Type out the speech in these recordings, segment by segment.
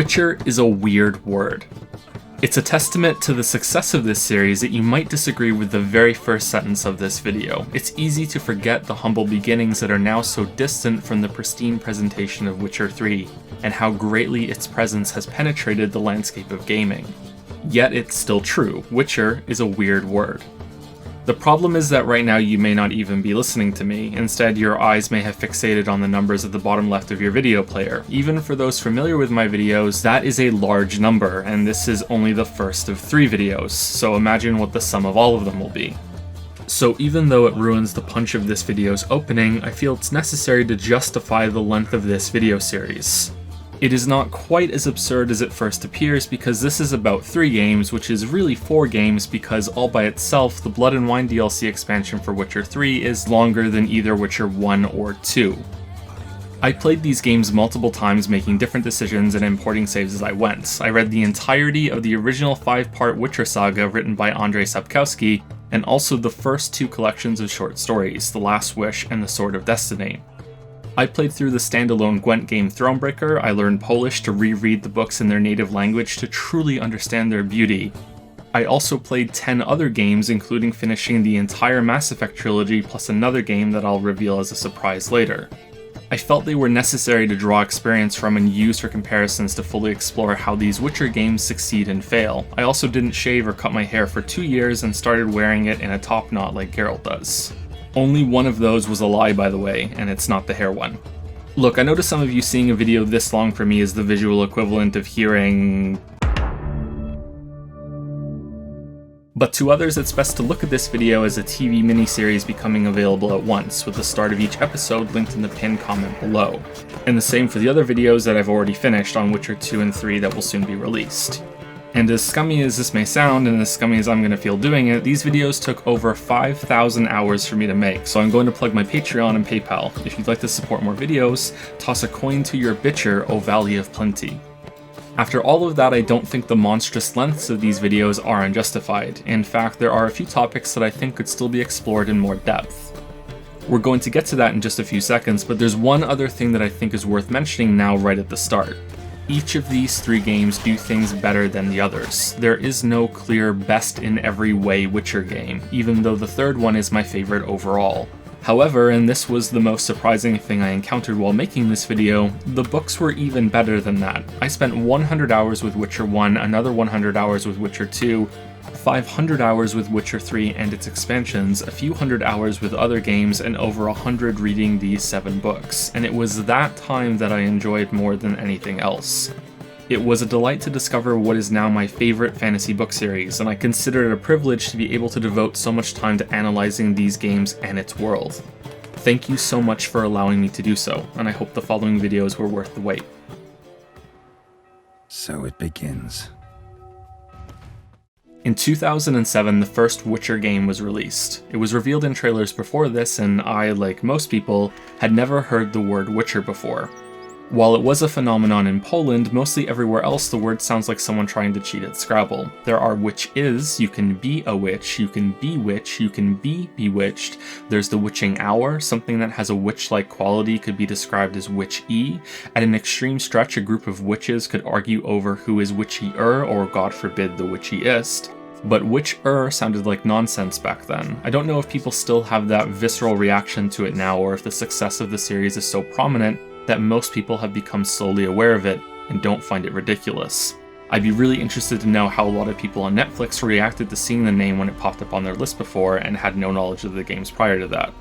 Witcher is a weird word. It's a testament to the success of this series that you might disagree with the very first sentence of this video. It's easy to forget the humble beginnings that are now so distant from the pristine presentation of Witcher 3, and how greatly its presence has penetrated the landscape of gaming. Yet it's still true, Witcher is a weird word. The problem is that right now you may not even be listening to me. Instead, your eyes may have fixated on the numbers at the bottom left of your video player. Even for those familiar with my videos, that is a large number, and this is only the first of 3 videos, so imagine what the sum of all of them will be. So even though it ruins the punch of this video's opening, I feel it's necessary to justify the length of this video series. It is not quite as absurd as it first appears because this is about 3 games, which is really 4 games because all by itself, the Blood and Wine DLC expansion for Witcher 3 is longer than either Witcher 1 or 2. I played these games multiple times, making different decisions and importing saves as I went. I read the entirety of the original 5-part Witcher saga written by Andrzej Sapkowski, and also the first 2 collections of short stories, The Last Wish and The Sword of Destiny. I played through the standalone Gwent game Thronebreaker. I learned Polish to reread the books in their native language to truly understand their beauty. I also played 10 other games, including finishing the entire Mass Effect trilogy plus another game that I'll reveal as a surprise later. I felt they were necessary to draw experience from and use for comparisons to fully explore how these Witcher games succeed and fail. I also didn't shave or cut my hair for 2 years and started wearing it in a top knot like Geralt does. Only one of those was a lie, by the way, and it's not the hair one. Look, I know to some of you seeing a video this long for me is the visual equivalent of hearing... But to others, it's best to look at this video as a TV miniseries becoming available at once, with the start of each episode linked in the pinned comment below. And the same for the other videos that I've already finished on Witcher 2 and 3 that will soon be released. And as scummy as this may sound, and as scummy as I'm going to feel doing it, these videos took over 5,000 hours for me to make, so I'm going to plug my Patreon and PayPal. If you'd like to support more videos, toss a coin to your bitcher, O Valley of Plenty. After all of that, I don't think the monstrous lengths of these videos are unjustified. In fact, there are a few topics that I think could still be explored in more depth. We're going to get to that in just a few seconds, but there's one other thing that I think is worth mentioning now right at the start. Each of these 3 games do things better than the others. There is no clear best in every way Witcher game, even though the third one is my favorite overall. However, and this was the most surprising thing I encountered while making this video, the books were even better than that. I spent 100 hours with Witcher 1, another 100 hours with Witcher 2, 500 hours with Witcher 3 and its expansions, a few hundred hours with other games, and over 100 reading these 7 books, and it was that time that I enjoyed more than anything else. It was a delight to discover what is now my favorite fantasy book series, and I consider it a privilege to be able to devote so much time to analyzing these games and its world. Thank you so much for allowing me to do so, and I hope the following videos were worth the wait. So it begins. In 2007, the first Witcher game was released. It was revealed in trailers before this, and I, like most people, had never heard the word Witcher before. While it was a phenomenon in Poland, mostly everywhere else the word sounds like someone trying to cheat at Scrabble. There are witch-is, you can be a witch, you can bewitch, you can be bewitched. There's the witching hour, something that has a witch-like quality could be described as witch-y. At an extreme stretch, a group of witches could argue over who is witchy-er, or God forbid the witchy-ist. But witch-er sounded like nonsense back then. I don't know if people still have that visceral reaction to it now, or if the success of the series is so prominent that most people have become slowly aware of it and don't find it ridiculous. I'd be really interested to know how a lot of people on Netflix reacted to seeing the name when it popped up on their list before and had no knowledge of the games prior to that.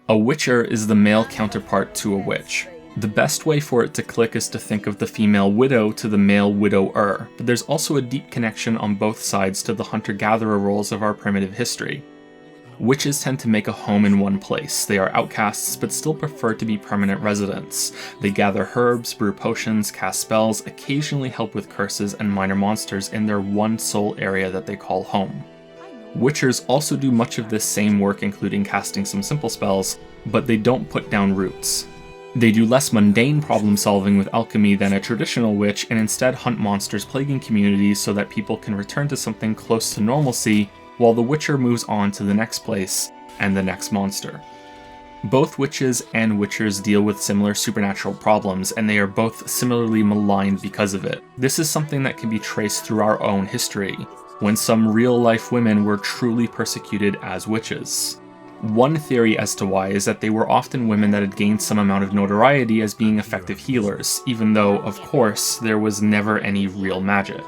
A witcher is the male counterpart to a witch. The best way for it to click is to think of the female widow to the male widower, but there's also a deep connection on both sides to the hunter-gatherer roles of our primitive history. Witches tend to make a home in one place. They are outcasts, but still prefer to be permanent residents. They gather herbs, brew potions, cast spells, occasionally help with curses and minor monsters in their one sole area that they call home. Witchers also do much of this same work, including casting some simple spells, but they don't put down roots. They do less mundane problem solving with alchemy than a traditional witch, and instead hunt monsters plaguing communities so that people can return to something close to normalcy while the Witcher moves on to the next place and the next monster. Both witches and witchers deal with similar supernatural problems, and they are both similarly maligned because of it. This is something that can be traced through our own history, when some real-life women were truly persecuted as witches. One theory as to why is that they were often women that had gained some amount of notoriety as being effective healers, even though, of course, there was never any real magic.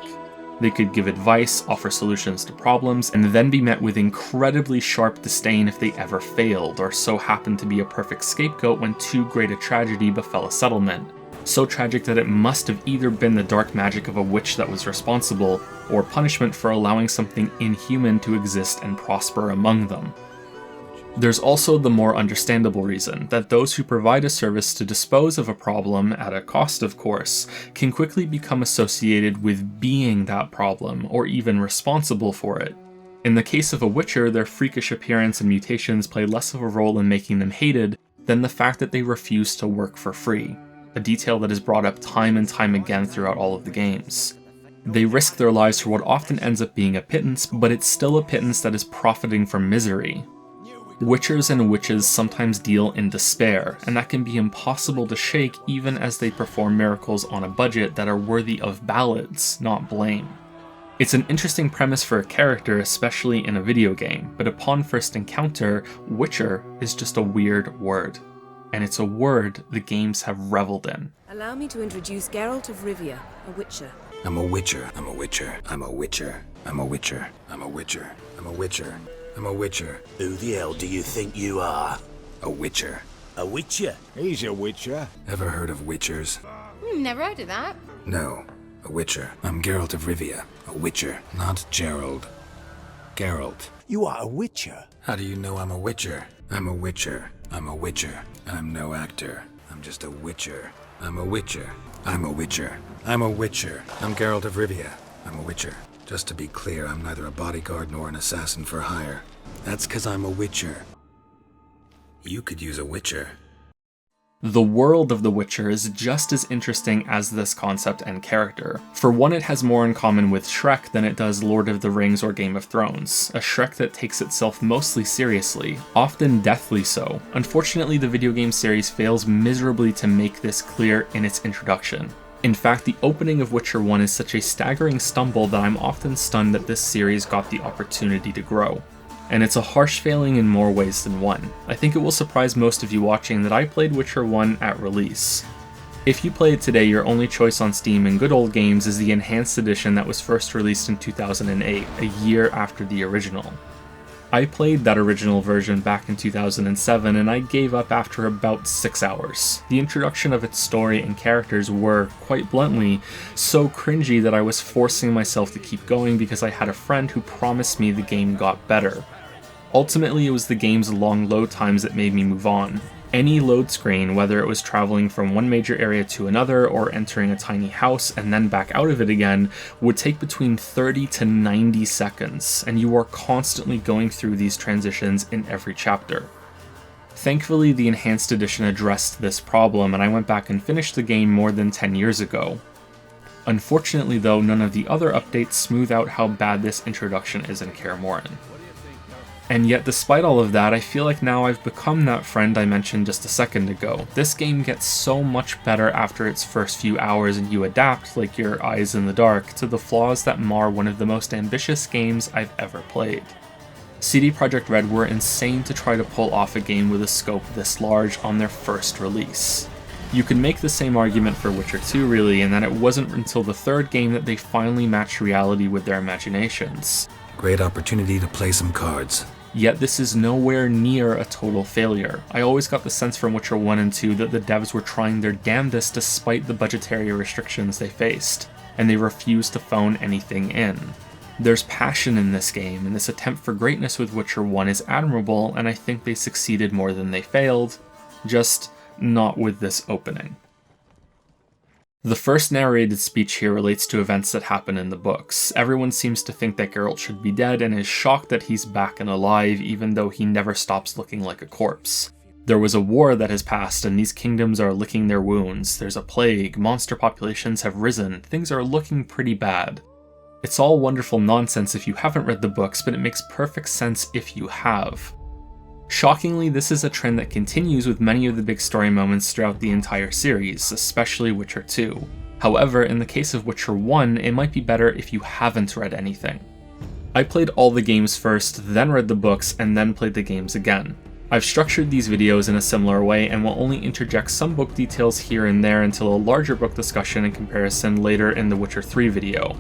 They could give advice, offer solutions to problems, and then be met with incredibly sharp disdain if they ever failed, or so happened to be a perfect scapegoat when too great a tragedy befell a settlement. So tragic that it must have either been the dark magic of a witch that was responsible, or punishment for allowing something inhuman to exist and prosper among them. There's also the more understandable reason, that those who provide a service to dispose of a problem, at a cost of course, can quickly become associated with being that problem, or even responsible for it. In the case of a witcher, their freakish appearance and mutations play less of a role in making them hated than the fact that they refuse to work for free, a detail that is brought up time and time again throughout all of the games. They risk their lives for what often ends up being a pittance, but it's still a pittance that is profiting from misery. Witchers and witches sometimes deal in despair, and that can be impossible to shake even as they perform miracles on a budget that are worthy of ballads, not blame. It's an interesting premise for a character, especially in a video game, but upon first encounter, Witcher is just a weird word. And it's a word the games have reveled in. Allow me to introduce Geralt of Rivia, a Witcher. I'm a Witcher. I'm a Witcher. I'm a Witcher. I'm a Witcher. I'm a Witcher. I'm a Witcher. I'm a Witcher. Who the hell do you think you are? A Witcher. A Witcher? He's a Witcher. Ever heard of Witchers? Never heard of that. No. A Witcher. I'm Geralt of Rivia. A Witcher. Not Gerald. Geralt. You are a Witcher? How do you know I'm a Witcher? I'm a Witcher. I'm a Witcher. I'm no actor. I'm just a Witcher. I'm a Witcher. I'm a Witcher. I'm a Witcher. I'm Geralt of Rivia. I'm a Witcher. Just to be clear, I'm neither a bodyguard nor an assassin for hire. That's 'cause I'm a Witcher. You could use a Witcher. The world of The Witcher is just as interesting as this concept and character. For one, it has more in common with Shrek than it does Lord of the Rings or Game of Thrones, a Shrek that takes itself mostly seriously, often deathly so. Unfortunately, the video game series fails miserably to make this clear in its introduction. In fact, the opening of Witcher 1 is such a staggering stumble that I'm often stunned that this series got the opportunity to grow. And it's a harsh failing in more ways than one. I think it will surprise most of you watching that I played Witcher 1 at release. If you play it today, your only choice on Steam in good old games is the Enhanced Edition that was first released in 2008, a year after the original. I played that original version back in 2007 and I gave up after about 6 hours. The introduction of its story and characters were, quite bluntly, so cringy that I was forcing myself to keep going because I had a friend who promised me the game got better. Ultimately, it was the game's long load times that made me move on. Any load screen, whether it was traveling from one major area to another or entering a tiny house and then back out of it again, would take between 30 to 90 seconds, and you are constantly going through these transitions in every chapter. Thankfully, the Enhanced Edition addressed this problem, and I went back and finished the game more than 10 years ago. Unfortunately though, none of the other updates smooth out how bad this introduction is in Kaer Morhen. And yet, despite all of that, I feel like now I've become that friend I mentioned just a second ago. This game gets so much better after its first few hours and you adapt, like your eyes in the dark, to the flaws that mar one of the most ambitious games I've ever played. CD Projekt Red were insane to try to pull off a game with a scope this large on their first release. You can make the same argument for Witcher 2 really, in that it wasn't until the third game that they finally matched reality with their imaginations. Great opportunity to play some cards. Yet this is nowhere near a total failure. I always got the sense from Witcher 1 and 2 that the devs were trying their damnedest despite the budgetary restrictions they faced, and they refused to phone anything in. There's passion in this game, and this attempt for greatness with Witcher 1 is admirable, and I think they succeeded more than they failed, just not with this opening. The first narrated speech here relates to events that happen in the books. Everyone seems to think that Geralt should be dead and is shocked that he's back and alive, even though he never stops looking like a corpse. There was a war that has passed and these kingdoms are licking their wounds. There's a plague, monster populations have risen, things are looking pretty bad. It's all wonderful nonsense if you haven't read the books, but it makes perfect sense if you have. Shockingly, this is a trend that continues with many of the big story moments throughout the entire series, especially Witcher 2. However, in the case of Witcher 1, it might be better if you haven't read anything. I played all the games first, then read the books, and then played the games again. I've structured these videos in a similar way and will only interject some book details here and there until a larger book discussion and comparison later in the Witcher 3 video.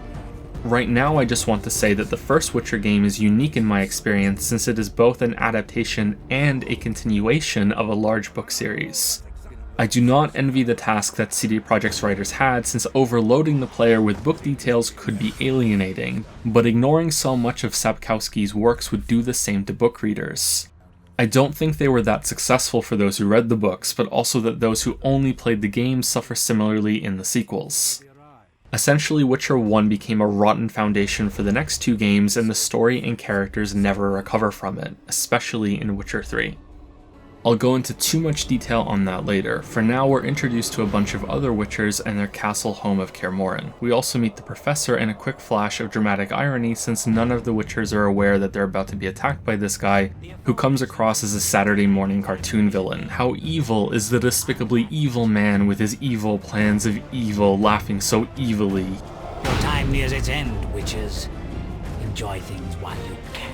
Right now, I just want to say that the first Witcher game is unique in my experience since it is both an adaptation and a continuation of a large book series. I do not envy the task that CD Projekt's writers had, since overloading the player with book details could be alienating, but ignoring so much of Sapkowski's works would do the same to book readers. I don't think they were that successful for those who read the books, but also that those who only played the games suffer similarly in the sequels. Essentially, Witcher 1 became a rotten foundation for the next two games, and the story and characters never recover from it, especially in Witcher 3. I'll go into too much detail on that later. For now, we're introduced to a bunch of other Witchers and their castle home of Kaer Morhen. We also meet the Professor in a quick flash of dramatic irony, since none of the Witchers are aware that they're about to be attacked by this guy, who comes across as a Saturday morning cartoon villain. How evil is the despicably evil man with his evil plans of evil, laughing so evilly? Your time nears its end, Witchers. Enjoy things while you can.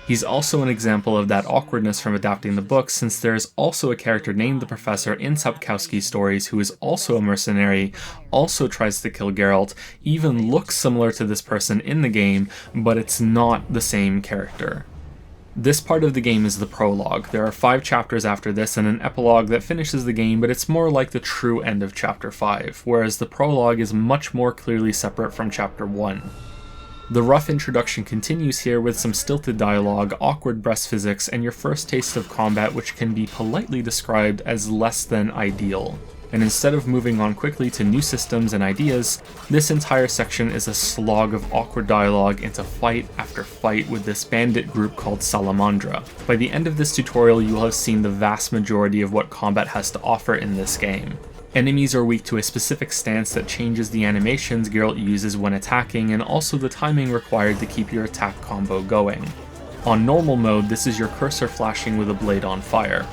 He's also an example of that awkwardness from adapting the book, since there is also a character named the Professor in Sapkowski's stories who is also a mercenary, also tries to kill Geralt, even looks similar to this person in the game, but it's not the same character. This part of the game is the prologue. There are 5 chapters after this and an epilogue that finishes the game, but it's more like the true end of chapter 5, whereas the prologue is much more clearly separate from chapter 1. The rough introduction continues here with some stilted dialogue, awkward breast physics, and your first taste of combat, which can be politely described as less than ideal. And instead of moving on quickly to new systems and ideas, this entire section is a slog of awkward dialogue into fight after fight with this bandit group called Salamandra. By the end of this tutorial, you will have seen the vast majority of what combat has to offer in this game. Enemies are weak to a specific stance that changes the animations Geralt uses when attacking, and also the timing required to keep your attack combo going. On normal mode, this is your cursor flashing with a blade on fire.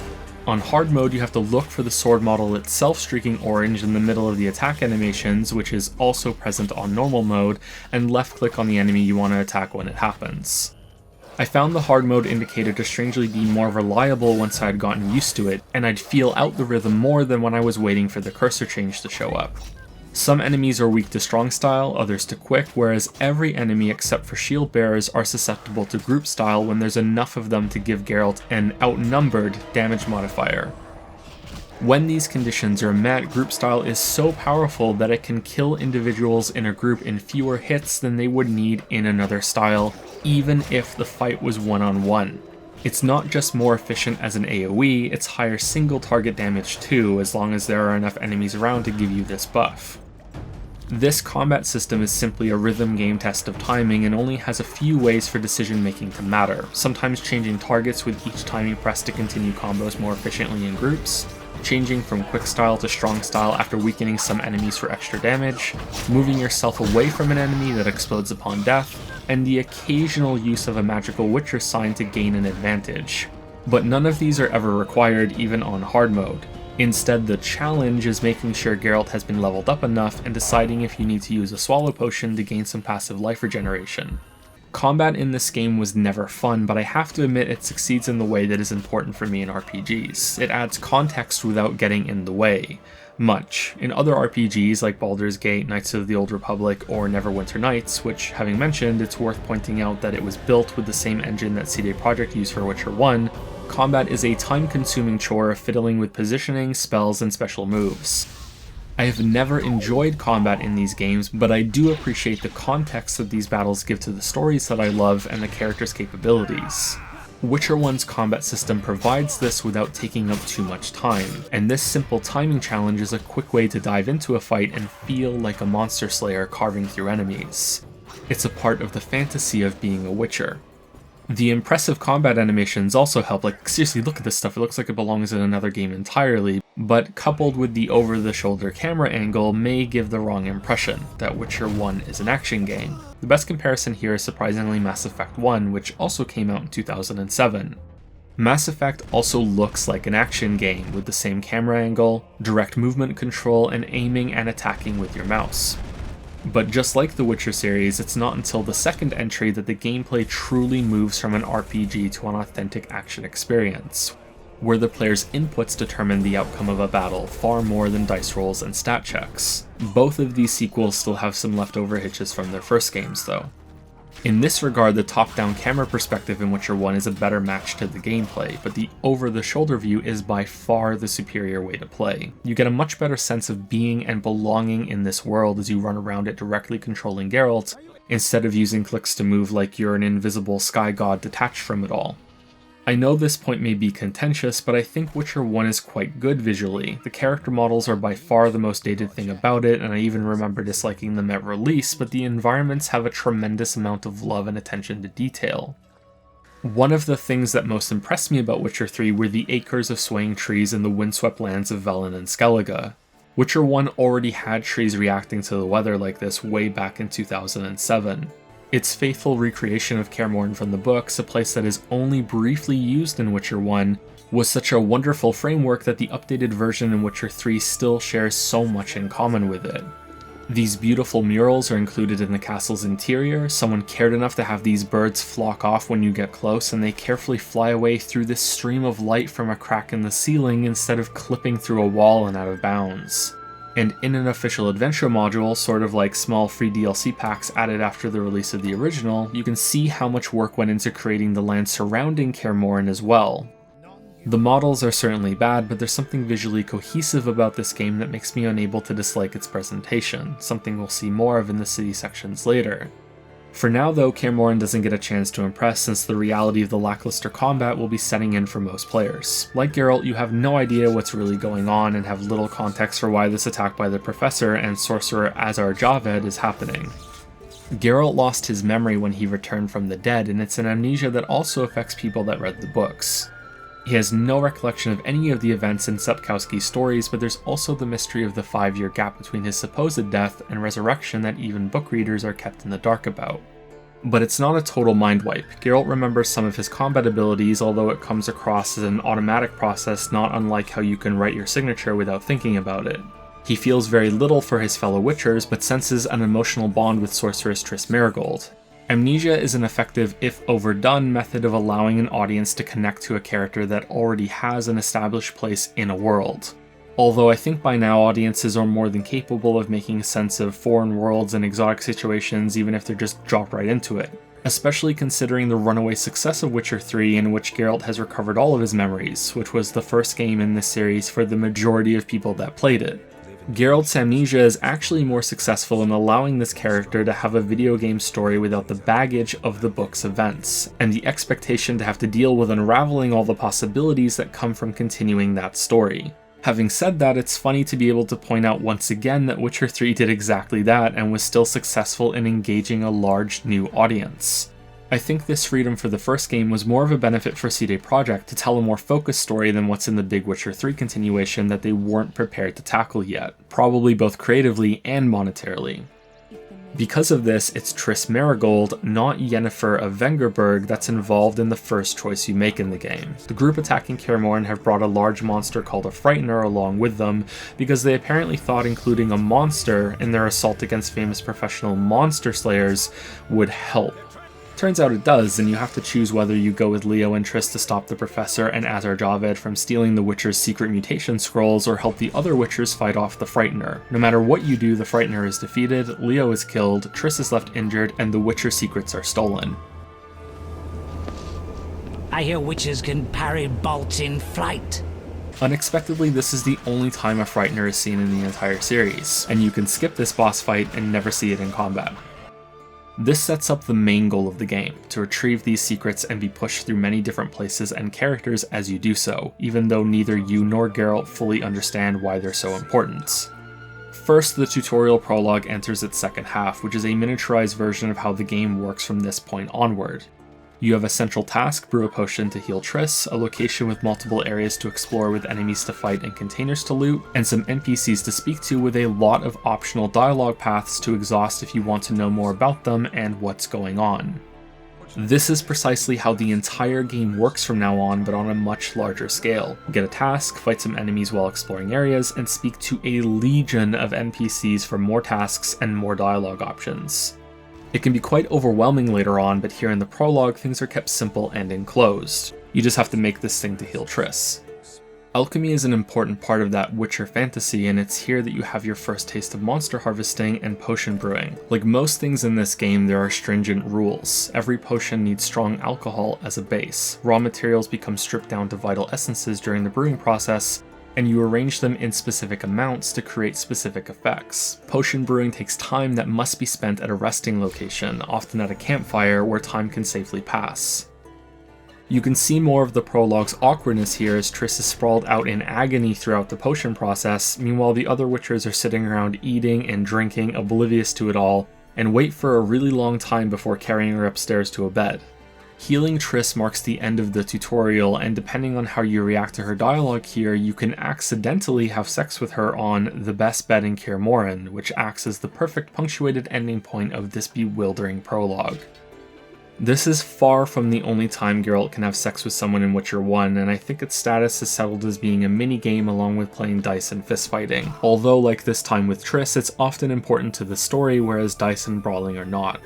On hard mode, you have to look for the sword model itself streaking orange in the middle of the attack animations, which is also present on normal mode, and left click on the enemy you want to attack when it happens. I found the hard mode indicator to strangely be more reliable once I had gotten used to it, and I'd feel out the rhythm more than when I was waiting for the cursor change to show up. Some enemies are weak to strong style, others to quick, whereas every enemy except for shield bearers are susceptible to group style when there's enough of them to give Geralt an outnumbered damage modifier. When these conditions are met, group style is so powerful that it can kill individuals in a group in fewer hits than they would need in another style, even if the fight was one-on-one. It's not just more efficient as an AoE, it's higher single target damage too, as long as there are enough enemies around to give you this buff. This combat system is simply a rhythm game test of timing and only has a few ways for decision making to matter, sometimes changing targets with each time you press to continue combos more efficiently in groups, changing from quick style to strong style after weakening some enemies for extra damage, moving yourself away from an enemy that explodes upon death, and the occasional use of a magical Witcher sign to gain an advantage. But none of these are ever required even on hard mode. Instead, the challenge is making sure Geralt has been leveled up enough and deciding if you need to use a swallow potion to gain some passive life regeneration. Combat in this game was never fun, but I have to admit it succeeds in the way that is important for me in RPGs. It adds context without getting in the way. Much. In other RPGs like Baldur's Gate, Knights of the Old Republic, or Neverwinter Nights, which, having mentioned, it's worth pointing out that it was built with the same engine that CD Projekt used for Witcher 1, combat is a time-consuming chore of fiddling with positioning, spells, and special moves. I have never enjoyed combat in these games, but I do appreciate the context that these battles give to the stories that I love and the characters' capabilities. Witcher 1's combat system provides this without taking up too much time, and this simple timing challenge is a quick way to dive into a fight and feel like a monster slayer carving through enemies. It's a part of the fantasy of being a Witcher. The impressive combat animations also help, like seriously look at this stuff, it looks like it belongs in another game entirely, but coupled with the over-the-shoulder camera angle may give the wrong impression that Witcher 1 is an action game. The best comparison here is surprisingly Mass Effect 1, which also came out in 2007. Mass Effect also looks like an action game with the same camera angle, direct movement control, and aiming and attacking with your mouse. But just like the Witcher series, it's not until the second entry that the gameplay truly moves from an RPG to an authentic action experience, where the player's inputs determine the outcome of a battle far more than dice rolls and stat checks. Both of these sequels still have some leftover hitches from their first games though. In this regard, the top-down camera perspective in Witcher 1 is a better match to the gameplay, but the over-the-shoulder view is by far the superior way to play. You get a much better sense of being and belonging in this world as you run around it directly controlling Geralt, instead of using clicks to move like you're an invisible sky god detached from it all. I know this point may be contentious, but I think Witcher 1 is quite good visually. The character models are by far the most dated thing about it, and I even remember disliking them at release, but the environments have a tremendous amount of love and attention to detail. One of the things that most impressed me about Witcher 3 were the acres of swaying trees in the windswept lands of Velen and Skellige. Witcher 1 already had trees reacting to the weather like this way back in 2007. Its faithful recreation of Kaer Morhen from the books, a place that is only briefly used in Witcher 1, was such a wonderful framework that the updated version in Witcher 3 still shares so much in common with it. These beautiful murals are included in the castle's interior. Someone cared enough to have these birds flock off when you get close, and they carefully fly away through this stream of light from a crack in the ceiling instead of clipping through a wall and out of bounds. And in an official adventure module, sort of like small free DLC packs added after the release of the original, you can see how much work went into creating the land surrounding Kaer Morhen as well. The models are certainly bad, but there's something visually cohesive about this game that makes me unable to dislike its presentation, something we'll see more of in the city sections later. For now though, Kaer Morhen doesn't get a chance to impress since the reality of the lackluster combat will be setting in for most players. Like Geralt, you have no idea what's really going on and have little context for why this attack by the Professor and sorcerer Azar Javed is happening. Geralt lost his memory when he returned from the dead, and it's an amnesia that also affects people that read the books. He has no recollection of any of the events in Sapkowski's stories, but there's also the mystery of the 5-year gap between his supposed death and resurrection that even book readers are kept in the dark about. But it's not a total mind wipe. Geralt remembers some of his combat abilities, although it comes across as an automatic process not unlike how you can write your signature without thinking about it. He feels very little for his fellow Witchers, but senses an emotional bond with sorceress Triss Merigold. Amnesia is an effective, if overdone, method of allowing an audience to connect to a character that already has an established place in a world. Although I think by now audiences are more than capable of making sense of foreign worlds and exotic situations even if they're just dropped right into it. Especially considering the runaway success of Witcher 3, in which Geralt has recovered all of his memories, which was the first game in this series for the majority of people that played it. Geralt's amnesia is actually more successful in allowing this character to have a video game story without the baggage of the book's events, and the expectation to have to deal with unraveling all the possibilities that come from continuing that story. Having said that, it's funny to be able to point out once again that Witcher 3 did exactly that and was still successful in engaging a large new audience. I think this freedom for the first game was more of a benefit for CD Projekt to tell a more focused story than what's in the big Witcher 3 continuation that they weren't prepared to tackle yet, probably both creatively and monetarily. Because of this, it's Triss Merigold, not Yennefer of Vengerberg, that's involved in the first choice you make in the game. The group attacking Kaer Morhen have brought a large monster called a Frightener along with them, because they apparently thought including a monster in their assault against famous professional monster slayers would help. Turns out it does, and you have to choose whether you go with Leo and Triss to stop the Professor and Azar Javed from stealing the Witcher's secret mutation scrolls, or help the other Witchers fight off the Frightener. No matter what you do, the Frightener is defeated, Leo is killed, Triss is left injured, and the Witcher secrets are stolen. I hear witches can parry bolts in flight. Unexpectedly, this is the only time a Frightener is seen in the entire series, and you can skip this boss fight and never see it in combat. This sets up the main goal of the game, to retrieve these secrets and be pushed through many different places and characters as you do so, even though neither you nor Geralt fully understand why they're so important. First, the tutorial prologue enters its second half, which is a miniaturized version of how the game works from this point onward. You have a central task, brew a potion to heal Triss, a location with multiple areas to explore with enemies to fight and containers to loot, and some NPCs to speak to with a lot of optional dialogue paths to exhaust if you want to know more about them and what's going on. This is precisely how the entire game works from now on, but on a much larger scale. Get a task, fight some enemies while exploring areas, and speak to a legion of NPCs for more tasks and more dialogue options. It can be quite overwhelming later on, but here in the prologue, things are kept simple and enclosed. You just have to make this thing to heal Triss. Alchemy is an important part of that Witcher fantasy, and it's here that you have your first taste of monster harvesting and potion brewing. Like most things in this game, there are stringent rules. Every potion needs strong alcohol as a base. Raw materials become stripped down to vital essences during the brewing process, and you arrange them in specific amounts to create specific effects. Potion brewing takes time that must be spent at a resting location, often at a campfire where time can safely pass. You can see more of the prologue's awkwardness here as Triss is sprawled out in agony throughout the potion process, meanwhile the other Witchers are sitting around eating and drinking, oblivious to it all, and wait for a really long time before carrying her upstairs to a bed. Healing Triss marks the end of the tutorial, and depending on how you react to her dialogue here, you can accidentally have sex with her on the best bed in Kaer Morhen, which acts as the perfect punctuated ending point of this bewildering prologue. This is far from the only time Geralt can have sex with someone in Witcher 1, and I think its status is settled as being a mini-game along with playing dice and fistfighting. Although, like this time with Triss, it's often important to the story, whereas dice and brawling are not.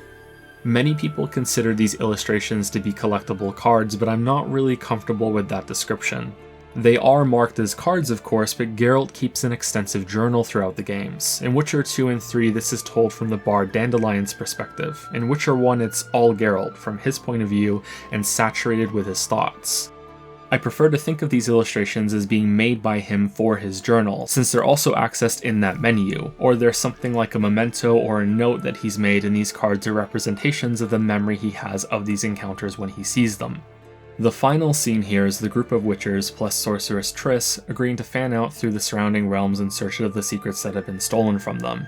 Many people consider these illustrations to be collectible cards, but I'm not really comfortable with that description. They are marked as cards, of course, but Geralt keeps an extensive journal throughout the games. In Witcher 2 and 3, this is told from the bard Dandelion's perspective. In Witcher 1, it's all Geralt, from his point of view, and saturated with his thoughts. I prefer to think of these illustrations as being made by him for his journal, since they're also accessed in that menu, or there's something like a memento or a note that he's made, and these cards are representations of the memory he has of these encounters when he sees them. The final scene here is the group of Witchers plus sorceress Triss agreeing to fan out through the surrounding realms in search of the secrets that have been stolen from them.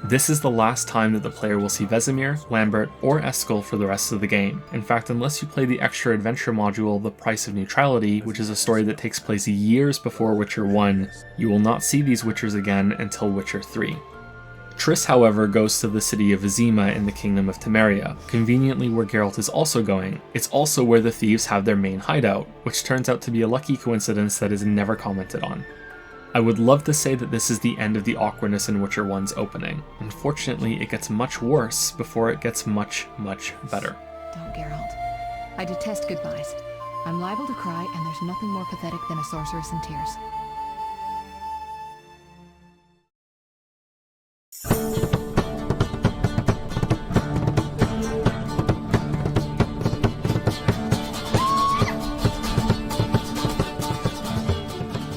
This is the last time that the player will see Vesemir, Lambert, or Eskel for the rest of the game. In fact, unless you play the extra adventure module, The Price of Neutrality, which is a story that takes place years before Witcher 1, you will not see these Witchers again until Witcher 3. Triss, however, goes to the city of Vizima in the Kingdom of Temeria, conveniently where Geralt is also going. It's also where the thieves have their main hideout, which turns out to be a lucky coincidence that is never commented on. I would love to say that this is the end of the awkwardness in Witcher 1's opening. Unfortunately, it gets much worse before it gets much, much better. Don't, Geralt. I detest goodbyes. I'm liable to cry, and there's nothing more pathetic than a sorceress in tears.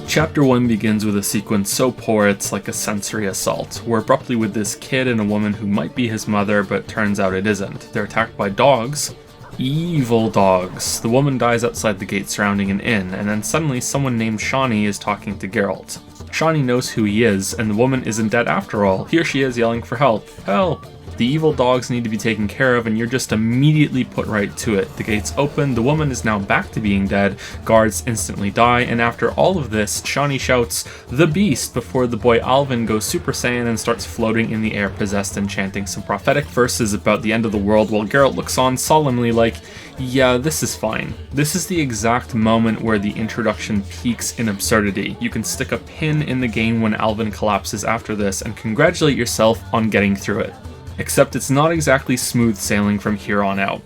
Chapter 1 begins with a sequence so poor it's like a sensory assault. We're abruptly with this kid and a woman who might be his mother, but turns out it isn't. They're attacked by dogs. Evil dogs. The woman dies outside the gate surrounding an inn, and then suddenly someone named Shani is talking to Geralt. Shani knows who he is, and the woman isn't dead after all. Here she is yelling for help. Help! The evil dogs need to be taken care of, and you're just immediately put right to it. The gates open, the woman is now back to being dead, guards instantly die, and after all of this, Shani shouts, "The Beast!" before the boy Alvin goes Super Saiyan and starts floating in the air possessed and chanting some prophetic verses about the end of the world while Geralt looks on solemnly like, yeah, this is fine. This is the exact moment where the introduction peaks in absurdity. You can stick a pin in the game when Alvin collapses after this and congratulate yourself on getting through it. Except it's not exactly smooth sailing from here on out.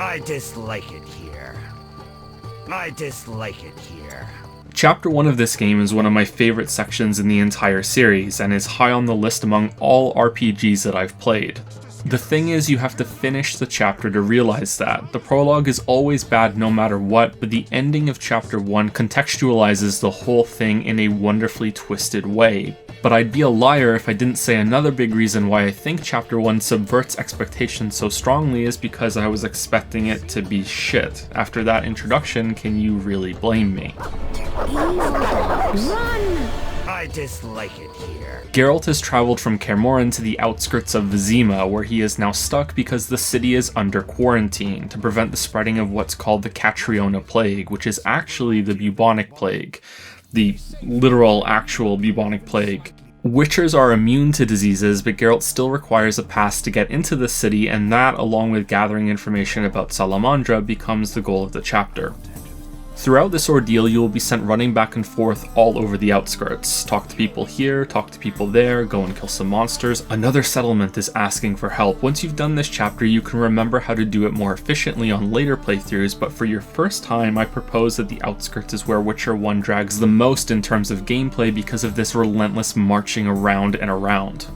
I dislike it here. I dislike it here. Chapter 1 of this game is one of my favorite sections in the entire series, and is high on the list among all RPGs that I've played. The thing is, you have to finish the chapter to realize that. The prologue is always bad no matter what, but the ending of Chapter 1 contextualizes the whole thing in a wonderfully twisted way. But I'd be a liar if I didn't say another big reason why I think Chapter 1 subverts expectations so strongly is because I was expecting it to be shit. After that introduction, can you really blame me? Run! I dislike it here. Geralt has traveled from Kaer Morhen to the outskirts of Vizima, where he is now stuck because the city is under quarantine to prevent the spreading of what's called the Catriona Plague, which is actually the bubonic plague. The literal, actual bubonic plague. Witchers are immune to diseases, but Geralt still requires a pass to get into the city, and that, along with gathering information about Salamandra, becomes the goal of the chapter. Throughout this ordeal, you will be sent running back and forth all over the outskirts. Talk to people here, talk to people there, go and kill some monsters. Another settlement is asking for help. Once you've done this chapter, you can remember how to do it more efficiently on later playthroughs, but for your first time, I propose that the outskirts is where Witcher 1 drags the most in terms of gameplay because of this relentless marching around and around.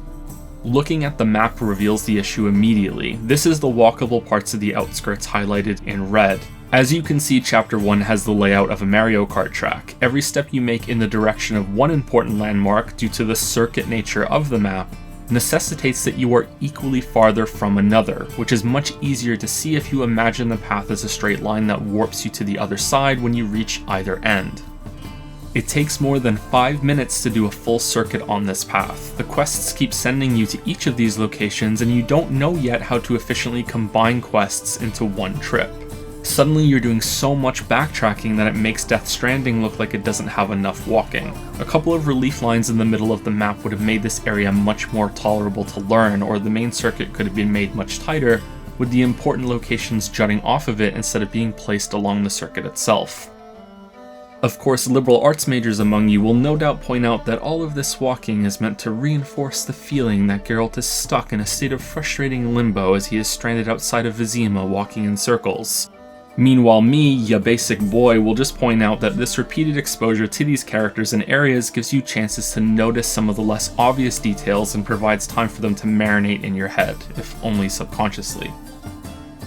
Looking at the map reveals the issue immediately. This is the walkable parts of the outskirts highlighted in red. As you can see, Chapter 1 has the layout of a Mario Kart track. Every step you make in the direction of one important landmark, due to the circuit nature of the map, necessitates that you are equally farther from another, which is much easier to see if you imagine the path as a straight line that warps you to the other side when you reach either end. It takes more than 5 minutes to do a full circuit on this path. The quests keep sending you to each of these locations, and you don't know yet how to efficiently combine quests into one trip. Suddenly you're doing so much backtracking that it makes Death Stranding look like it doesn't have enough walking. A couple of relief lines in the middle of the map would have made this area much more tolerable to learn, or the main circuit could have been made much tighter, with the important locations jutting off of it instead of being placed along the circuit itself. Of course, liberal arts majors among you will no doubt point out that all of this walking is meant to reinforce the feeling that Geralt is stuck in a state of frustrating limbo as he is stranded outside of Vizima walking in circles. Meanwhile, me, ya basic boy, will just point out that this repeated exposure to these characters and areas gives you chances to notice some of the less obvious details and provides time for them to marinate in your head, if only subconsciously.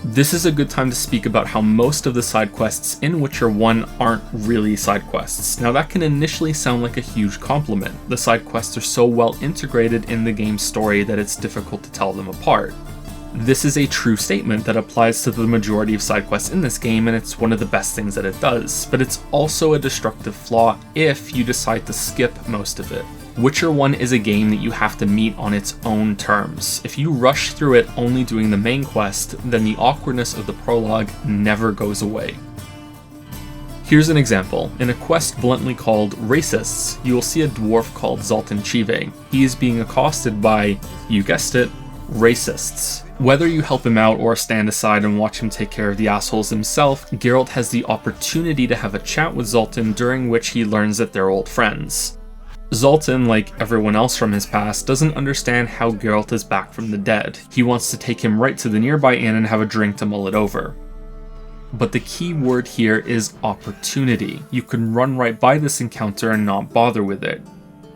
This is a good time to speak about how most of the side quests in Witcher 1 aren't really side quests. Now that can initially sound like a huge compliment. The side quests are so well integrated in the game's story that it's difficult to tell them apart. This is a true statement that applies to the majority of side quests in this game, and it's one of the best things that it does, but it's also a destructive flaw if you decide to skip most of it. Witcher 1 is a game that you have to meet on its own terms. If you rush through it only doing the main quest, then the awkwardness of the prologue never goes away. Here's an example. In a quest bluntly called Racists, you will see a dwarf called Zoltan Chive. He is being accosted by, you guessed it, racists. Whether you help him out or stand aside and watch him take care of the assholes himself, Geralt has the opportunity to have a chat with Zoltan, during which he learns that they're old friends. Zoltan, like everyone else from his past, doesn't understand how Geralt is back from the dead. He wants to take him right to the nearby inn and have a drink to mull it over. But the key word here is opportunity. You can run right by this encounter and not bother with it.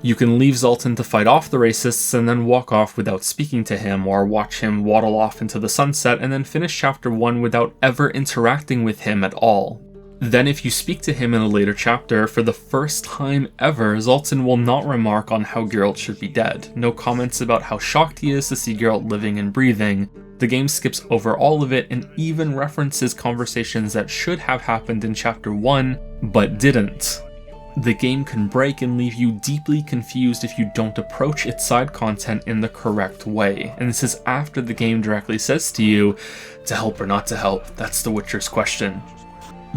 You can leave Zoltan to fight off the racists and then walk off without speaking to him, or watch him waddle off into the sunset and then finish chapter 1 without ever interacting with him at all. Then if you speak to him in a later chapter, for the first time ever, Zoltan will not remark on how Geralt should be dead. No comments about how shocked he is to see Geralt living and breathing. The game skips over all of it and even references conversations that should have happened in chapter 1, but didn't. The game can break and leave you deeply confused if you don't approach its side content in the correct way, and this is after the game directly says to you, to help or not to help, that's the Witcher's question.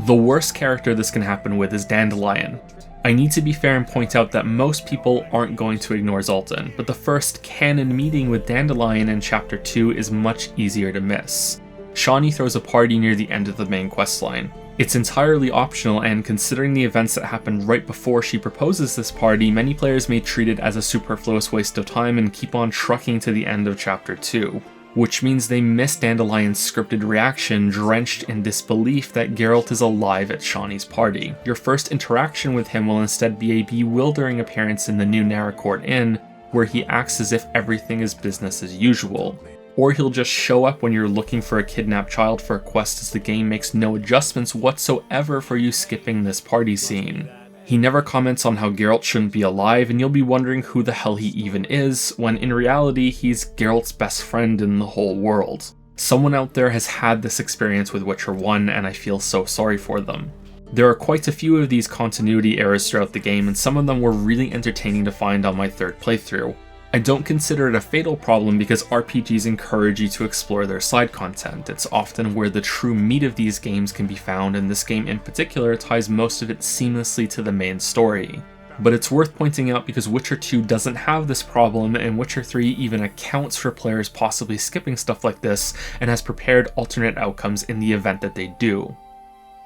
The worst character this can happen with is Dandelion. I need to be fair and point out that most people aren't going to ignore Zoltan, but the first canon meeting with Dandelion in chapter 2 is much easier to miss. Shani throws a party near the end of the main questline. It's entirely optional, and considering the events that happened right before she proposes this party, many players may treat it as a superfluous waste of time and keep on trucking to the end of chapter 2, which means they miss Dandelion's scripted reaction, drenched in disbelief that Geralt is alive at Shani's party. Your first interaction with him will instead be a bewildering appearance in the new Naracourt Inn, where he acts as if everything is business as usual. Or he'll just show up when you're looking for a kidnapped child for a quest, as the game makes no adjustments whatsoever for you skipping this party scene. He never comments on how Geralt shouldn't be alive, and you'll be wondering who the hell he even is, when in reality he's Geralt's best friend in the whole world. Someone out there has had this experience with Witcher 1, and I feel so sorry for them. There are quite a few of these continuity errors throughout the game, and some of them were really entertaining to find on my third playthrough. I don't consider it a fatal problem because RPGs encourage you to explore their side content. It's often where the true meat of these games can be found, and this game in particular ties most of it seamlessly to the main story. But it's worth pointing out because Witcher 2 doesn't have this problem, and Witcher 3 even accounts for players possibly skipping stuff like this and has prepared alternate outcomes in the event that they do.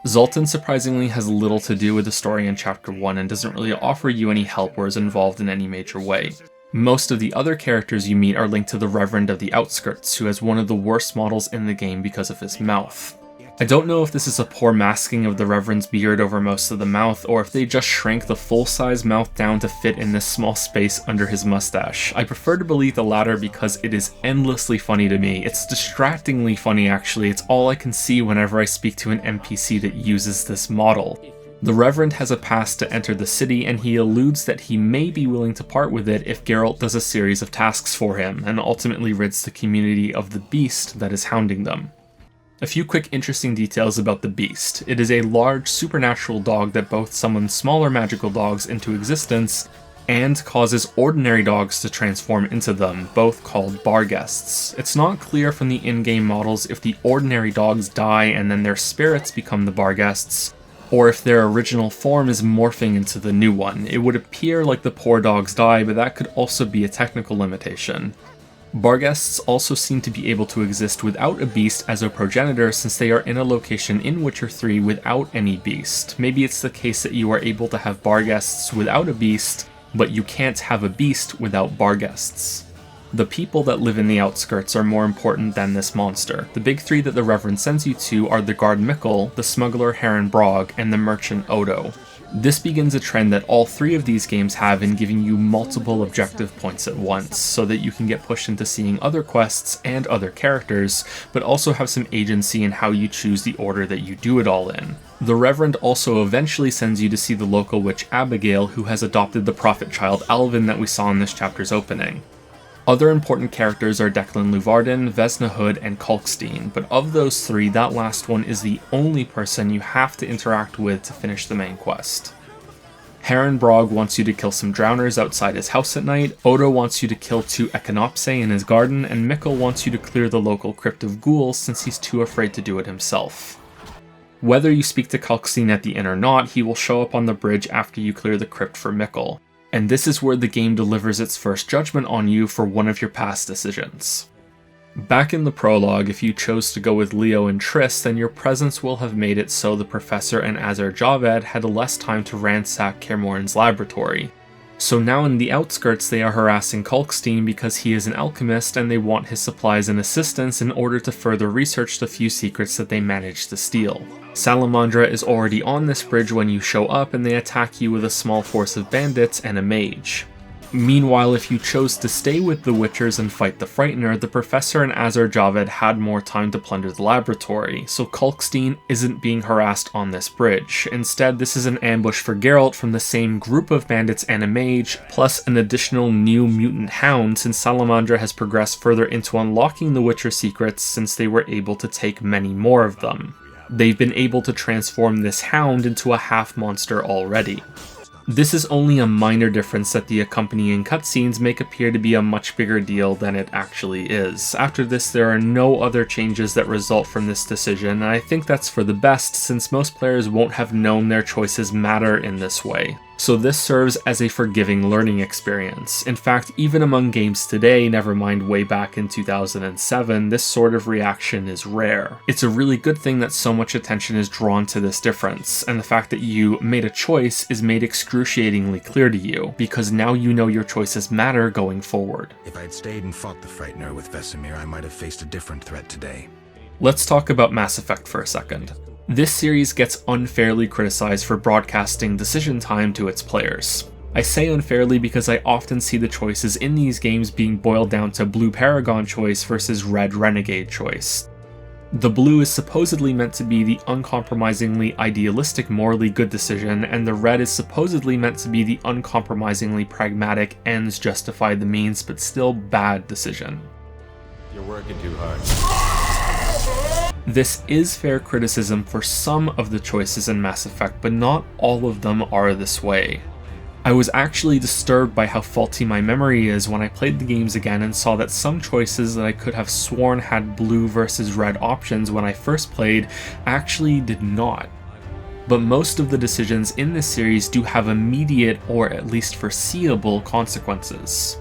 Zoltan surprisingly has little to do with the story in Chapter 1 and doesn't really offer you any help or is involved in any major way. Most of the other characters you meet are linked to the Reverend of the Outskirts, who has one of the worst models in the game because of his mouth. I don't know if this is a poor masking of the Reverend's beard over most of the mouth, or if they just shrank the full-size mouth down to fit in this small space under his mustache. I prefer to believe the latter because it is endlessly funny to me. It's distractingly funny actually, it's all I can see whenever I speak to an NPC that uses this model. The Reverend has a pass to enter the city, and he alludes that he may be willing to part with it if Geralt does a series of tasks for him, and ultimately rids the community of the beast that is hounding them. A few quick interesting details about the Beast. It is a large supernatural dog that both summons smaller magical dogs into existence and causes ordinary dogs to transform into them, both called Barghests. It's not clear from the in-game models if the ordinary dogs die and then their spirits become the Barghests, or if their original form is morphing into the new one. It would appear like the poor dogs die, but that could also be a technical limitation. Barghests also seem to be able to exist without a beast as a progenitor, since they are in a location in Witcher 3 without any beast. Maybe it's the case that you are able to have Barghests without a beast, but you can't have a beast without Barghests. The people that live in the outskirts are more important than this monster. The big three that the Reverend sends you to are the guard Mikkel, the smuggler Heron Brog, and the merchant Odo. This begins a trend that all three of these games have in giving you multiple objective points at once, so that you can get pushed into seeing other quests and other characters, but also have some agency in how you choose the order that you do it all in. The Reverend also eventually sends you to see the local witch Abigail, who has adopted the prophet child Alvin that we saw in this chapter's opening. Other important characters are Declan Luvarden, Vesna Hood, and Kalkstein, but of those three, that last one is the only person you have to interact with to finish the main quest. Heron Brog wants you to kill some drowners outside his house at night, Odo wants you to kill 2 Echinopsis in his garden, and Mikkel wants you to clear the local crypt of ghouls since he's too afraid to do it himself. Whether you speak to Kalkstein at the inn or not, he will show up on the bridge after you clear the crypt for Mikkel. And this is where the game delivers its first judgment on you for one of your past decisions. Back in the prologue, if you chose to go with Leo and Triss, then your presence will have made it so the Professor and Azar Javed had less time to ransack Kaer Morhen's laboratory. So now in the outskirts they are harassing Kalkstein because he is an alchemist and they want his supplies and assistance in order to further research the few secrets that they managed to steal. Salamandra is already on this bridge when you show up, and they attack you with a small force of bandits and a mage. Meanwhile, if you chose to stay with the Witchers and fight the Frightener, the Professor and Azar Javed had more time to plunder the laboratory, so Kalkstein isn't being harassed on this bridge. Instead, this is an ambush for Geralt from the same group of bandits and a mage, plus an additional new mutant hound, since Salamandra has progressed further into unlocking the Witcher secrets since they were able to take many more of them. They've been able to transform this hound into a half-monster already. This is only a minor difference that the accompanying cutscenes make appear to be a much bigger deal than it actually is. After this, there are no other changes that result from this decision, and I think that's for the best since most players won't have known their choices matter in this way. So this serves as a forgiving learning experience. In fact, even among games today, never mind way back in 2007, this sort of reaction is rare. It's a really good thing that so much attention is drawn to this difference, and the fact that you made a choice is made excruciatingly clear to you, because now you know your choices matter going forward. If I'd stayed and fought the Frightener with Vesemir, I might have faced a different threat today. Let's talk about Mass Effect for a second. This series gets unfairly criticized for broadcasting decision time to its players. I say unfairly because I often see the choices in these games being boiled down to Blue Paragon choice versus Red Renegade choice. The blue is supposedly meant to be the uncompromisingly idealistic, morally good decision, and the red is supposedly meant to be the uncompromisingly pragmatic, ends justify the means but still bad decision. You're working too hard. This is fair criticism for some of the choices in Mass Effect, but not all of them are this way. I was actually disturbed by how faulty my memory is when I played the games again and saw that some choices that I could have sworn had blue versus red options when I first played actually did not. but most of the decisions in this series do have immediate or at least foreseeable consequences.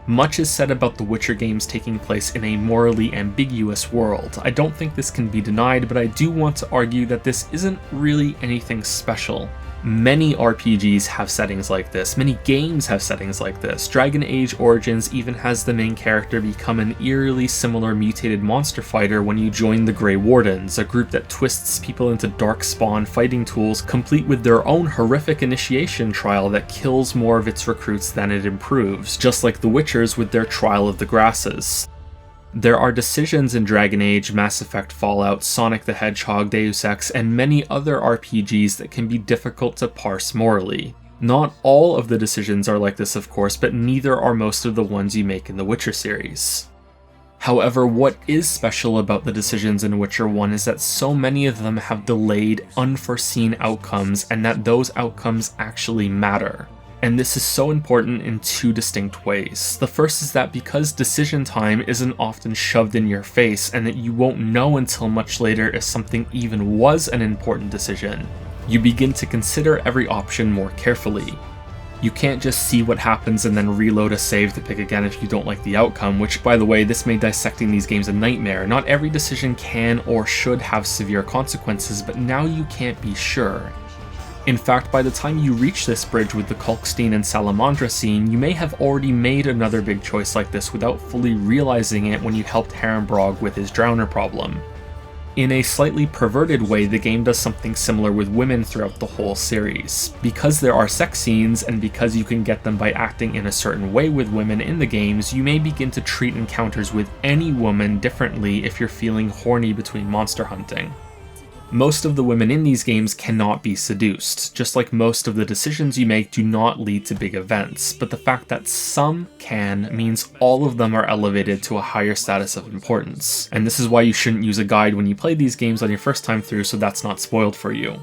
Much is said about the Witcher games taking place in a morally ambiguous world. I don't think this can be denied, but I do want to argue that this isn't really anything special. Many RPGs have settings like this, many games have settings like this. Dragon Age Origins even has the main character become an eerily similar mutated monster fighter when you join the Grey Wardens, a group that twists people into darkspawn fighting tools, complete with their own horrific initiation trial that kills more of its recruits than it improves, just like the Witchers with their Trial of the Grasses. There are decisions in Dragon Age, Mass Effect, Fallout, Sonic the Hedgehog, Deus Ex, and many other RPGs that can be difficult to parse morally. Not all of the decisions are like this, of course, but neither are most of the ones you make in the Witcher series. However, what is special about the decisions in Witcher 1 is that so many of them have delayed, unforeseen outcomes, and that those outcomes actually matter. And this is so important in two distinct ways. The first is that because decision time isn't often shoved in your face and that you won't know until much later if something even was an important decision, you begin to consider every option more carefully. You can't just see what happens and then reload a save to pick again if you don't like the outcome, which, by the way, this made dissecting these games a nightmare. Not every decision can or should have severe consequences, but now you can't be sure. In fact, by the time you reach this bridge with the Kalkstein and Salamandra scene, you may have already made another big choice like this without fully realizing it when you helped Herrenbrog with his drowner problem. In a slightly perverted way, the game does something similar with women throughout the whole series. Because there are sex scenes, and because you can get them by acting in a certain way with women in the games, you may begin to treat encounters with any woman differently if you're feeling horny between monster hunting. Most of the women in these games cannot be seduced, just like most of the decisions you make do not lead to big events, but the fact that some can means all of them are elevated to a higher status of importance. And this is why you shouldn't use a guide when you play these games on your first time through, so that's not spoiled for you.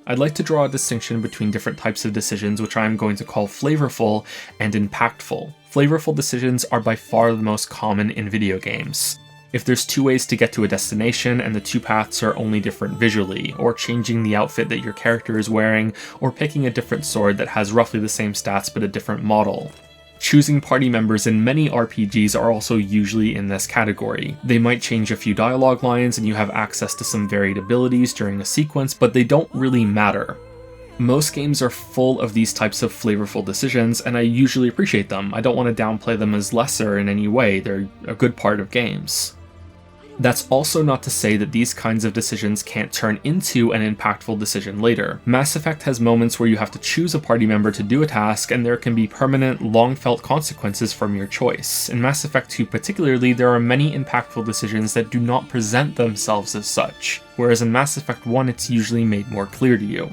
I'd like to draw a distinction between different types of decisions, which I'm going to call flavorful and impactful. Flavorful decisions are by far the most common in video games. If there's two ways to get to a destination and the two paths are only different visually, or changing the outfit that your character is wearing, or picking a different sword that has roughly the same stats but a different model. Choosing party members in many RPGs are also usually in this category. They might change a few dialogue lines and you have access to some varied abilities during a sequence, but they don't really matter. Most games are full of these types of flavorful decisions, and I usually appreciate them. I don't want to downplay them as lesser in any way, they're a good part of games. That's also not to say that these kinds of decisions can't turn into an impactful decision later. Mass Effect has moments where you have to choose a party member to do a task, and there can be permanent, long-felt consequences from your choice. In Mass Effect 2 particularly, there are many impactful decisions that do not present themselves as such, whereas in Mass Effect 1 it's usually made more clear to you.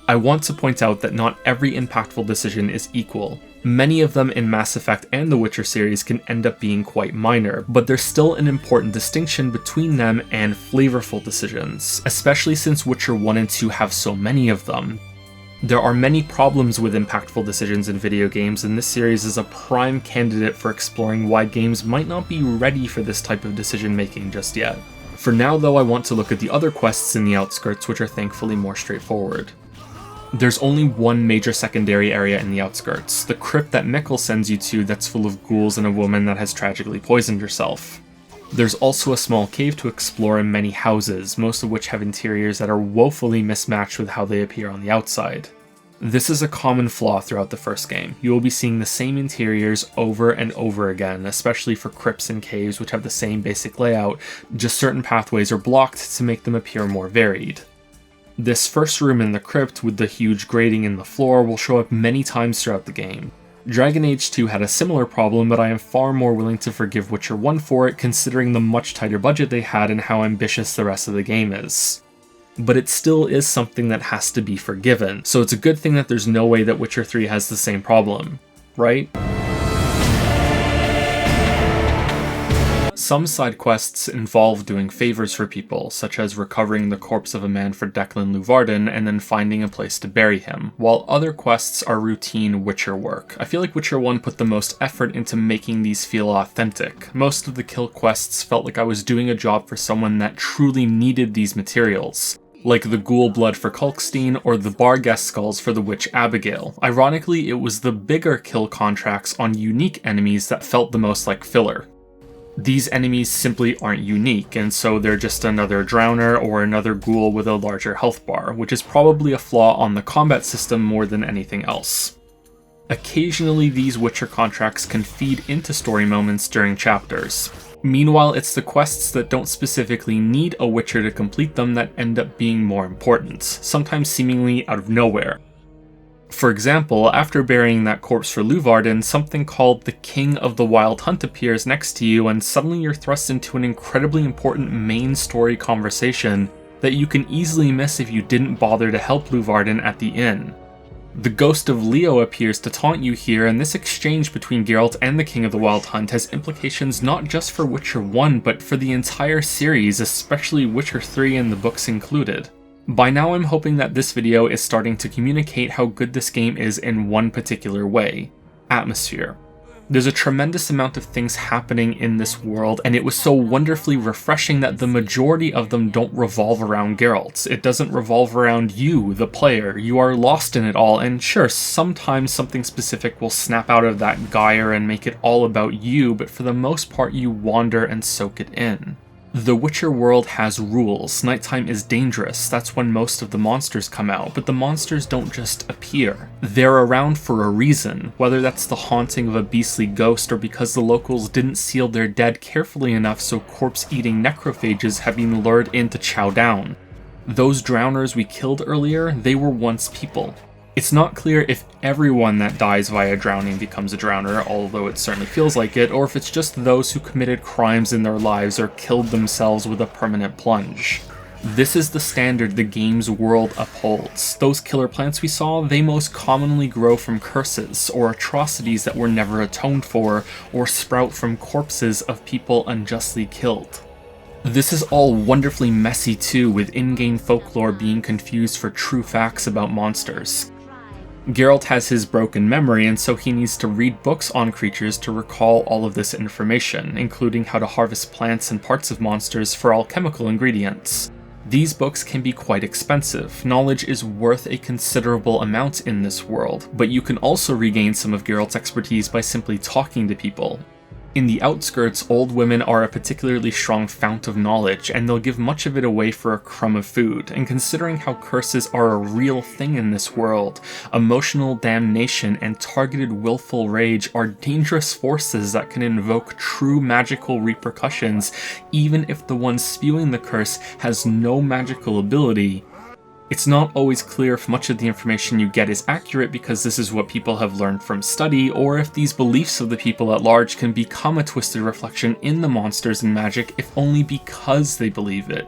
I want to point out that not every impactful decision is equal. Many of them in Mass Effect and the Witcher series can end up being quite minor, but there's still an important distinction between them and flavorful decisions, especially since Witcher 1 and 2 have so many of them. There are many problems with impactful decisions in video games, and this series is a prime candidate for exploring why games might not be ready for this type of decision making just yet. For now though, I want to look at the other quests in the outskirts, which are thankfully more straightforward. There's only one major secondary area in the outskirts, the crypt that Mikkel sends you to that's full of ghouls and a woman that has tragically poisoned herself. There's also a small cave to explore and many houses, most of which have interiors that are woefully mismatched with how they appear on the outside. This is a common flaw throughout the first game. You will be seeing the same interiors over and over again, especially for crypts and caves which have the same basic layout, just certain pathways are blocked to make them appear more varied. This first room in the crypt with the huge grating in the floor will show up many times throughout the game. Dragon Age 2 had a similar problem, but I am far more willing to forgive Witcher 1 for it, considering the much tighter budget they had and how ambitious the rest of the game is. But it still is something that has to be forgiven, so it's a good thing that there's no way that Witcher 3 has the same problem, right? Some side quests involve doing favors for people, such as recovering the corpse of a man for Declan Luvarden and then finding a place to bury him, while other quests are routine Witcher work. I feel like Witcher 1 put the most effort into making these feel authentic. Most of the kill quests felt like I was doing a job for someone that truly needed these materials. like the ghoul blood for Kalkstein or the Barghest skulls for the witch Abigail. Ironically, it was the bigger kill contracts on unique enemies that felt the most like filler. These enemies simply aren't unique, and so they're just another drowner or another ghoul with a larger health bar, which is probably a flaw on the combat system more than anything else. Occasionally, these Witcher contracts can feed into story moments during chapters. Meanwhile, it's the quests that don't specifically need a Witcher to complete them that end up being more important, sometimes seemingly out of nowhere. For example, after burying that corpse for Luvarden, something called the King of the Wild Hunt appears next to you, and suddenly you're thrust into an incredibly important main story conversation that you can easily miss if you didn't bother to help Luvarden at the inn. The ghost of Leo appears to taunt you here, and this exchange between Geralt and the King of the Wild Hunt has implications not just for Witcher 1, but for the entire series, especially Witcher 3 and the books included. By now I'm hoping that this video is starting to communicate how good this game is in one particular way: atmosphere. There's a tremendous amount of things happening in this world, and it was so wonderfully refreshing that the majority of them don't revolve around Geralt. It doesn't revolve around you, the player. You are lost in it all, and sure, sometimes something specific will snap out of that gyre and make it all about you, but for the most part you wander and soak it in. The Witcher world has rules. Nighttime is dangerous, that's when most of the monsters come out, but the monsters don't just appear. They're around for a reason, whether that's the haunting of a beastly ghost or because the locals didn't seal their dead carefully enough so corpse-eating necrophages have been lured in to chow down. Those drowners we killed earlier, they were once people. It's not clear if everyone that dies via drowning becomes a drowner, although it certainly feels like it, or if it's just those who committed crimes in their lives or killed themselves with a permanent plunge. This is the standard the game's world upholds. Those killer plants we saw, they most commonly grow from curses, or atrocities that were never atoned for, or sprout from corpses of people unjustly killed. This is all wonderfully messy too, with in-game folklore being confused for true facts about monsters. Geralt has his broken memory, and so he needs to read books on creatures to recall all of this information, including how to harvest plants and parts of monsters for alchemical ingredients. These books can be quite expensive. Knowledge is worth a considerable amount in this world, but you can also regain some of Geralt's expertise by simply talking to people. In the outskirts, old women are a particularly strong fount of knowledge, and they'll give much of it away for a crumb of food, and considering how curses are a real thing in this world, emotional damnation and targeted willful rage are dangerous forces that can invoke true magical repercussions, even if the one spewing the curse has no magical ability. It's not always clear if much of the information you get is accurate because this is what people have learned from study, or if these beliefs of the people at large can become a twisted reflection in the monsters and magic if only because they believe it.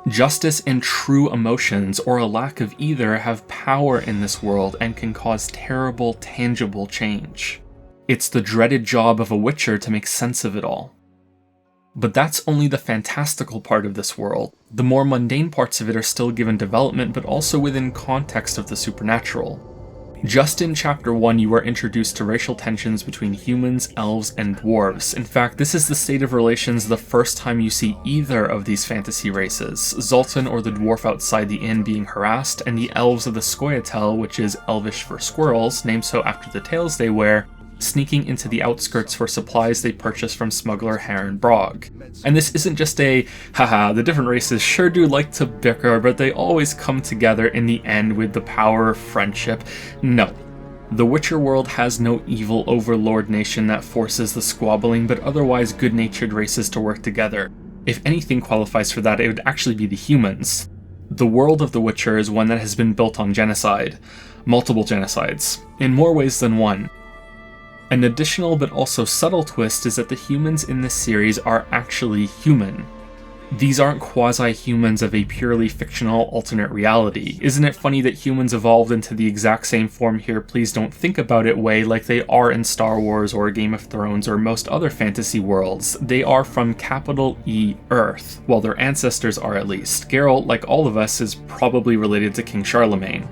Justice and true emotions, or a lack of either, have power in this world and can cause terrible, tangible change. It's the dreaded job of a Witcher to make sense of it all. But that's only the fantastical part of this world. The more mundane parts of it are still given development, but also within context of the supernatural. Just in Chapter 1, you are introduced to racial tensions between humans, elves, and dwarves. In fact, this is the state of relations the first time you see either of these fantasy races, Zoltan or the dwarf outside the inn being harassed, and the elves of the Scoia'tael, which is Elvish for squirrels, named so after the tails they wear, sneaking into the outskirts for supplies they purchase from smuggler Haran Brog. And this isn't just a, haha, the different races sure do like to bicker, but they always come together in the end with the power of friendship. No. The Witcher world has no evil overlord nation that forces the squabbling, but otherwise good-natured races to work together. If anything qualifies for that, it would actually be the humans. The world of The Witcher is one that has been built on genocide. Multiple genocides. In more ways than one. An additional but also subtle twist is that the humans in this series are actually human. These aren't quasi-humans of a purely fictional alternate reality. Isn't it funny that humans evolved into the exact same form here, please don't think about it way, like they are in Star Wars or Game of Thrones or most other fantasy worlds? They are from capital E Earth, well their ancestors are at least. Geralt, like all of us, is probably related to King Charlemagne.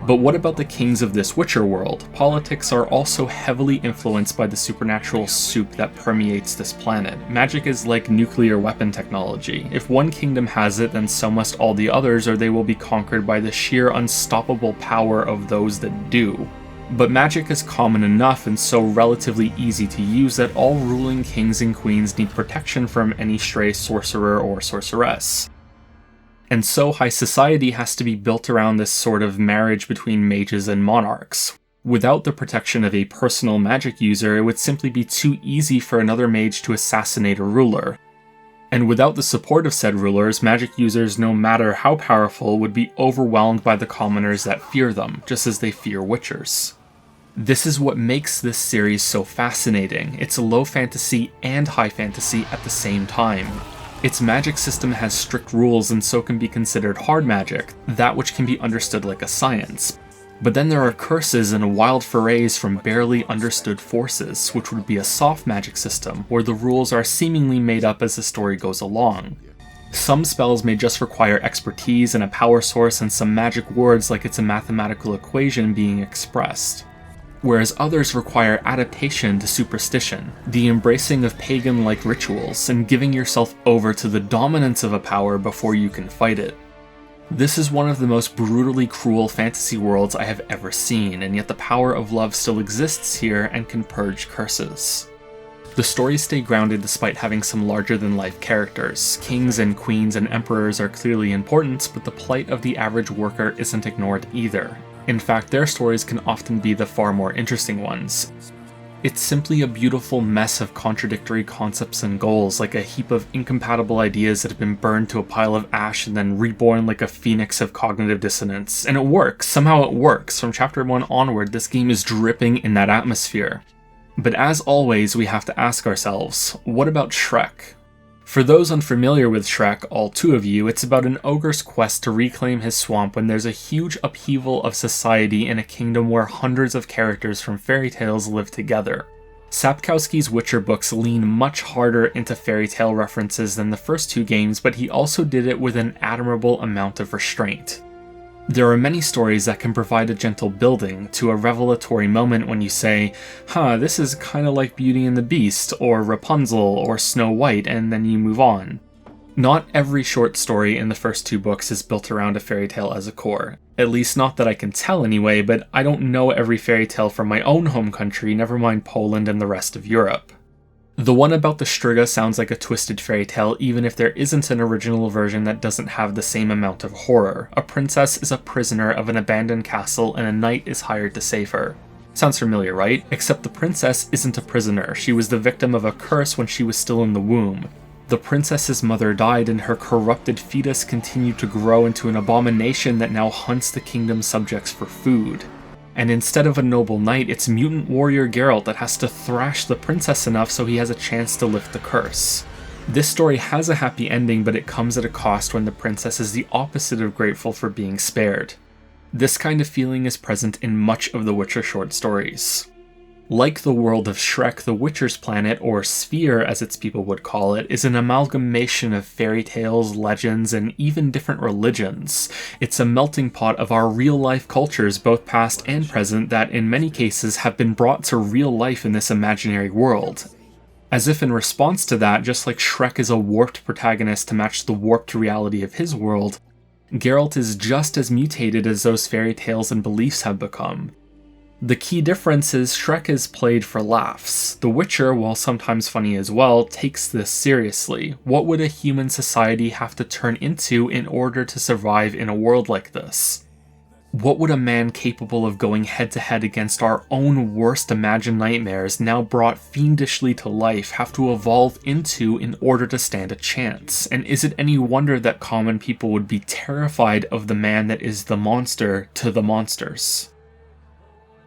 But what about the kings of this Witcher world? Politics are also heavily influenced by the supernatural soup that permeates this planet. Magic is like nuclear weapon technology. If one kingdom has it, then so must all the others, or they will be conquered by the sheer unstoppable power of those that do. But magic is common enough and so relatively easy to use that all ruling kings and queens need protection from any stray sorcerer or sorceress. And so high society has to be built around this sort of marriage between mages and monarchs. Without the protection of a personal magic user, it would simply be too easy for another mage to assassinate a ruler. And without the support of said rulers, magic users, no matter how powerful, would be overwhelmed by the commoners that fear them, just as they fear witchers. This is what makes this series so fascinating. It's low fantasy and high fantasy at the same time. Its magic system has strict rules and so can be considered hard magic, that which can be understood like a science. But then there are curses and wild forays from barely understood forces, which would be a soft magic system, where the rules are seemingly made up as the story goes along. Some spells may just require expertise and a power source and some magic words like it's a mathematical equation being expressed. Whereas others require adaptation to superstition, the embracing of pagan-like rituals, and giving yourself over to the dominance of a power before you can fight it. This is one of the most brutally cruel fantasy worlds I have ever seen, and yet the power of love still exists here and can purge curses. The stories stay grounded despite having some larger-than-life characters. Kings and queens and emperors are clearly important, but the plight of the average worker isn't ignored either. In fact, their stories can often be the far more interesting ones. It's simply a beautiful mess of contradictory concepts and goals, like a heap of incompatible ideas that have been burned to a pile of ash and then reborn like a phoenix of cognitive dissonance. And it works, somehow it works. From chapter 1 onward, this game is dripping in that atmosphere. But as always, we have to ask ourselves, what about Shrek? For those unfamiliar with Shrek, all two of you, it's about an ogre's quest to reclaim his swamp when there's a huge upheaval of society in a kingdom where hundreds of characters from fairy tales live together. Sapkowski's Witcher books lean much harder into fairy tale references than the first two games, but he also did it with an admirable amount of restraint. There are many stories that can provide a gentle building to a revelatory moment when you say, this is kinda like Beauty and the Beast, or Rapunzel, or Snow White, and then you move on. Not every short story in the first two books is built around a fairy tale as a core. At least not that I can tell anyway, but I don't know every fairy tale from my own home country, never mind Poland and the rest of Europe. The one about the Striga sounds like a twisted fairy tale even if there isn't an original version that doesn't have the same amount of horror. A princess is a prisoner of an abandoned castle and a knight is hired to save her. Sounds familiar, right? Except the princess isn't a prisoner. She was the victim of a curse when she was still in the womb. The princess's mother died and her corrupted fetus continued to grow into an abomination that now hunts the kingdom's subjects for food. And instead of a noble knight, it's mutant warrior Geralt that has to thrash the princess enough so he has a chance to lift the curse. This story has a happy ending, but it comes at a cost when the princess is the opposite of grateful for being spared. This kind of feeling is present in much of the Witcher short stories. Like the world of Shrek, the Witcher's planet, or sphere as its people would call it, is an amalgamation of fairy tales, legends, and even different religions. It's a melting pot of our real-life cultures, both past and present, that in many cases have been brought to real life in this imaginary world. As if in response to that, just like Shrek is a warped protagonist to match the warped reality of his world, Geralt is just as mutated as those fairy tales and beliefs have become. The key difference is Shrek is played for laughs. The Witcher, while sometimes funny as well, takes this seriously. What would a human society have to turn into in order to survive in a world like this? What would a man capable of going head-to-head against our own worst imagined nightmares, now brought fiendishly to life, have to evolve into in order to stand a chance? And is it any wonder that common people would be terrified of the man that is the monster to the monsters?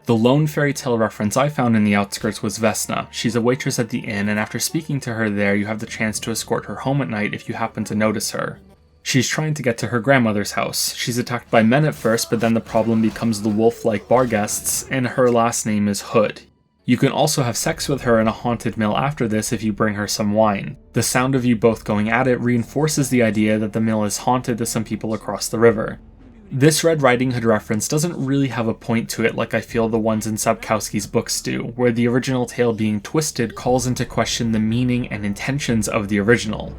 The lone fairy tale reference I found in the outskirts was Vesna. She's a waitress at the inn, and after speaking to her there, you have the chance to escort her home at night if you happen to notice her. She's trying to get to her grandmother's house. She's attacked by men at first, but then the problem becomes the wolf-like bar guests, and her last name is Hood. You can also have sex with her in a haunted mill after this if you bring her some wine. The sound of you both going at it reinforces the idea that the mill is haunted to some people across the river. This Red Riding Hood reference doesn't really have a point to it like I feel the ones in Sapkowski's books do, where the original tale being twisted calls into question the meaning and intentions of the original.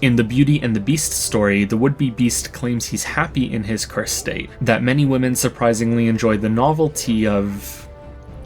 In the Beauty and the Beast story, the would-be beast claims he's happy in his cursed state, that many women surprisingly enjoy the novelty of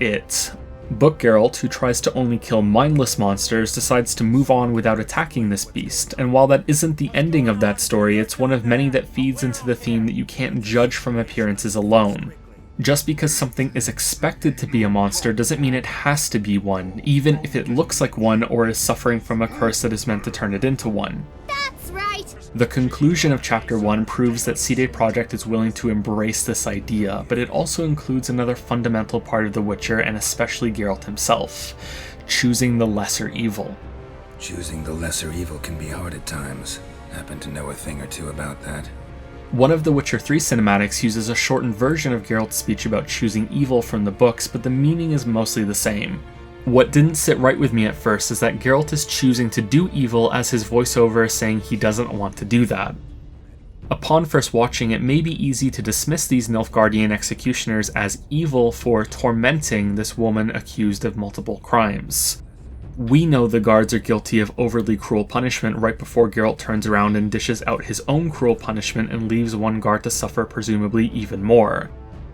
it. Book Geralt, who tries to only kill mindless monsters, decides to move on without attacking this beast, and while that isn't the ending of that story, it's one of many that feeds into the theme that you can't judge from appearances alone. Just because something is expected to be a monster doesn't mean it has to be one, even if it looks like one or is suffering from a curse that is meant to turn it into one. That's right! The conclusion of Chapter 1 proves that CD Projekt is willing to embrace this idea, but it also includes another fundamental part of The Witcher, and especially Geralt himself: choosing the lesser evil. Choosing the lesser evil can be hard at times. Happen to know a thing or two about that. One of the Witcher 3 cinematics uses a shortened version of Geralt's speech about choosing evil from the books, but the meaning is mostly the same. What didn't sit right with me at first is that Geralt is choosing to do evil as his voiceover is saying he doesn't want to do that. Upon first watching, it may be easy to dismiss these Nilfgaardian executioners as evil for tormenting this woman accused of multiple crimes. We know the guards are guilty of overly cruel punishment right before Geralt turns around and dishes out his own cruel punishment and leaves one guard to suffer presumably even more.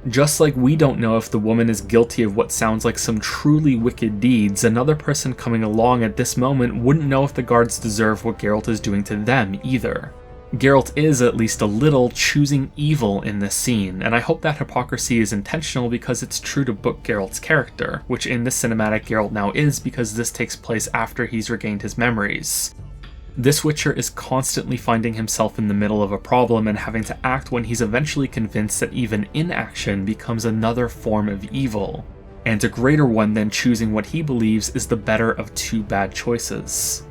Just like we don't know if the woman is guilty of what sounds like some truly wicked deeds, another person coming along at this moment wouldn't know if the guards deserve what Geralt is doing to them either. Geralt is at least a little choosing evil in this scene, and I hope that hypocrisy is intentional because it's true to Book Geralt's character, which in this cinematic Geralt now is because this takes place after he's regained his memories. This Witcher is constantly finding himself in the middle of a problem and having to act when he's eventually convinced that even inaction becomes another form of evil, and a greater one than choosing what he believes is the better of two bad choices.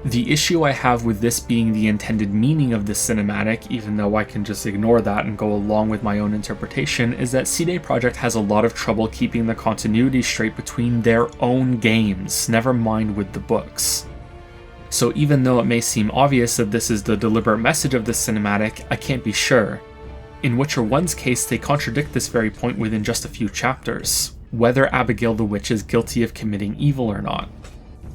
The issue I have with this being the intended meaning of this cinematic, even though I can just ignore that and go along with my own interpretation, is that CD Projekt has a lot of trouble keeping the continuity straight between their own games, never mind with the books. So even though it may seem obvious that this is the deliberate message of this cinematic, I can't be sure. In Witcher 1's case, they contradict this very point within just a few chapters, whether Abigail the Witch is guilty of committing evil or not.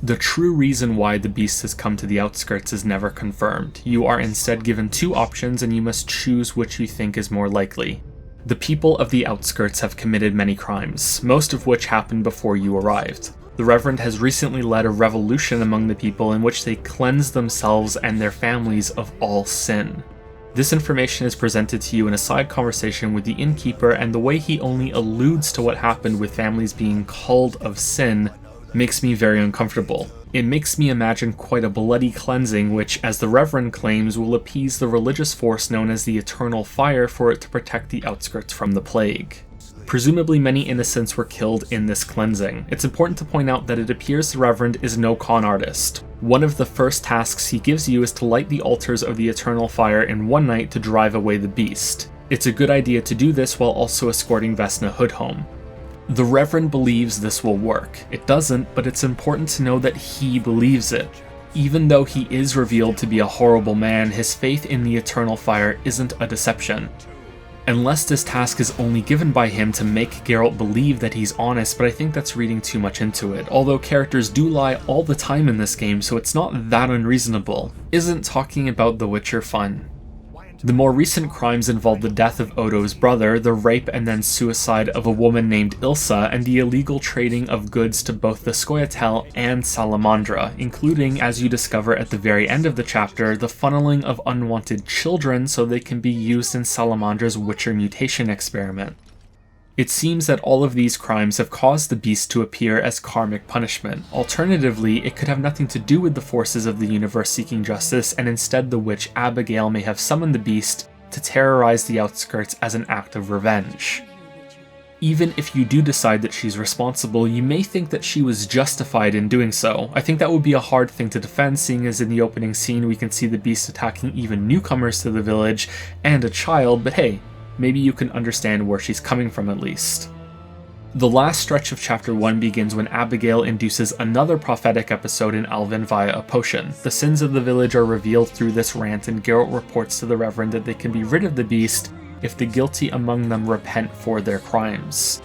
The true reason why the beast has come to the outskirts is never confirmed. You are instead given two options and you must choose which you think is more likely. The people of the outskirts have committed many crimes, most of which happened before you arrived. The Reverend has recently led a revolution among the people in which they cleanse themselves and their families of all sin. This information is presented to you in a side conversation with the innkeeper, and the way he only alludes to what happened with families being culled of sin makes me very uncomfortable. It makes me imagine quite a bloody cleansing which, as the Reverend claims, will appease the religious force known as the Eternal Fire for it to protect the outskirts from the plague. Presumably many innocents were killed in this cleansing. It's important to point out that it appears the Reverend is no con artist. One of the first tasks he gives you is to light the altars of the Eternal Fire in one night to drive away the beast. It's a good idea to do this while also escorting Vesna Hood home. The Reverend believes this will work. It doesn't, but it's important to know that he believes it. Even though he is revealed to be a horrible man, his faith in the Eternal Fire isn't a deception. Unless this task is only given by him to make Geralt believe that he's honest, but I think that's reading too much into it, although characters do lie all the time in this game, so it's not that unreasonable. Isn't talking about The Witcher fun? The more recent crimes involve the death of Odo's brother, the rape and then suicide of a woman named Ilsa, and the illegal trading of goods to both the Scoia'tael and Salamandra, including, as you discover at the very end of the chapter, the funneling of unwanted children so they can be used in Salamandra's Witcher mutation experiment. It seems that all of these crimes have caused the beast to appear as karmic punishment. Alternatively, it could have nothing to do with the forces of the universe seeking justice, and instead the witch Abigail may have summoned the beast to terrorize the outskirts as an act of revenge. Even if you do decide that she's responsible, you may think that she was justified in doing so. I think that would be a hard thing to defend, seeing as in the opening scene we can see the beast attacking even newcomers to the village and a child, but hey, maybe you can understand where she's coming from at least. The last stretch of Chapter 1 begins when Abigail induces another prophetic episode in Alvin via a potion. The sins of the village are revealed through this rant, and Geralt reports to the Reverend that they can be rid of the beast if the guilty among them repent for their crimes.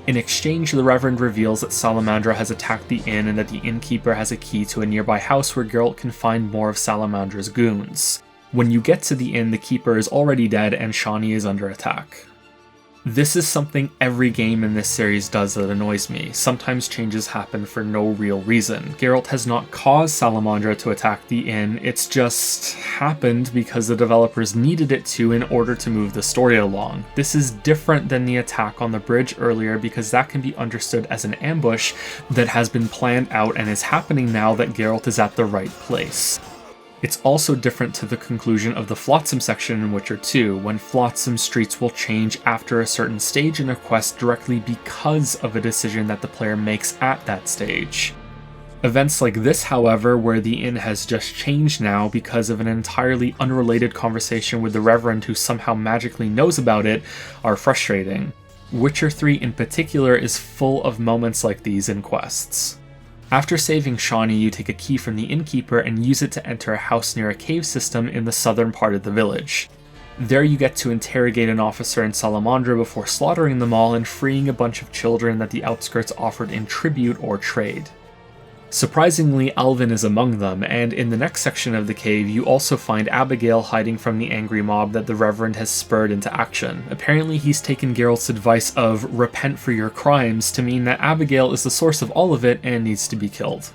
In exchange, the Reverend reveals that Salamandra has attacked the inn and that the innkeeper has a key to a nearby house where Geralt can find more of Salamandra's goons. When you get to the inn, the keeper is already dead and Shani is under attack. This is something every game in this series does that annoys me. Sometimes changes happen for no real reason. Geralt has not caused Salamandra to attack the inn, it's just happened because the developers needed it to in order to move the story along. This is different than the attack on the bridge earlier because that can be understood as an ambush that has been planned out and is happening now that Geralt is at the right place. It's also different to the conclusion of the Flotsam section in Witcher 2, when Flotsam streets will change after a certain stage in a quest directly because of a decision that the player makes at that stage. Events like this, however, where the inn has just changed now because of an entirely unrelated conversation with the Reverend who somehow magically knows about it, are frustrating. Witcher 3 in particular is full of moments like these in quests. After saving Shani, you take a key from the innkeeper and use it to enter a house near a cave system in the southern part of the village. There you get to interrogate an officer in Salamandra before slaughtering them all and freeing a bunch of children that the outskirts offered in tribute or trade. Surprisingly, Alvin is among them, and in the next section of the cave you also find Abigail hiding from the angry mob that the Reverend has spurred into action. Apparently he's taken Geralt's advice of repent for your crimes to mean that Abigail is the source of all of it and needs to be killed.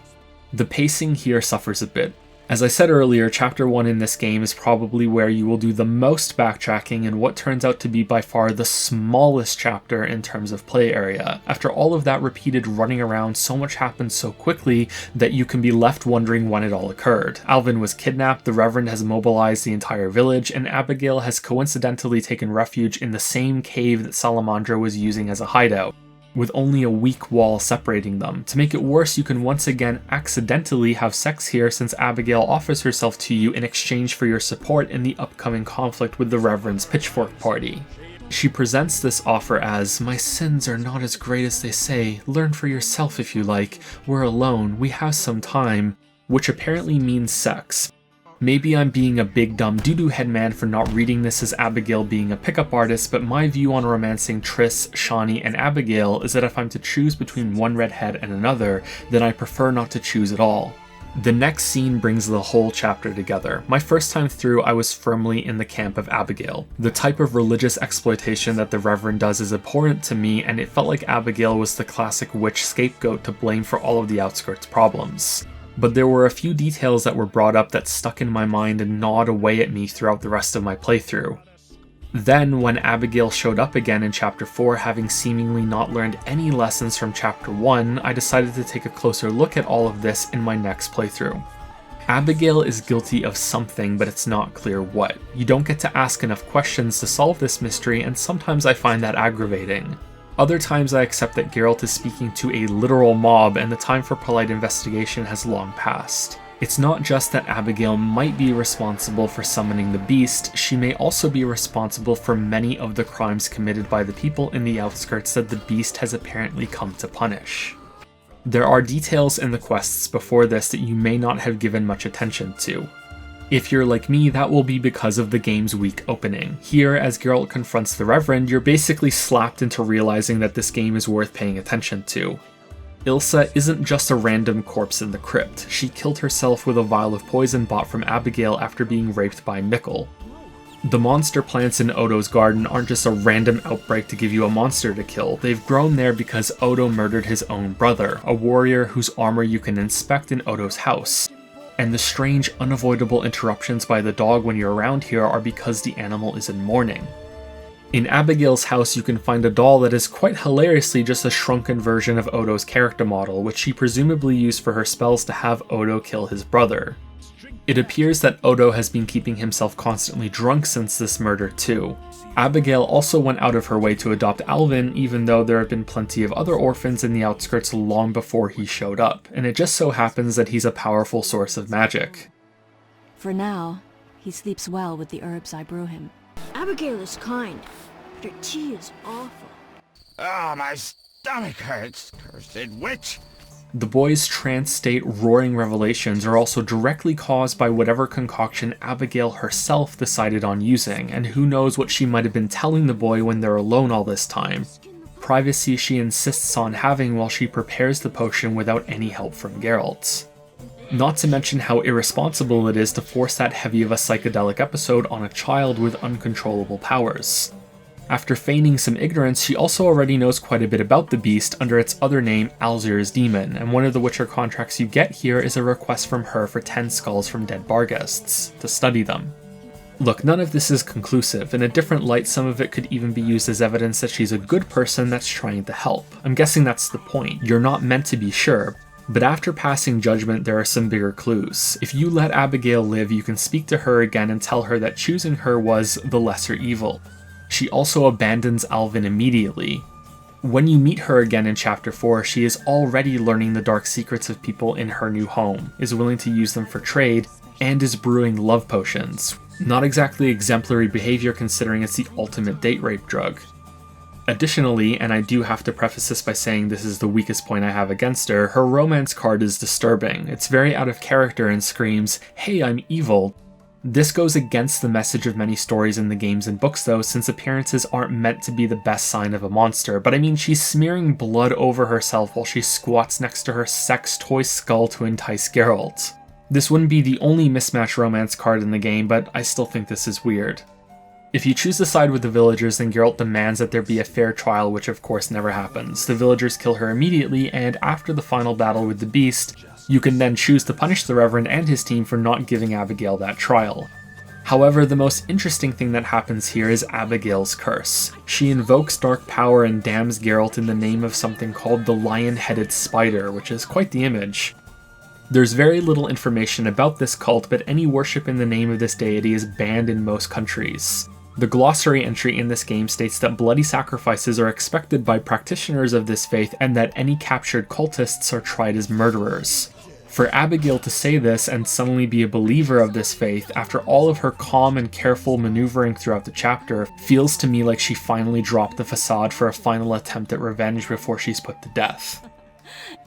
The pacing here suffers a bit. As I said earlier, Chapter 1 in this game is probably where you will do the most backtracking in what turns out to be by far the smallest chapter in terms of play area. After all of that repeated running around, so much happens so quickly that you can be left wondering when it all occurred. Alvin was kidnapped, the Reverend has mobilized the entire village, and Abigail has coincidentally taken refuge in the same cave that Salamandra was using as a hideout, with only a weak wall separating them. To make it worse, you can once again accidentally have sex here since Abigail offers herself to you in exchange for your support in the upcoming conflict with the Reverend's pitchfork party. She presents this offer as, "My sins are not as great as they say. Learn for yourself if you like. We're alone. We have some time," which apparently means sex. Maybe I'm being a big dumb doo-doo head man for not reading this as Abigail being a pickup artist, but my view on romancing Triss, Shani, and Abigail is that if I'm to choose between one redhead and another, then I prefer not to choose at all. The next scene brings the whole chapter together. My first time through, I was firmly in the camp of Abigail. The type of religious exploitation that the Reverend does is abhorrent to me, and it felt like Abigail was the classic witch scapegoat to blame for all of the outskirts problems. But there were a few details that were brought up that stuck in my mind and gnawed away at me throughout the rest of my playthrough. Then, when Abigail showed up again in Chapter 4, having seemingly not learned any lessons from Chapter 1, I decided to take a closer look at all of this in my next playthrough. Abigail is guilty of something, but it's not clear what. You don't get to ask enough questions to solve this mystery, and sometimes I find that aggravating. Other times I accept that Geralt is speaking to a literal mob and the time for polite investigation has long passed. It's not just that Abigail might be responsible for summoning the beast, she may also be responsible for many of the crimes committed by the people in the outskirts that the beast has apparently come to punish. There are details in the quests before this that you may not have given much attention to. If you're like me, that will be because of the game's weak opening. Here, as Geralt confronts the Reverend, you're basically slapped into realizing that this game is worth paying attention to. Ilsa isn't just a random corpse in the crypt. She killed herself with a vial of poison bought from Abigail after being raped by Mikkel. The monster plants in Odo's garden aren't just a random outbreak to give you a monster to kill. They've grown there because Odo murdered his own brother, a warrior whose armor you can inspect in Odo's house. And the strange, unavoidable interruptions by the dog when you're around here are because the animal is in mourning. In Abigail's house, you can find a doll that is quite hilariously just a shrunken version of Odo's character model, which she presumably used for her spells to have Odo kill his brother. It appears that Odo has been keeping himself constantly drunk since this murder too. Abigail also went out of her way to adopt Alvin, even though there have been plenty of other orphans in the outskirts long before he showed up, and it just so happens that he's a powerful source of magic. For now, he sleeps well with the herbs I brew him. Abigail is kind, but her tea is awful. Oh, my stomach hurts. Cursed witch! The boy's trance state roaring revelations are also directly caused by whatever concoction Abigail herself decided on using, and who knows what she might have been telling the boy when they're alone all this time. Privacy she insists on having while she prepares the potion without any help from Geralt. Not to mention how irresponsible it is to force that heavy of a psychedelic episode on a child with uncontrollable powers. After feigning some ignorance, she also already knows quite a bit about the beast under its other name, Alzir's Demon, and one of the Witcher contracts you get here is a request from her for 10 skulls from dead Barghests, to study them. Look, none of this is conclusive. In a different light, some of it could even be used as evidence that she's a good person that's trying to help. I'm guessing that's the point. You're not meant to be sure. But after passing judgment, there are some bigger clues. If you let Abigail live, you can speak to her again and tell her that choosing her was the lesser evil. She also abandons Alvin immediately. When you meet her again in Chapter 4, she is already learning the dark secrets of people in her new home, is willing to use them for trade, and is brewing love potions. Not exactly exemplary behavior considering it's the ultimate date rape drug. Additionally, and I do have to preface this by saying this is the weakest point I have against her, her romance card is disturbing. It's very out of character and screams, "Hey, I'm evil." This goes against the message of many stories in the games and books though, since appearances aren't meant to be the best sign of a monster, but I mean she's smearing blood over herself while she squats next to her sex toy skull to entice Geralt. This wouldn't be the only mismatched romance card in the game, but I still think this is weird. If you choose to side with the villagers, then Geralt demands that there be a fair trial, which of course never happens. The villagers kill her immediately, and after the final battle with the beast, you can then choose to punish the Reverend and his team for not giving Abigail that trial. However, the most interesting thing that happens here is Abigail's curse. She invokes dark power and damns Geralt in the name of something called the Lion-Headed Spider, which is quite the image. There's very little information about this cult, but any worship in the name of this deity is banned in most countries. The glossary entry in this game states that bloody sacrifices are expected by practitioners of this faith and that any captured cultists are tried as murderers. For Abigail to say this and suddenly be a believer of this faith after all of her calm and careful maneuvering throughout the chapter feels to me like she finally dropped the facade for a final attempt at revenge before she's put to death.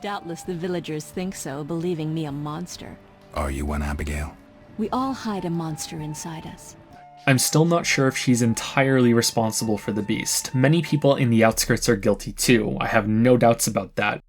Doubtless the villagers think so, believing me a monster. Are you one, Abigail? We all hide a monster inside us. I'm still not sure if she's entirely responsible for the beast. Many people in the outskirts are guilty too, I have no doubts about that.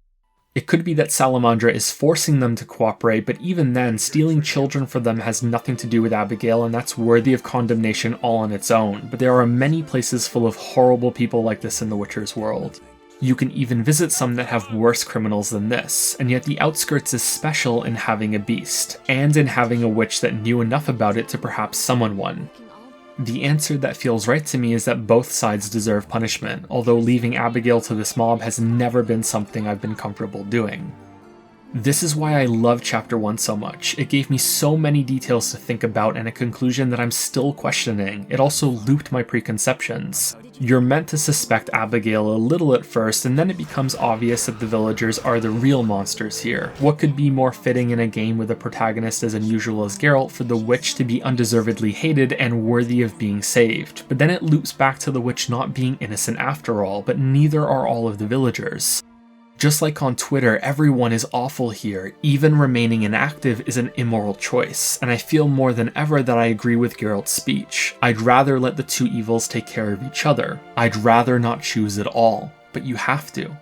It could be that Salamandra is forcing them to cooperate, but even then, stealing children for them has nothing to do with Abigail, and that's worthy of condemnation all on its own. But there are many places full of horrible people like this in the Witcher's world. You can even visit some that have worse criminals than this, and yet the outskirts is special in having a beast, and in having a witch that knew enough about it to perhaps summon one. The answer that feels right to me is that both sides deserve punishment, although leaving Abigail to this mob has never been something I've been comfortable doing. This is why I love Chapter 1 so much. It gave me so many details to think about and a conclusion that I'm still questioning. It also looped my preconceptions. You're meant to suspect Abigail a little at first, and then it becomes obvious that the villagers are the real monsters here. What could be more fitting in a game with a protagonist as unusual as Geralt for the witch to be undeservedly hated and worthy of being saved? But then it loops back to the witch not being innocent after all, but neither are all of the villagers. Just like on Twitter, everyone is awful here. Even remaining inactive is an immoral choice, and I feel more than ever that I agree with Geralt's speech. I'd rather let the two evils take care of each other. I'd rather not choose at all, but you have to.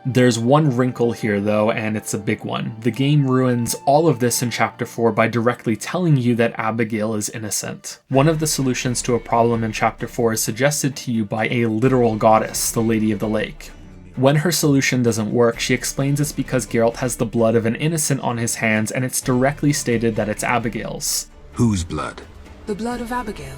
There's one wrinkle here though, and it's a big one. The game ruins all of this in Chapter 4 by directly telling you that Abigail is innocent. One of the solutions to a problem in Chapter 4 is suggested to you by a literal goddess, the Lady of the Lake. When her solution doesn't work, she explains it's because Geralt has the blood of an innocent on his hands, and it's directly stated that it's Abigail's. Whose blood? The blood of Abigail,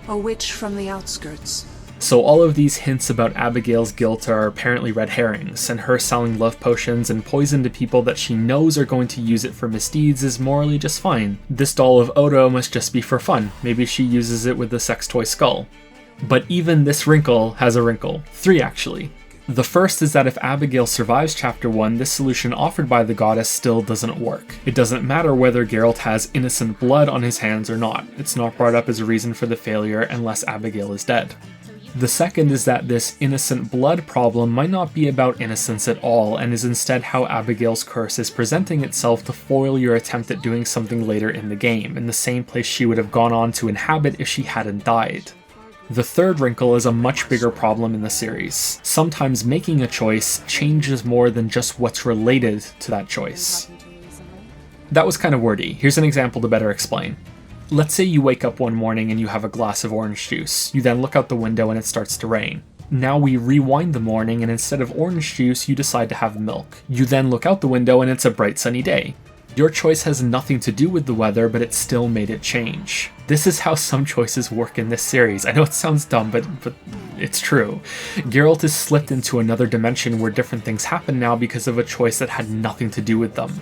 a witch from the outskirts. So all of these hints about Abigail's guilt are apparently red herrings, and her selling love potions and poison to people that she knows are going to use it for misdeeds is morally just fine. This doll of Odo must just be for fun. Maybe she uses it with the sex toy skull. But even this wrinkle has a wrinkle. 3 actually. The first is that if Abigail survives Chapter 1, this solution offered by the goddess still doesn't work. It doesn't matter whether Geralt has innocent blood on his hands or not. It's not brought up as a reason for the failure unless Abigail is dead. The second is that this innocent blood problem might not be about innocence at all, and is instead how Abigail's curse is presenting itself to foil your attempt at doing something later in the game, in the same place she would have gone on to inhabit if she hadn't died. The third wrinkle is a much bigger problem in the series. Sometimes making a choice changes more than just what's related to that choice. That was kind of wordy. Here's an example to better explain. Let's say you wake up one morning and you have a glass of orange juice. You then look out the window and it starts to rain. Now we rewind the morning and instead of orange juice, you decide to have milk. You then look out the window and it's a bright sunny day. Your choice has nothing to do with the weather, but it still made it change. This is how some choices work in this series. I know it sounds dumb, but it's true. Geralt is slipped into another dimension where different things happen now because of a choice that had nothing to do with them.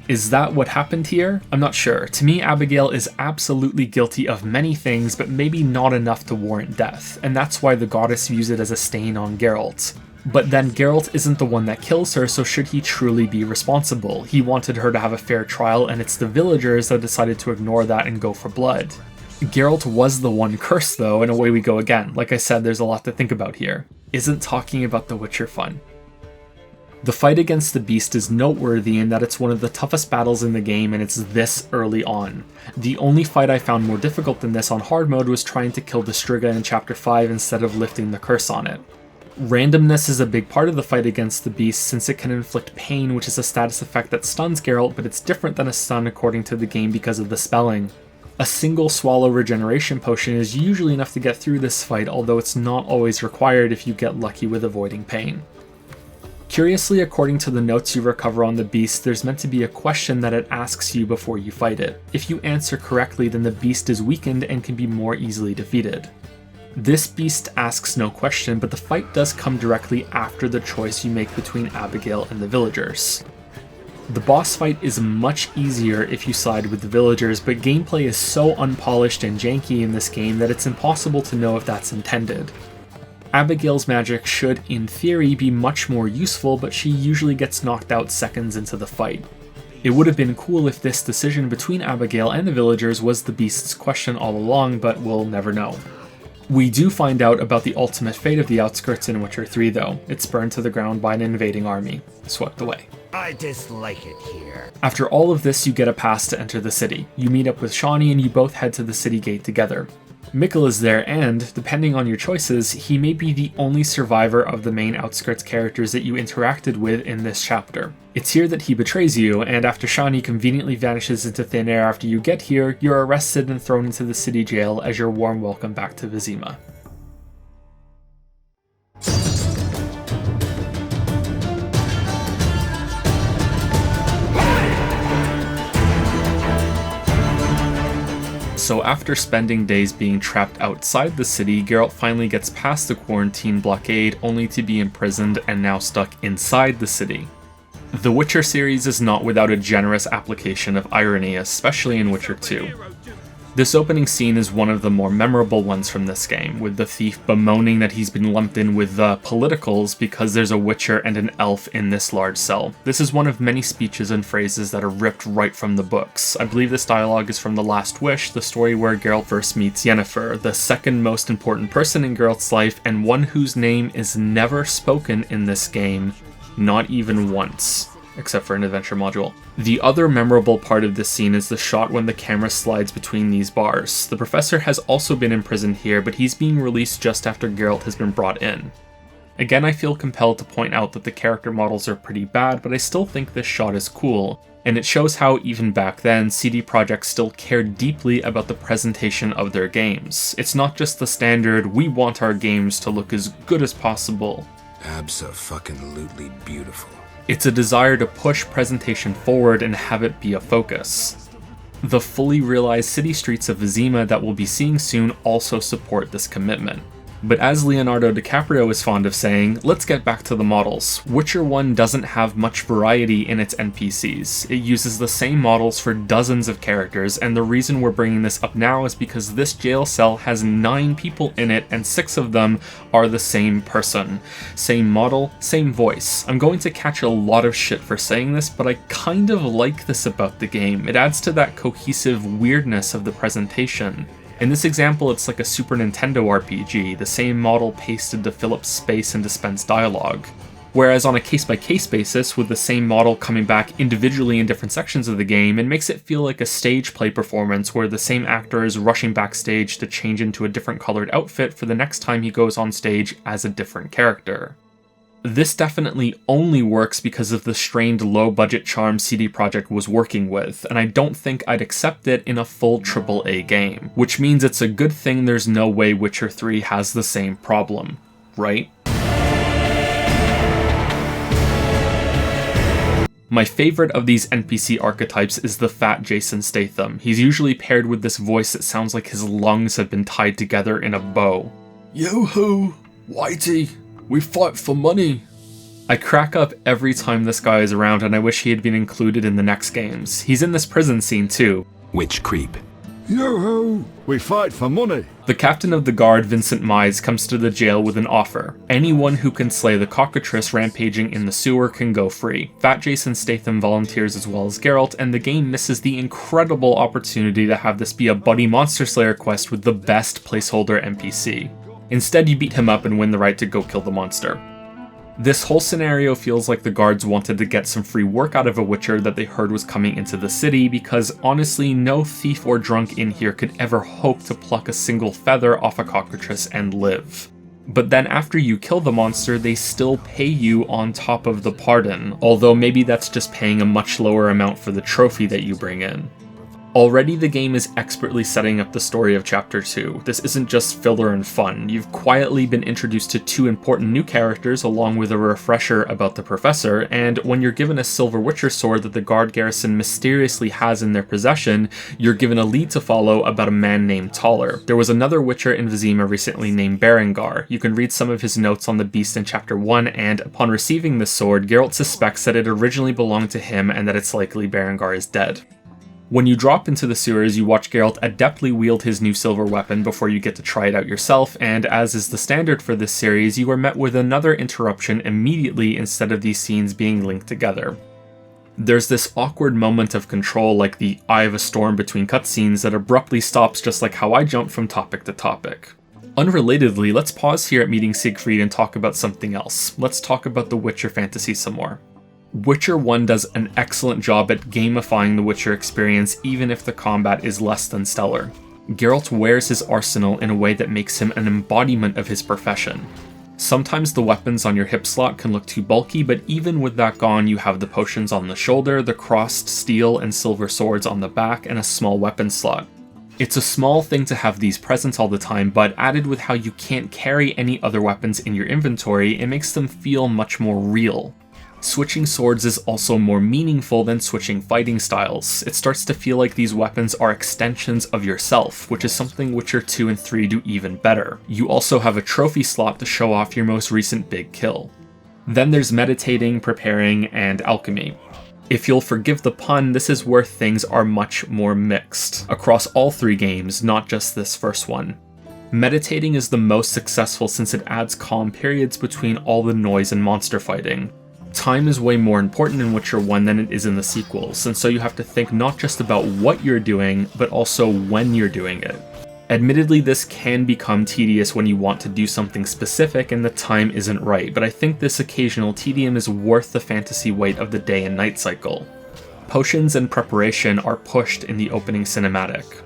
Is that what happened here? I'm not sure. To me, Abigail is absolutely guilty of many things, but maybe not enough to warrant death, and that's why the goddess views it as a stain on Geralt. But then Geralt isn't the one that kills her, so should he truly be responsible? He wanted her to have a fair trial, and it's the villagers that decided to ignore that and go for blood. Geralt was the one cursed though, and away we go again. Like I said, there's a lot to think about here. Isn't talking about The Witcher fun? The fight against the beast is noteworthy in that it's one of the toughest battles in the game and it's this early on. The only fight I found more difficult than this on hard mode was trying to kill the Striga in chapter 5 instead of lifting the curse on it. Randomness is a big part of the fight against the beast since it can inflict pain, which is a status effect that stuns Geralt, but it's different than a stun according to the game because of the spelling. A single swallow regeneration potion is usually enough to get through this fight, although it's not always required if you get lucky with avoiding pain. Curiously, according to the notes you recover on the beast, there's meant to be a question that it asks you before you fight it. If you answer correctly, then the beast is weakened and can be more easily defeated. This beast asks no question, but the fight does come directly after the choice you make between Abigail and the villagers. The boss fight is much easier if you side with the villagers, but gameplay is so unpolished and janky in this game that it's impossible to know if that's intended. Abigail's magic should, in theory, be much more useful, but she usually gets knocked out seconds into the fight. It would have been cool if this decision between Abigail and the villagers was the beast's question all along, but we'll never know. We do find out about the ultimate fate of the Outskirts in Witcher 3 though. It's burned to the ground by an invading army, swept away. I dislike it here. After all of this, you get a pass to enter the city. You meet up with Shani and you both head to the city gate together. Mikkel is there and, depending on your choices, he may be the only survivor of the main Outskirts characters that you interacted with in this chapter. It's here that he betrays you, and after Shani conveniently vanishes into thin air after you get here, you're arrested and thrown into the city jail as your warm welcome back to Vizima. So after spending days being trapped outside the city, Geralt finally gets past the quarantine blockade only to be imprisoned and now stuck inside the city. The Witcher series is not without a generous application of irony, especially in Witcher 2. This opening scene is one of the more memorable ones from this game, with the thief bemoaning that he's been lumped in with the politicals because there's a witcher and an elf in this large cell. This is one of many speeches and phrases that are ripped right from the books. I believe this dialogue is from The Last Wish, the story where Geralt first meets Yennefer, the second most important person in Geralt's life and one whose name is never spoken in this game, not even once. Except for an adventure module. The other memorable part of this scene is the shot when the camera slides between these bars. The professor has also been imprisoned here, but he's being released just after Geralt has been brought in. Again, I feel compelled to point out that the character models are pretty bad, but I still think this shot is cool, and it shows how, even back then, CD Projekt still cared deeply about the presentation of their games. It's not just the standard, we want our games to look as good as possible. Abso-fucking-lutely beautiful. It's a desire to push presentation forward and have it be a focus. The fully realized city streets of Vizima that we'll be seeing soon also support this commitment. But as Leonardo DiCaprio is fond of saying, let's get back to the models. Witcher 1 doesn't have much variety in its NPCs. It uses the same models for dozens of characters, and the reason we're bringing this up now is because this jail cell has 9 people in it and 6 of them are the same person. Same model, same voice. I'm going to catch a lot of shit for saying this, but I kind of like this about the game. It adds to that cohesive weirdness of the presentation. In this example, it's like a Super Nintendo RPG, the same model pasted to fill up space and dispense dialogue. Whereas on a case-by-case basis, with the same model coming back individually in different sections of the game, it makes it feel like a stage play performance where the same actor is rushing backstage to change into a different colored outfit for the next time he goes on stage as a different character. This definitely only works because of the strained low-budget charm CD Projekt was working with, and I don't think I'd accept it in a full AAA game, which means it's a good thing there's no way Witcher 3 has the same problem, right? My favorite of these NPC archetypes is the fat Jason Statham. He's usually paired with this voice that sounds like his lungs have been tied together in a bow. Yo-ho, Whitey, we fight for money. I crack up every time this guy is around, and I wish he had been included in the next games. He's in this prison scene too. Witch creep. Yo-ho! We fight for money! The captain of the guard, Vincent Mize, comes to the jail with an offer. Anyone who can slay the cockatrice rampaging in the sewer can go free. Fat Jason Statham volunteers as well as Geralt, and the game misses the incredible opportunity to have this be a buddy monster slayer quest with the best placeholder NPC. Instead, you beat him up and win the right to go kill the monster. This whole scenario feels like the guards wanted to get some free work out of a Witcher that they heard was coming into the city, because honestly, no thief or drunk in here could ever hope to pluck a single feather off a cockatrice and live. But then after you kill the monster, they still pay you on top of the pardon, although maybe that's just paying a much lower amount for the trophy that you bring in. Already the game is expertly setting up the story of Chapter 2. This isn't just filler and fun. You've quietly been introduced to 2 important new characters along with a refresher about the professor, and when you're given a silver Witcher sword that the guard garrison mysteriously has in their possession, you're given a lead to follow about a man named Taller. There was another Witcher in Vizima recently named Berengar. You can read some of his notes on the beast in Chapter 1, and upon receiving the sword, Geralt suspects that it originally belonged to him and that it's likely Berengar is dead. When you drop into the sewers, you watch Geralt adeptly wield his new silver weapon before you get to try it out yourself, and as is the standard for this series, you are met with another interruption immediately instead of these scenes being linked together. There's this awkward moment of control, like the eye of a storm between cutscenes, that abruptly stops just like how I jump from topic to topic. Unrelatedly, let's pause here at meeting Siegfried and talk about something else. Let's talk about the Witcher fantasy some more. Witcher 1 does an excellent job at gamifying the Witcher experience even if the combat is less than stellar. Geralt wears his arsenal in a way that makes him an embodiment of his profession. Sometimes the weapons on your hip slot can look too bulky, but even with that gone, you have the potions on the shoulder, the crossed steel and silver swords on the back, and a small weapon slot. It's a small thing to have these present all the time, but added with how you can't carry any other weapons in your inventory, it makes them feel much more real. Switching swords is also more meaningful than switching fighting styles. It starts to feel like these weapons are extensions of yourself, which is something Witcher 2 and 3 do even better. You also have a trophy slot to show off your most recent big kill. Then there's meditating, preparing, and alchemy. If you'll forgive the pun, this is where things are much more mixed, across all 3 games, not just this first one. Meditating is the most successful since it adds calm periods between all the noise and monster fighting. Time is way more important in Witcher 1 than it is in the sequels, and so you have to think not just about what you're doing, but also when you're doing it. Admittedly, this can become tedious when you want to do something specific and the time isn't right, but I think this occasional tedium is worth the fantasy weight of the day and night cycle. Potions and preparation are pushed in the opening cinematic.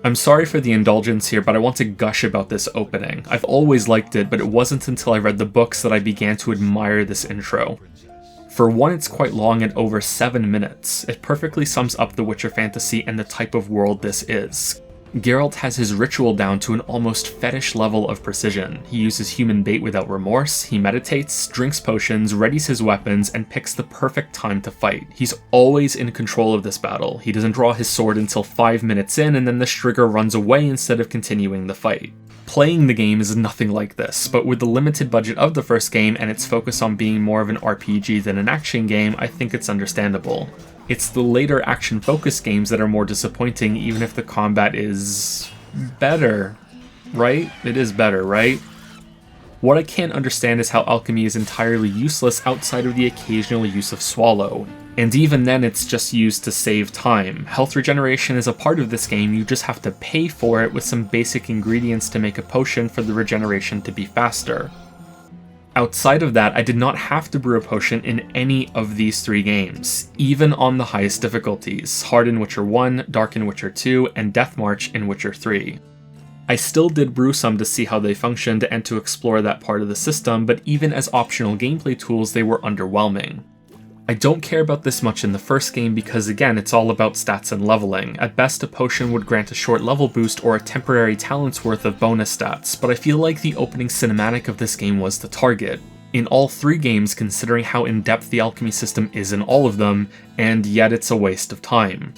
I'm sorry for the indulgence here, but I want to gush about this opening. I've always liked it, but it wasn't until I read the books that I began to admire this intro. For one, it's quite long at over 7 minutes. It perfectly sums up the Witcher fantasy and the type of world this is. Geralt has his ritual down to an almost fetish level of precision. He uses human bait without remorse, he meditates, drinks potions, readies his weapons, and picks the perfect time to fight. He's always in control of this battle. He doesn't draw his sword until 5 minutes in, and then the Striga runs away instead of continuing the fight. Playing the game is nothing like this, but with the limited budget of the first game and its focus on being more of an RPG than an action game, I think it's understandable. It's the later action-focused games that are more disappointing, even if the combat is better, right? It is better, right? What I can't understand is how alchemy is entirely useless outside of the occasional use of Swallow. And even then it's just used to save time. Health regeneration is a part of this game, you just have to pay for it with some basic ingredients to make a potion for the regeneration to be faster. Outside of that, I did not have to brew a potion in any of these 3 games, even on the highest difficulties, Hard in Witcher 1, Dark in Witcher 2, and Death March in Witcher 3. I still did brew some to see how they functioned and to explore that part of the system, but even as optional gameplay tools they were underwhelming. I don't care about this much in the first game because again, it's all about stats and leveling. At best, a potion would grant a short level boost or a temporary talent's worth of bonus stats, but I feel like the opening cinematic of this game was the target. In all 3 games, considering how in-depth the alchemy system is in all of them, and yet it's a waste of time.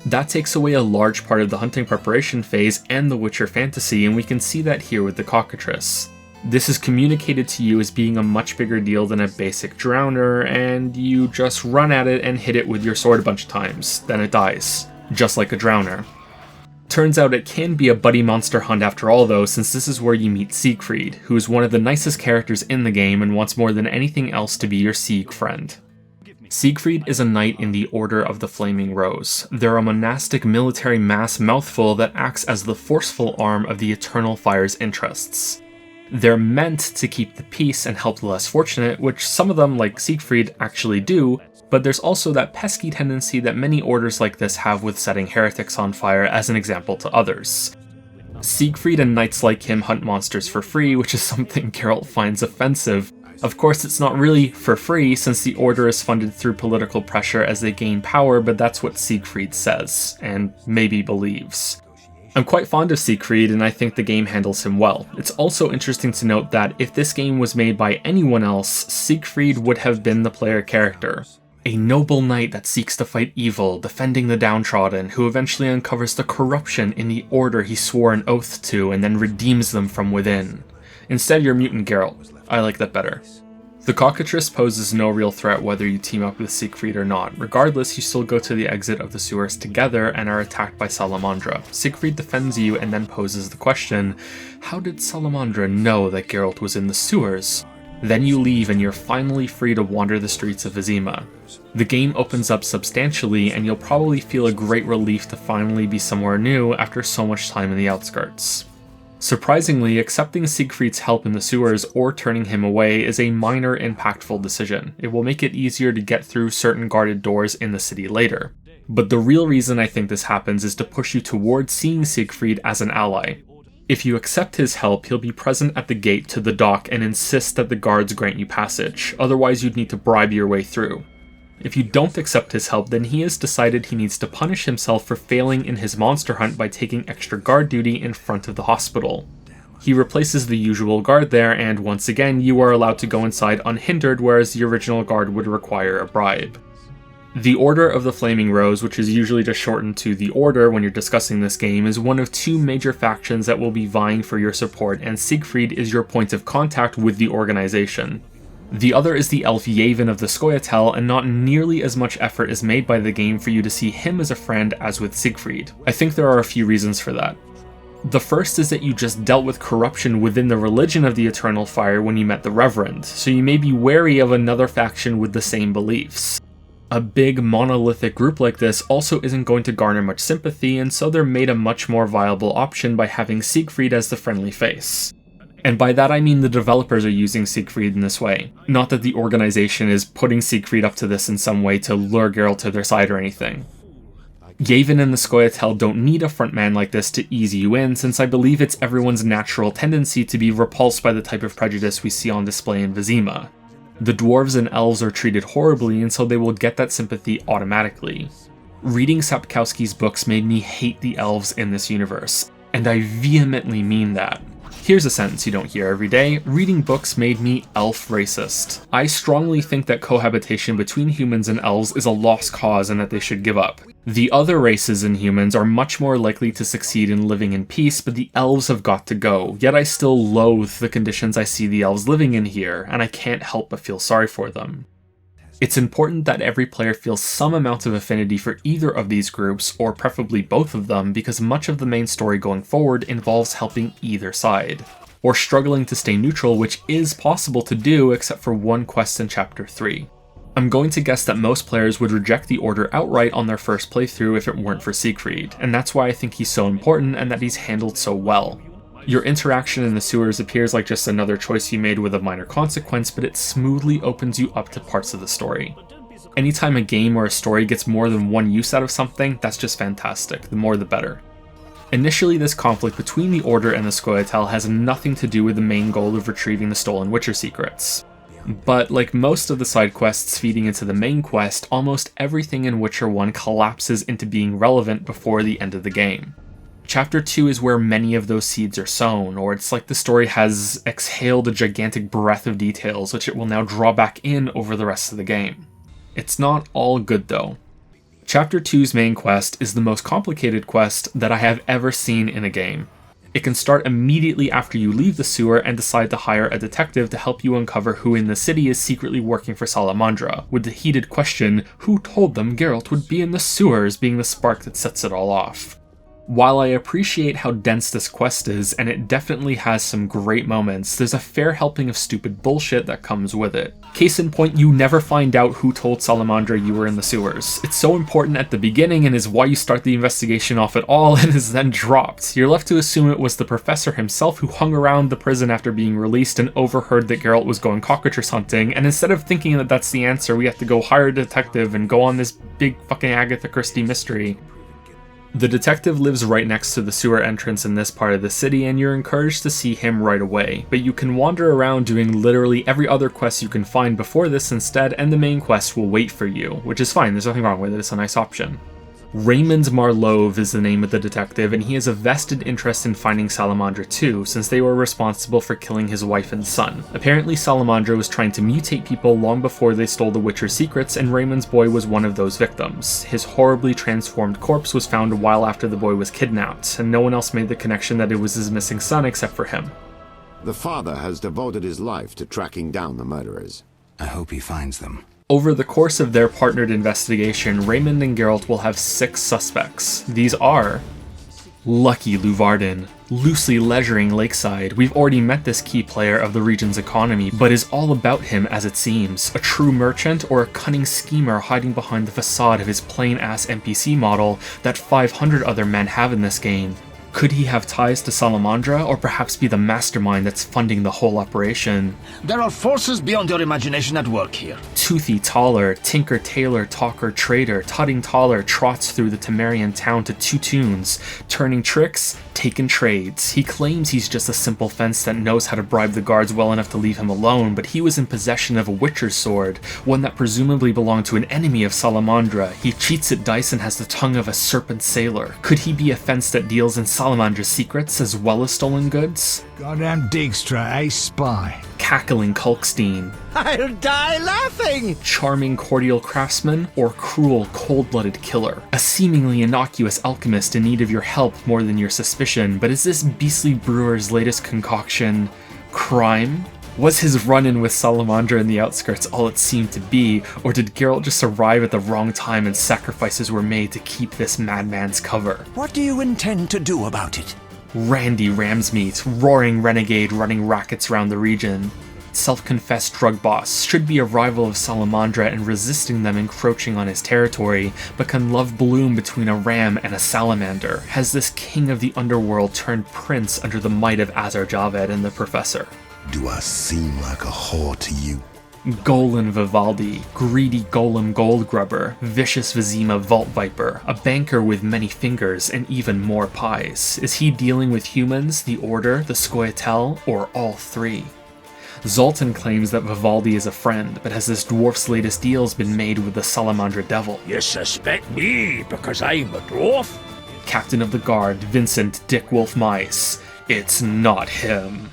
That takes away a large part of the hunting preparation phase and the Witcher fantasy, and we can see that here with the Cockatrice. This is communicated to you as being a much bigger deal than a basic drowner, and you just run at it and hit it with your sword a bunch of times, then it dies, just like a drowner. Turns out it can be a buddy monster hunt after all though, since this is where you meet Siegfried, who is one of the nicest characters in the game and wants more than anything else to be your Sieg friend. Siegfried is a knight in the Order of the Flaming Rose. They're a monastic military mass mouthful that acts as the forceful arm of the Eternal Fire's interests. They're meant to keep the peace and help the less fortunate, which some of them, like Siegfried, actually do, but there's also that pesky tendency that many orders like this have with setting heretics on fire as an example to others. Siegfried and knights like him hunt monsters for free, which is something Geralt finds offensive. Of course, it's not really for free, since the Order is funded through political pressure as they gain power, but that's what Siegfried says, and maybe believes. I'm quite fond of Siegfried, and I think the game handles him well. It's also interesting to note that if this game was made by anyone else, Siegfried would have been the player character. A noble knight that seeks to fight evil, defending the downtrodden, who eventually uncovers the corruption in the Order he swore an oath to and then redeems them from within. Instead, you're Mutant Geralt. I like that better. The Cockatrice poses no real threat whether you team up with Siegfried or not. Regardless, you still go to the exit of the sewers together and are attacked by Salamandra. Siegfried defends you and then poses the question, how did Salamandra know that Geralt was in the sewers? Then you leave and you're finally free to wander the streets of Vizima. The game opens up substantially and you'll probably feel a great relief to finally be somewhere new after so much time in the outskirts. Surprisingly, accepting Siegfried's help in the sewers or turning him away is a minor, impactful decision. It will make it easier to get through certain guarded doors in the city later. But the real reason I think this happens is to push you towards seeing Siegfried as an ally. If you accept his help, he'll be present at the gate to the dock and insist that the guards grant you passage, otherwise you'd need to bribe your way through. If you don't accept his help, then he has decided he needs to punish himself for failing in his monster hunt by taking extra guard duty in front of the hospital. He replaces the usual guard there, and once again, you are allowed to go inside unhindered, whereas the original guard would require a bribe. The Order of the Flaming Rose, which is usually just shortened to the Order when you're discussing this game, is one of 2 major factions that will be vying for your support, and Siegfried is your point of contact with the organization. The other is the elf Yavin of the Scoia'tael, and not nearly as much effort is made by the game for you to see him as a friend as with Siegfried. I think there are a few reasons for that. The first is that you just dealt with corruption within the religion of the Eternal Fire when you met the Reverend, so you may be wary of another faction with the same beliefs. A big monolithic group like this also isn't going to garner much sympathy, and so they're made a much more viable option by having Siegfried as the friendly face. And by that I mean the developers are using Siegfried in this way. Not that the organization is putting Siegfried up to this in some way to lure Geralt to their side or anything. Yavin and the Scoia'tael don't need a frontman like this to ease you in, since I believe it's everyone's natural tendency to be repulsed by the type of prejudice we see on display in Vizima. The dwarves and elves are treated horribly, and so they will get that sympathy automatically. Reading Sapkowski's books made me hate the elves in this universe, and I vehemently mean that. Here's a sentence you don't hear every day. Reading books made me elf racist. I strongly think that cohabitation between humans and elves is a lost cause and that they should give up. The other races and humans are much more likely to succeed in living in peace, but the elves have got to go. Yet I still loathe the conditions I see the elves living in here, and I can't help but feel sorry for them. It's important that every player feels some amount of affinity for either of these groups, or preferably both of them, because much of the main story going forward involves helping either side, or struggling to stay neutral, which is possible to do except for one quest in Chapter 3. I'm going to guess that most players would reject the Order outright on their first playthrough if it weren't for Siegfried, and that's why I think he's so important and that he's handled so well. Your interaction in the sewers appears like just another choice you made with a minor consequence, but it smoothly opens you up to parts of the story. Anytime a game or a story gets more than one use out of something, that's just fantastic. The more the better. Initially, this conflict between the Order and the Scoia'tael has nothing to do with the main goal of retrieving the stolen Witcher secrets. But like most of the side quests feeding into the main quest, almost everything in Witcher 1 collapses into being relevant before the end of the game. Chapter 2 is where many of those seeds are sown, or it's like the story has exhaled a gigantic breath of details which it will now draw back in over the rest of the game. It's not all good though. Chapter 2's main quest is the most complicated quest that I have ever seen in a game. It can start immediately after you leave the sewer and decide to hire a detective to help you uncover who in the city is secretly working for Salamandra, with the heated question, who told them Geralt would be in the sewers, being the spark that sets it all off. While I appreciate how dense this quest is, and it definitely has some great moments, there's a fair helping of stupid bullshit that comes with it. Case in point, you never find out who told Salamandra you were in the sewers. It's so important at the beginning and is why you start the investigation off at all and is then dropped. You're left to assume it was the professor himself who hung around the prison after being released and overheard that Geralt was going cockatrice hunting, and instead of thinking that that's the answer, we have to go hire a detective and go on this big fucking Agatha Christie mystery. The detective lives right next to the sewer entrance in this part of the city, and you're encouraged to see him right away, but you can wander around doing literally every other quest you can find before this instead, and the main quest will wait for you, which is fine, there's nothing wrong with it, it's a nice option. Raymond Marlove is the name of the detective, and he has a vested interest in finding Salamandra too, since they were responsible for killing his wife and son. Apparently Salamandra was trying to mutate people long before they stole the Witcher's secrets, and Raymond's boy was one of those victims. His horribly transformed corpse was found a while after the boy was kidnapped, and no one else made the connection that it was his missing son except for him. The father has devoted his life to tracking down the murderers. I hope he finds them. Over the course of their partnered investigation, Raymond and Geralt will have 6 suspects. These are Lucky Luvarden, loosely leisuring lakeside. We've already met this key player of the region's economy, but is all about him as it seems. A true merchant or a cunning schemer hiding behind the facade of his plain-ass NPC model that 500 other men have in this game. Could he have ties to Salamandra, or perhaps be the mastermind that's funding the whole operation? There are forces beyond your imagination at work here. Toothy Taller, Tinker Tailor, Talker Trader, Tutting Taller trots through the Temerian town to 2 tunes, turning tricks, taking trades. He claims he's just a simple fence that knows how to bribe the guards well enough to leave him alone, but he was in possession of a Witcher's sword, one that presumably belonged to an enemy of Salamandra. He cheats at dice and has the tongue of a serpent sailor. Could he be a fence that deals in Salamandra's secrets as well as stolen goods? Goddamn Dijkstra, a spy. Cackling Kulkstein. I'll die laughing! Charming cordial craftsman, or cruel cold-blooded killer? A seemingly innocuous alchemist in need of your help more than your suspicion, but is this beastly brewer's latest concoction crime? Was his run-in with Salamandra in the outskirts all it seemed to be, or did Geralt just arrive at the wrong time and sacrifices were made to keep this madman's cover? What do you intend to do about it? Randy Ramsmeat, roaring renegade running rackets around the region. Self-confessed drug boss, should be a rival of Salamandra and resisting them encroaching on his territory, but can love bloom between a ram and a salamander. Has this king of the underworld turned prince under the might of Azar Javed and the Professor? Do I seem like a whore to you? Golan Vivaldi, greedy golem gold grubber, vicious Vizima vault viper, a banker with many fingers and even more pies. Is he dealing with humans, the Order, the Scoia'tael, or all 3? Zoltan claims that Vivaldi is a friend, but has this dwarf's latest deals been made with the Salamandra Devil? You suspect me because I'm a dwarf? Captain of the Guard, Vincent Dick Wolf Mice. It's not him.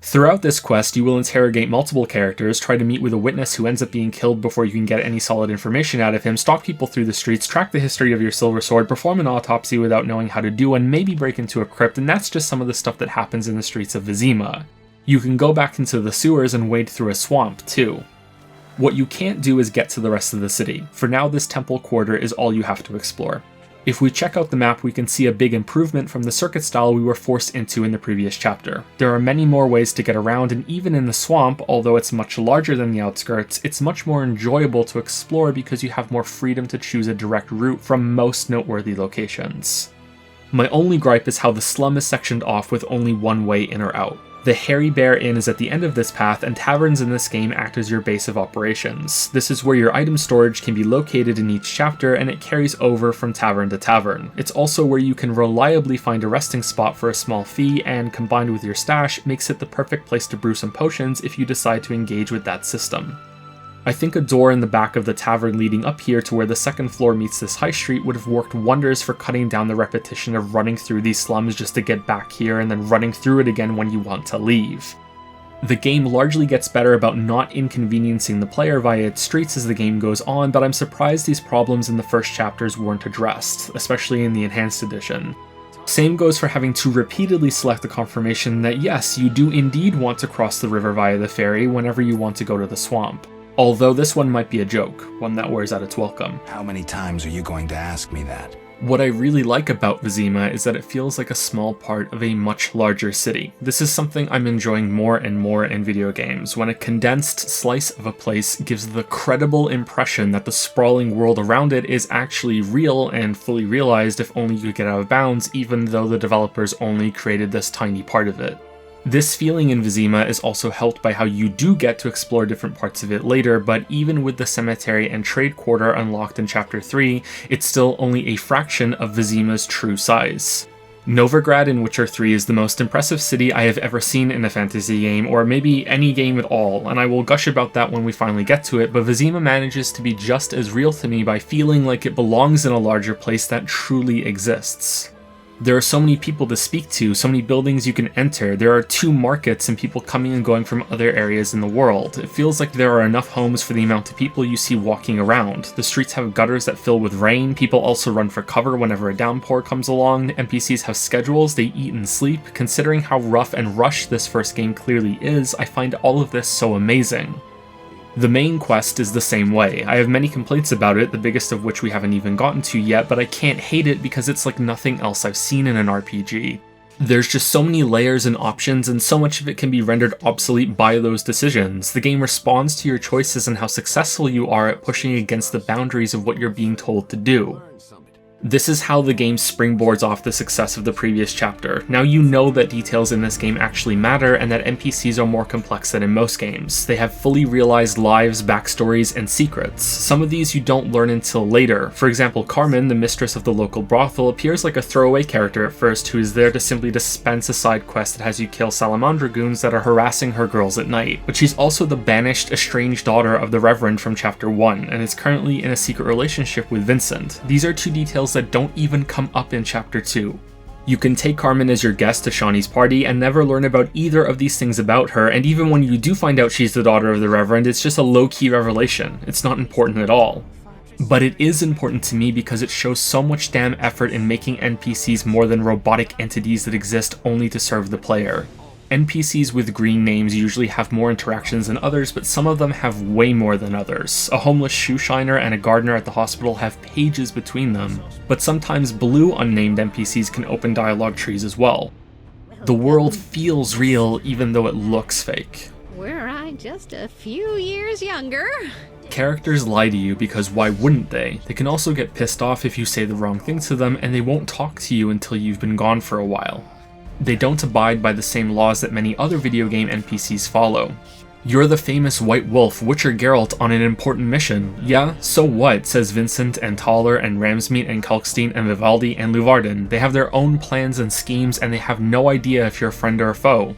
Throughout this quest, you will interrogate multiple characters, try to meet with a witness who ends up being killed before you can get any solid information out of him, stalk people through the streets, track the history of your silver sword, perform an autopsy without knowing how to do, and maybe break into a crypt, and that's just some of the stuff that happens in the streets of Vizima. You can go back into the sewers and wade through a swamp, too. What you can't do is get to the rest of the city. For now, this temple quarter is all you have to explore. If we check out the map, we can see a big improvement from the circuit style we were forced into in the previous chapter. There are many more ways to get around, and even in the swamp, although it's much larger than the outskirts, it's much more enjoyable to explore because you have more freedom to choose a direct route from most noteworthy locations. My only gripe is how the slum is sectioned off with only one way in or out. The Hairy Bear Inn is at the end of this path, and taverns in this game act as your base of operations. This is where your item storage can be located in each chapter, and it carries over from tavern to tavern. It's also where you can reliably find a resting spot for a small fee, and combined with your stash, makes it the perfect place to brew some potions if you decide to engage with that system. I think a door in the back of the tavern leading up here to where the second floor meets this high street would have worked wonders for cutting down the repetition of running through these slums just to get back here and then running through it again when you want to leave. The game largely gets better about not inconveniencing the player via its streets as the game goes on, but I'm surprised these problems in the first chapters weren't addressed, especially in the Enhanced Edition. Same goes for having to repeatedly select the confirmation that yes, you do indeed want to cross the river via the ferry whenever you want to go to the swamp. Although this one might be a joke, one that wears out its welcome. How many times are you going to ask me that? What I really like about Vizima is that it feels like a small part of a much larger city. This is something I'm enjoying more and more in video games, when a condensed slice of a place gives the credible impression that the sprawling world around it is actually real and fully realized if only you could get out of bounds, even though the developers only created this tiny part of it. This feeling in Vizima is also helped by how you do get to explore different parts of it later, but even with the cemetery and trade quarter unlocked in Chapter 3, it's still only a fraction of Vizima's true size. Novigrad in Witcher 3 is the most impressive city I have ever seen in a fantasy game, or maybe any game at all, and I will gush about that when we finally get to it, but Vizima manages to be just as real to me by feeling like it belongs in a larger place that truly exists. There are so many people to speak to, so many buildings you can enter, there are 2 markets and people coming and going from other areas in the world. It feels like there are enough homes for the amount of people you see walking around. The streets have gutters that fill with rain, people also run for cover whenever a downpour comes along, NPCs have schedules, they eat and sleep. Considering how rough and rushed this first game clearly is, I find all of this so amazing. The main quest is the same way. I have many complaints about it, the biggest of which we haven't even gotten to yet, but I can't hate it because it's like nothing else I've seen in an RPG. There's just so many layers and options, and so much of it can be rendered obsolete by those decisions. The game responds to your choices and how successful you are at pushing against the boundaries of what you're being told to do. This is how the game springboards off the success of the previous chapter. Now you know that details in this game actually matter and that NPCs are more complex than in most games. They have fully realized lives, backstories, and secrets. Some of these you don't learn until later. For example, Carmen, the mistress of the local brothel, appears like a throwaway character at first who is there to simply dispense a side quest that has you kill Salamandra goons that are harassing her girls at night. But she's also the banished, estranged daughter of the Reverend from Chapter 1, and is currently in a secret relationship with Vincent. These are 2 details that don't even come up in Chapter 2. You can take Carmen as your guest to Shawnee's party and never learn about either of these things about her, and even when you do find out she's the daughter of the Reverend, it's just a low-key revelation. It's not important at all. But it is important to me because it shows so much damn effort in making NPCs more than robotic entities that exist only to serve the player. NPCs with green names usually have more interactions than others, but some of them have way more than others. A homeless shoe shiner and a gardener at the hospital have pages between them, but sometimes blue unnamed NPCs can open dialogue trees as well. The world feels real even though it looks fake. Were I just a few years younger? Characters lie to you because why wouldn't they? They can also get pissed off if you say the wrong thing to them, and they won't talk to you until you've been gone for a while. They don't abide by the same laws that many other video game NPCs follow. You're the famous White Wolf, Witcher Geralt, on an important mission. Yeah, so what, says Vincent and Thaler and Ramsmeet and Kalkstein and Vivaldi and Luvarden. They have their own plans and schemes and they have no idea if you're a friend or a foe.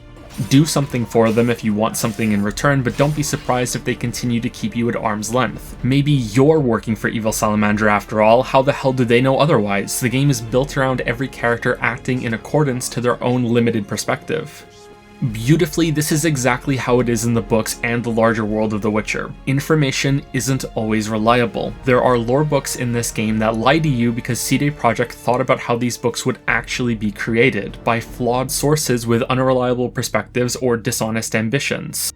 Do something for them if you want something in return, but don't be surprised if they continue to keep you at arm's length. Maybe you're working for Evil Salamander after all, how the hell do they know otherwise? The game is built around every character acting in accordance to their own limited perspective. Beautifully, this is exactly how it is in the books and the larger world of The Witcher. Information isn't always reliable. There are lore books in this game that lie to you because CD Projekt thought about how these books would actually be created, by flawed sources with unreliable perspectives or dishonest ambitions.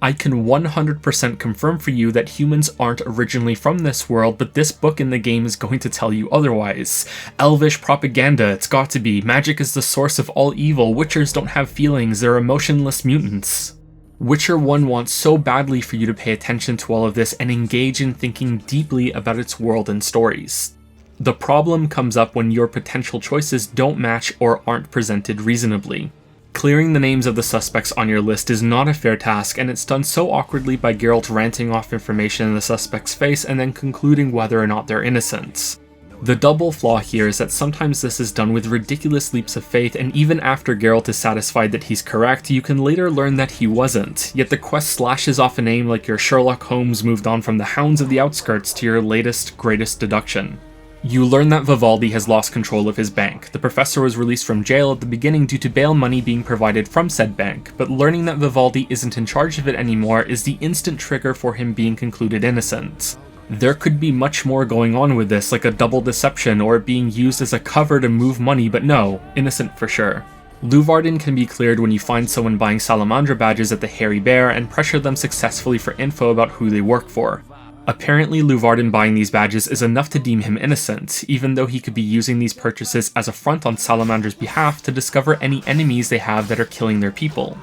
I can 100% confirm for you that humans aren't originally from this world, but this book in the game is going to tell you otherwise. Elvish propaganda, it's got to be. Magic is the source of all evil. Witchers don't have feelings, they're emotionless mutants. Witcher 1 wants so badly for you to pay attention to all of this and engage in thinking deeply about its world and stories. The problem comes up when your potential choices don't match or aren't presented reasonably. Clearing the names of the suspects on your list is not a fair task, and it's done so awkwardly by Geralt ranting off information in the suspect's face and then concluding whether or not they're innocent. The double flaw here is that sometimes this is done with ridiculous leaps of faith, and even after Geralt is satisfied that he's correct, you can later learn that he wasn't, yet the quest slashes off a name like your Sherlock Holmes moved on from the Hounds of the Outskirts to your latest, greatest deduction. You learn that Vivaldi has lost control of his bank. The professor was released from jail at the beginning due to bail money being provided from said bank, but learning that Vivaldi isn't in charge of it anymore is the instant trigger for him being concluded innocent. There could be much more going on with this, like a double deception or it being used as a cover to move money, but no, innocent for sure. Luvarden can be cleared when you find someone buying Salamandra badges at the Hairy Bear and pressure them successfully for info about who they work for. Apparently, Luvarden buying these badges is enough to deem him innocent, even though he could be using these purchases as a front on Salamandra's behalf to discover any enemies they have that are killing their people.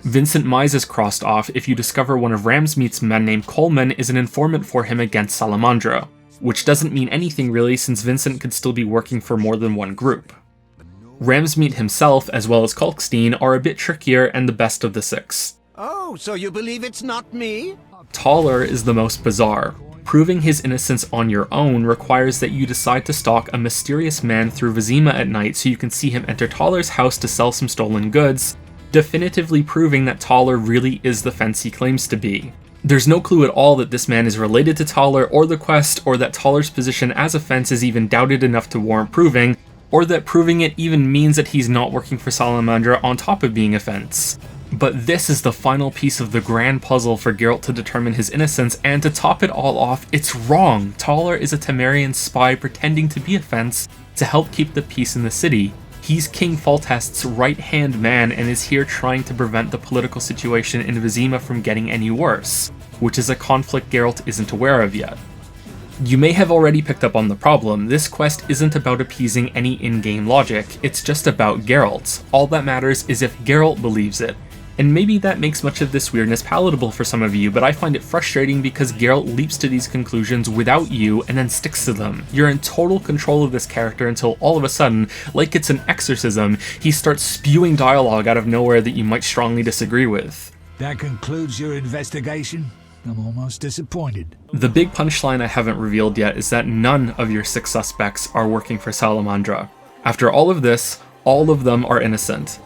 Vincent Mize is crossed off if you discover one of Ramsmeat's men named Coleman is an informant for him against Salamandra, which doesn't mean anything really since Vincent could still be working for more than one group. Ramsmeat himself, as well as Kalkstein, are a bit trickier and the best of the six. Oh, so you believe it's not me? Taller is the most bizarre. Proving his innocence on your own requires that you decide to stalk a mysterious man through Vizima at night so you can see him enter Taller's house to sell some stolen goods, definitively proving that Taller really is the fence he claims to be. There's no clue at all that this man is related to Taller or the quest, or that Taller's position as a fence is even doubted enough to warrant proving, or that proving it even means that he's not working for Salamandra on top of being a fence. But this is the final piece of the grand puzzle for Geralt to determine his innocence, and to top it all off, it's wrong. Taller is a Temerian spy pretending to be a fence to help keep the peace in the city. He's King Foltest's right-hand man and is here trying to prevent the political situation in Vizima from getting any worse, which is a conflict Geralt isn't aware of yet. You may have already picked up on the problem. This quest isn't about appeasing any in-game logic, it's just about Geralt. All that matters is if Geralt believes it. And maybe that makes much of this weirdness palatable for some of you, but I find it frustrating because Geralt leaps to these conclusions without you and then sticks to them. You're in total control of this character until all of a sudden, like it's an exorcism, he starts spewing dialogue out of nowhere that you might strongly disagree with. That concludes your investigation? I'm almost disappointed. The big punchline I haven't revealed yet is that none of your 6 suspects are working for Salamandra. After all of this, all of them are innocent.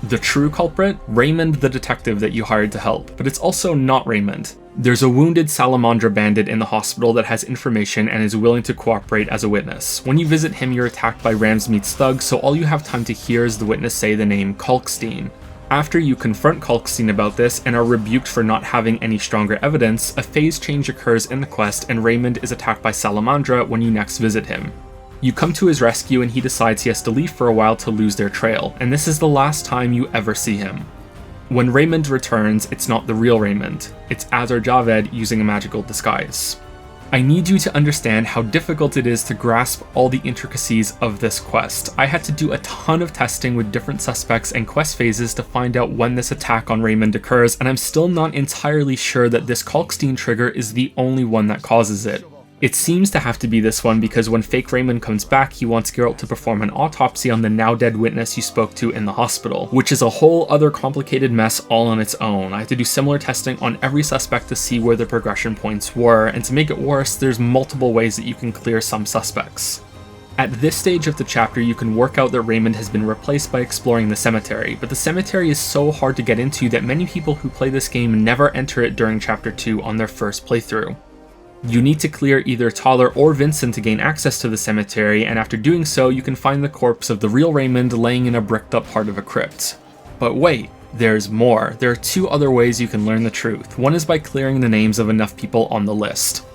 The true culprit? Raymond the detective that you hired to help, but it's also not Raymond. There's a wounded Salamandra bandit in the hospital that has information and is willing to cooperate as a witness. When you visit him, you're attacked by Ramsmeat's thugs, so all you have time to hear is the witness say the name Kalkstein. After you confront Kalkstein about this and are rebuked for not having any stronger evidence, a phase change occurs in the quest and Raymond is attacked by Salamandra when you next visit him. You come to his rescue and he decides he has to leave for a while to lose their trail, and this is the last time you ever see him. When Raymond returns, it's not the real Raymond, it's Azar Javed using a magical disguise. I need you to understand how difficult it is to grasp all the intricacies of this quest. I had to do a ton of testing with different suspects and quest phases to find out when this attack on Raymond occurs, and I'm still not entirely sure that this Kalkstein trigger is the only one that causes it. It seems to have to be this one because when fake Raymond comes back, he wants Geralt to perform an autopsy on the now dead witness you spoke to in the hospital, which is a whole other complicated mess all on its own. I had to do similar testing on every suspect to see where the progression points were, and to make it worse, there's multiple ways that you can clear some suspects. At this stage of the chapter, you can work out that Raymond has been replaced by exploring the cemetery, but the cemetery is so hard to get into that many people who play this game never enter it during Chapter 2 on their first playthrough. You need to clear either Taller or Vincent to gain access to the cemetery, and after doing so, you can find the corpse of the real Raymond laying in a bricked up part of a crypt. But wait, there's more. There are 2 other ways you can learn the truth. One is by clearing the names of enough people on the list.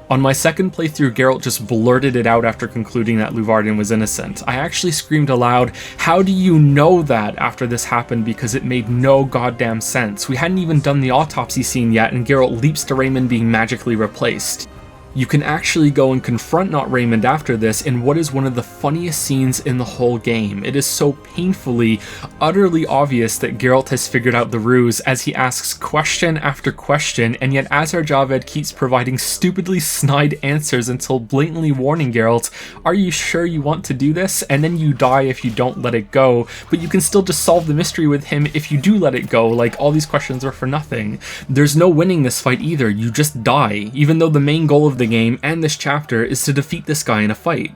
On my second playthrough, Geralt just blurted it out after concluding that Luvarden was innocent. I actually screamed aloud, "How do you know that?" after this happened, because it made no goddamn sense. We hadn't even done the autopsy scene yet, and Geralt leaps to Raymond being magically replaced. You can actually go and confront Not Raymond after this in what is one of the funniest scenes in the whole game. It is so painfully, utterly obvious that Geralt has figured out the ruse as he asks question after question, and yet Azar Javed keeps providing stupidly snide answers until blatantly warning Geralt, "Are you sure you want to do this?" And then you die if you don't let it go, but you can still just solve the mystery with him if you do let it go. Like, all these questions are for nothing. There's no winning this fight either, you just die, even though the main goal of the game and this chapter is to defeat this guy in a fight.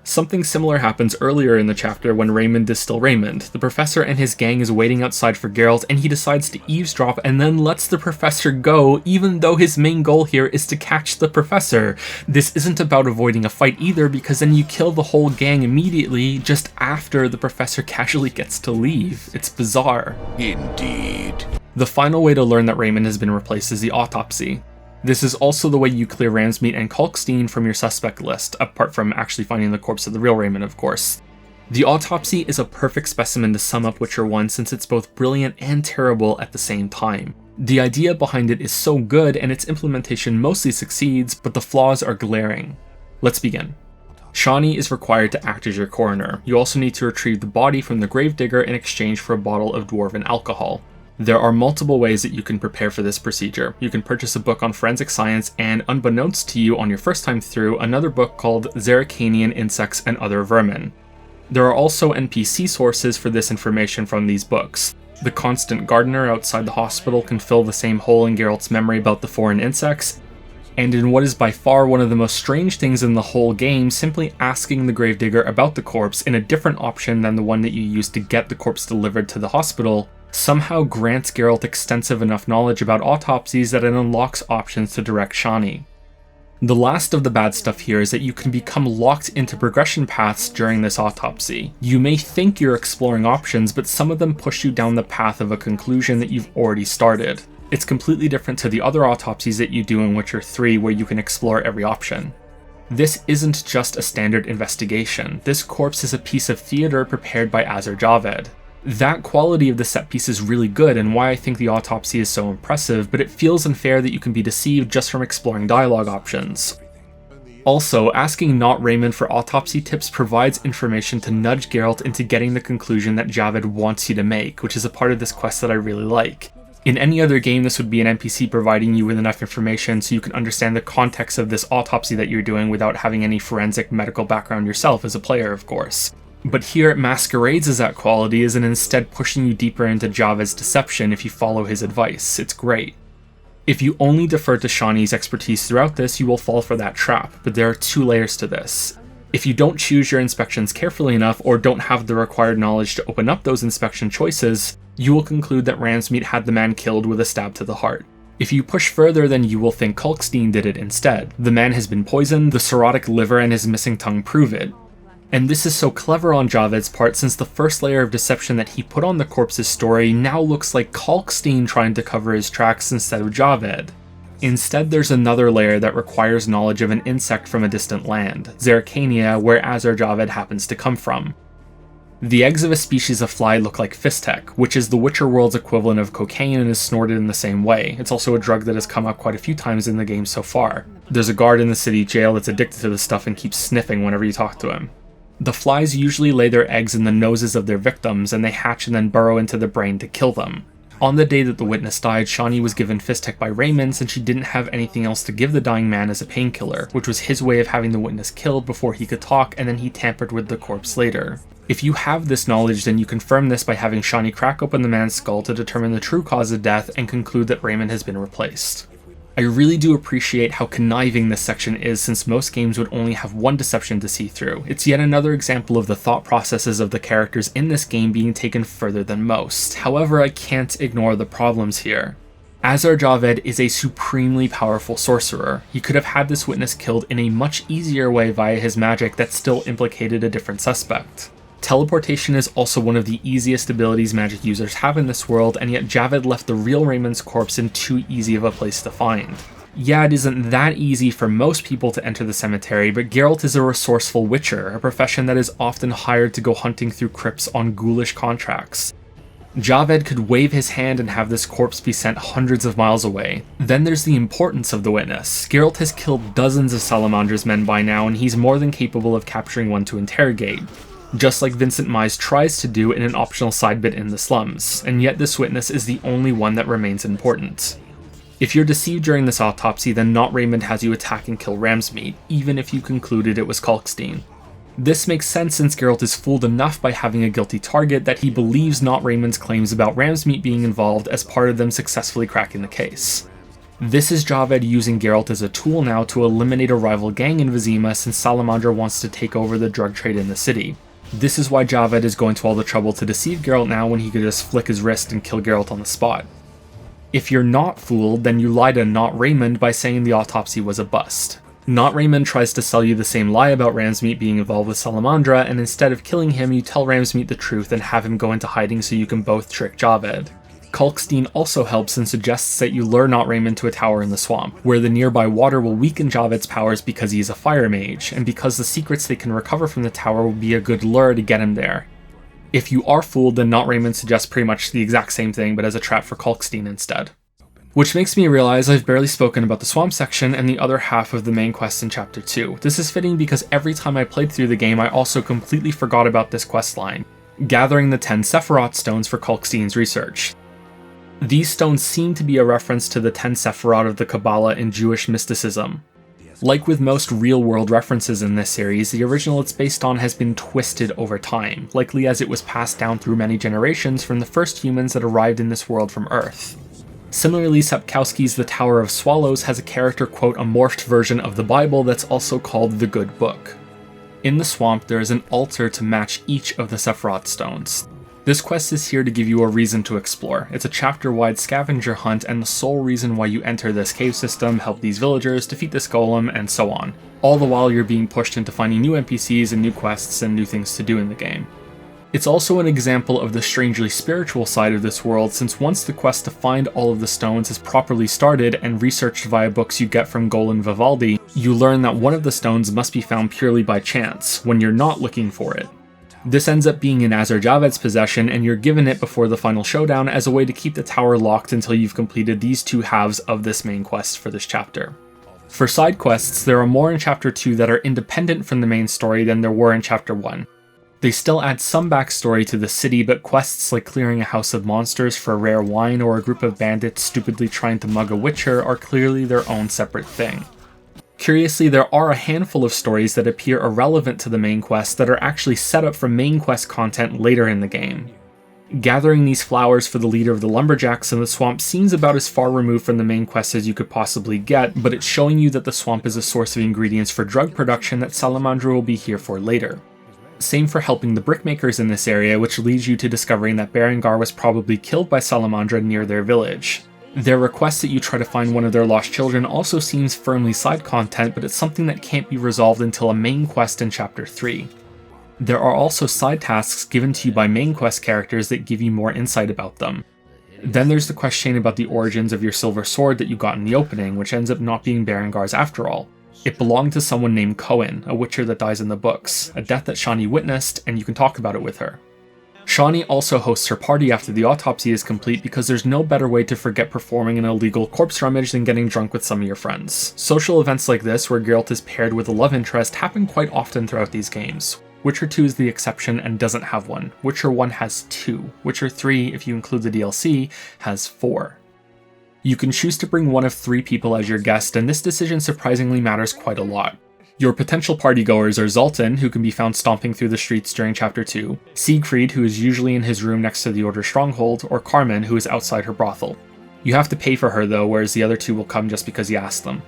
Something similar happens earlier in the chapter when Raymond is still Raymond. The professor and his gang is waiting outside for Geralt, and he decides to eavesdrop and then lets the professor go, even though his main goal here is to catch the professor. This isn't about avoiding a fight either, because then you kill the whole gang immediately just after the professor casually gets to leave. It's bizarre. Indeed. The final way to learn that Raymond has been replaced is the autopsy. This is also the way you clear Ransmeet and Kalkstein from your suspect list, apart from actually finding the corpse of the real Raymond, of course. The autopsy is a perfect specimen to sum up Witcher 1 since it's both brilliant and terrible at the same time. The idea behind it is so good and its implementation mostly succeeds, but the flaws are glaring. Let's begin. Shani is required to act as your coroner. You also need to retrieve the body from the gravedigger in exchange for a bottle of dwarven alcohol. There are multiple ways that you can prepare for this procedure. You can purchase a book on forensic science and, unbeknownst to you on your first time through, another book called Zerrikanian Insects and Other Vermin. There are also NPC sources for this information from these books. The constant gardener outside the hospital can fill the same hole in Geralt's memory about the foreign insects, and in what is by far one of the most strange things in the whole game, simply asking the gravedigger about the corpse in a different option than the one that you used to get the corpse delivered to the hospital somehow grants Geralt extensive enough knowledge about autopsies that it unlocks options to direct Shani. The last of the bad stuff here is that you can become locked into progression paths during this autopsy. You may think you're exploring options, but some of them push you down the path of a conclusion that you've already started. It's completely different to the other autopsies that you do in Witcher 3, where you can explore every option. This isn't just a standard investigation. This corpse is a piece of theater prepared by Azar Javed. That quality of the set piece is really good and why I think the autopsy is so impressive, but it feels unfair that you can be deceived just from exploring dialogue options. Also, asking Not Raymond for autopsy tips provides information to nudge Geralt into getting the conclusion that Javed wants you to make, which is a part of this quest that I really like. In any other game, this would be an NPC providing you with enough information so you can understand the context of this autopsy that you're doing without having any forensic medical background yourself as a player, of course. But here it masquerades as that quality and instead pushing you deeper into Javed's deception if you follow his advice. It's great. If you only defer to Shani's expertise throughout this, you will fall for that trap, but there are two layers to this. If you don't choose your inspections carefully enough or don't have the required knowledge to open up those inspection choices, you will conclude that Ransmeet had the man killed with a stab to the heart. If you push further, then you will think Kalkstein did it instead. The man has been poisoned, the cirrhotic liver and his missing tongue prove it. And this is so clever on Javed's part since the first layer of deception that he put on the corpse's story now looks like Kalkstein trying to cover his tracks instead of Javed. Instead, there's another layer that requires knowledge of an insect from a distant land, Zerrikania, where Azar Javed happens to come from. The eggs of a species of fly look like Fistek, which is the Witcher world's equivalent of cocaine and is snorted in the same way. It's also a drug that has come up quite a few times in the game so far. There's a guard in the city jail that's addicted to the stuff and keeps sniffing whenever you talk to him. The flies usually lay their eggs in the noses of their victims, and they hatch and then burrow into the brain to kill them. On the day that the witness died, Shani was given Fistek by Raymond since she didn't have anything else to give the dying man as a painkiller, which was his way of having the witness killed before he could talk, and then he tampered with the corpse later. If you have this knowledge, then you confirm this by having Shani crack open the man's skull to determine the true cause of death and conclude that Raymond has been replaced. I really do appreciate how conniving this section is since most games would only have one deception to see through. It's yet another example of the thought processes of the characters in this game being taken further than most. However, I can't ignore the problems here. Azar Javed is a supremely powerful sorcerer. He could have had this witness killed in a much easier way via his magic that still implicated a different suspect. Teleportation is also one of the easiest abilities magic users have in this world, and yet Javed left the real Raymond's corpse in too easy of a place to find. Yeah, it isn't that easy for most people to enter the cemetery, but Geralt is a resourceful witcher, a profession that is often hired to go hunting through crypts on ghoulish contracts. Javed could wave his hand and have this corpse be sent hundreds of miles away. Then there's the importance of the witness. Geralt has killed dozens of Salamandra's men by now, and he's more than capable of capturing one to interrogate, just like Vincent Mize tries to do in an optional side bit in the slums, and yet this witness is the only one that remains important. If you're deceived during this autopsy, then Not Raymond has you attack and kill Ramsmeat, even if you concluded it was Kalkstein. This makes sense since Geralt is fooled enough by having a guilty target that he believes Not Raymond's claims about Ramsmeat being involved as part of them successfully cracking the case. This is Javed using Geralt as a tool now to eliminate a rival gang in Vizima since Salamandra wants to take over the drug trade in the city. This is why Javed is going to all the trouble to deceive Geralt now when he could just flick his wrist and kill Geralt on the spot. If you're not fooled, then you lie to Not Raymond by saying the autopsy was a bust. Not Raymond tries to sell you the same lie about Ramsmeat being involved with Salamandra, and instead of killing him, you tell Ramsmeat the truth and have him go into hiding so you can both trick Javed. Kalkstein also helps and suggests that you lure Not Raymond to a tower in the swamp, where the nearby water will weaken Javed's powers because he is a fire mage, and because the secrets they can recover from the tower will be a good lure to get him there. If you are fooled, then Not Raymond suggests pretty much the exact same thing, but as a trap for Kalkstein instead. Which makes me realize I've barely spoken about the swamp section and the other half of the main quest in Chapter 2. This is fitting because every time I played through the game I also completely forgot about this quest line, gathering the 10 Sephiroth stones for Kalkstein's research. These stones seem to be a reference to the 10 Sephiroth of the Kabbalah in Jewish mysticism. Like with most real-world references in this series, the original it's based on has been twisted over time, likely as it was passed down through many generations from the first humans that arrived in this world from Earth. Similarly, Sapkowski's The Tower of Swallows has a character quote a morphed version of the Bible that's also called the Good Book. In the swamp, there is an altar to match each of the Sephiroth stones. This quest is here to give you a reason to explore. It's a chapter-wide scavenger hunt and the sole reason why you enter this cave system, help these villagers, defeat this golem, and so on. All the while you're being pushed into finding new NPCs and new quests and new things to do in the game. It's also an example of the strangely spiritual side of this world, since once the quest to find all of the stones is properly started and researched via books you get from Golan Vivaldi, you learn that one of the stones must be found purely by chance, when you're not looking for it. This ends up being in Azar Javed's possession, and you're given it before the final showdown as a way to keep the tower locked until you've completed these two halves of this main quest for this chapter. For side quests, there are more in Chapter 2 that are independent from the main story than there were in Chapter 1. They still add some backstory to the city, but quests like clearing a house of monsters for rare wine or a group of bandits stupidly trying to mug a witcher are clearly their own separate thing. Curiously, there are a handful of stories that appear irrelevant to the main quest that are actually set up for main quest content later in the game. Gathering these flowers for the leader of the lumberjacks in the swamp seems about as far removed from the main quest as you could possibly get, but it's showing you that the swamp is a source of ingredients for drug production that Salamandra will be here for later. Same for helping the brickmakers in this area, which leads you to discovering that Berengar was probably killed by Salamandra near their village. Their request that you try to find one of their lost children also seems firmly side content, but it's something that can't be resolved until a main quest in Chapter 3. There are also side tasks given to you by main quest characters that give you more insight about them. Then there's the quest chain about the origins of your silver sword that you got in the opening, which ends up not being Berengar's after all. It belonged to someone named Cohen, a witcher that dies in the books, a death that Shani witnessed, and you can talk about it with her. Shani also hosts her party after the autopsy is complete because there's no better way to forget performing an illegal corpse rummage than getting drunk with some of your friends. Social events like this, where Geralt is paired with a love interest, happen quite often throughout these games. Witcher 2 is the exception and doesn't have one. Witcher 1 has 2. Witcher 3, if you include the DLC, has 4. You can choose to bring one of 3 people as your guest, and this decision surprisingly matters quite a lot. Your potential partygoers are Zoltan, who can be found stomping through the streets during Chapter 2, Siegfried, who is usually in his room next to the Order Stronghold, or Carmen, who is outside her brothel. You have to pay for her though, whereas the other 2 will come just because you ask them.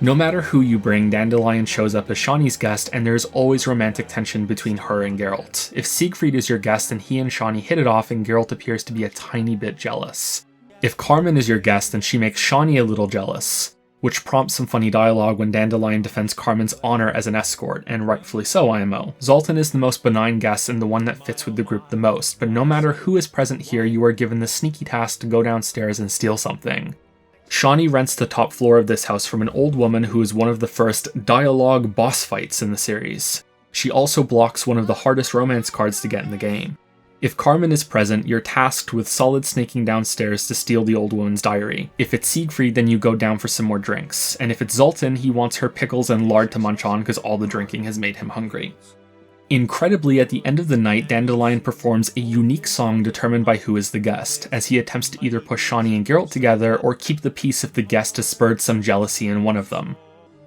No matter who you bring, Dandelion shows up as Shani's guest, and there's always romantic tension between her and Geralt. If Siegfried is your guest, then he and Shani hit it off, and Geralt appears to be a tiny bit jealous. If Carmen is your guest, then she makes Shani a little jealous, which prompts some funny dialogue when Dandelion defends Carmen's honor as an escort, and rightfully so, IMO. Zoltan is the most benign guest and the one that fits with the group the most, but no matter who is present here, you are given the sneaky task to go downstairs and steal something. Shani rents the top floor of this house from an old woman who is one of the first dialogue boss fights in the series. She also blocks one of the hardest romance cards to get in the game. If Carmen is present, you're tasked with solid snaking downstairs to steal the old woman's diary. If it's Siegfried, then you go down for some more drinks. And if it's Zoltan, he wants her pickles and lard to munch on because all the drinking has made him hungry. Incredibly, at the end of the night, Dandelion performs a unique song determined by who is the guest, as he attempts to either push Shani and Geralt together or keep the peace if the guest has spurred some jealousy in one of them.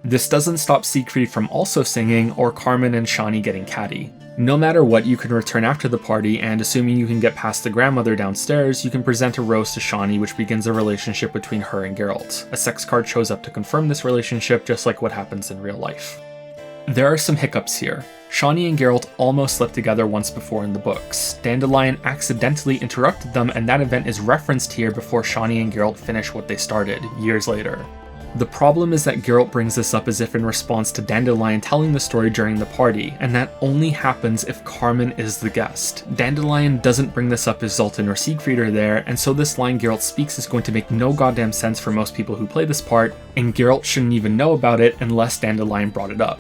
This doesn't stop Siegfried from also singing, or Carmen and Shani getting catty. No matter what, you can return after the party, and assuming you can get past the grandmother downstairs, you can present a rose to Shani, which begins a relationship between her and Geralt. A sex card shows up to confirm this relationship, just like what happens in real life. There are some hiccups here. Shani and Geralt almost slept together once before in the books. Dandelion accidentally interrupted them, and that event is referenced here before Shani and Geralt finish what they started, years later. The problem is that Geralt brings this up as if in response to Dandelion telling the story during the party, and that only happens if Carmen is the guest. Dandelion doesn't bring this up as Zoltan or Siegfried are there, and so this line Geralt speaks is going to make no goddamn sense for most people who play this part, and Geralt shouldn't even know about it unless Dandelion brought it up.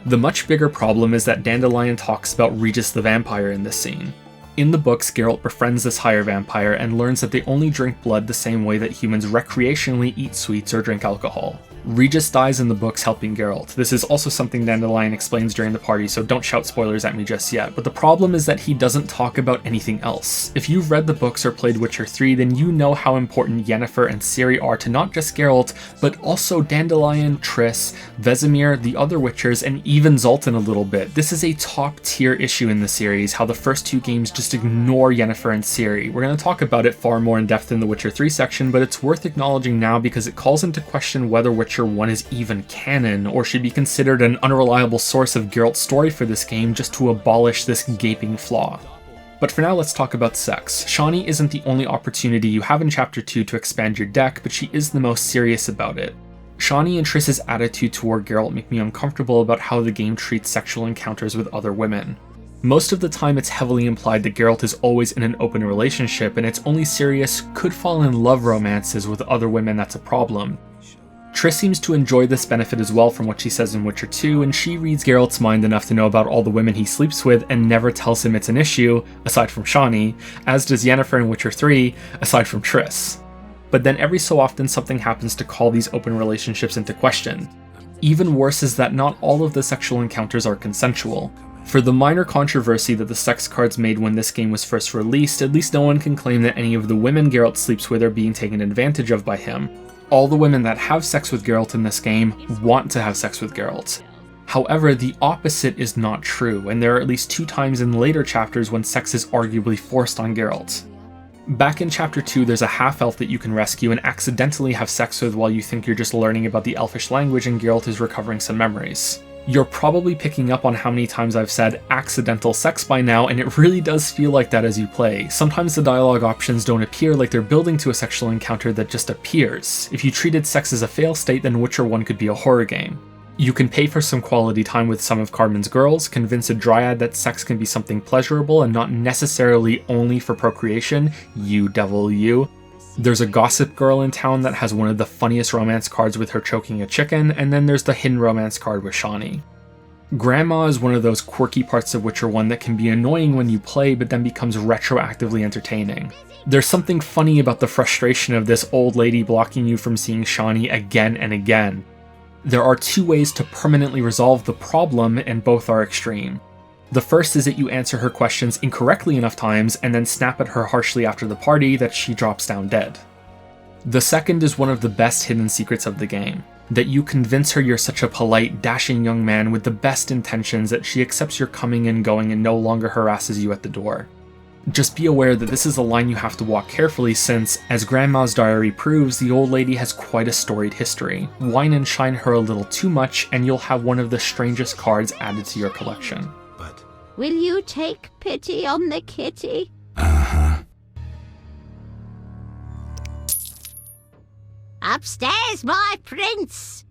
The much bigger problem is that Dandelion talks about Regis the vampire in this scene. In the books, Geralt befriends this higher vampire and learns that they only drink blood the same way that humans recreationally eat sweets or drink alcohol. Regis dies in the books helping Geralt. This is also something Dandelion explains during the party, so don't shout spoilers at me just yet, but the problem is that he doesn't talk about anything else. If you've read the books or played Witcher 3, then you know how important Yennefer and Ciri are to not just Geralt, but also Dandelion, Triss, Vesemir, the other Witchers, and even Zoltan a little bit. This is a top tier issue in the series, how the first two games just ignore Yennefer and Ciri. We're going to talk about it far more in depth in the Witcher 3 section, but it's worth acknowledging now because it calls into question whether Witcher 1 is even canon, or should be considered an unreliable source of Geralt's story for this game just to abolish this gaping flaw. But for now, let's talk about sex. Shani isn't the only opportunity you have in Chapter 2 to expand your deck, but she is the most serious about it. Shani and Triss's attitude toward Geralt make me uncomfortable about how the game treats sexual encounters with other women. Most of the time it's heavily implied that Geralt is always in an open relationship, and it's only serious, could fall in love romances with other women that's a problem. Triss seems to enjoy this benefit as well from what she says in Witcher 2, and she reads Geralt's mind enough to know about all the women he sleeps with and never tells him it's an issue, aside from Shani, as does Yennefer in Witcher 3, aside from Triss. But then every so often something happens to call these open relationships into question. Even worse is that not all of the sexual encounters are consensual. For the minor controversy that the sex cards made when this game was first released, at least no one can claim that any of the women Geralt sleeps with are being taken advantage of by him. All the women that have sex with Geralt in this game want to have sex with Geralt. However, the opposite is not true, and there are at least 2 times in later chapters when sex is arguably forced on Geralt. Back in Chapter 2, there's a half-elf that you can rescue and accidentally have sex with while you think you're just learning about the elfish language and Geralt is recovering some memories. You're probably picking up on how many times I've said accidental sex by now, and it really does feel like that as you play. Sometimes the dialogue options don't appear like they're building to a sexual encounter that just appears. If you treated sex as a fail state, then Witcher 1 could be a horror game. You can pay for some quality time with some of Carmen's girls, convince a dryad that sex can be something pleasurable and not necessarily only for procreation, you devil you. There's a gossip girl in town that has one of the funniest romance cards with her choking a chicken, and then there's the hidden romance card with Shani. Grandma is one of those quirky parts of Witcher 1 that can be annoying when you play, but then becomes retroactively entertaining. There's something funny about the frustration of this old lady blocking you from seeing Shani again and again. There are 2 ways to permanently resolve the problem, and both are extreme. The first is that you answer her questions incorrectly enough times and then snap at her harshly after the party that she drops down dead. The second is one of the best hidden secrets of the game, that you convince her you're such a polite, dashing young man with the best intentions that she accepts your coming and going and no longer harasses you at the door. Just be aware that this is a line you have to walk carefully since, as Grandma's diary proves, the old lady has quite a storied history. Wine and shine her a little too much and you'll have one of the strangest cards added to your collection. Will you take pity on the kitty? Uh-huh. Upstairs, my prince!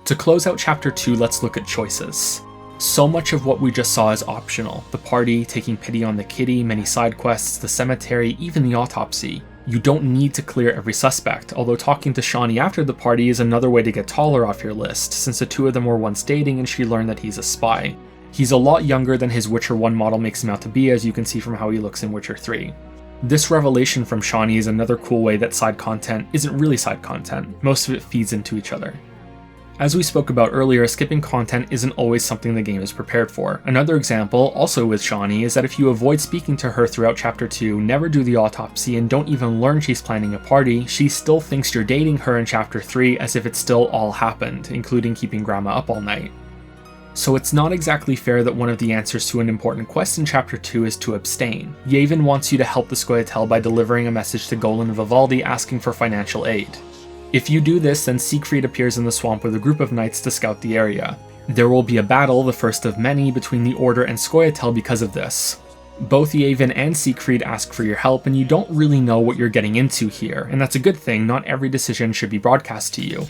To close out Chapter 2, let's look at choices. So much of what we just saw is optional. The party, taking pity on the kitty, many side quests, the cemetery, even the autopsy. You don't need to clear every suspect, although talking to Shani after the party is another way to get Taller off your list, since the two of them were once dating and she learned that he's a spy. He's a lot younger than his Witcher 1 model makes him out to be, as you can see from how he looks in Witcher 3. This revelation from Shani is another cool way that side content isn't really side content. Most of it feeds into each other. As we spoke about earlier, skipping content isn't always something the game is prepared for. Another example, also with Shani, is that if you avoid speaking to her throughout Chapter 2, never do the autopsy, and don't even learn she's planning a party, she still thinks you're dating her in Chapter 3 as if it still all happened, including keeping Grandma up all night. So it's not exactly fair that one of the answers to an important quest in Chapter 2 is to abstain. Yavin wants you to help the Scoia'tael by delivering a message to Golan and Vivaldi asking for financial aid. If you do this, then Siegfried appears in the swamp with a group of knights to scout the area. There will be a battle, the first of many, between the Order and Scoia'tael because of this. Both Yavin and Siegfried ask for your help, and you don't really know what you're getting into here, and that's a good thing. Not every decision should be broadcast to you.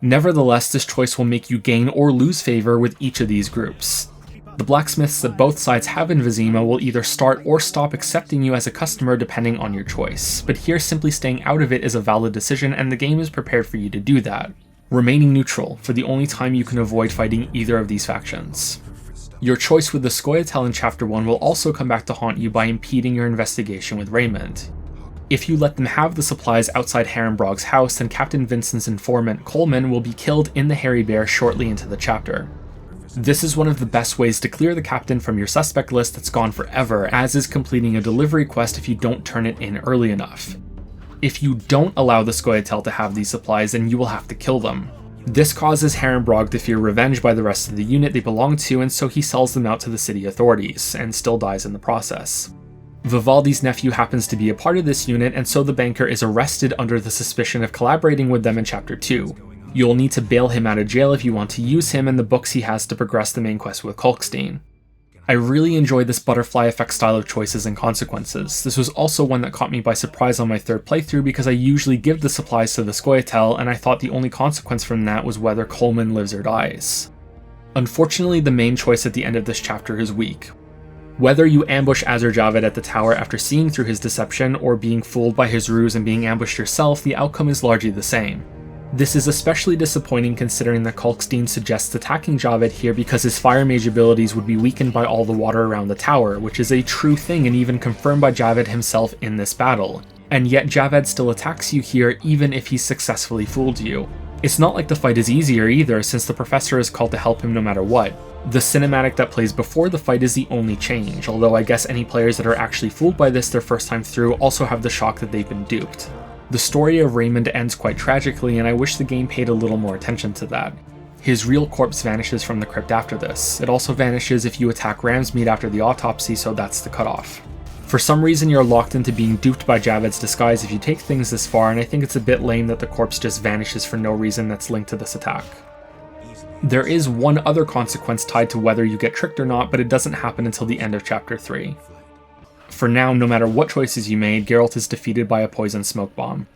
Nevertheless, this choice will make you gain or lose favor with each of these groups. The blacksmiths that both sides have in Vizima will either start or stop accepting you as a customer depending on your choice, but here simply staying out of it is a valid decision and the game is prepared for you to do that, remaining neutral for the only time you can avoid fighting either of these factions. Your choice with the Scoia'tael in Chapter 1 will also come back to haunt you by impeding your investigation with Raymond. If you let them have the supplies outside Herrenbrog's house, then Captain Vincent's informant, Coleman, will be killed in the Hairy Bear shortly into the chapter. This is one of the best ways to clear the captain from your suspect list that's gone forever, as is completing a delivery quest if you don't turn it in early enough. If you don't allow the Scoia'tael to have these supplies, then you will have to kill them. This causes Herrenbrog to fear revenge by the rest of the unit they belong to, and so he sells them out to the city authorities, and still dies in the process. Vivaldi's nephew happens to be a part of this unit, and so the banker is arrested under the suspicion of collaborating with them in Chapter 2. You'll need to bail him out of jail if you want to use him and the books he has to progress the main quest with Kalkstein. I really enjoyed this butterfly effect style of choices and consequences. This was also one that caught me by surprise on my third playthrough because I usually give the supplies to the Scoia'tael, and I thought the only consequence from that was whether Coleman lives or dies. Unfortunately, the main choice at the end of this chapter is weak. Whether you ambush Azur Javed at the tower after seeing through his deception or being fooled by his ruse and being ambushed yourself, the outcome is largely the same. This is especially disappointing considering that Kalkstein suggests attacking Javed here because his fire mage abilities would be weakened by all the water around the tower, which is a true thing and even confirmed by Javed himself in this battle. And yet Javed still attacks you here even if he's successfully fooled you. It's not like the fight is easier either, since the professor is called to help him no matter what. The cinematic that plays before the fight is the only change, although I guess any players that are actually fooled by this their first time through also have the shock that they've been duped. The story of Raymond ends quite tragically, and I wish the game paid a little more attention to that. His real corpse vanishes from the crypt after this. It also vanishes if you attack Ramsmead after the autopsy, so that's the cutoff. For some reason you're locked into being duped by Javed's disguise if you take things this far, and I think it's a bit lame that the corpse just vanishes for no reason that's linked to this attack. There is one other consequence tied to whether you get tricked or not, but it doesn't happen until the end of Chapter 3. For now, no matter what choices you made, Geralt is defeated by a poison smoke bomb.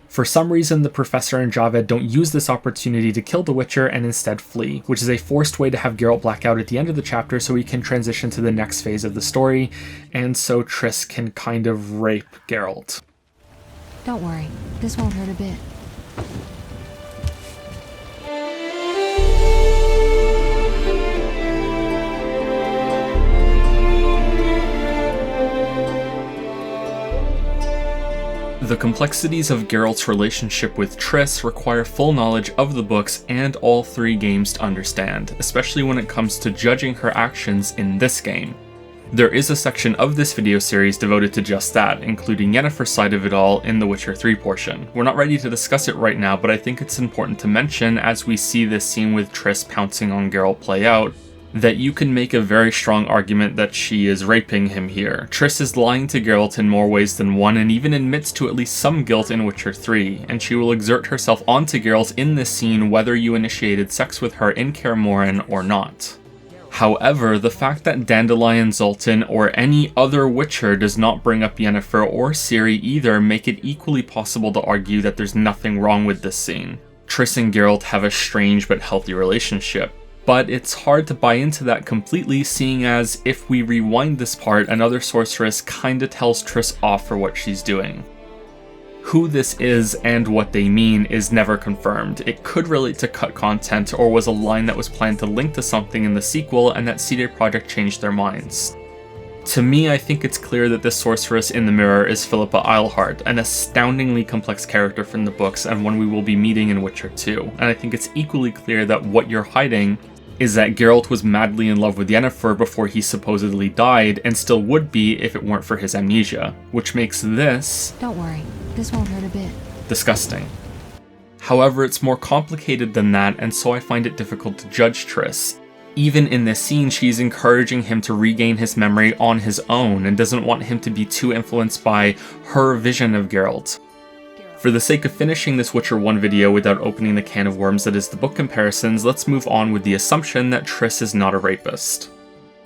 For some reason, the Professor and Javed don't use this opportunity to kill the Witcher and instead flee, which is a forced way to have Geralt black out at the end of the chapter so he can transition to the next phase of the story, and so Triss can kind of rape Geralt. Don't worry, this won't hurt a bit. The complexities of Geralt's relationship with Triss require full knowledge of the books and all three games to understand, especially when it comes to judging her actions in this game. There is a section of this video series devoted to just that, including Yennefer's side of it all in the Witcher 3 portion. We're not ready to discuss it right now, but I think it's important to mention as we see this scene with Triss pouncing on Geralt play out, that you can make a very strong argument that she is raping him here. Triss is lying to Geralt in more ways than one and even admits to at least some guilt in Witcher 3, and she will exert herself onto Geralt in this scene whether you initiated sex with her in Kaer Morhen or not. However, the fact that Dandelion Zoltan or any other Witcher does not bring up Yennefer or Ciri either make it equally possible to argue that there's nothing wrong with this scene. Triss and Geralt have a strange but healthy relationship. But it's hard to buy into that completely, seeing as if we rewind this part, another sorceress kinda tells Triss off for what she's doing. Who this is and what they mean is never confirmed. It could relate to cut content, or was a line that was planned to link to something in the sequel and that CD Projekt changed their minds. To me, I think it's clear that this sorceress in the mirror is Philippa Eilhart, an astoundingly complex character from the books and one we will be meeting in Witcher 2, and I think it's equally clear that what you're hiding is that Geralt was madly in love with Yennefer before he supposedly died, and still would be if it weren't for his amnesia, which makes this... Don't worry, this won't hurt a bit. ...disgusting. However, it's more complicated than that, and so I find it difficult to judge Triss. Even in this scene, she's encouraging him to regain his memory on his own, and doesn't want him to be too influenced by her vision of Geralt. For the sake of finishing this Witcher 1 video without opening the can of worms that is the book comparisons, let's move on with the assumption that Triss is not a rapist.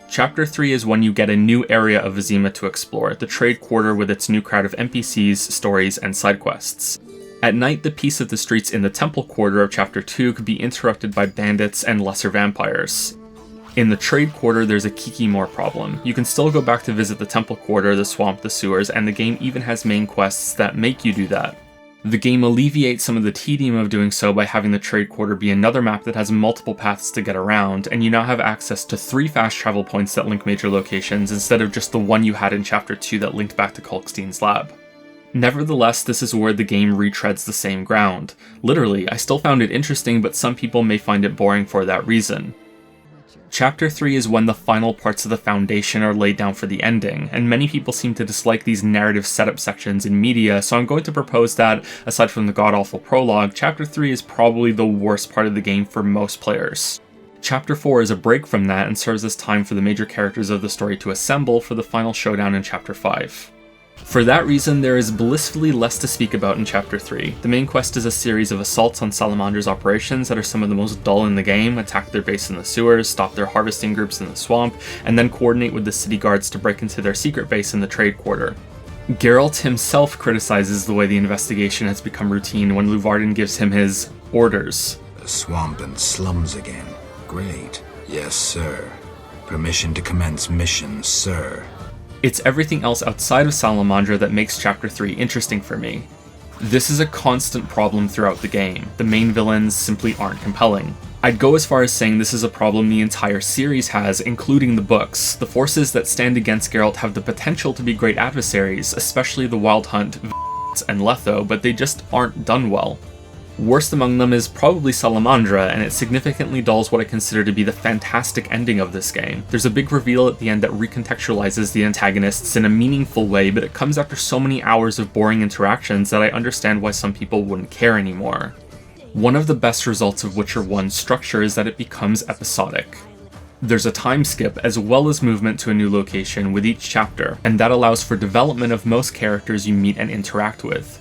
Chapter 3 is when you get a new area of Vizima to explore, the Trade Quarter with its new crowd of NPCs, stories, and side quests. At night, the peace of the streets in the Temple Quarter of Chapter 2 could be interrupted by bandits and lesser vampires. In the Trade Quarter, there's a Kikimor problem. You can still go back to visit the Temple Quarter, the swamp, the sewers, and the game even has main quests that make you do that. The game alleviates some of the tedium of doing so by having the Trade Quarter be another map that has multiple paths to get around, and you now have access to 3 fast travel points that link major locations instead of just the one you had in Chapter 2 that linked back to Kalkstein's lab. Nevertheless, this is where the game retreads the same ground. Literally, I still found it interesting, but some people may find it boring for that reason. Chapter 3 is when the final parts of the foundation are laid down for the ending, and many people seem to dislike these narrative setup sections in media, so I'm going to propose that, aside from the god-awful prologue, Chapter 3 is probably the worst part of the game for most players. Chapter 4 is a break from that and serves as time for the major characters of the story to assemble for the final showdown in Chapter 5. For that reason, there is blissfully less to speak about in Chapter 3. The main quest is a series of assaults on Salamandra's operations that are some of the most dull in the game, attack their base in the sewers, stop their harvesting groups in the swamp, and then coordinate with the city guards to break into their secret base in the Trade Quarter. Geralt himself criticizes the way the investigation has become routine when Luvardin gives him his orders. The swamp and slums again. Great. Yes, sir. Permission to commence mission, sir. It's everything else outside of Salamandra that makes Chapter 3 interesting for me. This is a constant problem throughout the game. The main villains simply aren't compelling. I'd go as far as saying this is a problem the entire series has, including the books. The forces that stand against Geralt have the potential to be great adversaries, especially the Wild Hunt, and Letho, but they just aren't done well. Worst among them is probably Salamandra, and it significantly dulls what I consider to be the fantastic ending of this game. There's a big reveal at the end that recontextualizes the antagonists in a meaningful way, but it comes after so many hours of boring interactions that I understand why some people wouldn't care anymore. One of the best results of Witcher 1's structure is that it becomes episodic. There's a time skip as well as movement to a new location with each chapter, and that allows for development of most characters you meet and interact with.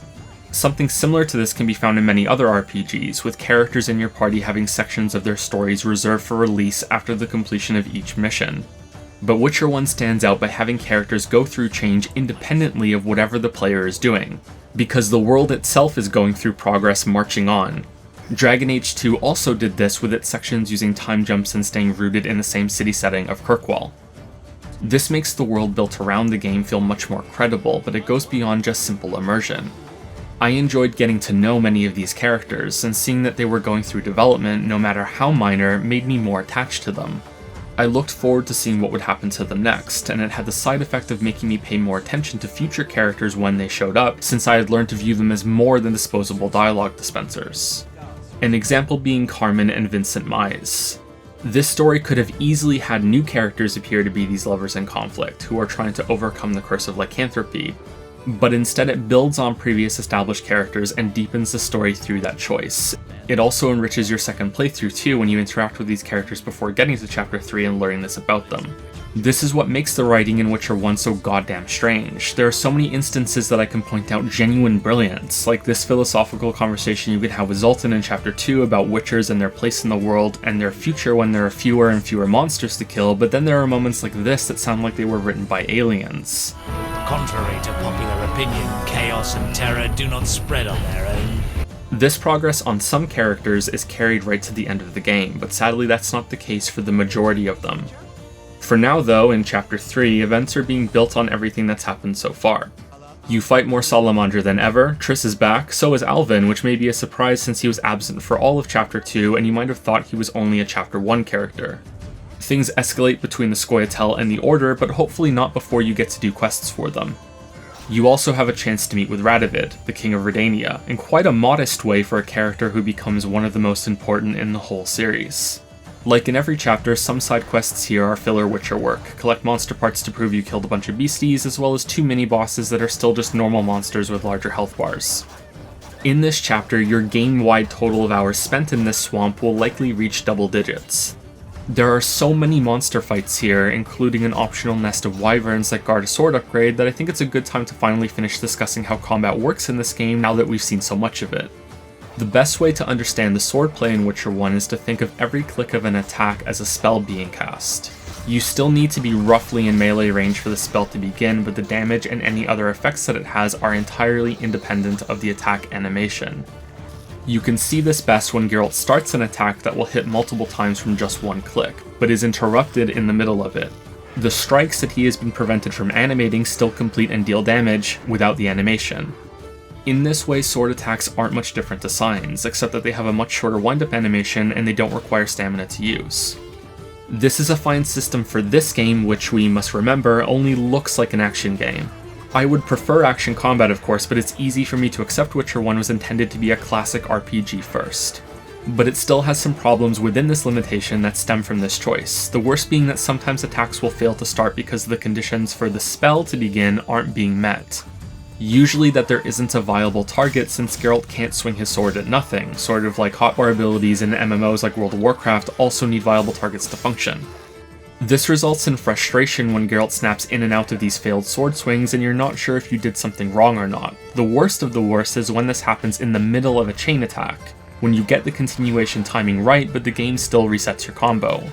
Something similar to this can be found in many other RPGs, with characters in your party having sections of their stories reserved for release after the completion of each mission. But Witcher 1 stands out by having characters go through change independently of whatever the player is doing, because the world itself is going through progress marching on. Dragon Age 2 also did this with its sections using time jumps and staying rooted in the same city setting of Kirkwall. This makes the world built around the game feel much more credible, but it goes beyond just simple immersion. I enjoyed getting to know many of these characters, and seeing that they were going through development, no matter how minor, made me more attached to them. I looked forward to seeing what would happen to them next, and it had the side effect of making me pay more attention to future characters when they showed up, since I had learned to view them as more than disposable dialogue dispensers. An example being Carmen and Vincent Mies. This story could have easily had new characters appear to be these lovers in conflict, who are trying to overcome the curse of lycanthropy, but instead it builds on previous established characters and deepens the story through that choice. It also enriches your second playthrough too when you interact with these characters before getting to Chapter 3 and learning this about them. This is what makes the writing in Witcher 1 so goddamn strange. There are so many instances that I can point out genuine brilliance, like this philosophical conversation you could have with Zoltan in Chapter 2 about Witchers and their place in the world and their future when there are fewer and fewer monsters to kill, but then there are moments like this that sound like they were written by aliens. Contrary to popular opinion, chaos and terror do not spread on their own. This progress on some characters is carried right to the end of the game, but sadly that's not the case for the majority of them. For now though, in Chapter 3, events are being built on everything that's happened so far. You fight more Salamander than ever, Triss is back, so is Alvin, which may be a surprise since he was absent for all of Chapter 2 and you might have thought he was only a Chapter 1 character. Things escalate between the Scoia'tael and the Order, but hopefully not before you get to do quests for them. You also have a chance to meet with Radovid, the King of Redania, in quite a modest way for a character who becomes one of the most important in the whole series. Like in every chapter, some side quests here are filler Witcher work. Collect monster parts to prove you killed a bunch of beasties, as well as 2 mini-bosses that are still just normal monsters with larger health bars. In this chapter, your game-wide total of hours spent in this swamp will likely reach double digits. There are so many monster fights here, including an optional nest of wyverns that guard a sword upgrade, that I think it's a good time to finally finish discussing how combat works in this game now that we've seen so much of it. The best way to understand the swordplay in Witcher 1 is to think of every click of an attack as a spell being cast. You still need to be roughly in melee range for the spell to begin, but the damage and any other effects that it has are entirely independent of the attack animation. You can see this best when Geralt starts an attack that will hit multiple times from just one click, but is interrupted in the middle of it. The strikes that he has been prevented from animating still complete and deal damage without the animation. In this way, sword attacks aren't much different to signs, except that they have a much shorter wind-up animation and they don't require stamina to use. This is a fine system for this game, which we must remember only looks like an action game. I would prefer action combat of course, but it's easy for me to accept Witcher 1 was intended to be a classic RPG first. But it still has some problems within this limitation that stem from this choice, the worst being that sometimes attacks will fail to start because the conditions for the spell to begin aren't being met. Usually that there isn't a viable target since Geralt can't swing his sword at nothing, sort of like hotbar abilities in MMOs like World of Warcraft also need viable targets to function. This results in frustration when Geralt snaps in and out of these failed sword swings and you're not sure if you did something wrong or not. The worst of the worst is when this happens in the middle of a chain attack, when you get the continuation timing right but the game still resets your combo.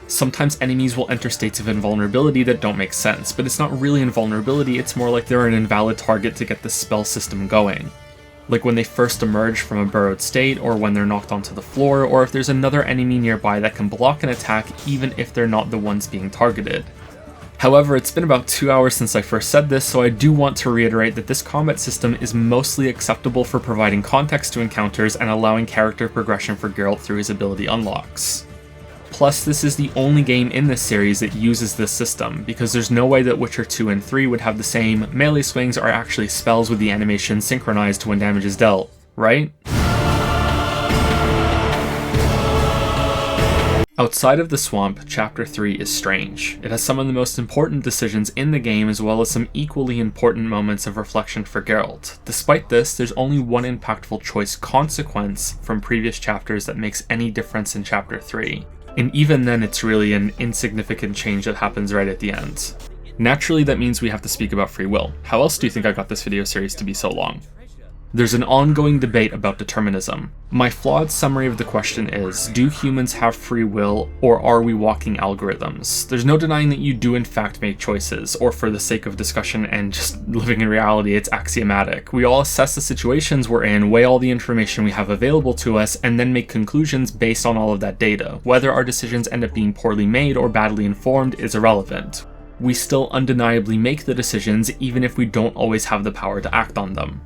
Sometimes enemies will enter states of invulnerability that don't make sense, but it's not really invulnerability, it's more like they're an invalid target to get the spell system going. Like when they first emerge from a burrowed state, or when they're knocked onto the floor, or if there's another enemy nearby that can block an attack even if they're not the ones being targeted. However, it's been about 2 hours since I first said this, so I do want to reiterate that this combat system is mostly acceptable for providing context to encounters and allowing character progression for Geralt through his ability unlocks. Plus, this is the only game in this series that uses this system, because there's no way that Witcher 2 and 3 would have the same melee swings are actually spells with the animation synchronized to when damage is dealt, right? Outside of the swamp, Chapter 3 is strange. It has some of the most important decisions in the game as well as some equally important moments of reflection for Geralt. Despite this, there's only one impactful choice consequence from previous chapters that makes any difference in Chapter 3. And even then it's really an insignificant change that happens right at the end. Naturally that means we have to speak about free will. How else do you think I got this video series to be so long? There's an ongoing debate about determinism. My flawed summary of the question is, do humans have free will, or are we walking algorithms? There's no denying that you do in fact make choices, or for the sake of discussion and just living in reality, it's axiomatic. We all assess the situations we're in, weigh all the information we have available to us, and then make conclusions based on all of that data. Whether our decisions end up being poorly made or badly informed is irrelevant. We still undeniably make the decisions even if we don't always have the power to act on them.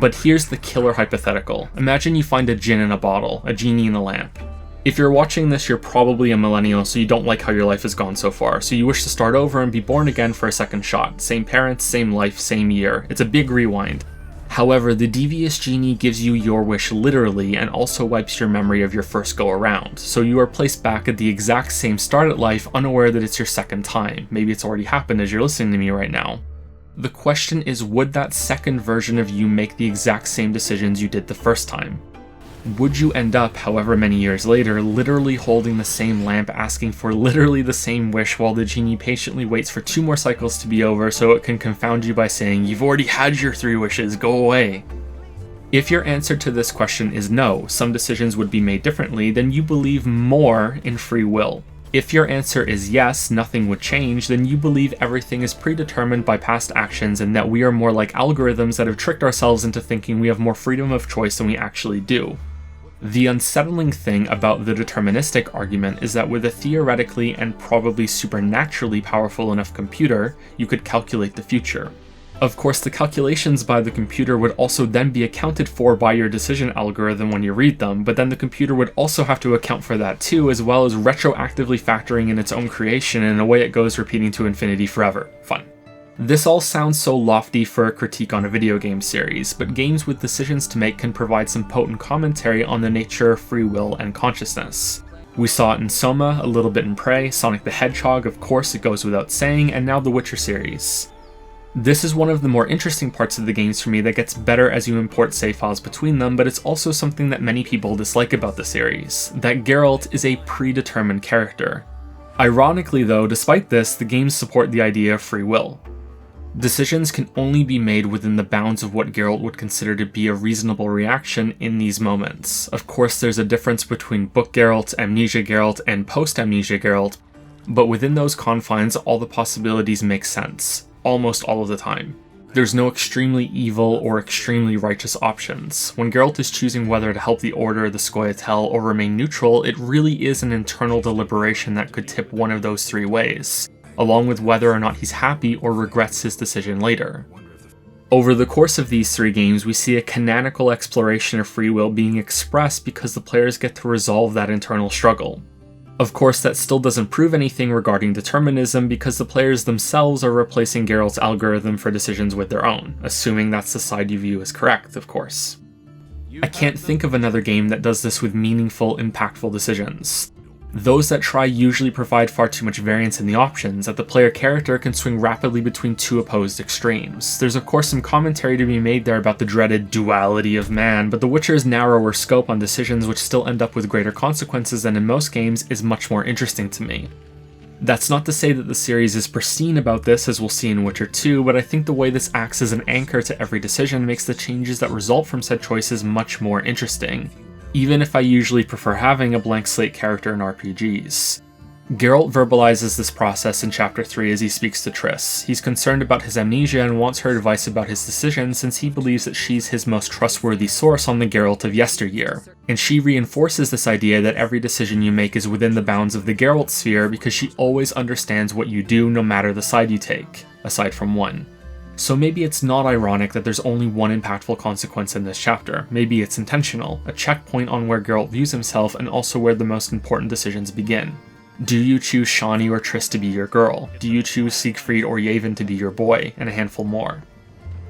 But here's the killer hypothetical. Imagine you find a djinn in a bottle, a genie in a lamp. If you're watching this, you're probably a millennial, so you don't like how your life has gone so far, so you wish to start over and be born again for a second shot. Same parents, same life, same year. It's a big rewind. However, the devious genie gives you your wish literally and also wipes your memory of your first go around, so you are placed back at the exact same start at life, unaware that it's your second time. Maybe it's already happened as you're listening to me right now. The question is, would that second version of you make the exact same decisions you did the first time? Would you end up, however many years later, literally holding the same lamp asking for literally the same wish while the genie patiently waits for 2 more cycles to be over so it can confound you by saying, "You've already had your 3 wishes, go away"? If your answer to this question is no, some decisions would be made differently, then you believe more in free will. If your answer is yes, nothing would change, then you believe everything is predetermined by past actions and that we are more like algorithms that have tricked ourselves into thinking we have more freedom of choice than we actually do. The unsettling thing about the deterministic argument is that with a theoretically and probably supernaturally powerful enough computer, you could calculate the future. Of course, the calculations by the computer would also then be accounted for by your decision algorithm when you read them, but then the computer would also have to account for that too, as well as retroactively factoring in its own creation, and away it goes repeating to infinity forever. Fun. This all sounds so lofty for a critique on a video game series, but games with decisions to make can provide some potent commentary on the nature of free will and consciousness. We saw it in Soma, a little bit in Prey, Sonic the Hedgehog, of course it goes without saying, and now the Witcher series. This is one of the more interesting parts of the games for me that gets better as you import save files between them, but it's also something that many people dislike about the series, that Geralt is a predetermined character. Ironically though, despite this, the games support the idea of free will. Decisions can only be made within the bounds of what Geralt would consider to be a reasonable reaction in these moments. Of course, there's a difference between book Geralt, amnesia Geralt, and post-amnesia Geralt, but within those confines, all the possibilities make sense. Almost all of the time. There's no extremely evil or extremely righteous options. When Geralt is choosing whether to help the Order, the Scoia'tael, or remain neutral, it really is an internal deliberation that could tip one of those three ways, along with whether or not he's happy or regrets his decision later. Over the course of these three games, we see a canonical exploration of free will being expressed because the players get to resolve that internal struggle. Of course, that still doesn't prove anything regarding determinism because the players themselves are replacing Geralt's algorithm for decisions with their own, assuming that's the side you view as correct, of course. I can't think of another game that does this with meaningful, impactful decisions. Those that try usually provide far too much variance in the options, that the player character can swing rapidly between two opposed extremes. There's of course some commentary to be made there about the dreaded duality of man, but The Witcher's narrower scope on decisions which still end up with greater consequences than in most games is much more interesting to me. That's not to say that the series is pristine about this, as we'll see in Witcher 2, but I think the way this acts as an anchor to every decision makes the changes that result from said choices much more interesting, even if I usually prefer having a blank slate character in RPGs. Geralt verbalizes this process in Chapter 3 as he speaks to Triss. He's concerned about his amnesia and wants her advice about his decision since he believes that she's his most trustworthy source on the Geralt of yesteryear. And she reinforces this idea that every decision you make is within the bounds of the Geralt sphere because she always understands what you do no matter the side you take, aside from one. So maybe it's not ironic that there's only one impactful consequence in this chapter. Maybe it's intentional, a checkpoint on where Geralt views himself and also where the most important decisions begin. Do you choose Shani or Triss to be your girl? Do you choose Siegfried or Yevon to be your boy? And a handful more.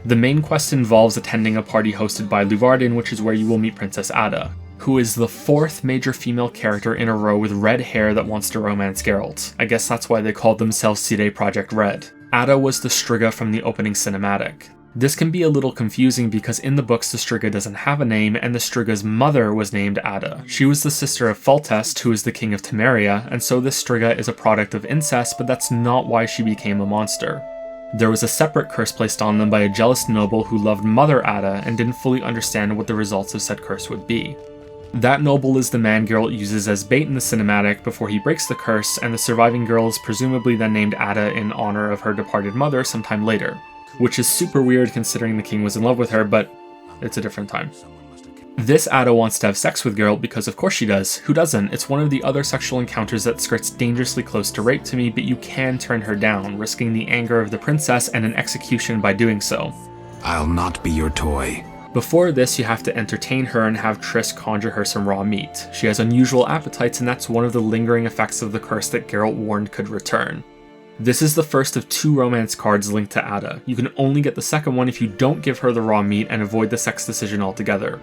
The main quest involves attending a party hosted by Luvardin, which is where you will meet Princess Ada, who is the fourth major female character in a row with red hair that wants to romance Geralt. I guess that's why they called themselves Cide Project Red. Ada was the Striga from the opening cinematic. This can be a little confusing because in the books the Striga doesn't have a name and the Striga's mother was named Ada. She was the sister of Foltest, who is the king of Temeria, and so this Striga is a product of incest, but that's not why she became a monster. There was a separate curse placed on them by a jealous noble who loved Mother Ada and didn't fully understand what the results of said curse would be. That noble is the man Geralt uses as bait in the cinematic before he breaks the curse, and the surviving girl is presumably then named Ada in honor of her departed mother sometime later. Which is super weird considering the king was in love with her, but it's a different time. This Ada wants to have sex with Geralt because of course she does. Who doesn't? It's one of the other sexual encounters that skirts dangerously close to rape to me, but you can turn her down, risking the anger of the princess and an execution by doing so. I'll not be your toy. Before this, you have to entertain her and have Triss conjure her some raw meat. She has unusual appetites, and that's one of the lingering effects of the curse that Geralt warned could return. This is the first of 2 romance cards linked to Ada. You can only get the second one if you don't give her the raw meat and avoid the sex decision altogether.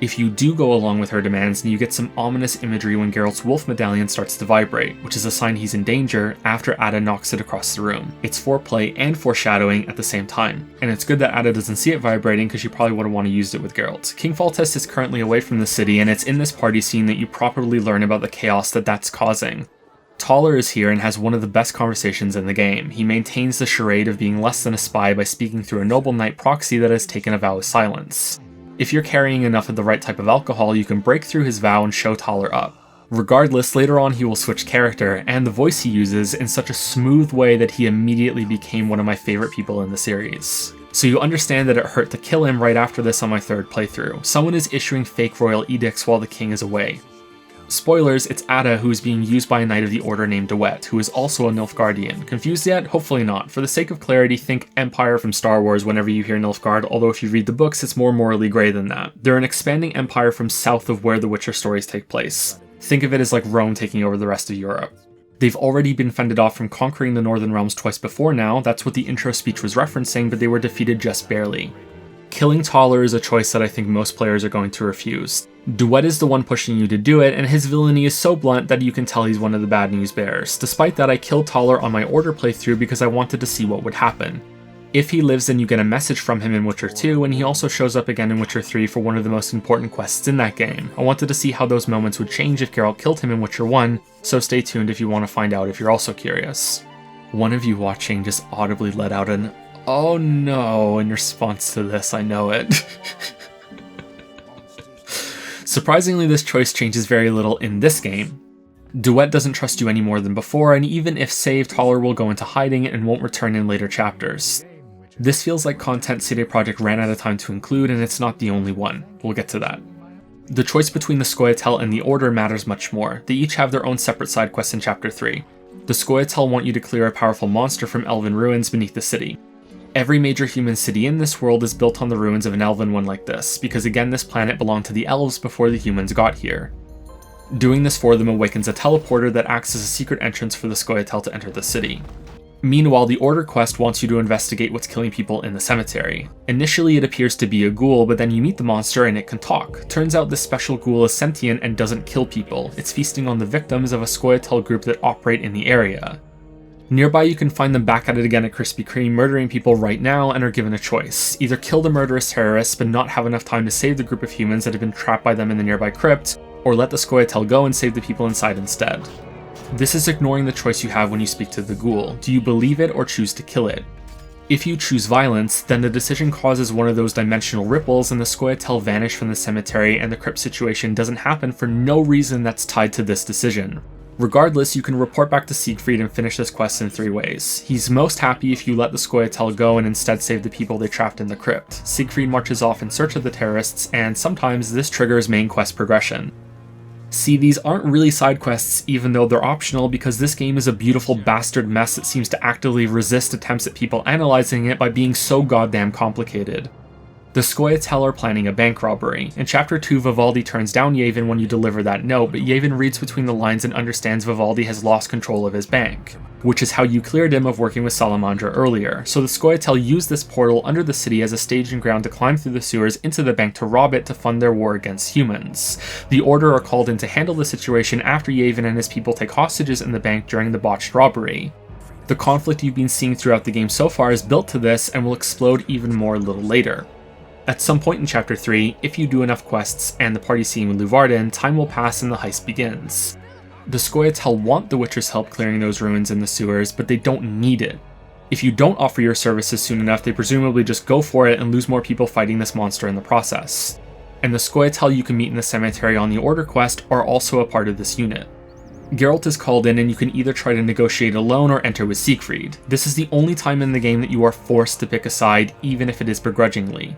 If you do go along with her demands, then you get some ominous imagery when Geralt's wolf medallion starts to vibrate, which is a sign he's in danger after Ada knocks it across the room. It's foreplay and foreshadowing at the same time, and it's good that Ada doesn't see it vibrating because she probably wouldn't want to use it with Geralt. King Foltest is currently away from the city, and it's in this party scene that you properly learn about the chaos that's causing. Thaler is here and has one of the best conversations in the game. He maintains the charade of being less than a spy by speaking through a noble knight proxy that has taken a vow of silence. If you're carrying enough of the right type of alcohol, you can break through his vow and show Thaler up. Regardless, later on he will switch character, and the voice he uses in such a smooth way that he immediately became one of my favorite people in the series. So you understand that it hurt to kill him right after this on my third playthrough. Someone is issuing fake royal edicts while the king is away. Spoilers, it's Ada who is being used by a Knight of the Order named DeWitt, who is also a Nilfgaardian. Confused yet? Hopefully not. For the sake of clarity, think Empire from Star Wars whenever you hear Nilfgaard, although if you read the books, it's more morally grey than that. They're an expanding empire from south of where the Witcher stories take place. Think of it as like Rome taking over the rest of Europe. They've already been fended off from conquering the Northern Realms twice before now, that's what the intro speech was referencing, but they were defeated just barely. Killing Thaler is a choice that I think most players are going to refuse. DeWitt is the one pushing you to do it, and his villainy is so blunt that you can tell he's one of the bad news bearers. Despite that, I killed Thaler on my Order playthrough because I wanted to see what would happen. If he lives, then you get a message from him in Witcher 2, and he also shows up again in Witcher 3 for one of the most important quests in that game. I wanted to see how those moments would change if Geralt killed him in Witcher 1, so stay tuned if you want to find out if you're also curious. One of you watching just audibly let out an "oh no" in response to this, I know it. Surprisingly, this choice changes very little in this game. DeWitt doesn't trust you any more than before, and even if saved, Thaler will go into hiding and won't return in later chapters. This feels like content CD Projekt ran out of time to include, and it's not the only one. We'll get to that. The choice between the Scoia'tael and the Order matters much more. They each have their own separate side quests in Chapter 3. The Scoia'tael want you to clear a powerful monster from elven ruins beneath the city. Every major human city in this world is built on the ruins of an elven one like this, because again this planet belonged to the elves before the humans got here. Doing this for them awakens a teleporter that acts as a secret entrance for the Scoia'tael to enter the city. Meanwhile, the Order quest wants you to investigate what's killing people in the cemetery. Initially it appears to be a ghoul, but then you meet the monster and it can talk. Turns out this special ghoul is sentient and doesn't kill people. It's feasting on the victims of a Scoia'tael group that operate in the area. Nearby you can find them back at it again at Krispy Kreme murdering people right now and are given a choice. Either kill the murderous terrorists but not have enough time to save the group of humans that have been trapped by them in the nearby crypt, or let the Scoia'tael go and save the people inside instead. This is ignoring the choice you have when you speak to the ghoul. Do you believe it or choose to kill it? If you choose violence, then the decision causes one of those dimensional ripples and the Scoia'tael vanish from the cemetery and the crypt situation doesn't happen for no reason that's tied to this decision. Regardless, you can report back to Siegfried and finish this quest in 3 ways. He's most happy if you let the Scoia'tael go and instead save the people they trapped in the crypt. Siegfried marches off in search of the terrorists, and sometimes this triggers main quest progression. See, these aren't really side quests even though they're optional because this game is a beautiful bastard mess that seems to actively resist attempts at people analyzing it by being so goddamn complicated. The Scoia'tael are planning a bank robbery. In Chapter 2, Vivaldi turns down Yevon when you deliver that note, but Yevon reads between the lines and understands Vivaldi has lost control of his bank, which is how you cleared him of working with Salamandra earlier. So the Scoia'tael use this portal under the city as a staging ground to climb through the sewers into the bank to rob it to fund their war against humans. The Order are called in to handle the situation after Yevon and his people take hostages in the bank during the botched robbery. The conflict you've been seeing throughout the game so far is built to this and will explode even more a little later. At some point in Chapter 3, if you do enough quests and the party scene with Luvarden, time will pass and the heist begins. The Scoia'tael want the Witcher's help clearing those ruins in the sewers, but they don't need it. If you don't offer your services soon enough, they presumably just go for it and lose more people fighting this monster in the process. And the Scoia'tael you can meet in the cemetery on the Order quest are also a part of this unit. Geralt is called in and you can either try to negotiate alone or enter with Siegfried. This is the only time in the game that you are forced to pick a side, even if it is begrudgingly.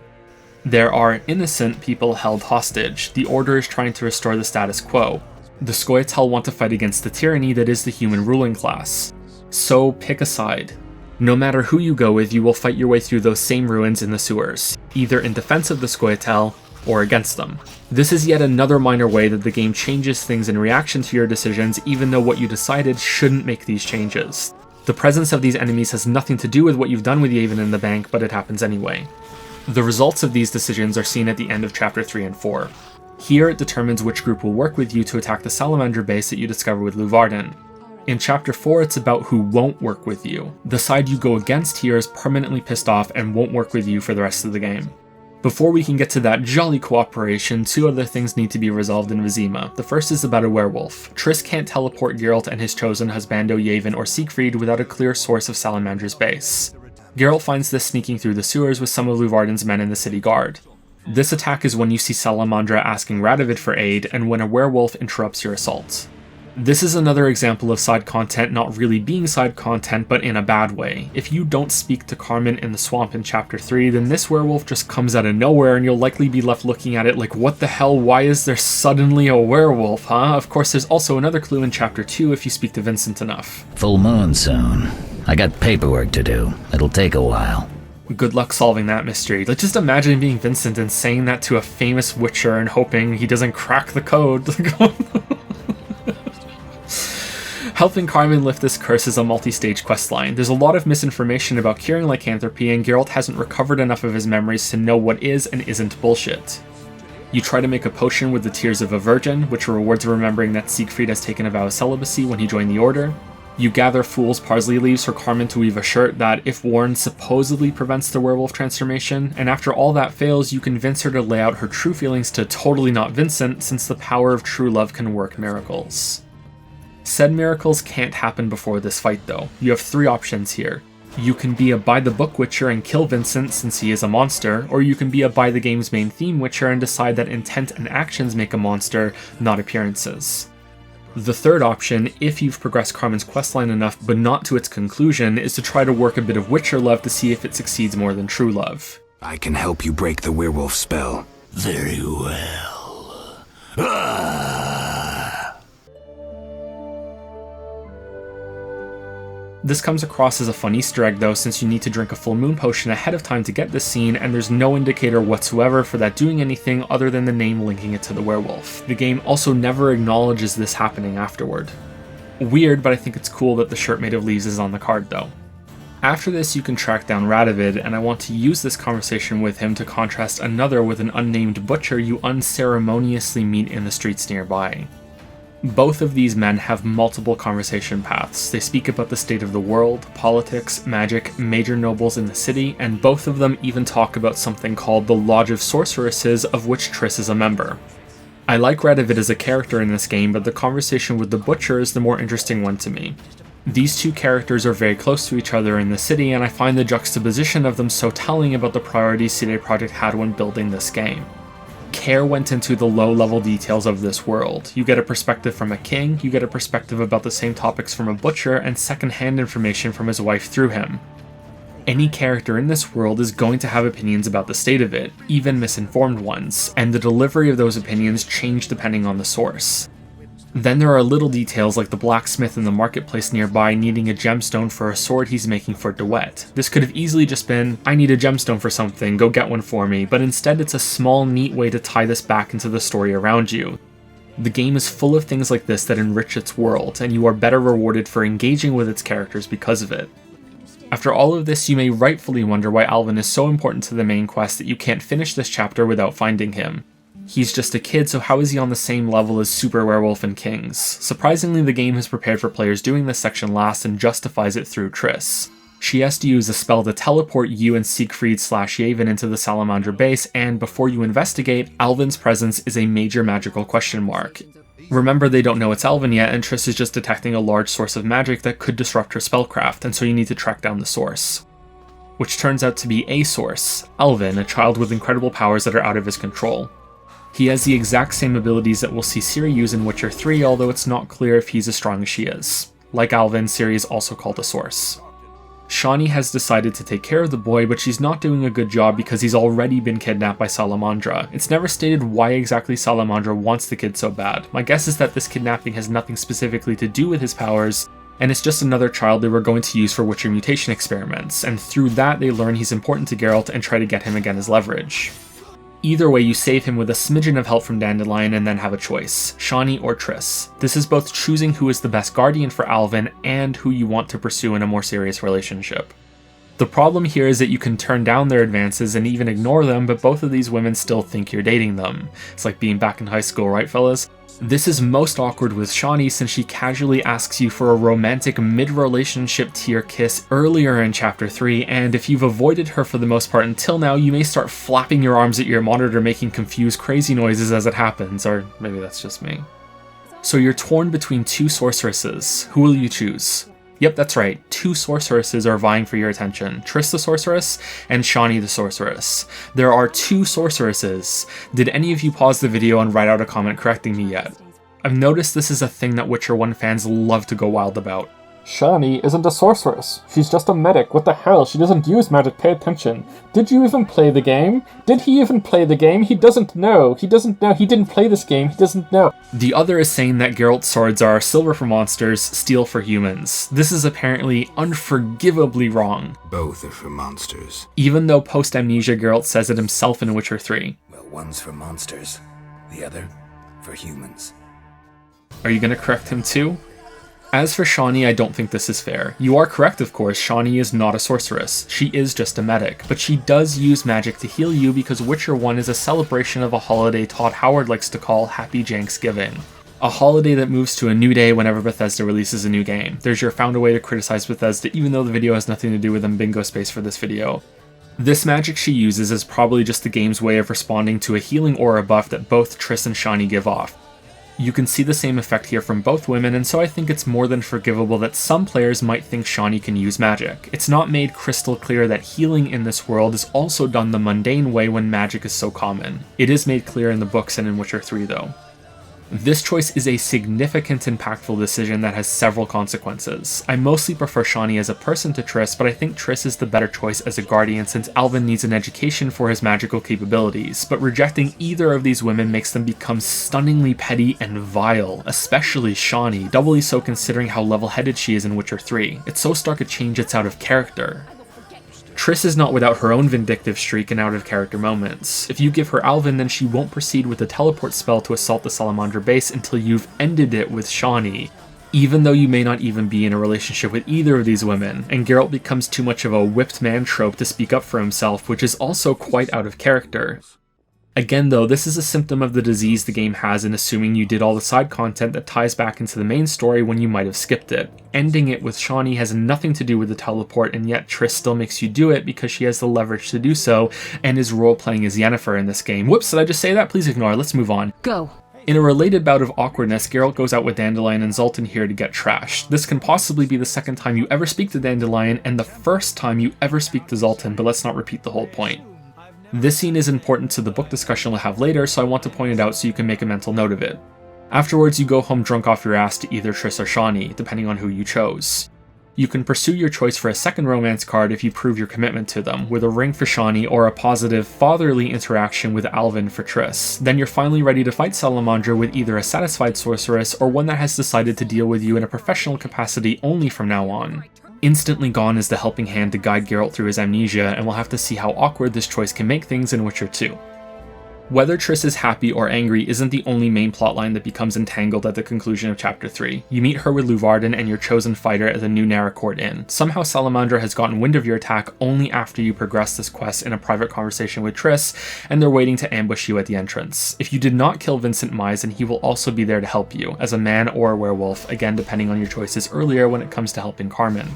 There are innocent people held hostage. The Order is trying to restore the status quo. The Scoia'tael want to fight against the tyranny that is the human ruling class. So pick a side. No matter who you go with, you will fight your way through those same ruins in the sewers, either in defense of the Scoia'tael or against them. This is yet another minor way that the game changes things in reaction to your decisions, even though what you decided shouldn't make these changes. The presence of these enemies has nothing to do with what you've done with Yevon in the bank, but it happens anyway. The results of these decisions are seen at the end of Chapter 3 and 4. Here it determines which group will work with you to attack the Salamander base that you discover with Luvarden. In Chapter 4 it's about who won't work with you. The side you go against here is permanently pissed off and won't work with you for the rest of the game. Before we can get to that jolly cooperation, 2 other things need to be resolved in Vizima. The first is about a werewolf. Triss can't teleport Geralt and his chosen husbando Yevon or Siegfried without a clear source of Salamandra's base. Geralt finds this sneaking through the sewers with some of Luvarden's men in the city guard. This attack is when you see Salamandra asking Radovid for aid, and when a werewolf interrupts your assault. This is another example of side content not really being side content, but in a bad way. If you don't speak to Carmen in the swamp in Chapter 3, then this werewolf just comes out of nowhere and you'll likely be left looking at it like, what the hell, why is there suddenly a werewolf, huh? Of course, there's also another clue in Chapter 2 if you speak to Vincent enough. Full moon soon. I got paperwork to do. It'll take a while. Good luck solving that mystery. Like, just imagine being Vincent and saying that to a famous witcher and hoping he doesn't crack the code. Helping Carmen lift this curse is a multi-stage questline. There's a lot of misinformation about curing lycanthropy, and Geralt hasn't recovered enough of his memories to know what is and isn't bullshit. You try to make a potion with the Tears of a Virgin, which rewards remembering that Siegfried has taken a vow of celibacy when he joined the Order. You gather fool's parsley leaves for Carmen to weave a shirt that, if worn, supposedly prevents the werewolf transformation, and after all that fails, you convince her to lay out her true feelings to totally not Vincent, since the power of true love can work miracles. Said miracles can't happen before this fight though. You have three options here. You can be a by-the-book Witcher and kill Vincent since he is a monster, or you can be a by-the-game's main theme Witcher and decide that intent and actions make a monster, not appearances. The third option, if you've progressed Carmen's questline enough but not to its conclusion, is to try to work a bit of Witcher love to see if it succeeds more than true love. I can help you break the werewolf spell. Very well. This comes across as a fun Easter egg though, since you need to drink a full moon potion ahead of time to get this scene, and there's no indicator whatsoever for that doing anything other than the name linking it to the werewolf. The game also never acknowledges this happening afterward. Weird, but I think it's cool that the shirt made of leaves is on the card though. After this you can track down Radovid, and I want to use this conversation with him to contrast another with an unnamed butcher you unceremoniously meet in the streets nearby. Both of these men have multiple conversation paths. They speak about the state of the world, politics, magic, major nobles in the city, and both of them even talk about something called the Lodge of Sorceresses, of which Triss is a member. I like Radovid as a character in this game, but the conversation with the Butcher is the more interesting one to me. These two characters are very close to each other in the city, and I find the juxtaposition of them so telling about the priorities CD Projekt had when building this game. Care went into the low-level details of this world. You get a perspective from a king, you get a perspective about the same topics from a butcher, and second-hand information from his wife through him. Any character in this world is going to have opinions about the state of it, even misinformed ones, and the delivery of those opinions change depending on the source. Then there are little details like the blacksmith in the marketplace nearby needing a gemstone for a sword he's making for DeWitt. This could have easily just been, I need a gemstone for something, go get one for me, but instead it's a small, neat way to tie this back into the story around you. The game is full of things like this that enrich its world, and you are better rewarded for engaging with its characters because of it. After all of this, you may rightfully wonder why Alvin is so important to the main quest that you can't finish this chapter without finding him. He's just a kid, so how is he on the same level as Super Werewolf and Kings? Surprisingly, the game has prepared for players doing this section last and justifies it through Triss. She has to use a spell to teleport you and Siegfried/Yavin into the Salamandra base, and before you investigate, Alvin's presence is a major magical question mark. Remember, they don't know it's Alvin yet, and Triss is just detecting a large source of magic that could disrupt her spellcraft, and so you need to track down the source. Which turns out to be a source, Alvin, a child with incredible powers that are out of his control. He has the exact same abilities that we'll see Ciri use in Witcher 3, although it's not clear if he's as strong as she is. Like Alvin, Ciri is also called a source. Shani has decided to take care of the boy, but she's not doing a good job because he's already been kidnapped by Salamandra. It's never stated why exactly Salamandra wants the kid so bad. My guess is that this kidnapping has nothing specifically to do with his powers, and it's just another child they were going to use for Witcher mutation experiments, and through that they learn he's important to Geralt and try to get him again as leverage. Either way, you save him with a smidgen of help from Dandelion and then have a choice, Shani or Triss. This is both choosing who is the best guardian for Alvin and who you want to pursue in a more serious relationship. The problem here is that you can turn down their advances and even ignore them, but both of these women still think you're dating them. It's like being back in high school, right fellas? This is most awkward with Shani since she casually asks you for a romantic mid-relationship tier kiss earlier in Chapter 3, and if you've avoided her for the most part until now, you may start flapping your arms at your monitor making confused crazy noises as it happens, or maybe that's just me. So you're torn between two sorceresses. Who will you choose? Yep, that's right, 2 sorceresses are vying for your attention, Triss the Sorceress and Shani the Sorceress. There are 2 sorceresses. Did any of you pause the video and write out a comment correcting me yet? I've noticed this is a thing that Witcher 1 fans love to go wild about. Shani isn't a sorceress. She's just a medic. What the hell? She doesn't use magic. Pay attention. Did you even play the game? Did he even play the game? He doesn't know. He doesn't know. He didn't play this game. He doesn't know. The other is saying that Geralt's swords are silver for monsters, steel for humans. This is apparently unforgivably wrong. Both are for monsters. Even though post-amnesia Geralt says it himself in Witcher 3. Well, one's for monsters, the other for humans. Are you gonna correct him too? As for Shani, I don't think this is fair. You are correct, of course, Shani is not a sorceress. She is just a medic, but she does use magic to heal you because Witcher 1 is a celebration of a holiday Todd Howard likes to call Happy Janksgiving. A holiday that moves to a new day whenever Bethesda releases a new game. There's your found a way to criticize Bethesda even though the video has nothing to do with them bingo space for this video. This magic she uses is probably just the game's way of responding to a healing aura buff that both Triss and Shani give off. You can see the same effect here from both women, and so I think it's more than forgivable that some players might think Shani can use magic. It's not made crystal clear that healing in this world is also done the mundane way when magic is so common. It is made clear in the books and in Witcher 3 though. This choice is a significant, impactful decision that has several consequences. I mostly prefer Shani as a person to Triss, but I think Triss is the better choice as a guardian since Alvin needs an education for his magical capabilities, but rejecting either of these women makes them become stunningly petty and vile, especially Shani, doubly so considering how level-headed she is in Witcher 3. It's so stark a change it's out of character. Triss is not without her own vindictive streak and out-of-character moments. If you give her Alvin, then she won't proceed with the teleport spell to assault the Salamandra base until you've ended it with Shani, even though you may not even be in a relationship with either of these women, and Geralt becomes too much of a whipped man trope to speak up for himself, which is also quite out of character. Again though, this is a symptom of the disease the game has in assuming you did all the side content that ties back into the main story when you might have skipped it. Ending it with Shani has nothing to do with the teleport, and yet Triss still makes you do it because she has the leverage to do so, and is role-playing as Yennefer in this game. Whoops, did I just say that? Please ignore, let's move on. Go. In a related bout of awkwardness, Geralt goes out with Dandelion and Zoltan here to get trashed. This can possibly be the second time you ever speak to Dandelion, and the first time you ever speak to Zoltan, but let's not repeat the whole point. This scene is important to the book discussion we'll have later, so I want to point it out so you can make a mental note of it. Afterwards, you go home drunk off your ass to either Triss or Shani, depending on who you chose. You can pursue your choice for a second romance card if you prove your commitment to them, with a ring for Shani or a positive fatherly interaction with Alvin for Triss. Then you're finally ready to fight Salamandra with either a satisfied sorceress or one that has decided to deal with you in a professional capacity only from now on. Instantly gone is the helping hand to guide Geralt through his amnesia, and we'll have to see how awkward this choice can make things in Witcher 2. Whether Triss is happy or angry isn't the only main plotline that becomes entangled at the conclusion of Chapter 3. You meet her with Luvarden and your chosen fighter at the new Naracourt Inn. Somehow Salamandra has gotten wind of your attack only after you progress this quest in a private conversation with Triss, and they're waiting to ambush you at the entrance. If you did not kill Vincent Mies, then he will also be there to help you, as a man or a werewolf, again depending on your choices earlier when it comes to helping Carmen.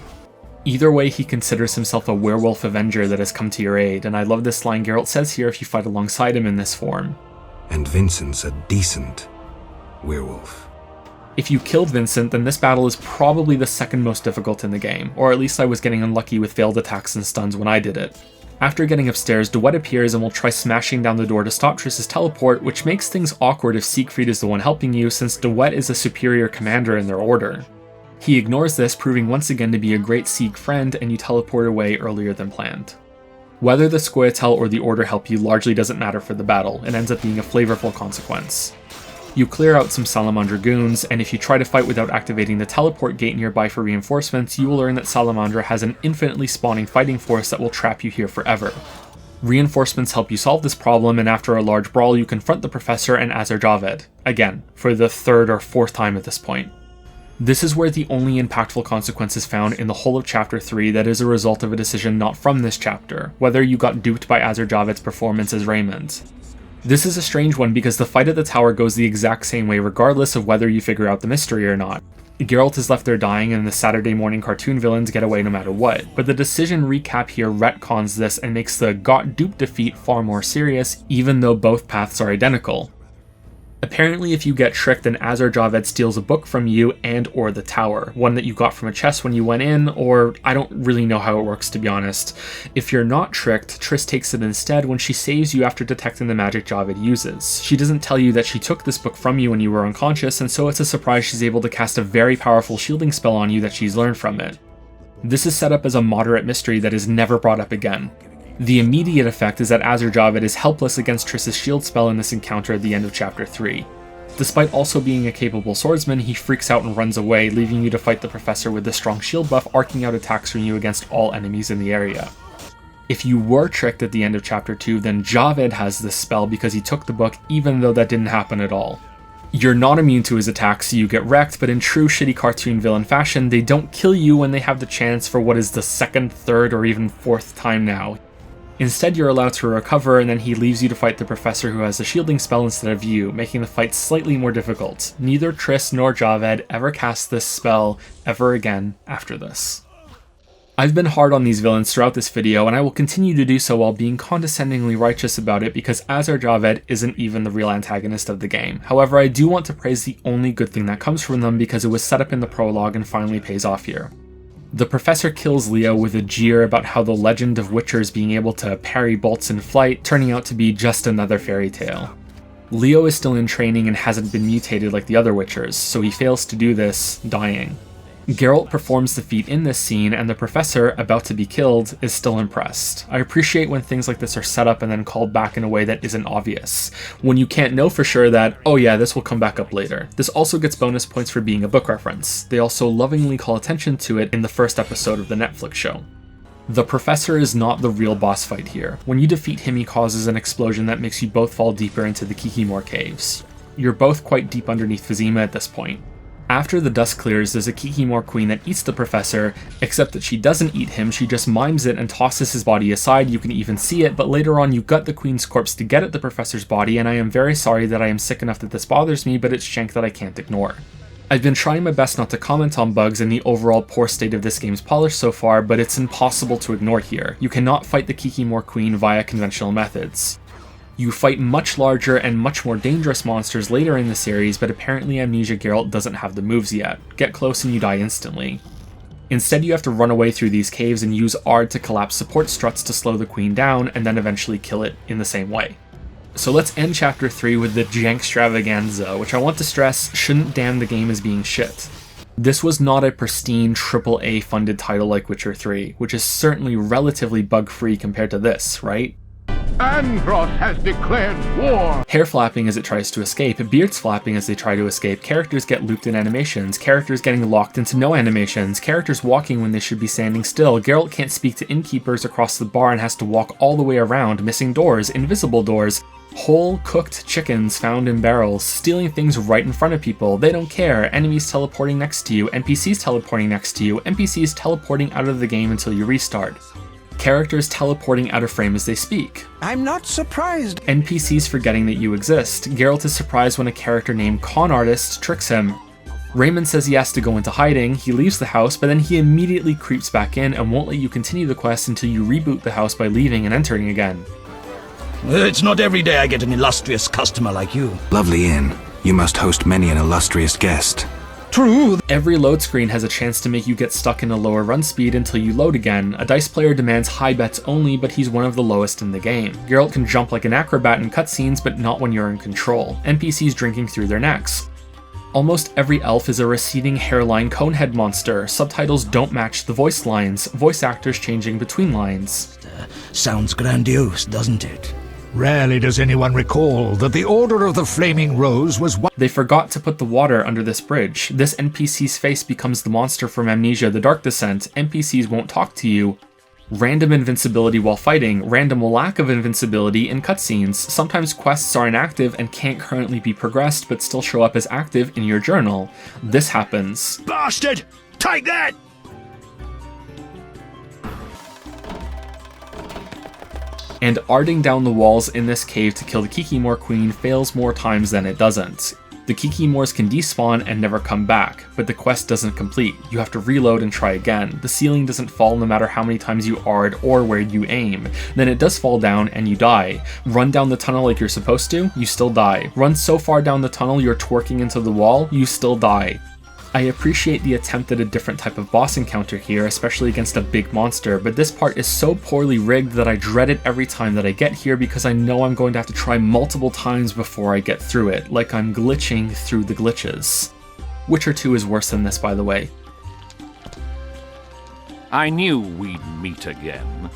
Either way, he considers himself a werewolf avenger that has come to your aid, and I love this line Geralt says here if you fight alongside him in this form. And Vincent's a decent werewolf. If you killed Vincent, then this battle is probably the second most difficult in the game, or at least I was getting unlucky with failed attacks and stuns when I did it. After getting upstairs, De Wet appears and will try smashing down the door to stop Triss's teleport, which makes things awkward if Siegfried is the one helping you, since De Wet is a superior commander in their order. He ignores this, proving once again to be a great Sieg friend, and you teleport away earlier than planned. Whether the Scoia'tael or the Order help you largely doesn't matter for the battle, it ends up being a flavorful consequence. You clear out some Salamandra goons, and if you try to fight without activating the teleport gate nearby for reinforcements, you will learn that Salamandra has an infinitely spawning fighting force that will trap you here forever. Reinforcements help you solve this problem, and after a large brawl you confront the Professor and Azir-Javed, again, for the third or fourth time at this point. This is where the only impactful consequence is found in the whole of Chapter 3 that is a result of a decision not from this chapter, whether you got duped by Azir-Javed's performance as Raymond. This is a strange one because the fight at the tower goes the exact same way regardless of whether you figure out the mystery or not. Geralt is left there dying and the Saturday morning cartoon villains get away no matter what, but the decision recap here retcons this and makes the got duped defeat far more serious even though both paths are identical. Apparently, if you get tricked, then Azar Javed steals a book from you and or the tower, one that you got from a chest when you went in, or I don't really know how it works, to be honest. If you're not tricked, Triss takes it instead when she saves you after detecting the magic Javed uses. She doesn't tell you that she took this book from you when you were unconscious, and so it's a surprise she's able to cast a very powerful shielding spell on you that she's learned from it. This is set up as a moderate mystery that is never brought up again. The immediate effect is that Azar Javed is helpless against Triss's shield spell in this encounter at the end of Chapter 3. Despite also being a capable swordsman, he freaks out and runs away, leaving you to fight the professor with the strong shield buff arcing out attacks from you against all enemies in the area. If you were tricked at the end of Chapter 2, then Javed has this spell because he took the book, even though that didn't happen at all. You're not immune to his attacks, so you get wrecked, but in true shitty cartoon villain fashion, they don't kill you when they have the chance for what is the second, third, or even fourth time now. Instead, you're allowed to recover, and then he leaves you to fight the professor who has a shielding spell instead of you, making the fight slightly more difficult. Neither Triss nor Javed ever cast this spell ever again after this. I've been hard on these villains throughout this video, and I will continue to do so while being condescendingly righteous about it because Azar Javed isn't even the real antagonist of the game. However, I do want to praise the only good thing that comes from them because it was set up in the prologue and finally pays off here. The professor kills Leo with a jeer about how the legend of witchers being able to parry bolts in flight turning out to be just another fairy tale. Leo is still in training and hasn't been mutated like the other witchers, so he fails to do this, dying. Geralt performs the feat in this scene, and the professor, about to be killed, is still impressed. I appreciate when things like this are set up and then called back in a way that isn't obvious. When you can't know for sure that, oh yeah, this will come back up later. This also gets bonus points for being a book reference. They also lovingly call attention to it in the first episode of the Netflix show. The professor is not the real boss fight here. When you defeat him, he causes an explosion that makes you both fall deeper into the Kikimor caves. You're both quite deep underneath Vizima at this point. After the dust clears, there's a Kikimor queen that eats the professor, except that she doesn't eat him, she just mimes it and tosses his body aside. You can even see it, but later on you gut the queen's corpse to get at the professor's body, and I am very sorry that I am sick enough that this bothers me, but it's jank that I can't ignore. I've been trying my best not to comment on bugs and the overall poor state of this game's polish so far, but it's impossible to ignore here. You cannot fight the Kikimor queen via conventional methods. You fight much larger and much more dangerous monsters later in the series, but apparently Amnesia Geralt doesn't have the moves yet. Get close and you die instantly. Instead, you have to run away through these caves and use Ard to collapse support struts to slow the queen down, and then eventually kill it in the same way. So let's end Chapter 3 with the Jankstravaganza, which I want to stress shouldn't damn the game as being shit. This was not a pristine AAA funded title like Witcher 3, which is certainly relatively bug-free compared to this, right? Andros has declared war! Hair flapping as it tries to escape, beards flapping as they try to escape, characters get looped in animations, characters getting locked into no animations, characters walking when they should be standing still, Geralt can't speak to innkeepers across the bar and has to walk all the way around, missing doors, invisible doors, whole cooked chickens found in barrels, stealing things right in front of people, they don't care, enemies teleporting next to you, NPCs teleporting next to you, NPCs teleporting out of the game until you restart. Characters teleporting out of frame as they speak. I'm not surprised. NPCs forgetting that you exist. Geralt is surprised when a character named Con Artist tricks him. Raymond says he has to go into hiding, he leaves the house, but then he immediately creeps back in and won't let you continue the quest until you reboot the house by leaving and entering again. It's not every day I get an illustrious customer like you. Lovely inn. You must host many an illustrious guest. True. Every load screen has a chance to make you get stuck in a lower run speed until you load again. A dice player demands high bets only, but he's one of the lowest in the game. Geralt can jump like an acrobat in cutscenes, but not when you're in control. NPCs drinking through their necks. Almost every elf is a receding hairline conehead monster. Subtitles don't match the voice lines. Voice actors changing between lines. Sounds grandiose, doesn't it? Rarely does anyone recall that the Order of the Flaming Rose was one. They forgot to put the water under this bridge. This NPC's face becomes the monster from Amnesia: The Dark Descent. NPCs won't talk to you. Random invincibility while fighting. Random lack of invincibility in cutscenes. Sometimes quests are inactive and can't currently be progressed, but still show up as active in your journal. This happens. Bastard! Take that! And arding down the walls in this cave to kill the Kikimor Queen fails more times than it doesn't. The Kikimores can despawn and never come back, but the quest doesn't complete. You have to reload and try again. The ceiling doesn't fall no matter how many times you AR'd or where you aim. Then it does fall down and you die. Run down the tunnel like you're supposed to, you still die. Run so far down the tunnel you're twerking into the wall, you still die. I appreciate the attempt at a different type of boss encounter here, especially against a big monster, but this part is so poorly rigged that I dread it every time that I get here because I know I'm going to have to try multiple times before I get through it, like I'm glitching through the glitches. Witcher 2 is worse than this, by the way. I knew we'd meet again.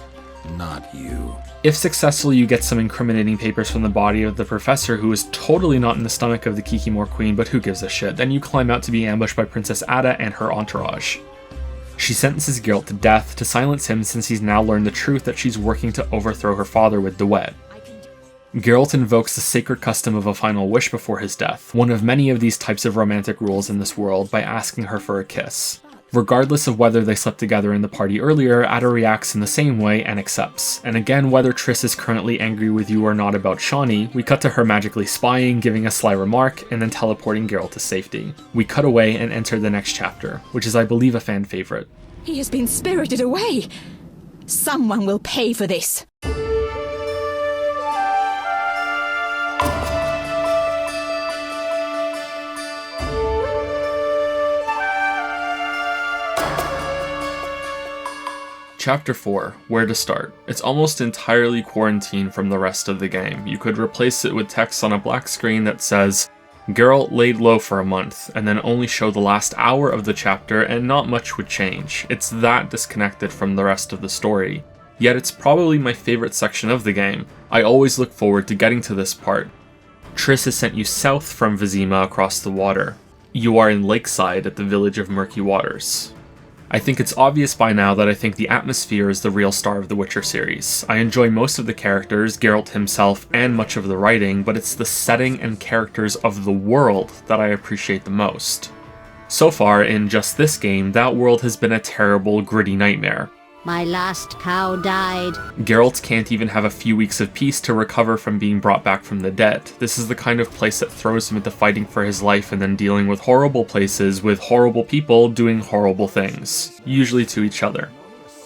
Not you. If successful, you get some incriminating papers from the body of the professor, who is totally not in the stomach of the Kikimore Queen, but who gives a shit. Then you climb out to be ambushed by Princess Ada and her entourage. She sentences Geralt to death to silence him since he's now learned the truth that she's working to overthrow her father with Duet. Geralt invokes the sacred custom of a final wish before his death, one of many of these types of romantic rules in this world, by asking her for a kiss. Regardless of whether they slept together in the party earlier, Ada reacts in the same way and accepts. And again, whether Triss is currently angry with you or not about Shani, we cut to her magically spying, giving a sly remark, and then teleporting Geralt to safety. We cut away and enter the next chapter, which is, I believe, a fan favorite. He has been spirited away. Someone will pay for this. Chapter 4, Where to Start. It's almost entirely quarantined from the rest of the game. You could replace it with text on a black screen that says, Geralt laid low for a month, and then only show the last hour of the chapter and not much would change. It's that disconnected from the rest of the story. Yet it's probably my favorite section of the game. I always look forward to getting to this part. Triss has sent you south from Vizima across the water. You are in Lakeside at the village of Murky Waters. I think it's obvious by now that I think the atmosphere is the real star of the Witcher series. I enjoy most of the characters, Geralt himself, and much of the writing, but it's the setting and characters of the world that I appreciate the most. So far, in just this game, that world has been a terrible, gritty nightmare. My last cow died. Geralt can't even have a few weeks of peace to recover from being brought back from the dead. This is the kind of place that throws him into fighting for his life and then dealing with horrible places with horrible people doing horrible things, usually to each other.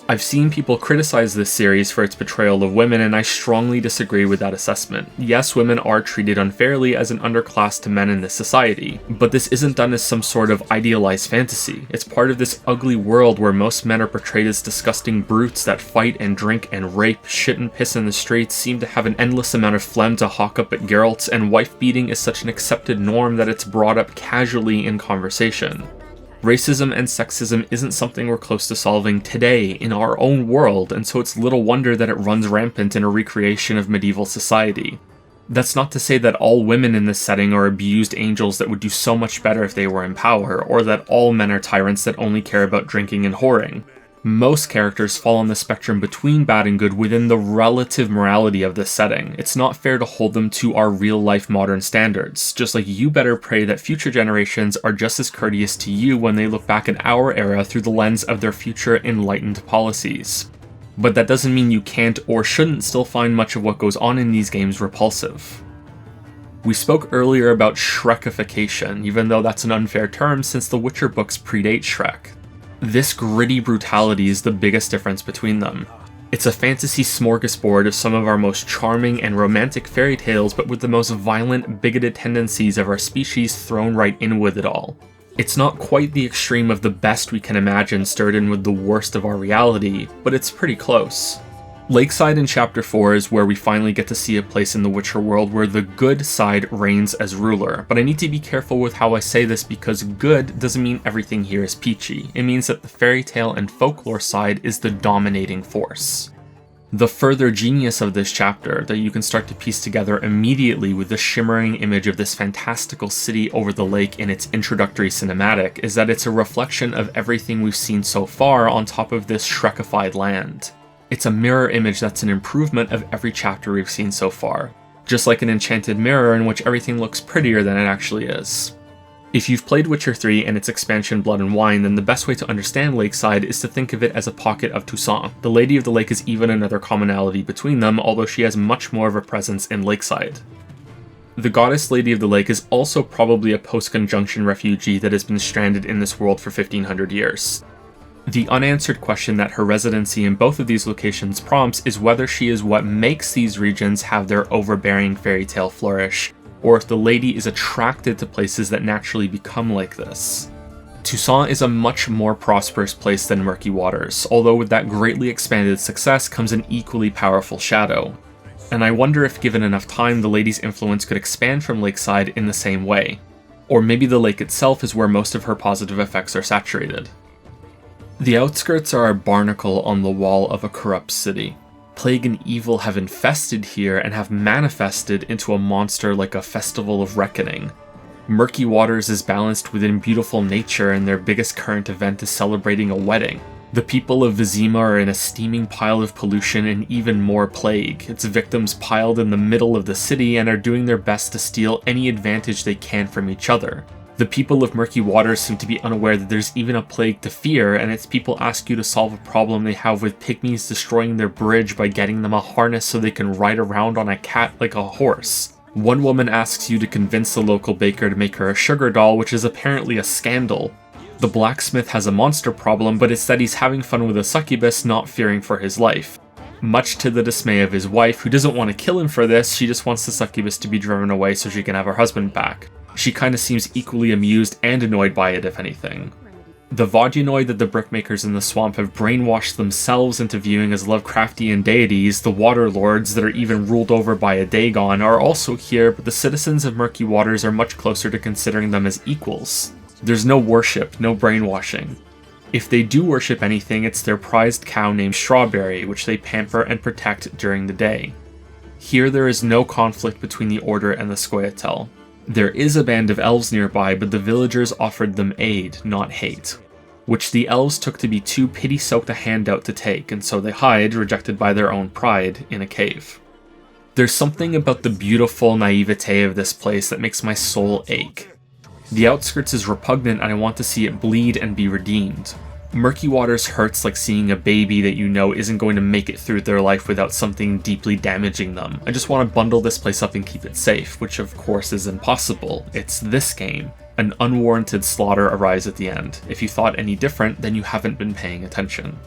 I've seen people criticize this series for its portrayal of women, and I strongly disagree with that assessment. Yes, women are treated unfairly as an underclass to men in this society, but this isn't done as some sort of idealized fantasy. It's part of this ugly world where most men are portrayed as disgusting brutes that fight and drink and rape, shit and piss in the streets, seem to have an endless amount of phlegm to hawk up at Geralt, and wife-beating is such an accepted norm that it's brought up casually in conversation. Racism and sexism isn't something we're close to solving today in our own world, and so it's little wonder that it runs rampant in a recreation of medieval society. That's not to say that all women in this setting are abused angels that would do so much better if they were in power, or that all men are tyrants that only care about drinking and whoring. Most characters fall on the spectrum between bad and good within the relative morality of this setting. It's not fair to hold them to our real-life modern standards, just like you better pray that future generations are just as courteous to you when they look back at our era through the lens of their future enlightened policies. But that doesn't mean you can't or shouldn't still find much of what goes on in these games repulsive. We spoke earlier about Shrekification, even though that's an unfair term since the Witcher books predate Shrek. This gritty brutality is the biggest difference between them. It's a fantasy smorgasbord of some of our most charming and romantic fairy tales, but with the most violent, bigoted tendencies of our species thrown right in with it all. It's not quite the extreme of the best we can imagine stirred in with the worst of our reality, but it's pretty close. Lakeside in Chapter 4 is where we finally get to see a place in the Witcher world where the good side reigns as ruler, but I need to be careful with how I say this because good doesn't mean everything here is peachy. It means that the fairy tale and folklore side is the dominating force. The further genius of this chapter that you can start to piece together immediately with the shimmering image of this fantastical city over the lake in its introductory cinematic is that it's a reflection of everything we've seen so far on top of this Shrekified land. It's a mirror image that's an improvement of every chapter we've seen so far, just like an enchanted mirror in which everything looks prettier than it actually is. If you've played Witcher 3 and its expansion Blood and Wine, then the best way to understand Lakeside is to think of it as a pocket of Toussaint. The Lady of the Lake is even another commonality between them, although she has much more of a presence in Lakeside. The goddess Lady of the Lake is also probably a post-conjunction refugee that has been stranded in this world for 1500 years. The unanswered question that her residency in both of these locations prompts is whether she is what makes these regions have their overbearing fairy tale flourish, or if the lady is attracted to places that naturally become like this. Toussaint is a much more prosperous place than Murky Waters, although with that greatly expanded success comes an equally powerful shadow. And I wonder if given enough time the lady's influence could expand from Lakeside in the same way. Or maybe the lake itself is where most of her positive effects are saturated. The outskirts are a barnacle on the wall of a corrupt city. Plague and evil have infested here and have manifested into a monster like a festival of reckoning. Murky Waters is balanced within beautiful nature, and their biggest current event is celebrating a wedding. The people of Vizima are in a steaming pile of pollution and even more plague, its victims piled in the middle of the city and are doing their best to steal any advantage they can from each other. The people of Murky Waters seem to be unaware that there's even a plague to fear, and its people ask you to solve a problem they have with pygmies destroying their bridge by getting them a harness so they can ride around on a cat like a horse. One woman asks you to convince the local baker to make her a sugar doll, which is apparently a scandal. The blacksmith has a monster problem, but it's that he's having fun with a succubus, not fearing for his life. Much to the dismay of his wife, who doesn't want to kill him for this, she just wants the succubus to be driven away so she can have her husband back. She kinda seems equally amused and annoyed by it, if anything. The Vodunoi that the brickmakers in the swamp have brainwashed themselves into viewing as Lovecraftian deities, the Water Lords that are even ruled over by a Dagon, are also here, but the citizens of Murky Waters are much closer to considering them as equals. There's no worship, no brainwashing. If they do worship anything, it's their prized cow named Strawberry, which they pamper and protect during the day. Here there is no conflict between the Order and the Scoia'tael. There is a band of elves nearby, but the villagers offered them aid, not hate, which the elves took to be too pity-soaked a handout to take, and so they hide, rejected by their own pride, in a cave. There's something about the beautiful naivete of this place that makes my soul ache. The outskirts is repugnant and I want to see it bleed and be redeemed. Murky Waters hurts like seeing a baby that you know isn't going to make it through their life without something deeply damaging them. I just want to bundle this place up and keep it safe, which of course is impossible. It's this game. An unwarranted slaughter arrives at the end. If you thought any different, then you haven't been paying attention.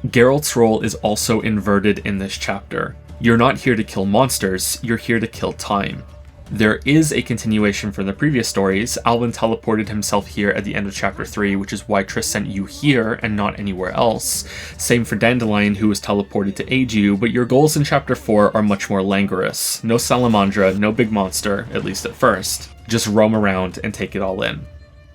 Geralt's role is also inverted in this chapter. You're not here to kill monsters, you're here to kill time. There is a continuation from the previous stories. Alvin teleported himself here at the end of chapter 3, which is why Triss sent you here and not anywhere else. Same for Dandelion, who was teleported to aid you, but your goals in chapter 4 are much more languorous. No Salamandra, no big monster, at least at first. Just roam around and take it all in.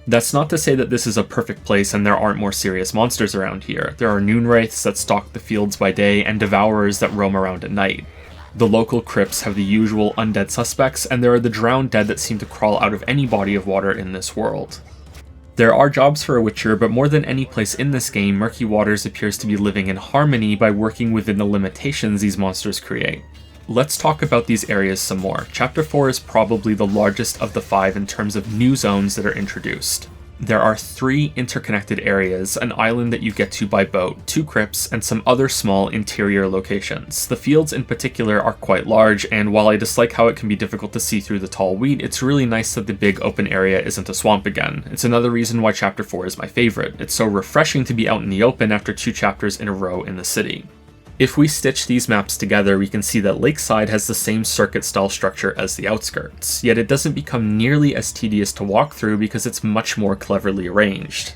That's not to say that this is a perfect place and there aren't more serious monsters around here. There are Noonwraiths that stalk the fields by day and Devourers that roam around at night. The local crypts have the usual undead suspects, and there are the drowned dead that seem to crawl out of any body of water in this world. There are jobs for a Witcher, but more than any place in this game, Murky Waters appears to be living in harmony by working within the limitations these monsters create. Let's talk about these areas some more. Chapter 4 is probably the largest of the 5 in terms of new zones that are introduced. There are 3 interconnected areas, an island that you get to by boat, 2 crypts, and some other small interior locations. The fields in particular are quite large, and while I dislike how it can be difficult to see through the tall wheat, it's really nice that the big open area isn't a swamp again. It's another reason why Chapter 4 is my favorite. It's so refreshing to be out in the open after 2 chapters in a row in the city. If we stitch these maps together, we can see that Lakeside has the same circuit-style structure as the outskirts, yet it doesn't become nearly as tedious to walk through because it's much more cleverly arranged.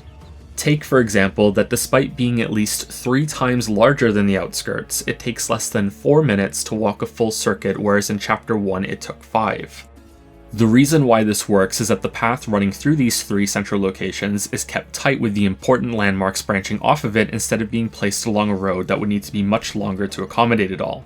Take, for example, that despite being at least 3 times larger than the outskirts, it takes less than 4 minutes to walk a full circuit, whereas in Chapter 1 it took 5. The reason why this works is that the path running through these 3 central locations is kept tight with the important landmarks branching off of it instead of being placed along a road that would need to be much longer to accommodate it all.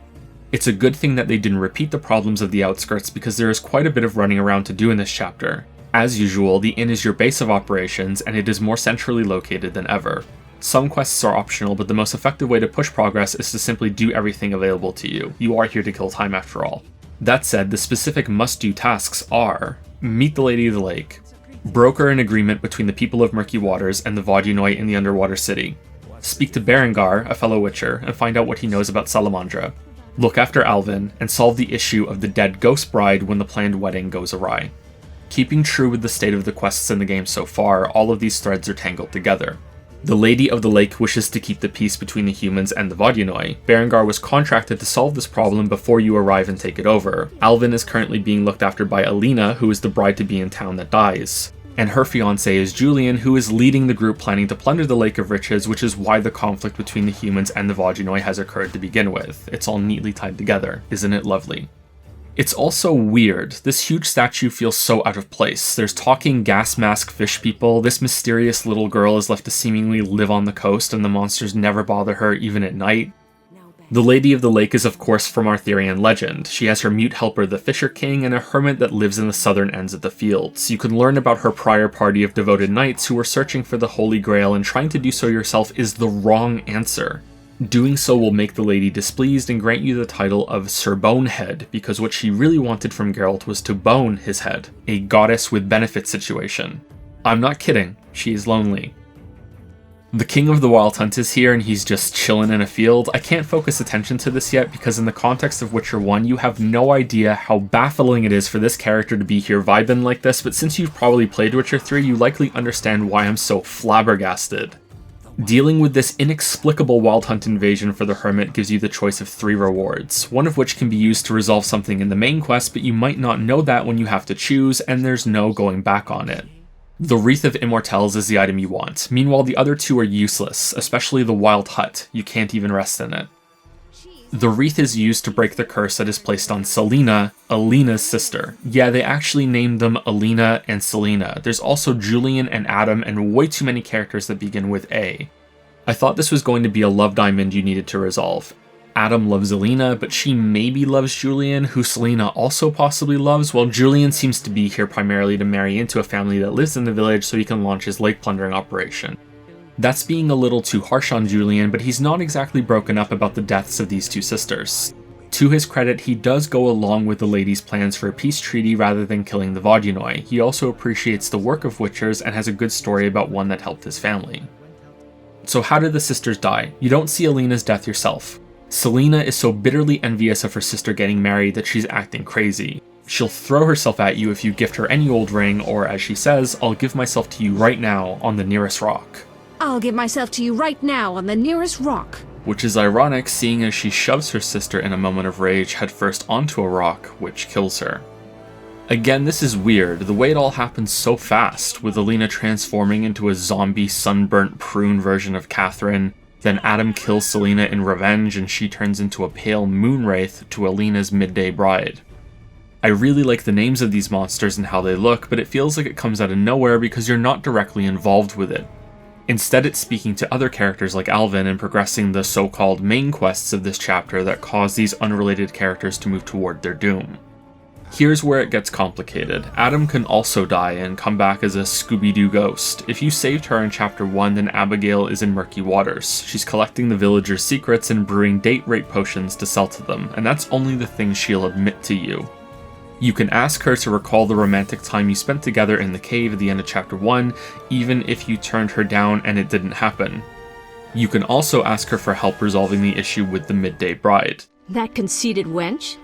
It's a good thing that they didn't repeat the problems of the outskirts because there is quite a bit of running around to do in this chapter. As usual, the inn is your base of operations and it is more centrally located than ever. Some quests are optional, but the most effective way to push progress is to simply do everything available to you. You are here to kill time after all. That said, the specific must-do tasks are: meet the Lady of the Lake, broker an agreement between the people of Murky Waters and the Vodunoi in the underwater city, speak to Berengar, a fellow Witcher, and find out what he knows about Salamandra, look after Alvin, and solve the issue of the dead ghost bride when the planned wedding goes awry. Keeping true with the state of the quests in the game so far, all of these threads are tangled together. The Lady of the Lake wishes to keep the peace between the humans and the Vodyanoi. Berengar was contracted to solve this problem before you arrive and take it over. Alvin is currently being looked after by Alina, who is the bride-to-be in town that dies. And her fiancé is Julian, who is leading the group planning to plunder the Lake of Riches, which is why the conflict between the humans and the Vodyanoi has occurred to begin with. It's all neatly tied together. Isn't it lovely? It's also weird. This huge statue feels so out of place. There's talking gas mask fish people, this mysterious little girl is left to seemingly live on the coast, and the monsters never bother her even at night. The Lady of the Lake is of course from Arthurian legend. She has her mute helper the Fisher King and a hermit that lives in the southern ends of the fields. You can learn about her prior party of devoted knights who were searching for the Holy Grail, and trying to do so yourself is the wrong answer. Doing so will make the lady displeased and grant you the title of Sir Bonehead, because what she really wanted from Geralt was to bone his head, a goddess with benefit situation. I'm not kidding, she is lonely. The King of the Wild Hunt is here and he's just chilling in a field. I can't focus attention to this yet because in the context of Witcher 1 you have no idea how baffling it is for this character to be here vibing like this, but since you've probably played Witcher 3 you likely understand why I'm so flabbergasted. Dealing with this inexplicable Wild Hunt invasion for the Hermit gives you the choice of 3 rewards, one of which can be used to resolve something in the main quest, but you might not know that when you have to choose, and there's no going back on it. The Wreath of Immortelles is the item you want, meanwhile the other 2 are useless, especially the Wild Hut, you can't even rest in it. The wreath is used to break the curse that is placed on Selena, Alina's sister. Yeah, they actually named them Alina and Selena. There's also Julian and Adam and way too many characters that begin with A. I thought this was going to be a love diamond you needed to resolve. Adam loves Alina, but she maybe loves Julian, who Selena also possibly loves, while Julian seems to be here primarily to marry into a family that lives in the village so he can launch his lake plundering operation. That's being a little too harsh on Julian, but he's not exactly broken up about the deaths of these 2 sisters. To his credit, he does go along with the lady's plans for a peace treaty rather than killing the Vodyanoi. He also appreciates the work of Witchers and has a good story about one that helped his family. So how did the sisters die? You don't see Alina's death yourself. Selena is so bitterly envious of her sister getting married that she's acting crazy. She'll throw herself at you if you gift her any old ring, or as she says, I'll give myself to you right now on the nearest rock. I'll give myself to you right now on the nearest rock. Which is ironic, seeing as she shoves her sister in a moment of rage headfirst onto a rock, which kills her. Again, this is weird, the way it all happens so fast, with Alina transforming into a zombie sunburnt prune version of Catherine, then Adam kills Selena in revenge and she turns into a pale moonwraith to Alina's midday bride. I really like the names of these monsters and how they look, but it feels like it comes out of nowhere because you're not directly involved with it. Instead, it's speaking to other characters like Alvin and progressing the so-called main quests of this chapter that cause these unrelated characters to move toward their doom. Here's where it gets complicated. Adam can also die and come back as a Scooby-Doo ghost. If you saved her in Chapter 1, then Abigail is in murky waters. She's collecting the villagers' secrets and brewing date rape potions to sell to them, and that's only the thing she'll admit to you. You can ask her to recall the romantic time you spent together in the cave at the end of Chapter 1, even if you turned her down and it didn't happen. You can also ask her for help resolving the issue with the Midday Bride. That conceited wench?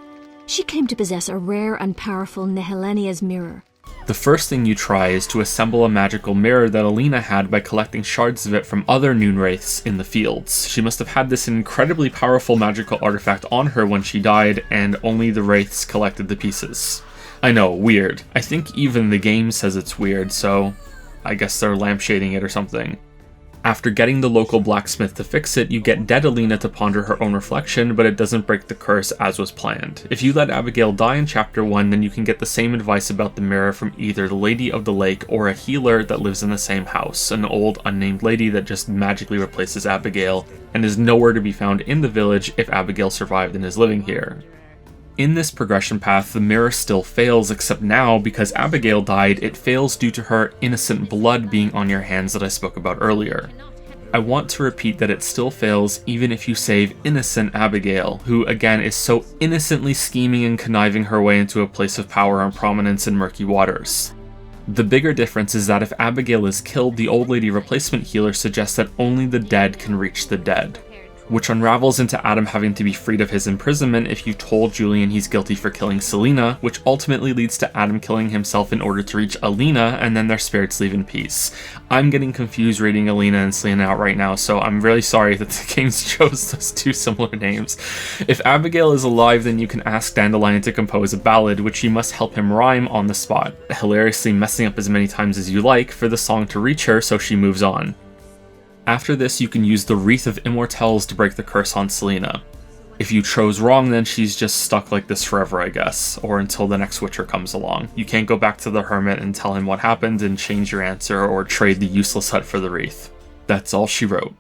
She claimed to possess a rare and powerful Nehelenia's mirror. The first thing you try is to assemble a magical mirror that Alina had by collecting shards of it from other Noonwraiths in the fields. She must have had this incredibly powerful magical artifact on her when she died, and only the Wraiths collected the pieces. I know, weird. I think even the game says it's weird, so I guess they're lampshading it or something. After getting the local blacksmith to fix it, you get dead Alina to ponder her own reflection, but it doesn't break the curse as was planned. If you let Abigail die in Chapter 1, then you can get the same advice about the mirror from either the Lady of the Lake or a healer that lives in the same house, an old unnamed lady that just magically replaces Abigail, and is nowhere to be found in the village if Abigail survived and is living here. In this progression path, the mirror still fails, except now, because Abigail died, it fails due to her innocent blood being on your hands that I spoke about earlier. I want to repeat that it still fails even if you save innocent Abigail, who again is so innocently scheming and conniving her way into a place of power and prominence in murky waters. The bigger difference is that if Abigail is killed, the old lady replacement healer suggests that only the dead can reach the dead. which unravels into Adam having to be freed of his imprisonment if you told Julian he's guilty for killing Selena, which ultimately leads to Adam killing himself in order to reach Alina, and then their spirits leave in peace. I'm getting confused reading Alina and Selena out right now, so I'm really sorry that the games chose those two similar names. If Abigail is alive, then you can ask Dandelion to compose a ballad, which you must help him rhyme on the spot, hilariously messing up as many times as you like for the song to reach her so she moves on. After this, you can use the Wreath of Immortelles to break the curse on Selena. If you chose wrong, then she's just stuck like this forever, I guess, or until the next Witcher comes along. You can't go back to the Hermit and tell him what happened and change your answer or trade the useless hut for the wreath. That's all she wrote.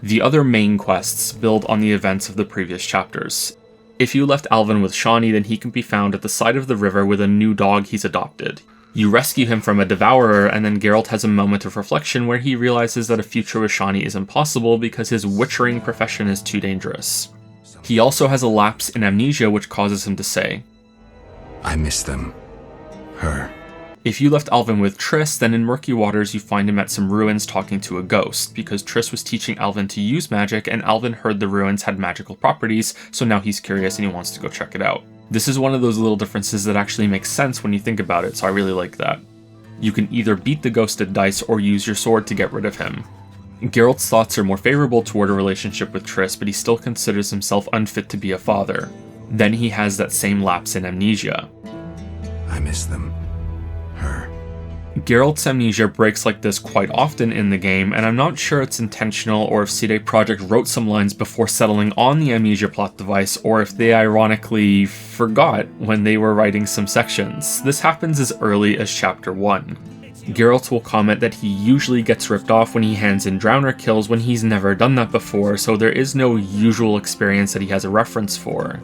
The other main quests build on the events of the previous chapters. If you left Alvin with Shani, then he can be found at the side of the river with a new dog he's adopted. You rescue him from a devourer, and then Geralt has a moment of reflection where he realizes that a future with Shani is impossible because his witchering profession is too dangerous. He also has a lapse in amnesia which causes him to say, I miss them. Her. If you left Alvin with Triss, then in Murky Waters you find him at some ruins talking to a ghost, because Triss was teaching Alvin to use magic and Alvin heard the ruins had magical properties, so now he's curious and he wants to go check it out. This is one of those little differences that actually makes sense when you think about it, so I really like that. You can either beat the ghost at dice or use your sword to get rid of him. Geralt's thoughts are more favorable toward a relationship with Triss, but he still considers himself unfit to be a father. Then he has that same lapse in amnesia. I miss them. Her. Geralt's amnesia breaks like this quite often in the game, and I'm not sure it's intentional or if CD Projekt wrote some lines before settling on the amnesia plot device, or if they ironically forgot when they were writing some sections. This happens as early as Chapter 1. Geralt will comment that he usually gets ripped off when he hands in Drowner kills when he's never done that before, so there is no usual experience that he has a reference for.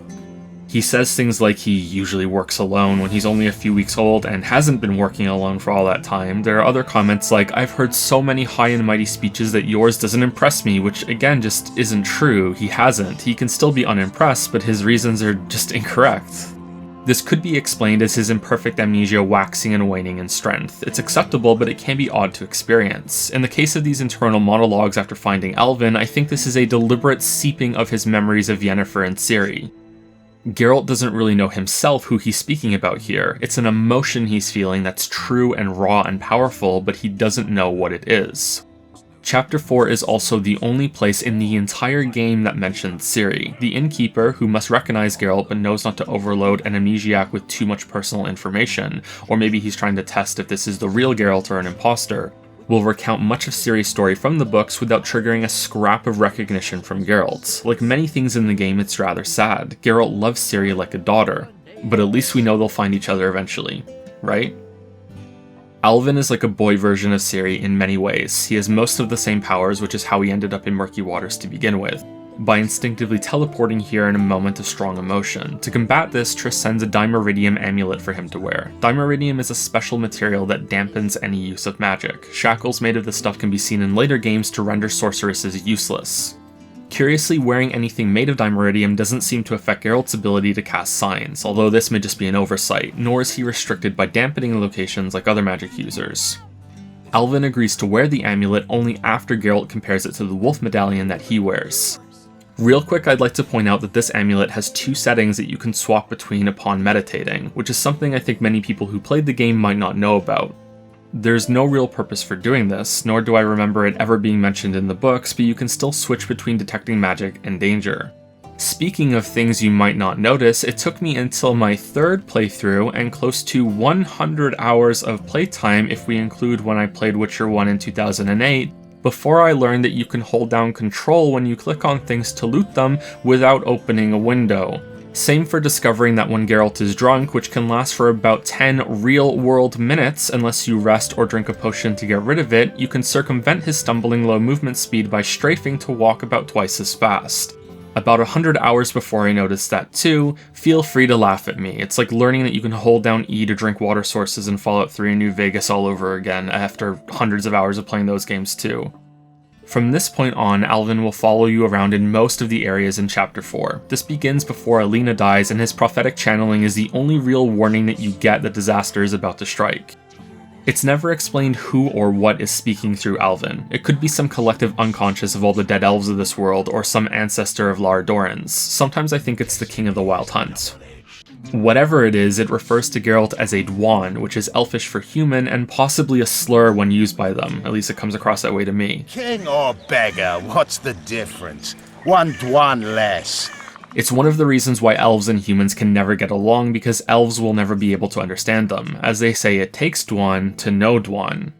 He says things like he usually works alone when he's only a few weeks old and hasn't been working alone for all that time. There are other comments like, I've heard so many high and mighty speeches that yours doesn't impress me, which again just isn't true. He hasn't. He can still be unimpressed, but his reasons are just incorrect. This could be explained as his imperfect amnesia waxing and waning in strength. It's acceptable, but it can be odd to experience. In the case of these internal monologues after finding Alvin, I think this is a deliberate seeping of his memories of Yennefer and Ciri. Geralt doesn't really know himself who he's speaking about here. It's an emotion he's feeling that's true and raw and powerful, but he doesn't know what it is. Chapter 4 is also the only place in the entire game that mentions Ciri, the innkeeper who must recognize Geralt but knows not to overload an amnesiac with too much personal information, or maybe he's trying to test if this is the real Geralt or an imposter, will recount much of Ciri's story from the books without triggering a scrap of recognition from Geralt. Like many things in the game, it's rather sad. Geralt loves Ciri like a daughter, but at least we know they'll find each other eventually, right? Alvin is like a boy version of Ciri in many ways. He has most of the same powers, which is how he ended up in Murky Waters to begin with, by instinctively teleporting here in a moment of strong emotion. To combat this, Triss sends a Dimeridium amulet for him to wear. Dimeridium is a special material that dampens any use of magic. Shackles made of this stuff can be seen in later games to render sorceresses useless. Curiously, wearing anything made of Dimeridium doesn't seem to affect Geralt's ability to cast signs, although this may just be an oversight, nor is he restricted by dampening locations like other magic users. Alvin agrees to wear the amulet only after Geralt compares it to the wolf medallion that he wears. Real quick, I'd like to point out that this amulet has two settings that you can swap between upon meditating, which is something I think many people who played the game might not know about. There's no real purpose for doing this, nor do I remember it ever being mentioned in the books, but you can still switch between detecting magic and danger. Speaking of things you might not notice, it took me until my third playthrough and close to 100 hours of playtime if we include when I played Witcher 1 in 2008, before I learned that you can hold down Control when you click on things to loot them without opening a window. Same for discovering that when Geralt is drunk, which can last for about 10 real-world minutes unless you rest or drink a potion to get rid of it, you can circumvent his stumbling low movement speed by strafing to walk about twice as fast. About 100 hours before I noticed that too, feel free to laugh at me. It's like learning that you can hold down E to drink water sources in Fallout 3 and New Vegas all over again after hundreds of hours of playing those games too. From this point on, Alvin will follow you around in most of the areas in Chapter 4. This begins before Alina dies, and his prophetic channeling is the only real warning that you get that disaster is about to strike. It's never explained who or what is speaking through Alvin. It could be some collective unconscious of all the dead elves of this world, or some ancestor of Lar Doran's. Sometimes I think it's the King of the Wild Hunt. Whatever it is, it refers to Geralt as a Dwan, which is Elfish for human, and possibly a slur when used by them. At least it comes across that way to me. King or beggar, what's the difference? One Dwan less. It's one of the reasons why elves and humans can never get along, because elves will never be able to understand them. As they say, it takes Dwan to know Dwan.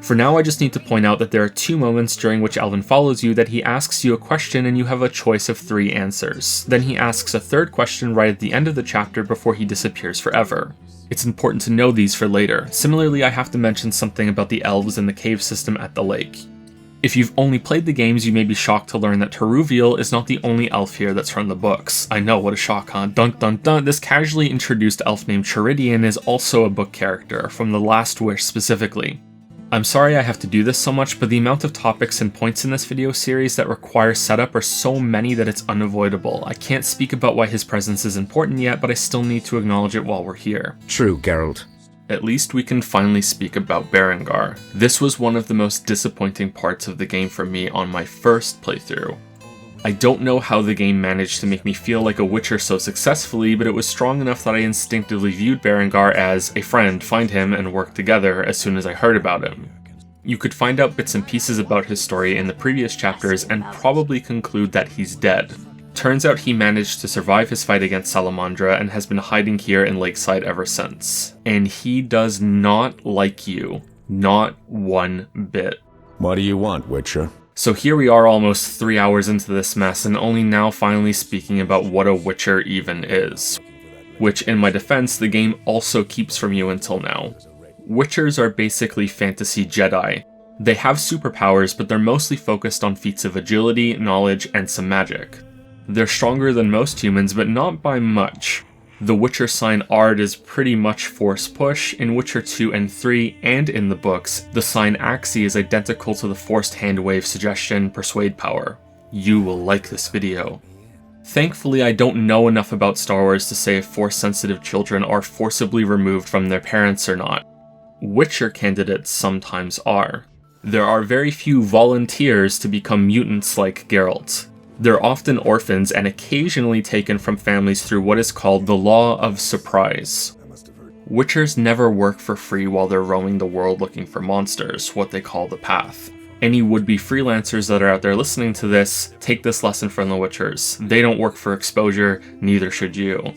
For now, I just need to point out that there are 2 moments during which Alvin follows you that he asks you a question and you have a choice of 3 answers. Then he asks a 3rd question right at the end of the chapter before he disappears forever. It's important to know these for later. Similarly, I have to mention something about the elves and the cave system at the lake. If you've only played the games, you may be shocked to learn that Taruviel is not the only elf here that's from the books. I know, what a shock, huh? Dun dun dun! This casually introduced elf named Cheridian is also a book character, from The Last Wish specifically. I'm sorry I have to do this so much, but the amount of topics and points in this video series that require setup are so many that it's unavoidable. I can't speak about why his presence is important yet, but I still need to acknowledge it while we're here. True, Geralt. At least we can finally speak about Berengar. This was one of the most disappointing parts of the game for me on my first playthrough. I don't know how the game managed to make me feel like a Witcher so successfully, but it was strong enough that I instinctively viewed Berengar as a friend, find him, and work together as soon as I heard about him. You could find out bits and pieces about his story in the previous chapters and probably conclude that he's dead. Turns out he managed to survive his fight against Salamandra and has been hiding here in Lakeside ever since. And he does not like you. Not one bit. What do you want, Witcher? So here we are almost 3 hours into this mess and only now finally speaking about what a Witcher even is. Which, in my defense, the game also keeps from you until now. Witchers are basically fantasy Jedi. They have superpowers, but they're mostly focused on feats of agility, knowledge, and some magic. They're stronger than most humans, but not by much. The Witcher sign Ard is pretty much force push. In Witcher 2 and 3, and in the books, the sign Axii is identical to the forced hand wave suggestion persuade power. You will like this video. Thankfully, I don't know enough about Star Wars to say if force-sensitive children are forcibly removed from their parents or not. Witcher candidates sometimes are. There are very few volunteers to become mutants like Geralt. They're often orphans and occasionally taken from families through what is called the Law of Surprise. Witchers never work for free while they're roaming the world looking for monsters, what they call the Path. Any would-be freelancers that are out there listening to this, take this lesson from the Witchers. They don't work for exposure, neither should you.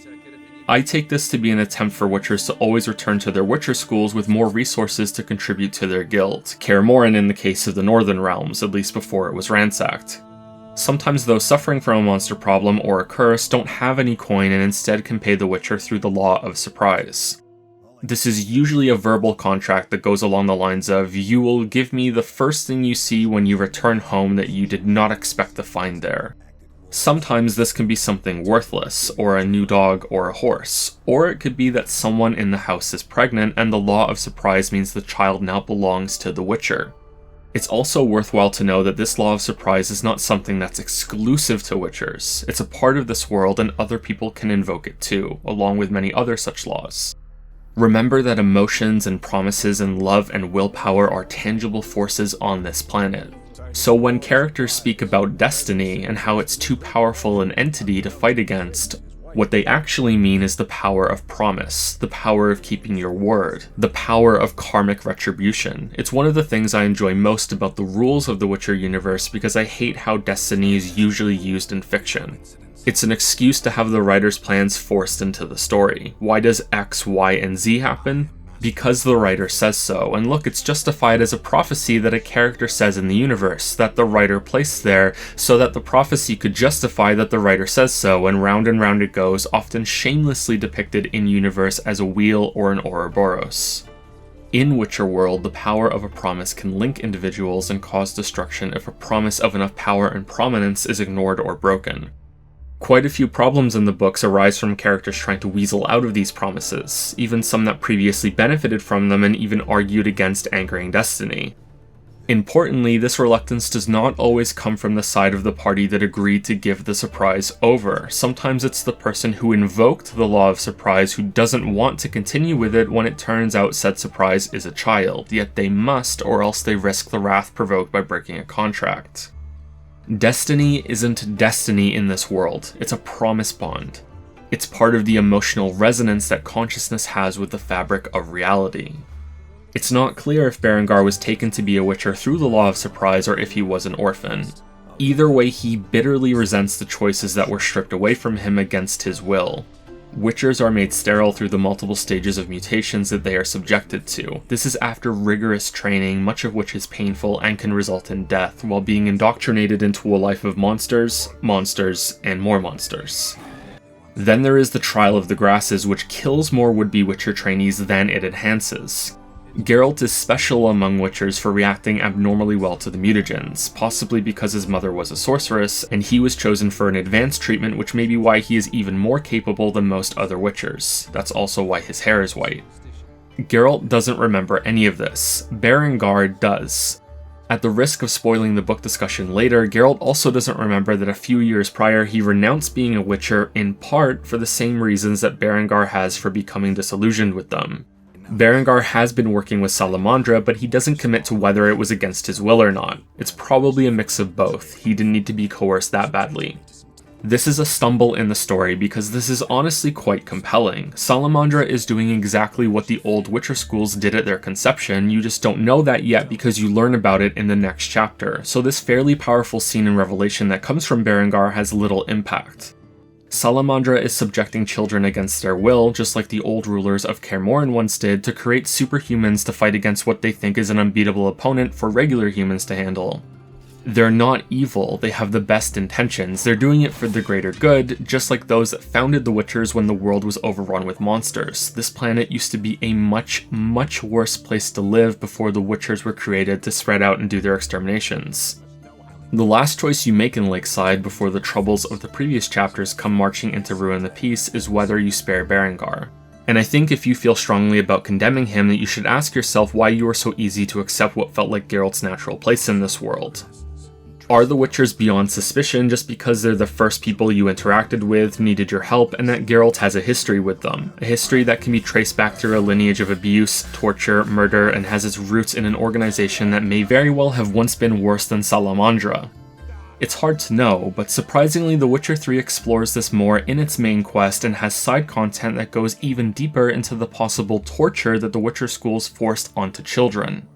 I take this to be an attempt for Witchers to always return to their Witcher schools with more resources to contribute to their guild. Kaer Morhen in the case of the Northern Realms, at least before it was ransacked. Sometimes those suffering from a monster problem or a curse don't have any coin and instead can pay the Witcher through the Law of Surprise. This is usually a verbal contract that goes along the lines of, you will give me the first thing you see when you return home that you did not expect to find there. Sometimes this can be something worthless, or a new dog or a horse, or it could be that someone in the house is pregnant and the Law of Surprise means the child now belongs to the Witcher. It's also worthwhile to know that this Law of Surprise is not something that's exclusive to Witchers. It's a part of this world and other people can invoke it too, along with many other such laws. Remember that emotions and promises and love and willpower are tangible forces on this planet. So when characters speak about destiny and how it's too powerful an entity to fight against, what they actually mean is the power of promise, the power of keeping your word, the power of karmic retribution. It's one of the things I enjoy most about the rules of the Witcher universe because I hate how destiny is usually used in fiction. It's an excuse to have the writer's plans forced into the story. Why does X, Y, and Z happen? Because the writer says so, and look, it's justified as a prophecy that a character says in the universe, that the writer placed there, so that the prophecy could justify that the writer says so, and round it goes, often shamelessly depicted in-universe as a wheel or an Ouroboros. In Witcher World, the power of a promise can link individuals and cause destruction if a promise of enough power and prominence is ignored or broken. Quite a few problems in the books arise from characters trying to weasel out of these promises, even some that previously benefited from them and even argued against anchoring destiny. Importantly, this reluctance does not always come from the side of the party that agreed to give the surprise over. Sometimes it's the person who invoked the law of surprise who doesn't want to continue with it when it turns out said surprise is a child, yet they must, or else they risk the wrath provoked by breaking a contract. Destiny isn't destiny in this world, it's a promise bond. It's part of the emotional resonance that consciousness has with the fabric of reality. It's not clear if Berengar was taken to be a Witcher through the law of surprise or if he was an orphan. Either way, he bitterly resents the choices that were stripped away from him against his will. Witchers are made sterile through the multiple stages of mutations that they are subjected to. This is after rigorous training, much of which is painful and can result in death, while being indoctrinated into a life of monsters, monsters, and more monsters. Then there is the Trial of the Grasses, which kills more would-be Witcher trainees than it enhances. Geralt is special among Witchers for reacting abnormally well to the mutagens, possibly because his mother was a sorceress, and he was chosen for an advanced treatment, which may be why he is even more capable than most other Witchers. That's also why his hair is white. Geralt doesn't remember any of this. Berengar does. At the risk of spoiling the book discussion later, Geralt also doesn't remember that a few years prior he renounced being a Witcher in part for the same reasons that Berengar has for becoming disillusioned with them. Berengar has been working with Salamandra, but he doesn't commit to whether it was against his will or not. It's probably a mix of both. He didn't need to be coerced that badly. This is a stumble in the story because this is honestly quite compelling. Salamandra is doing exactly what the old Witcher schools did at their conception, you just don't know that yet because you learn about it in the next chapter, so this fairly powerful scene in Revelation that comes from Berengar has little impact. Salamandra is subjecting children against their will, just like the old rulers of Kaer Morhen once did, to create superhumans to fight against what they think is an unbeatable opponent for regular humans to handle. They're not evil, they have the best intentions, they're doing it for the greater good, just like those that founded the Witchers when the world was overrun with monsters. This planet used to be a much, much worse place to live before the Witchers were created to spread out and do their exterminations. The last choice you make in Lakeside before the troubles of the previous chapters come marching in to ruin the peace is whether you spare Berengar. And I think if you feel strongly about condemning him that you should ask yourself why you were so easy to accept what felt like Geralt's natural place in this world. Are the Witchers beyond suspicion just because they're the first people you interacted with, needed your help, and that Geralt has a history with them? A history that can be traced back through a lineage of abuse, torture, murder, and has its roots in an organization that may very well have once been worse than Salamandra. It's hard to know, but surprisingly The Witcher 3 explores this more in its main quest and has side content that goes even deeper into the possible torture that the Witcher schools forced onto children.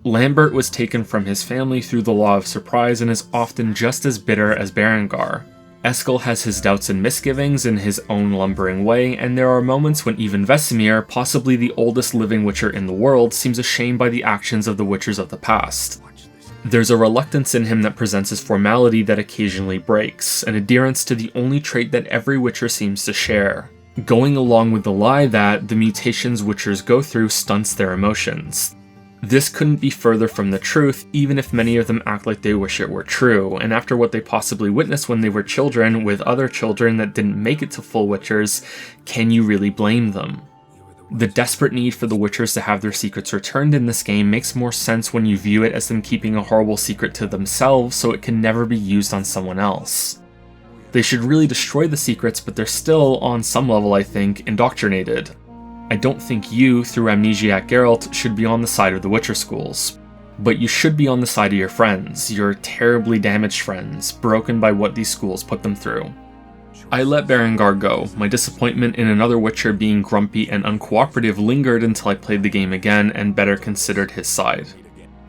Lambert was taken from his family through the law of surprise and is often just as bitter as Berengar. Eskel has his doubts and misgivings in his own lumbering way, and there are moments when even Vesemir, possibly the oldest living Witcher in the world, seems ashamed by the actions of the Witchers of the past. There's a reluctance in him that presents as formality that occasionally breaks, an adherence to the only trait that every Witcher seems to share. Going along with the lie that the mutations Witchers go through stunts their emotions. This couldn't be further from the truth, even if many of them act like they wish it were true, and after what they possibly witnessed when they were children with other children that didn't make it to full Witchers, can you really blame them? The desperate need for the Witchers to have their secrets returned in this game makes more sense when you view it as them keeping a horrible secret to themselves so it can never be used on someone else. They should really destroy the secrets, but they're still, on some level I think, indoctrinated. I don't think you, through Amnesiac Geralt, should be on the side of the Witcher schools. But you should be on the side of your friends, your terribly damaged friends, broken by what these schools put them through. I let Berengar go. My disappointment in another Witcher being grumpy and uncooperative lingered until I played the game again and better considered his side.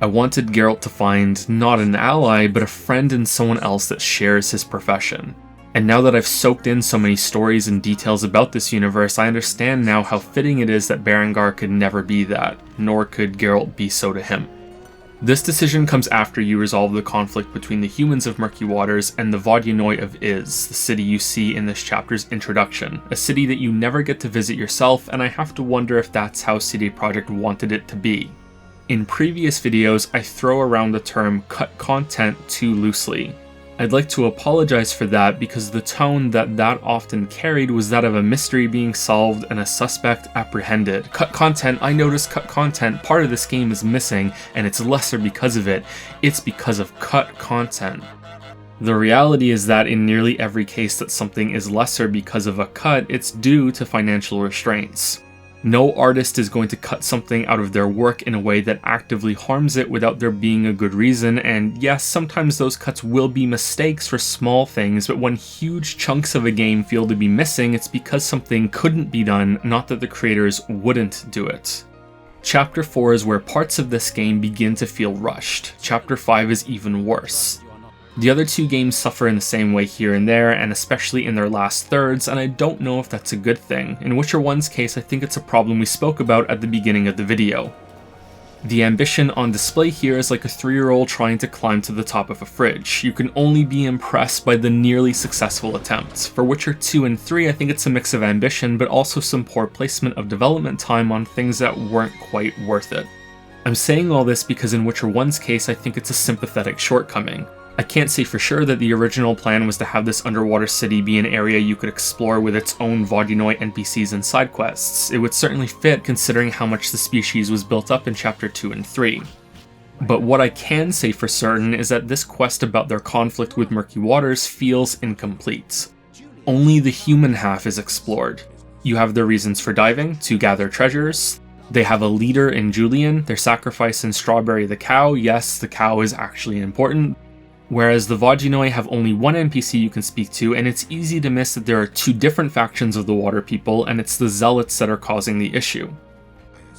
I wanted Geralt to find not an ally, but a friend in someone else that shares his profession. And now that I've soaked in so many stories and details about this universe, I understand now how fitting it is that Berengar could never be that, nor could Geralt be so to him. This decision comes after you resolve the conflict between the humans of Murky Waters and the Vodyanoi of Iz, the city you see in this chapter's introduction, a city that you never get to visit yourself, and I have to wonder if that's how CD Projekt wanted it to be. In previous videos, I throw around the term cut content too loosely. I'd like to apologize for that because the tone that often carried was that of a mystery being solved and a suspect apprehended. Cut content, I noticed cut content. Part of this game is missing, and it's lesser because of it. It's because of cut content. The reality is that in nearly every case that something is lesser because of a cut, it's due to financial restraints. No artist is going to cut something out of their work in a way that actively harms it without there being a good reason, and yes, sometimes those cuts will be mistakes for small things, but when huge chunks of a game feel to be missing, it's because something couldn't be done, not that the creators wouldn't do it. Chapter 4 is where parts of this game begin to feel rushed. Chapter 5 is even worse. The other two games suffer in the same way here and there, and especially in their last thirds, and I don't know if that's a good thing. In Witcher 1's case, I think it's a problem we spoke about at the beginning of the video. The ambition on display here is like a 3-year-old trying to climb to the top of a fridge. You can only be impressed by the nearly successful attempts. For Witcher 2 and 3, I think it's a mix of ambition, but also some poor placement of development time on things that weren't quite worth it. I'm saying all this because in Witcher 1's case, I think it's a sympathetic shortcoming. I can't say for sure that the original plan was to have this underwater city be an area you could explore with its own Vodunoi NPCs and side quests. It would certainly fit considering how much the species was built up in Chapter 2 and 3. But what I can say for certain is that this quest about their conflict with Murky Waters feels incomplete. Only the human half is explored. You have their reasons for diving, to gather treasures. They have a leader in Julian, their sacrifice in Strawberry the cow. Yes, the cow is actually important. Whereas the Vodunoi have only one NPC you can speak to, and it's easy to miss that there are two different factions of the Water People, and it's the Zealots that are causing the issue.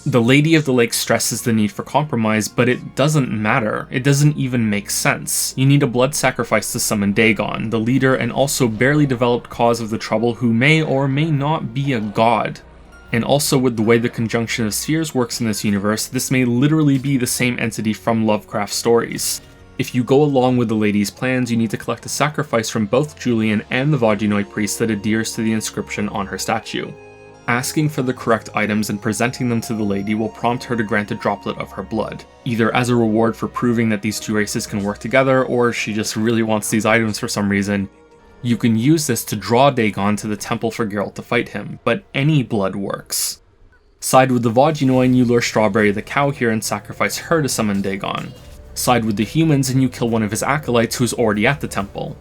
The Lady of the Lake stresses the need for compromise, but it doesn't matter. It doesn't even make sense. You need a blood sacrifice to summon Dagon, the leader and also barely developed cause of the trouble who may or may not be a god. And also with the way the conjunction of spheres works in this universe, this may literally be the same entity from Lovecraft stories. If you go along with the lady's plans, you need to collect a sacrifice from both Julian and the Vodunoi priest that adheres to the inscription on her statue. Asking for the correct items and presenting them to the lady will prompt her to grant a droplet of her blood, either as a reward for proving that these two races can work together, or she just really wants these items for some reason. You can use this to draw Dagon to the temple for Geralt to fight him, but any blood works. Side with the Vodunoi and you lure Strawberry the cow here and sacrifice her to summon Dagon. Side with the humans and you kill one of his acolytes who's already at the temple.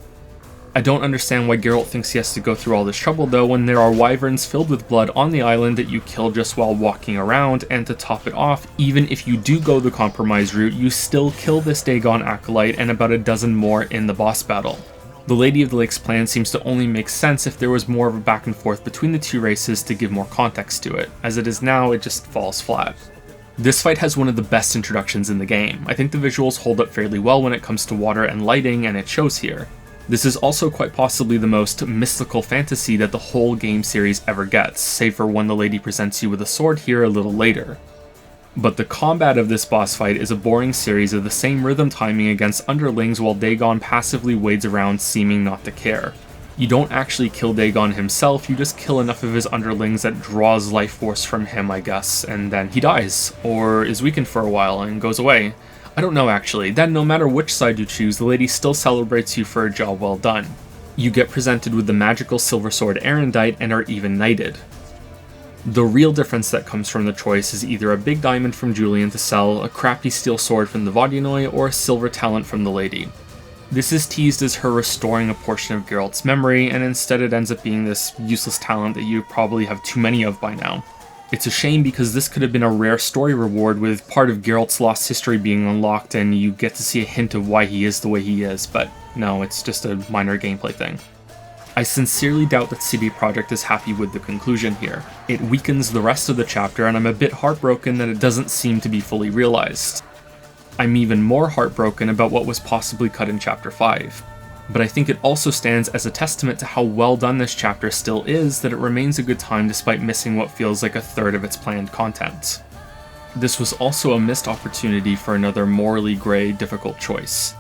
I don't understand why Geralt thinks he has to go through all this trouble though when there are wyverns filled with blood on the island that you kill just while walking around, and to top it off, even if you do go the compromise route, you still kill this Dagon acolyte and about a dozen more in the boss battle. The Lady of the Lake's plan seems to only make sense if there was more of a back and forth between the two races to give more context to it. As it is now, it just falls flat. This fight has one of the best introductions in the game. I think the visuals hold up fairly well when it comes to water and lighting, and it shows here. This is also quite possibly the most mystical fantasy that the whole game series ever gets, save for when the lady presents you with a sword here a little later. But the combat of this boss fight is a boring series of the same rhythm timing against underlings while Dagon passively wades around seeming not to care. You don't actually kill Dagon himself, you just kill enough of his underlings that draws life force from him, I guess, and then he dies, or is weakened for a while and goes away. I don't know actually. Then no matter which side you choose, the lady still celebrates you for a job well done. You get presented with the magical silver sword Erendite and are even knighted. The real difference that comes from the choice is either a big diamond from Julian to sell, a crappy steel sword from the Vodunoi, or a silver talent from the lady. This is teased as her restoring a portion of Geralt's memory, and instead it ends up being this useless talent that you probably have too many of by now. It's a shame because this could have been a rare story reward with part of Geralt's lost history being unlocked and you get to see a hint of why he is the way he is, but no, it's just a minor gameplay thing. I sincerely doubt that CD Projekt is happy with the conclusion here. It weakens the rest of the chapter and I'm a bit heartbroken that it doesn't seem to be fully realized. I'm even more heartbroken about what was possibly cut in Chapter 5. But I think it also stands as a testament to how well done this chapter still is that it remains a good time despite missing what feels like a third of its planned content. This was also a missed opportunity for another morally grey, difficult choice.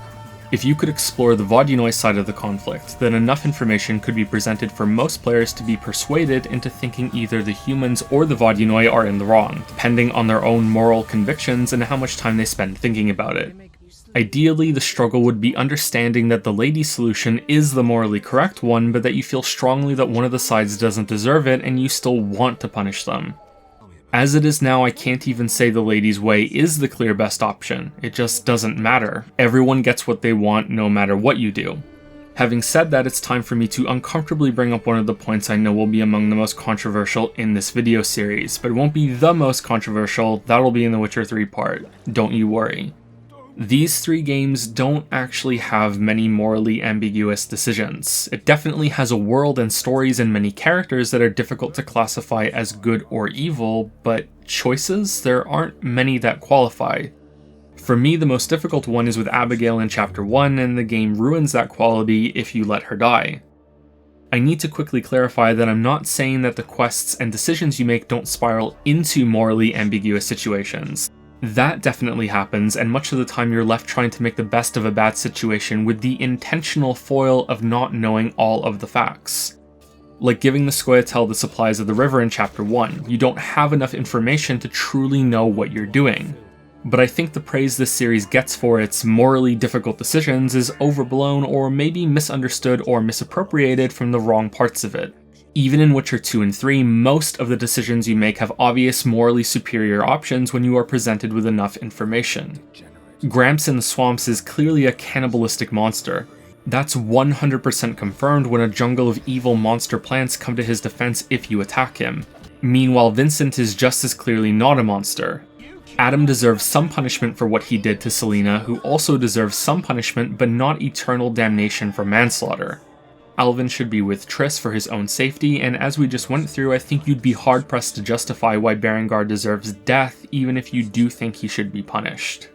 If you could explore the Vodunoi side of the conflict, then enough information could be presented for most players to be persuaded into thinking either the humans or the Vodunoi are in the wrong, depending on their own moral convictions and how much time they spend thinking about it. Ideally, the struggle would be understanding that the lady's solution is the morally correct one, but that you feel strongly that one of the sides doesn't deserve it and you still want to punish them. As it is now, I can't even say the lady's way is the clear best option. It just doesn't matter. Everyone gets what they want no matter what you do. Having said that, it's time for me to uncomfortably bring up one of the points I know will be among the most controversial in this video series, but it won't be the most controversial. That'll be in the Witcher 3 part. Don't you worry. These 3 games don't actually have many morally ambiguous decisions. It definitely has a world and stories and many characters that are difficult to classify as good or evil, but choices? There aren't many that qualify. For me, the most difficult one is with Abigail in Chapter 1, and the game ruins that quality if you let her die. I need to quickly clarify that I'm not saying that the quests and decisions you make don't spiral into morally ambiguous situations. That definitely happens, and much of the time you're left trying to make the best of a bad situation with the intentional foil of not knowing all of the facts. Like giving the Scoia'tael the supplies of the river in Chapter 1, you don't have enough information to truly know what you're doing. But I think the praise this series gets for its morally difficult decisions is overblown or maybe misunderstood or misappropriated from the wrong parts of it. Even in Witcher 2 and 3, most of the decisions you make have obvious morally superior options when you are presented with enough information. Gramps in the swamps is clearly a cannibalistic monster. That's 100% confirmed when a jungle of evil monster plants come to his defense if you attack him. Meanwhile, Vincent is just as clearly not a monster. Adam deserves some punishment for what he did to Selena, who also deserves some punishment but not eternal damnation for manslaughter. Alvin should be with Triss for his own safety, and as we just went through, I think you'd be hard-pressed to justify why Berengar deserves death, even if you do think he should be punished.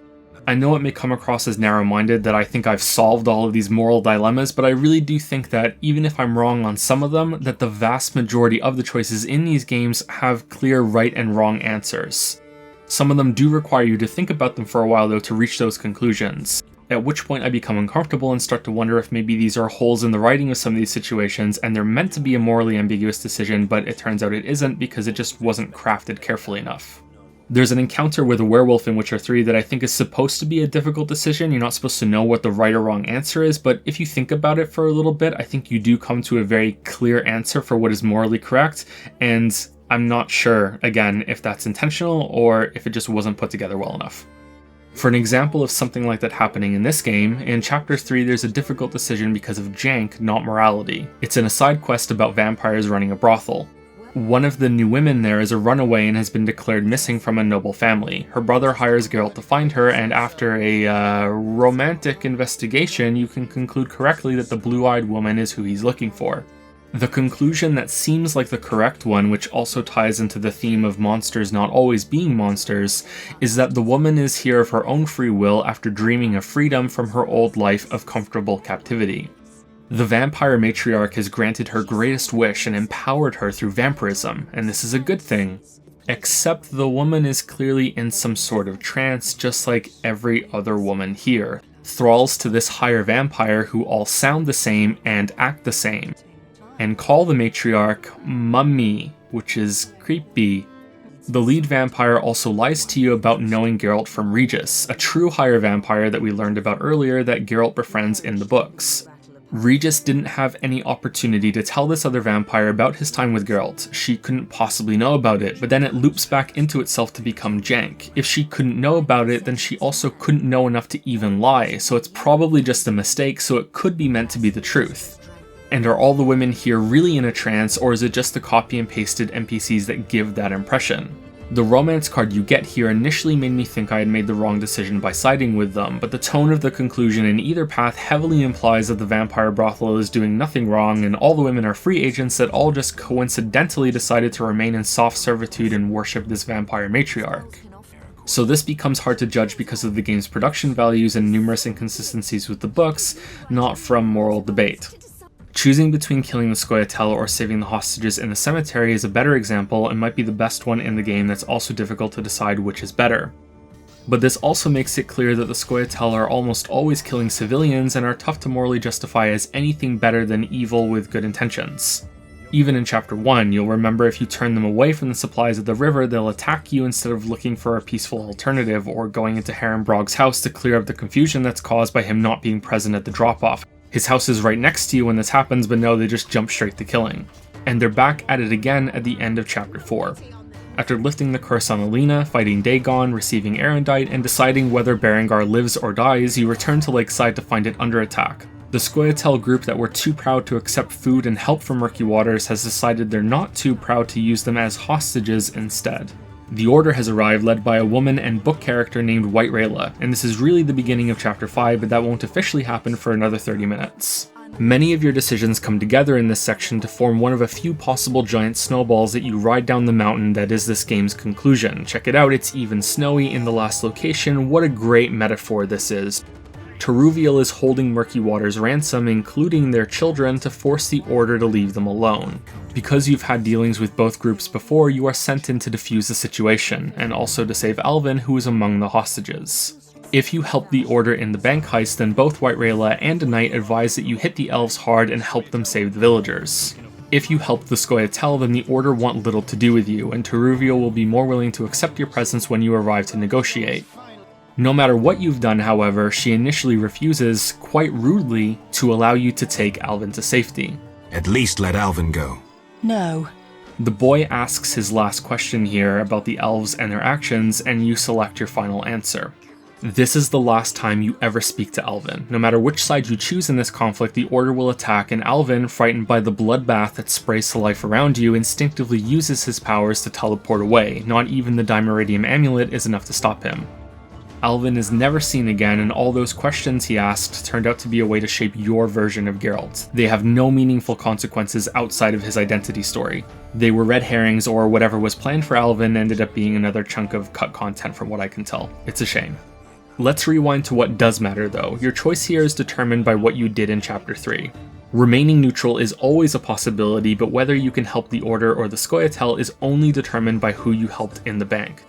I know it may come across as narrow-minded that I think I've solved all of these moral dilemmas, but I really do think that, even if I'm wrong on some of them, that the vast majority of the choices in these games have clear right and wrong answers. Some of them do require you to think about them for a while though to reach those conclusions. At which point I become uncomfortable and start to wonder if maybe these are holes in the writing of some of these situations and they're meant to be a morally ambiguous decision, but it turns out it isn't because it just wasn't crafted carefully enough. There's an encounter with a werewolf in Witcher 3 that I think is supposed to be a difficult decision. You're not supposed to know what the right or wrong answer is, but if you think about it for a little bit, I think you do come to a very clear answer for what is morally correct, and I'm not sure, again, if that's intentional or if it just wasn't put together well enough. For an example of something like that happening in this game, in Chapter 3 there's a difficult decision because of jank, not morality. It's in a side quest about vampires running a brothel. One of the new women there is a runaway and has been declared missing from a noble family. Her brother hires Geralt to find her, and after a romantic investigation, you can conclude correctly that the blue-eyed woman is who he's looking for. The conclusion that seems like the correct one, which also ties into the theme of monsters not always being monsters, is that the woman is here of her own free will after dreaming of freedom from her old life of comfortable captivity. The vampire matriarch has granted her greatest wish and empowered her through vampirism, and this is a good thing. Except the woman is clearly in some sort of trance, just like every other woman here. Thralls to this higher vampire who all sound the same and act the same. And call the matriarch Mummy, which is creepy. The lead vampire also lies to you about knowing Geralt from Regis, a true higher vampire that we learned about earlier that Geralt befriends in the books. Regis didn't have any opportunity to tell this other vampire about his time with Geralt. She couldn't possibly know about it, but then it loops back into itself to become jank. If she couldn't know about it, then she also couldn't know enough to even lie, so it's probably just a mistake, so it could be meant to be the truth. And are all the women here really in a trance, or is it just the copy and pasted NPCs that give that impression? The romance card you get here initially made me think I had made the wrong decision by siding with them, but the tone of the conclusion in either path heavily implies that the vampire brothel is doing nothing wrong and all the women are free agents that all just coincidentally decided to remain in soft servitude and worship this vampire matriarch. So this becomes hard to judge because of the game's production values and numerous inconsistencies with the books, not from moral debate. Choosing between killing the Scoia'tael or saving the hostages in the cemetery is a better example and might be the best one in the game that's also difficult to decide which is better. But this also makes it clear that the Scoia'tael are almost always killing civilians and are tough to morally justify as anything better than evil with good intentions. Even in Chapter 1, you'll remember if you turn them away from the supplies at the river, they'll attack you instead of looking for a peaceful alternative or going into Herrenbrog's house to clear up the confusion that's caused by him not being present at the drop-off. His house is right next to you when this happens, but no, they just jump straight to killing. And they're back at it again at the end of Chapter 4. After lifting the curse on Alina, fighting Dagon, receiving Erendite, and deciding whether Berengar lives or dies, you return to Lakeside to find it under attack. The Scoia'tael group that were too proud to accept food and help from Murky Waters has decided they're not too proud to use them as hostages instead. The Order has arrived, led by a woman and book character named White Rayla, and this is really the beginning of Chapter 5, but that won't officially happen for another 30 minutes. Many of your decisions come together in this section to form one of a few possible giant snowballs that you ride down the mountain that is this game's conclusion. Check it out, it's even snowy in the last location. What a great metaphor this is. Teruviel is holding Murky Waters ransom, including their children, to force the Order to leave them alone. Because you've had dealings with both groups before, you are sent in to defuse the situation, and also to save Alvin, who is among the hostages. If you help the Order in the bank heist, then both White Rayla and a knight advise that you hit the elves hard and help them save the villagers. If you help the Scoia'tael, then the Order want little to do with you, and Teruviel will be more willing to accept your presence when you arrive to negotiate. No matter what you've done, however, she initially refuses, quite rudely, to allow you to take Alvin to safety. At least let Alvin go. No. The boy asks his last question here about the elves and their actions, and you select your final answer. This is the last time you ever speak to Alvin. No matter which side you choose in this conflict, the Order will attack, and Alvin, frightened by the bloodbath that sprays to life around you, instinctively uses his powers to teleport away. Not even the Dimeridium amulet is enough to stop him. Alvin is never seen again, and all those questions he asked turned out to be a way to shape your version of Geralt. They have no meaningful consequences outside of his identity story. They were red herrings, or whatever was planned for Alvin ended up being another chunk of cut content from what I can tell. It's a shame. Let's rewind to what does matter though. Your choice here is determined by what you did in Chapter 3. Remaining neutral is always a possibility, but whether you can help the Order or the Scoia'tael is only determined by who you helped in the bank.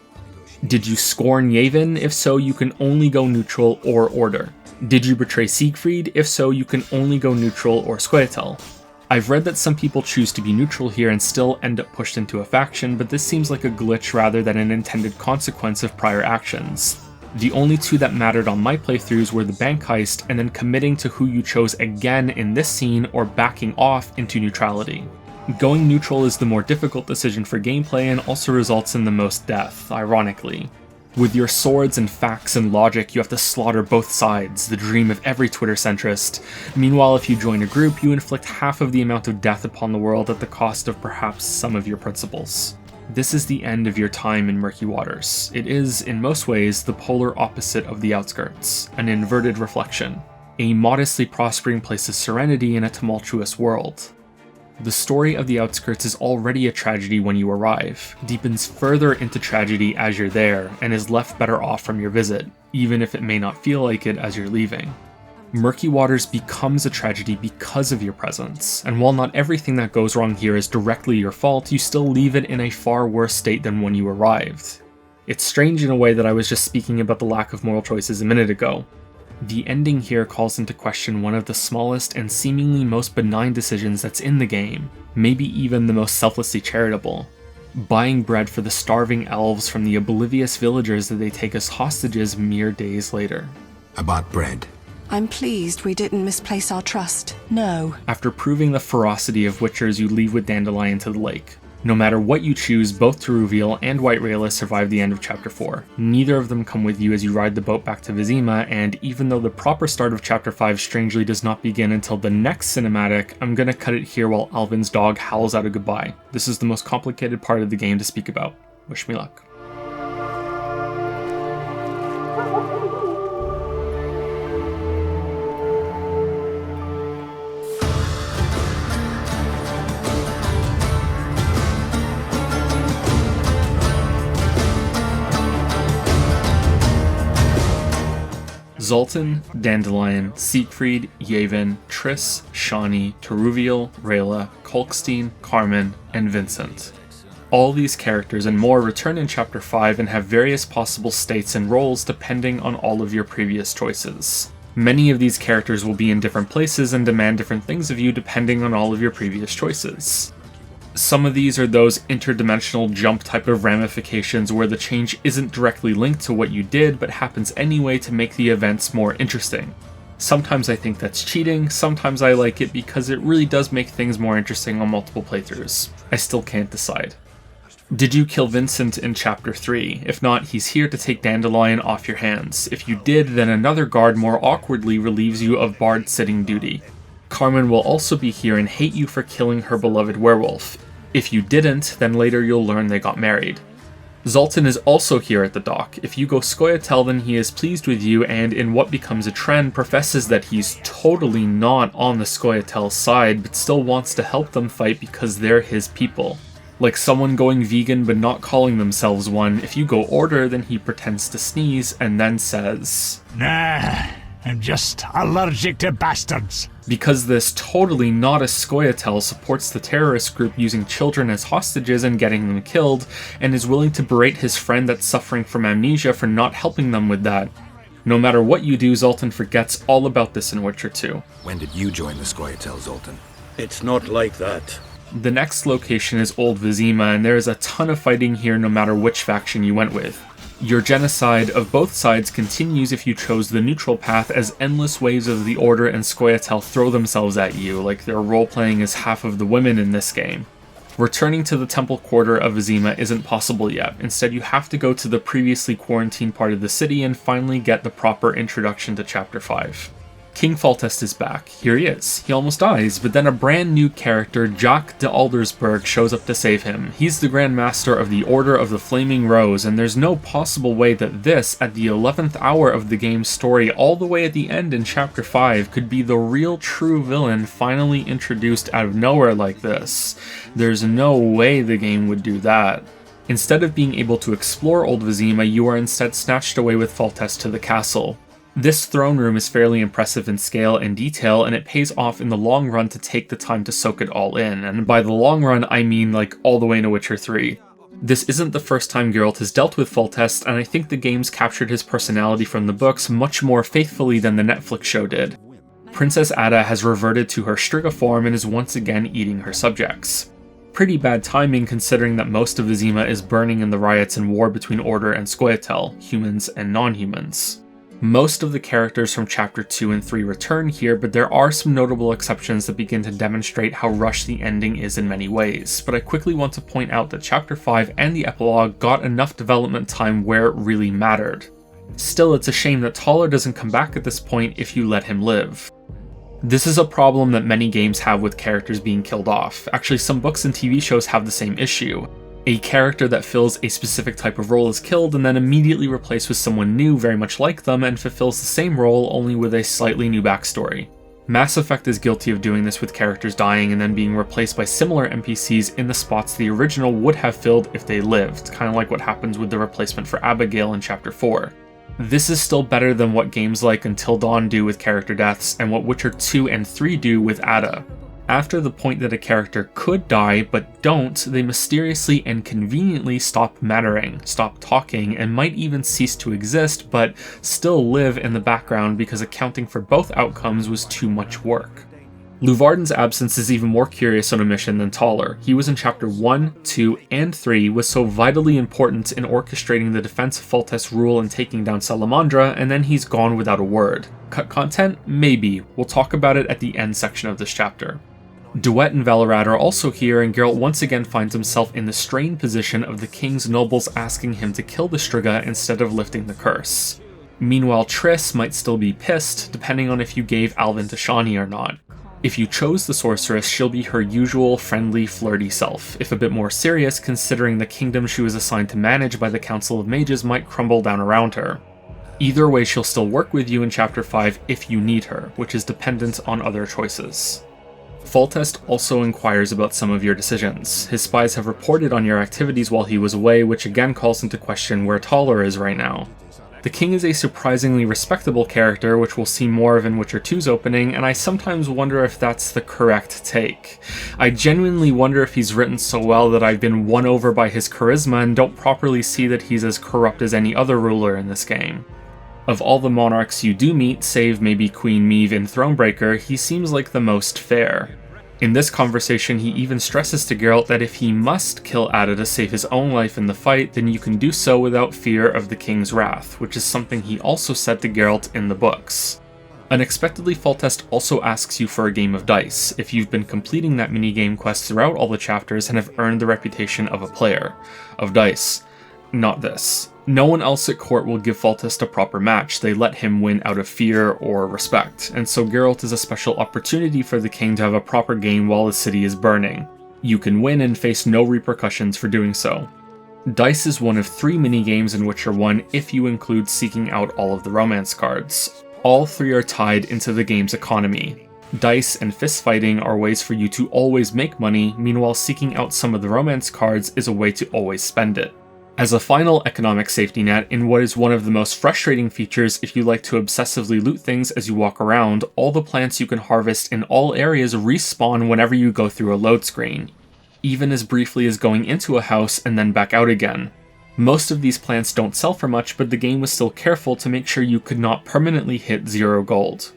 Did you scorn Yevon? If so, you can only go neutral or Order. Did you betray Siegfried? If so, you can only go neutral or Scoia'tael. I've read that some people choose to be neutral here and still end up pushed into a faction, but this seems like a glitch rather than an intended consequence of prior actions. The only two that mattered on my playthroughs were the bank heist and then committing to who you chose again in this scene or backing off into neutrality. Going neutral is the more difficult decision for gameplay and also results in the most death, ironically. With your swords and facts and logic, you have to slaughter both sides, the dream of every Twitter centrist. Meanwhile, if you join a group, you inflict half of the amount of death upon the world at the cost of perhaps some of your principles. This is the end of your time in Murky Waters. It is, in most ways, the polar opposite of the Outskirts, an inverted reflection. A modestly prospering place of serenity in a tumultuous world. The story of the Outskirts is already a tragedy when you arrive, deepens further into tragedy as you're there, and is left better off from your visit, even if it may not feel like it as you're leaving. Murky Waters becomes a tragedy because of your presence, and while not everything that goes wrong here is directly your fault, you still leave it in a far worse state than when you arrived. It's strange in a way that I was just speaking about the lack of moral choices a minute ago. The ending here calls into question one of the smallest and seemingly most benign decisions that's in the game, maybe even the most selflessly charitable. Buying bread for the starving elves from the oblivious villagers that they take as hostages mere days later. I bought bread. I'm pleased we didn't misplace our trust. No. After proving the ferocity of Witchers, you leave with Dandelion to the lake. No matter what you choose, both Teruviel and White Rayla survive the end of Chapter 4. Neither of them come with you as you ride the boat back to Vizima, and even though the proper start of Chapter 5 strangely does not begin until the next cinematic, I'm gonna cut it here while Alvin's dog howls out a goodbye. This is the most complicated part of the game to speak about. Wish me luck. Zoltan, Dandelion, Siegfried, Yevon, Triss, Shani, Teruviel, Rayla, Kolkstein, Carmen, and Vincent. All these characters and more return in Chapter 5 and have various possible states and roles depending on all of your previous choices. Many of these characters will be in different places and demand different things of you depending on all of your previous choices. Some of these are those interdimensional jump type of ramifications where the change isn't directly linked to what you did, but happens anyway to make the events more interesting. Sometimes I think that's cheating, sometimes I like it because it really does make things more interesting on multiple playthroughs. I still can't decide. Did you kill Vincent in Chapter 3? If not, he's here to take Dandelion off your hands. If you did, then another guard more awkwardly relieves you of Bard sitting duty. Carmen will also be here and hate you for killing her beloved werewolf. If you didn't, then later you'll learn they got married. Zoltan is also here at the dock. If you go Scoia'tael, then he is pleased with you and, in what becomes a trend, professes that he's totally not on the Scoia'tael side, but still wants to help them fight because they're his people. Like someone going vegan but not calling themselves one, if you go Order, then he pretends to sneeze and then says, "Nah, I'm just allergic to bastards." Because this totally not a Scoia'tael supports the terrorist group using children as hostages and getting them killed, and is willing to berate his friend that's suffering from amnesia for not helping them with that. No matter what you do, Zoltan forgets all about this in Witcher 2. When did you join the Scoia'tael, Zoltan? It's not like that. The next location is Old Vizima, and there is a ton of fighting here no matter which faction you went with. Your genocide of both sides continues if you chose the neutral path, as endless waves of the Order and Scoia'tael throw themselves at you, like they're role-playing as half of the women in this game. Returning to the Temple Quarter of Vizima isn't possible yet. Instead, you have to go to the previously quarantined part of the city and finally get the proper introduction to Chapter 5. King Foltest is back. Here he is. He almost dies, but then a brand new character, Jacques de Aldersberg, shows up to save him. He's the Grand Master of the Order of the Flaming Rose, and there's no possible way that this, at the 11th hour of the game's story, all the way at the end in Chapter 5, could be the real true villain finally introduced out of nowhere like this. There's no way the game would do that. Instead of being able to explore Old Vizima, you are instead snatched away with Foltest to the castle. This throne room is fairly impressive in scale and detail, and it pays off in the long run to take the time to soak it all in, and by the long run I mean like all the way into Witcher 3. This isn't the first time Geralt has dealt with Foltest, and I think the game's captured his personality from the books much more faithfully than the Netflix show did. Princess Ada has reverted to her Striga form and is once again eating her subjects. Pretty bad timing considering that most of Vizima is burning in the riots and war between Order and Scoia'tael, humans and non-humans. Most of the characters from Chapter 2 and 3 return here, but there are some notable exceptions that begin to demonstrate how rushed the ending is in many ways, but I quickly want to point out that Chapter 5 and the epilogue got enough development time where it really mattered. Still, it's a shame that Taller doesn't come back at this point if you let him live. This is a problem that many games have with characters being killed off. Actually, some books and TV shows have the same issue. A character that fills a specific type of role is killed and then immediately replaced with someone new very much like them and fulfills the same role only with a slightly new backstory. Mass Effect is guilty of doing this with characters dying and then being replaced by similar NPCs in the spots the original would have filled if they lived, kind of like what happens with the replacement for Abigail in Chapter 4. This is still better than what games like Until Dawn do with character deaths and what Witcher 2 and 3 do with Ada. After the point that a character could die but don't, they mysteriously and conveniently stop mattering, stop talking, and might even cease to exist, but still live in the background because accounting for both outcomes was too much work. Luvarden's absence is even more curious on a mission than Taller. He was in Chapter 1, 2, and 3, was so vitally important in orchestrating the defense of Foltest's rule and taking down Salamandra, and then he's gone without a word. Cut content? Maybe. We'll talk about it at the end section of this chapter. Duet and Valorad are also here, and Geralt once again finds himself in the strained position of the king's nobles asking him to kill the Striga instead of lifting the curse. Meanwhile, Triss might still be pissed, depending on if you gave Alvin to Shani or not. If you chose the sorceress, she'll be her usual friendly, flirty self, if a bit more serious considering the kingdom she was assigned to manage by the Council of Mages might crumble down around her. Either way, she'll still work with you in Chapter 5 if you need her, which is dependent on other choices. Foltest also inquires about some of your decisions. His spies have reported on your activities while he was away, which again calls into question where Taller is right now. The king is a surprisingly respectable character, which we'll see more of in Witcher 2's opening, and I sometimes wonder if that's the correct take. I genuinely wonder if he's written so well that I've been won over by his charisma and don't properly see that he's as corrupt as any other ruler in this game. Of all the monarchs you do meet, save maybe Queen Meve in Thronebreaker, he seems like the most fair. In this conversation, he even stresses to Geralt that if he must kill Ada to save his own life in the fight, then you can do so without fear of the king's wrath, which is something he also said to Geralt in the books. Unexpectedly, Foltest also asks you for a game of dice, if you've been completing that minigame quest throughout all the chapters and have earned the reputation of a player. Of dice. Not this. No one else at court will give Foltest a proper match, they let him win out of fear or respect, and so Geralt is a special opportunity for the king to have a proper game while the city is burning. You can win and face no repercussions for doing so. Dice is one of 3 minigames in Witcher 1 if you include seeking out all of the romance cards. All 3 are tied into the game's economy. Dice and fist fighting are ways for you to always make money, meanwhile seeking out some of the romance cards is a way to always spend it. As a final economic safety net, in what is one of the most frustrating features if you like to obsessively loot things as you walk around, all the plants you can harvest in all areas respawn whenever you go through a load screen, even as briefly as going into a house and then back out again. Most of these plants don't sell for much, but the game was still careful to make sure you could not permanently hit 0 gold.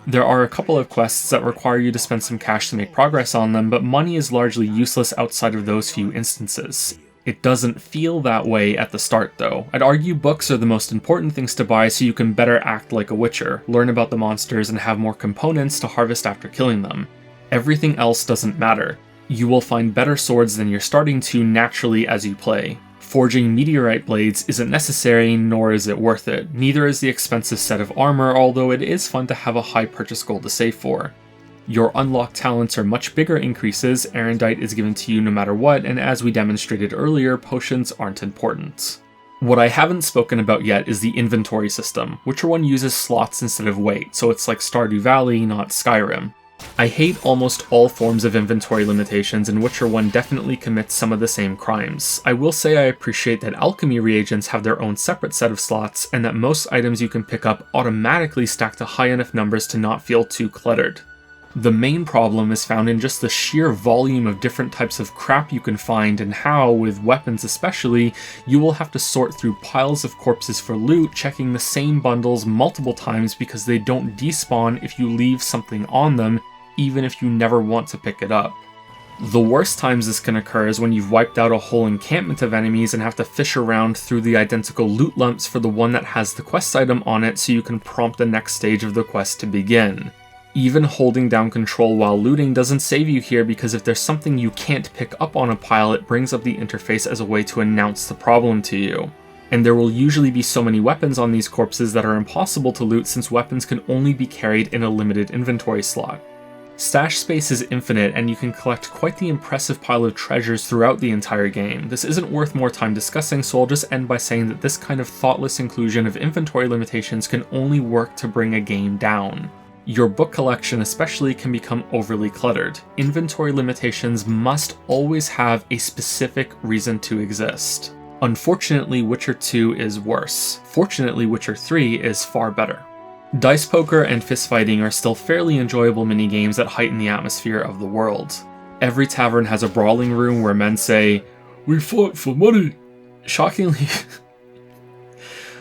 There are a couple of quests that require you to spend some cash to make progress on them, but money is largely useless outside of those few instances. It doesn't feel that way at the start though. I'd argue books are the most important things to buy so you can better act like a Witcher, learn about the monsters, and have more components to harvest after killing them. Everything else doesn't matter. You will find better swords than you're starting to naturally as you play. Forging meteorite blades isn't necessary, nor is it worth it. Neither is the expensive set of armor, although it is fun to have a high purchase goal to save for. Your unlocked talents are much bigger increases, Erendite is given to you no matter what, and as we demonstrated earlier, potions aren't important. What I haven't spoken about yet is the inventory system. Witcher 1 uses slots instead of weight, so it's like Stardew Valley, not Skyrim. I hate almost all forms of inventory limitations, and Witcher 1 definitely commits some of the same crimes. I will say I appreciate that alchemy reagents have their own separate set of slots, and that most items you can pick up automatically stack to high enough numbers to not feel too cluttered. The main problem is found in just the sheer volume of different types of crap you can find and how, with weapons especially, you will have to sort through piles of corpses for loot, checking the same bundles multiple times because they don't despawn if you leave something on them, even if you never want to pick it up. The worst times this can occur is when you've wiped out a whole encampment of enemies and have to fish around through the identical loot lumps for the one that has the quest item on it so you can prompt the next stage of the quest to begin. Even holding down control while looting doesn't save you here because if there's something you can't pick up on a pile, it brings up the interface as a way to announce the problem to you. And there will usually be so many weapons on these corpses that are impossible to loot since weapons can only be carried in a limited inventory slot. Stash space is infinite and you can collect quite the impressive pile of treasures throughout the entire game. This isn't worth more time discussing, so I'll just end by saying that this kind of thoughtless inclusion of inventory limitations can only work to bring a game down. Your book collection especially can become overly cluttered. Inventory limitations must always have a specific reason to exist. Unfortunately, Witcher 2 is worse. Fortunately, Witcher 3 is far better. Dice poker and fistfighting are still fairly enjoyable minigames that heighten the atmosphere of the world. Every tavern has a brawling room where men say, "We fought for money."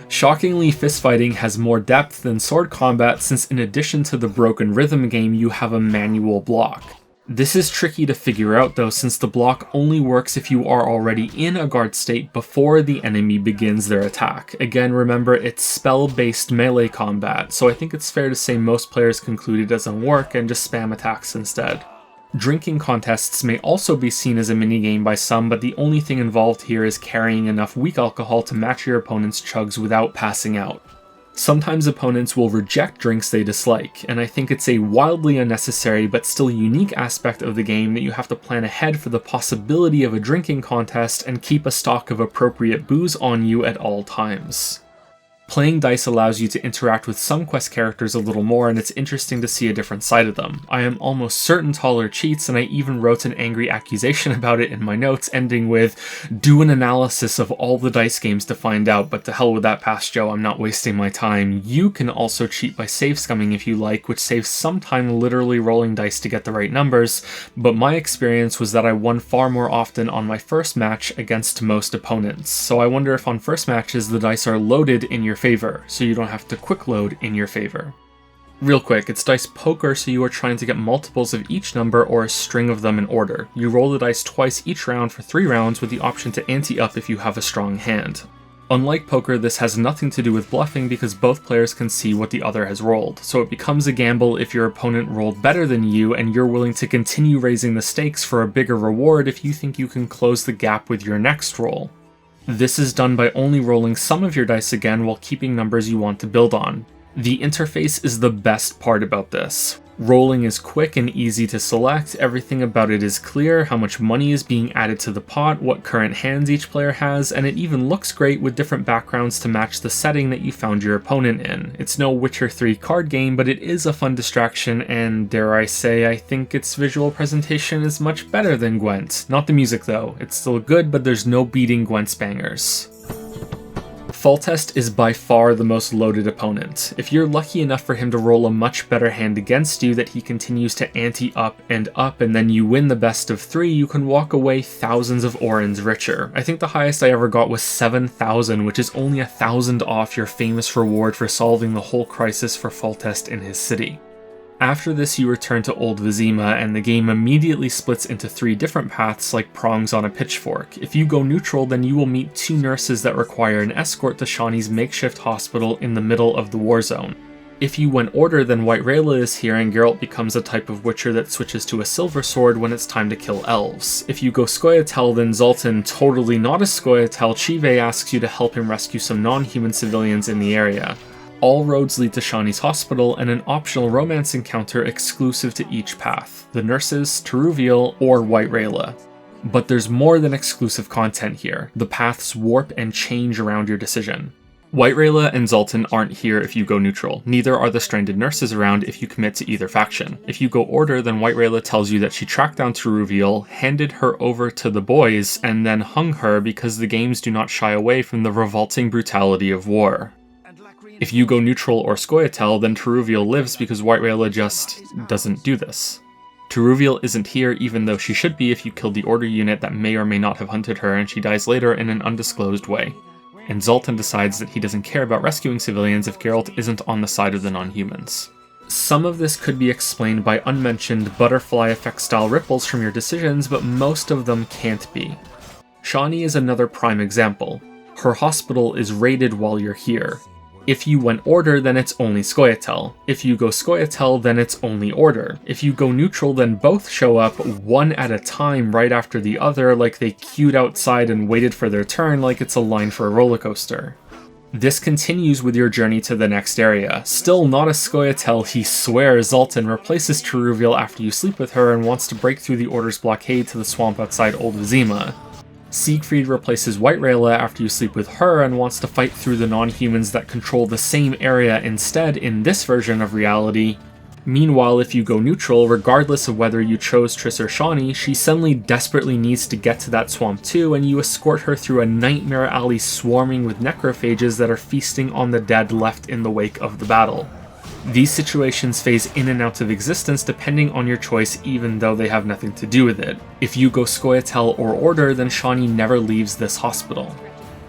Shockingly, fistfighting has more depth than sword combat since in addition to the broken rhythm game, you have a manual block. This is tricky to figure out though, since the block only works if you are already in a guard state before the enemy begins their attack. Again, remember, it's spell-based melee combat, so I think it's fair to say most players conclude it doesn't work and just spam attacks instead. Drinking contests may also be seen as a minigame by some, but the only thing involved here is carrying enough weak alcohol to match your opponent's chugs without passing out. Sometimes opponents will reject drinks they dislike, and I think it's a wildly unnecessary but still unique aspect of the game that you have to plan ahead for the possibility of a drinking contest and keep a stock of appropriate booze on you at all times. Playing dice allows you to interact with some quest characters a little more, and it's interesting to see a different side of them. I am almost certain Toller cheats, and I even wrote an angry accusation about it in my notes, ending with, "Do an analysis of all the dice games to find out, but to hell with that past Joe, I'm not wasting my time." You can also cheat by save scumming if you like, which saves some time literally rolling dice to get the right numbers, but my experience was that I won far more often on my first match against most opponents. So I wonder if on first matches the dice are loaded in your favor, so you don't have to quick load in your favor. Real quick, it's dice poker, so you are trying to get multiples of each number or a string of them in order. You roll the dice twice each round for 3 rounds with the option to ante up if you have a strong hand. Unlike poker, this has nothing to do with bluffing because both players can see what the other has rolled, so it becomes a gamble if your opponent rolled better than you and you're willing to continue raising the stakes for a bigger reward if you think you can close the gap with your next roll. This is done by only rolling some of your dice again while keeping numbers you want to build on. The interface is the best part about this. Rolling is quick and easy to select, everything about it is clear, how much money is being added to the pot, what current hands each player has, and it even looks great with different backgrounds to match the setting that you found your opponent in. It's no Witcher 3 card game, but it is a fun distraction, and dare I say, I think its visual presentation is much better than Gwent. Not the music though, it's still good, but there's no beating Gwent's bangers. Foltest is by far the most loaded opponent. If you're lucky enough for him to roll a much better hand against you that he continues to ante up, and then you win the best of 3, you can walk away thousands of orens richer. I think the highest I ever got was 7,000, which is only 1,000 off your famous reward for solving the whole crisis for Foltest in his city. After this, you return to Old Vizima, and the game immediately splits into 3 different paths like prongs on a pitchfork. If you go neutral, then you will meet 2 nurses that require an escort to Shani's makeshift hospital in the middle of the war zone. If you went order, then White Rayla is here, and Geralt becomes a type of Witcher that switches to a silver sword when it's time to kill elves. If you go Scoia'tael, then Zoltan, totally not a Scoia'tael, Chive asks you to help him rescue some non-human civilians in the area. All roads lead to Shani's hospital and an optional romance encounter exclusive to each path, the nurses, Teruviel, or White Rayla. But there's more than exclusive content here. The paths warp and change around your decision. White Rayla and Zoltan aren't here if you go neutral, neither are the stranded nurses around if you commit to either faction. If you go order, then White Rayla tells you that she tracked down Teruviel, handed her over to the boys, and then hung her because the games do not shy away from the revolting brutality of war. If you go neutral or Scoia'tael, then Teruviel lives because White Rayla just doesn't do this. Teruviel isn't here even though she should be if you killed the Order unit that may or may not have hunted her, and she dies later in an undisclosed way. And Zoltan decides that he doesn't care about rescuing civilians if Geralt isn't on the side of the non-humans. Some of this could be explained by unmentioned butterfly effect style ripples from your decisions, but most of them can't be. Shani is another prime example. Her hospital is raided while you're here. If you went order, then it's only Scoia'tael. If you go Scoia'tael, then it's only order. If you go neutral, then both show up one at a time right after the other, like they queued outside and waited for their turn like it's a line for a roller coaster. This continues with your journey to the next area. Still not a Scoia'tael, he swears Zoltan replaces Teruviel after you sleep with her and wants to break through the Order's blockade to the swamp outside Old Vizima. Siegfried replaces White Rayla after you sleep with her and wants to fight through the non-humans that control the same area instead in this version of reality. Meanwhile, if you go neutral, regardless of whether you chose Triss or Shani, she suddenly desperately needs to get to that swamp too, and you escort her through a nightmare alley swarming with necrophages that are feasting on the dead left in the wake of the battle. These situations phase in and out of existence depending on your choice, even though they have nothing to do with it. If you go Scoia'tael or Order, then Shani never leaves this hospital.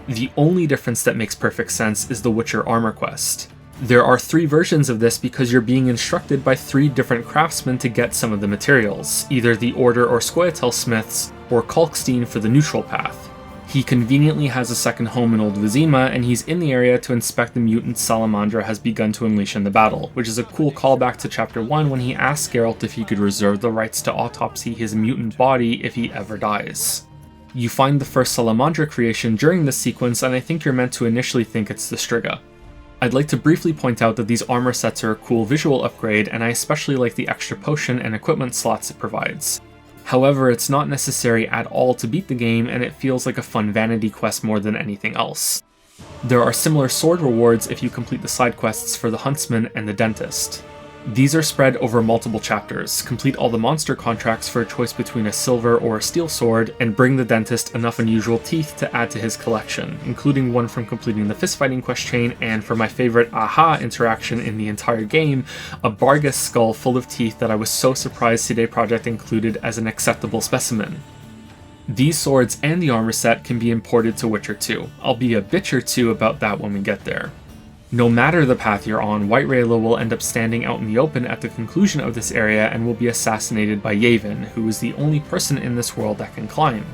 The only difference that makes perfect sense is the Witcher armor quest. There are 3 versions of this because you're being instructed by 3 different craftsmen to get some of the materials, either the Order or Scoia'tael smiths, or Kalkstein for the neutral path. He conveniently has a second home in Old Vizima, and he's in the area to inspect the mutant Salamandra has begun to unleash in the battle, which is a cool callback to Chapter 1 when he asks Geralt if he could reserve the rights to autopsy his mutant body if he ever dies. You find the first Salamandra creation during this sequence, and I think you're meant to initially think it's the Striga. I'd like to briefly point out that these armor sets are a cool visual upgrade, and I especially like the extra potion and equipment slots it provides. However, it's not necessary at all to beat the game, and it feels like a fun vanity quest more than anything else. There are similar sword rewards if you complete the side quests for the Huntsman and the Dentist. These are spread over multiple chapters. Complete all the monster contracts for a choice between a silver or a steel sword, and bring the Dentist enough unusual teeth to add to his collection, including one from completing the fistfighting quest chain, and for my favorite aha interaction in the entire game, a Bargus skull full of teeth that I was so surprised CD Projekt included as an acceptable specimen. These swords and the armor set can be imported to Witcher 2. I'll be a bitch or two about that when we get there. No matter the path you're on, White Rayla will end up standing out in the open at the conclusion of this area and will be assassinated by Yavin, who is the only person in this world that can climb.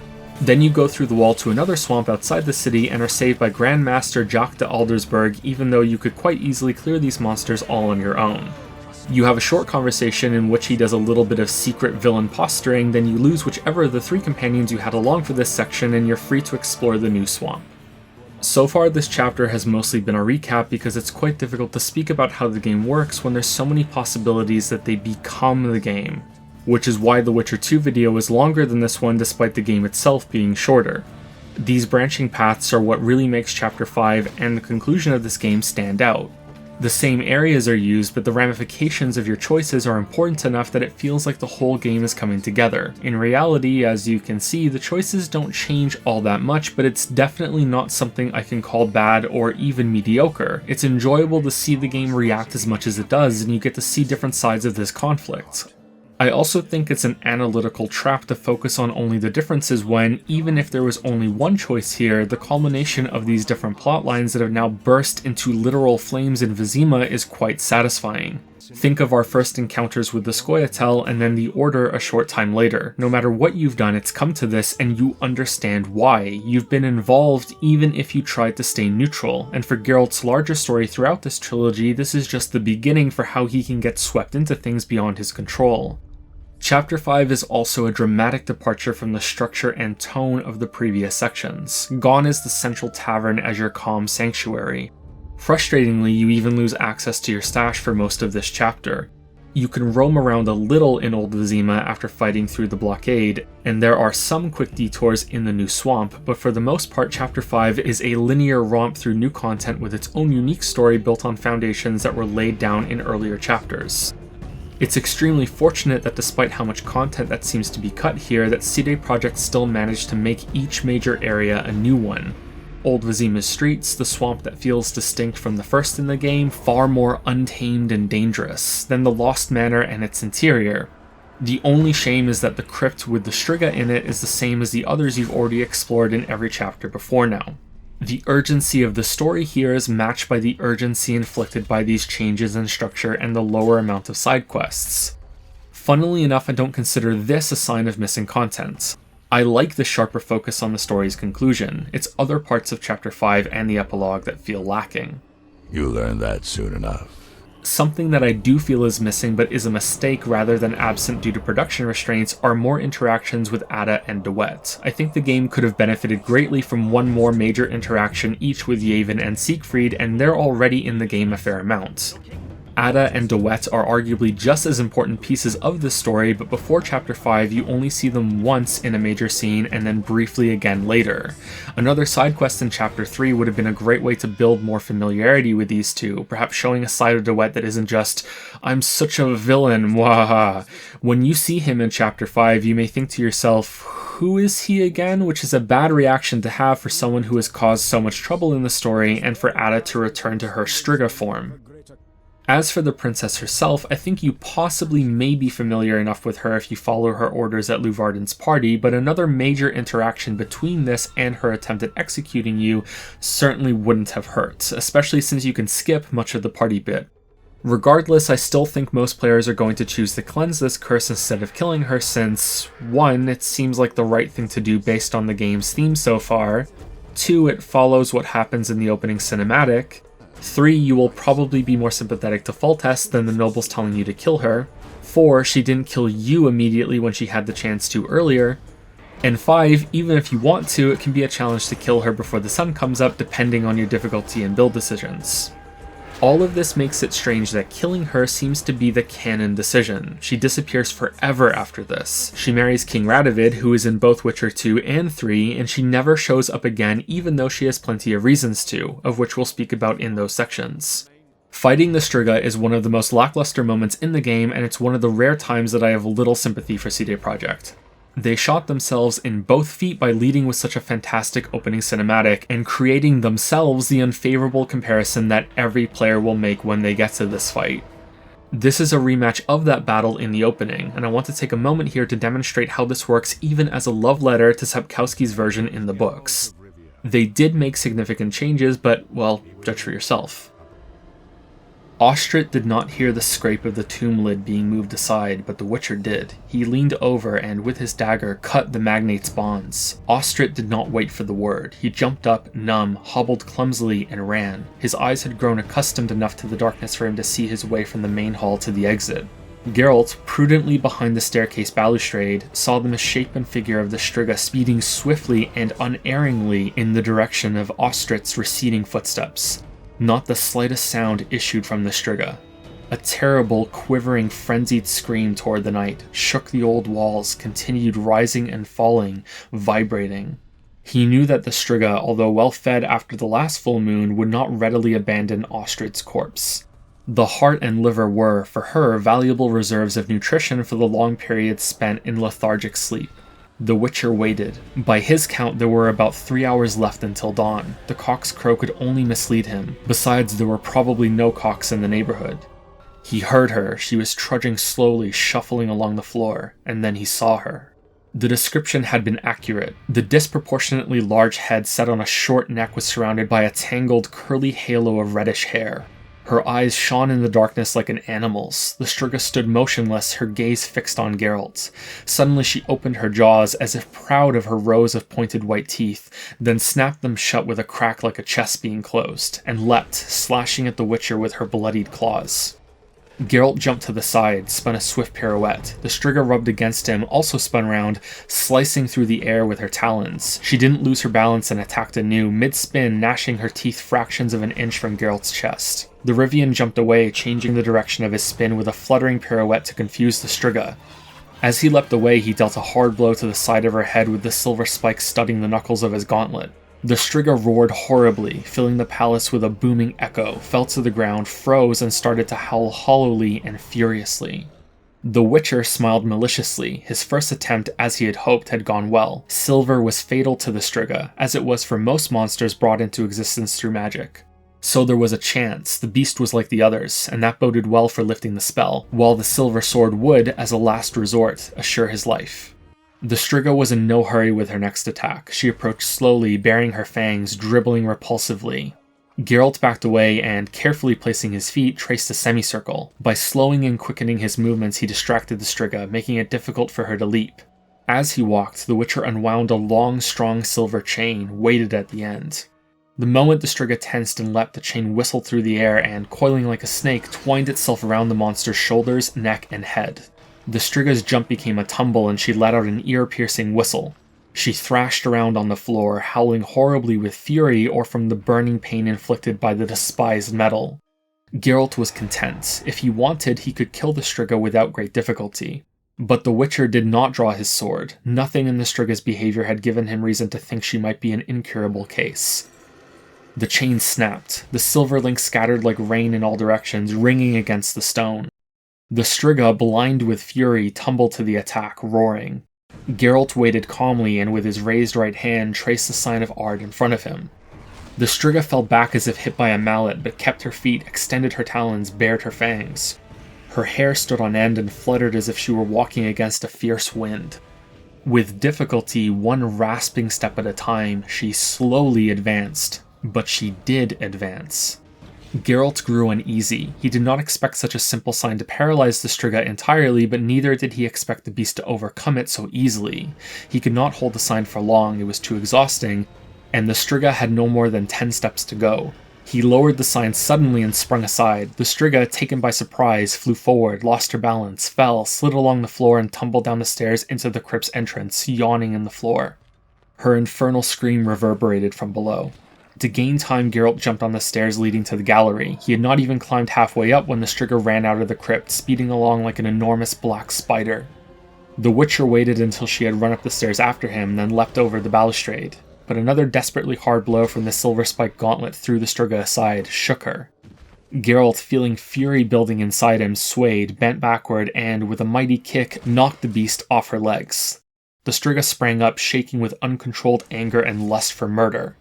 Then you go through the wall to another swamp outside the city and are saved by Grandmaster Jacques de Aldersberg, even though you could quite easily clear these monsters all on your own. You have a short conversation in which he does a little bit of secret villain posturing, then you lose whichever of the 3 companions you had along for this section and you're free to explore the new swamp. So far, this chapter has mostly been a recap because it's quite difficult to speak about how the game works when there's so many possibilities that they become the game, which is why the Witcher 2 video is longer than this one despite the game itself being shorter. These branching paths are what really makes Chapter 5 and the conclusion of this game stand out. The same areas are used, but the ramifications of your choices are important enough that it feels like the whole game is coming together. In reality, as you can see, the choices don't change all that much, but it's definitely not something I can call bad or even mediocre. It's enjoyable to see the game react as much as it does, and you get to see different sides of this conflict. I also think it's an analytical trap to focus on only the differences when, even if there was only one choice here, the culmination of these different plot lines that have now burst into literal flames in Vizima is quite satisfying. Think of our first encounters with the Scoia'tael and then the Order a short time later. No matter what you've done, it's come to this and you understand why. You've been involved even if you tried to stay neutral, and for Geralt's larger story throughout this trilogy, this is just the beginning for how he can get swept into things beyond his control. Chapter 5 is also a dramatic departure from the structure and tone of the previous sections. Gone is the central tavern as your calm sanctuary. Frustratingly, you even lose access to your stash for most of this chapter. You can roam around a little in Old Vizima after fighting through the blockade, and there are some quick detours in the new swamp, but for the most part Chapter 5 is a linear romp through new content with its own unique story built on foundations that were laid down in earlier chapters. It's extremely fortunate that despite how much content that seems to be cut here, that CD Projekt still managed to make each major area a new one. Old Vizima's streets, the swamp that feels distinct from the first in the game, far more untamed and dangerous than the Lost Manor and its interior. The only shame is that the crypt with the Striga in it is the same as the others you've already explored in every chapter before now. The urgency of the story here is matched by the urgency inflicted by these changes in structure and the lower amount of side quests. Funnily enough, I don't consider this a sign of missing content. I like the sharper focus on the story's conclusion. It's other parts of Chapter 5 and the epilogue that feel lacking. You learn that soon enough. Something that I do feel is missing but is a mistake rather than absent due to production restraints are more interactions with Ada and DeWitt. I think the game could have benefited greatly from one more major interaction each with Yavin and Siegfried, and they're already in the game a fair amount. Ada and DeWitt are arguably just as important pieces of this story, but before Chapter 5 you only see them once in a major scene and then briefly again later. Another side quest in Chapter 3 would have been a great way to build more familiarity with these two, perhaps showing a side of DeWitt that isn't just, "I'm such a villain, wahaha." When you see him in Chapter 5 you may think to yourself, who is he again? Which is a bad reaction to have for someone who has caused so much trouble in the story and for Ada to return to her Striga form. As for the princess herself, I think you possibly may be familiar enough with her if you follow her orders at Luvarden's party, but another major interaction between this and her attempt at executing you certainly wouldn't have hurt, especially since you can skip much of the party bit. Regardless, I still think most players are going to choose to cleanse this curse instead of killing her since, 1, it seems like the right thing to do based on the game's theme so far, 2, it follows what happens in the opening cinematic, 3, you will probably be more sympathetic to Foltest than the nobles telling you to kill her. 4, she didn't kill you immediately when she had the chance to earlier. And 5, even if you want to, it can be a challenge to kill her before the sun comes up depending on your difficulty and build decisions. All of this makes it strange that killing her seems to be the canon decision. She disappears forever after this. She marries King Radovid, who is in both Witcher 2 and 3, and she never shows up again even though she has plenty of reasons to, of which we'll speak about in those sections. Fighting the Striga is one of the most lackluster moments in the game, and it's one of the rare times that I have little sympathy for CD Projekt. They shot themselves in both feet by leading with such a fantastic opening cinematic and creating themselves the unfavorable comparison that every player will make when they get to this fight. This is a rematch of that battle in the opening, and I want to take a moment here to demonstrate how this works even as a love letter to Sapkowski's version in the books. They did make significant changes, but, well, judge for yourself. Ostrit did not hear the scrape of the tomb lid being moved aside, but the Witcher did. He leaned over and, with his dagger, cut the magnate's bonds. Ostrit did not wait for the word. He jumped up, numb, hobbled clumsily, and ran. His eyes had grown accustomed enough to the darkness for him to see his way from the main hall to the exit. Geralt, prudently behind the staircase balustrade, saw the misshapen figure of the Striga speeding swiftly and unerringly in the direction of Ostrit's receding footsteps. Not the slightest sound issued from the Striga. A terrible, quivering, frenzied scream toward the night, shook the old walls, continued rising and falling, vibrating. He knew that the Striga, although well fed after the last full moon, would not readily abandon Ostrit's corpse. The heart and liver were, for her, valuable reserves of nutrition for the long periods spent in lethargic sleep. The Witcher waited. By his count, there were about 3 hours left until dawn. The cock's crow could only mislead him. Besides, there were probably no cocks in the neighborhood. He heard her. She was trudging slowly, shuffling along the floor, and then he saw her. The description had been accurate. The disproportionately large head set on a short neck was surrounded by a tangled, curly halo of reddish hair. Her eyes shone in the darkness like an animal's. The Striga stood motionless, her gaze fixed on Geralt. Suddenly she opened her jaws, as if proud of her rows of pointed white teeth, then snapped them shut with a crack like a chest being closed, and leapt, slashing at the Witcher with her bloodied claws. Geralt jumped to the side, spun a swift pirouette. The Striga rubbed against him, also spun round, slicing through the air with her talons. She didn't lose her balance and attacked anew, mid-spin, gnashing her teeth fractions of an inch from Geralt's chest. The Rivian jumped away, changing the direction of his spin with a fluttering pirouette to confuse the Striga. As he leapt away, he dealt a hard blow to the side of her head with the silver spike studding the knuckles of his gauntlet. The Striga roared horribly, filling the palace with a booming echo, fell to the ground, froze, and started to howl hollowly and furiously. The Witcher smiled maliciously. His first attempt, as he had hoped, had gone well. Silver was fatal to the Striga, as it was for most monsters brought into existence through magic. So there was a chance. The beast was like the others, and that boded well for lifting the spell, while the silver sword would, as a last resort, assure his life. The Striga was in no hurry with her next attack. She approached slowly, baring her fangs, dribbling repulsively. Geralt backed away and, carefully placing his feet, traced a semicircle. By slowing and quickening his movements, he distracted the Striga, making it difficult for her to leap. As he walked, the Witcher unwound a long, strong silver chain, weighted at the end. The moment the Striga tensed and leapt, the chain whistled through the air and, coiling like a snake, twined itself around the monster's shoulders, neck, and head. The Striga's jump became a tumble and she let out an ear-piercing whistle. She thrashed around on the floor, howling horribly with fury or from the burning pain inflicted by the despised metal. Geralt was content. If he wanted, he could kill the Striga without great difficulty. But the Witcher did not draw his sword. Nothing in the Striga's behavior had given him reason to think she might be an incurable case. The chain snapped. The silver link scattered like rain in all directions, ringing against the stone. The Striga, blind with fury, tumbled to the attack, roaring. Geralt waited calmly and with his raised right hand traced the sign of Ard in front of him. The Striga fell back as if hit by a mallet, but kept her feet, extended her talons, bared her fangs. Her hair stood on end and fluttered as if she were walking against a fierce wind. With difficulty, one rasping step at a time, she slowly advanced. But she did advance. Geralt grew uneasy. He did not expect such a simple sign to paralyze the Striga entirely, but neither did he expect the beast to overcome it so easily. He could not hold the sign for long, it was too exhausting, and the Striga had no more than 10 steps to go. He lowered the sign suddenly and sprung aside. The Striga, taken by surprise, flew forward, lost her balance, fell, slid along the floor, and tumbled down the stairs into the crypt's entrance, yawning in the floor. Her infernal scream reverberated from below. To gain time, Geralt jumped on the stairs leading to the gallery. He had not even climbed halfway up when the Striga ran out of the crypt, speeding along like an enormous black spider. The Witcher waited until she had run up the stairs after him, then leapt over the balustrade. But another desperately hard blow from the silver-spiked gauntlet threw the Striga aside, shook her. Geralt, feeling fury building inside him, swayed, bent backward, and, with a mighty kick, knocked the beast off her legs. The Striga sprang up, shaking with uncontrolled anger and lust for murder.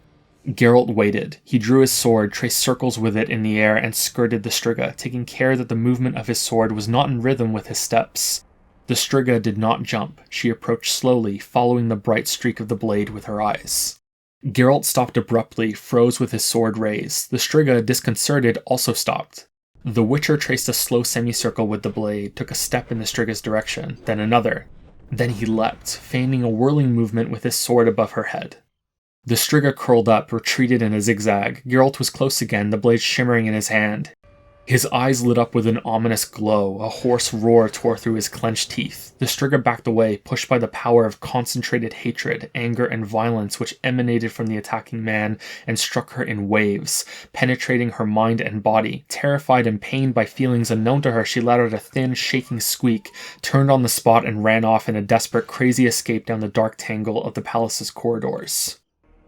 Geralt waited. He drew his sword, traced circles with it in the air, and skirted the Striga, taking care that the movement of his sword was not in rhythm with his steps. The Striga did not jump. She approached slowly, following the bright streak of the blade with her eyes. Geralt stopped abruptly, froze with his sword raised. The Striga, disconcerted, also stopped. The Witcher traced a slow semicircle with the blade, took a step in the Striga's direction, then another. Then he leapt, feigning a whirling movement with his sword above her head. The Striga curled up, retreated in a zigzag. Geralt was close again, the blade shimmering in his hand. His eyes lit up with an ominous glow, a hoarse roar tore through his clenched teeth. The Striga backed away, pushed by the power of concentrated hatred, anger, and violence which emanated from the attacking man and struck her in waves, penetrating her mind and body. Terrified and pained by feelings unknown to her, she let out a thin, shaking squeak, turned on the spot, and ran off in a desperate, crazy escape down the dark tangle of the palace's corridors.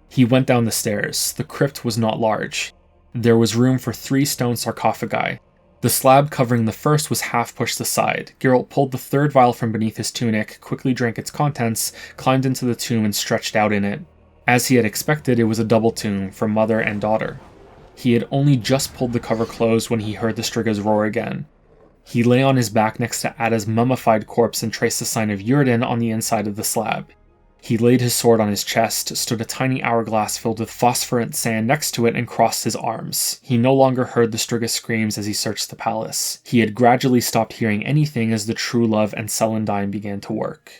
He went down the stairs. The crypt was not large. There was room for 3 stone sarcophagi. The slab covering the first was half pushed aside. Geralt pulled the third vial from beneath his tunic, quickly drank its contents, climbed into the tomb and stretched out in it. As he had expected, it was a double tomb for mother and daughter. He had only just pulled the cover closed when he heard the Striga's roar again. He lay on his back next to Ada's mummified corpse and traced the sign of Yrden on the inside of the slab. He laid his sword on his chest, stood a tiny hourglass filled with phosphorant sand next to it, and crossed his arms. He no longer heard the Striga screams as he searched the palace. He had gradually stopped hearing anything as the true love and Celandine began to work.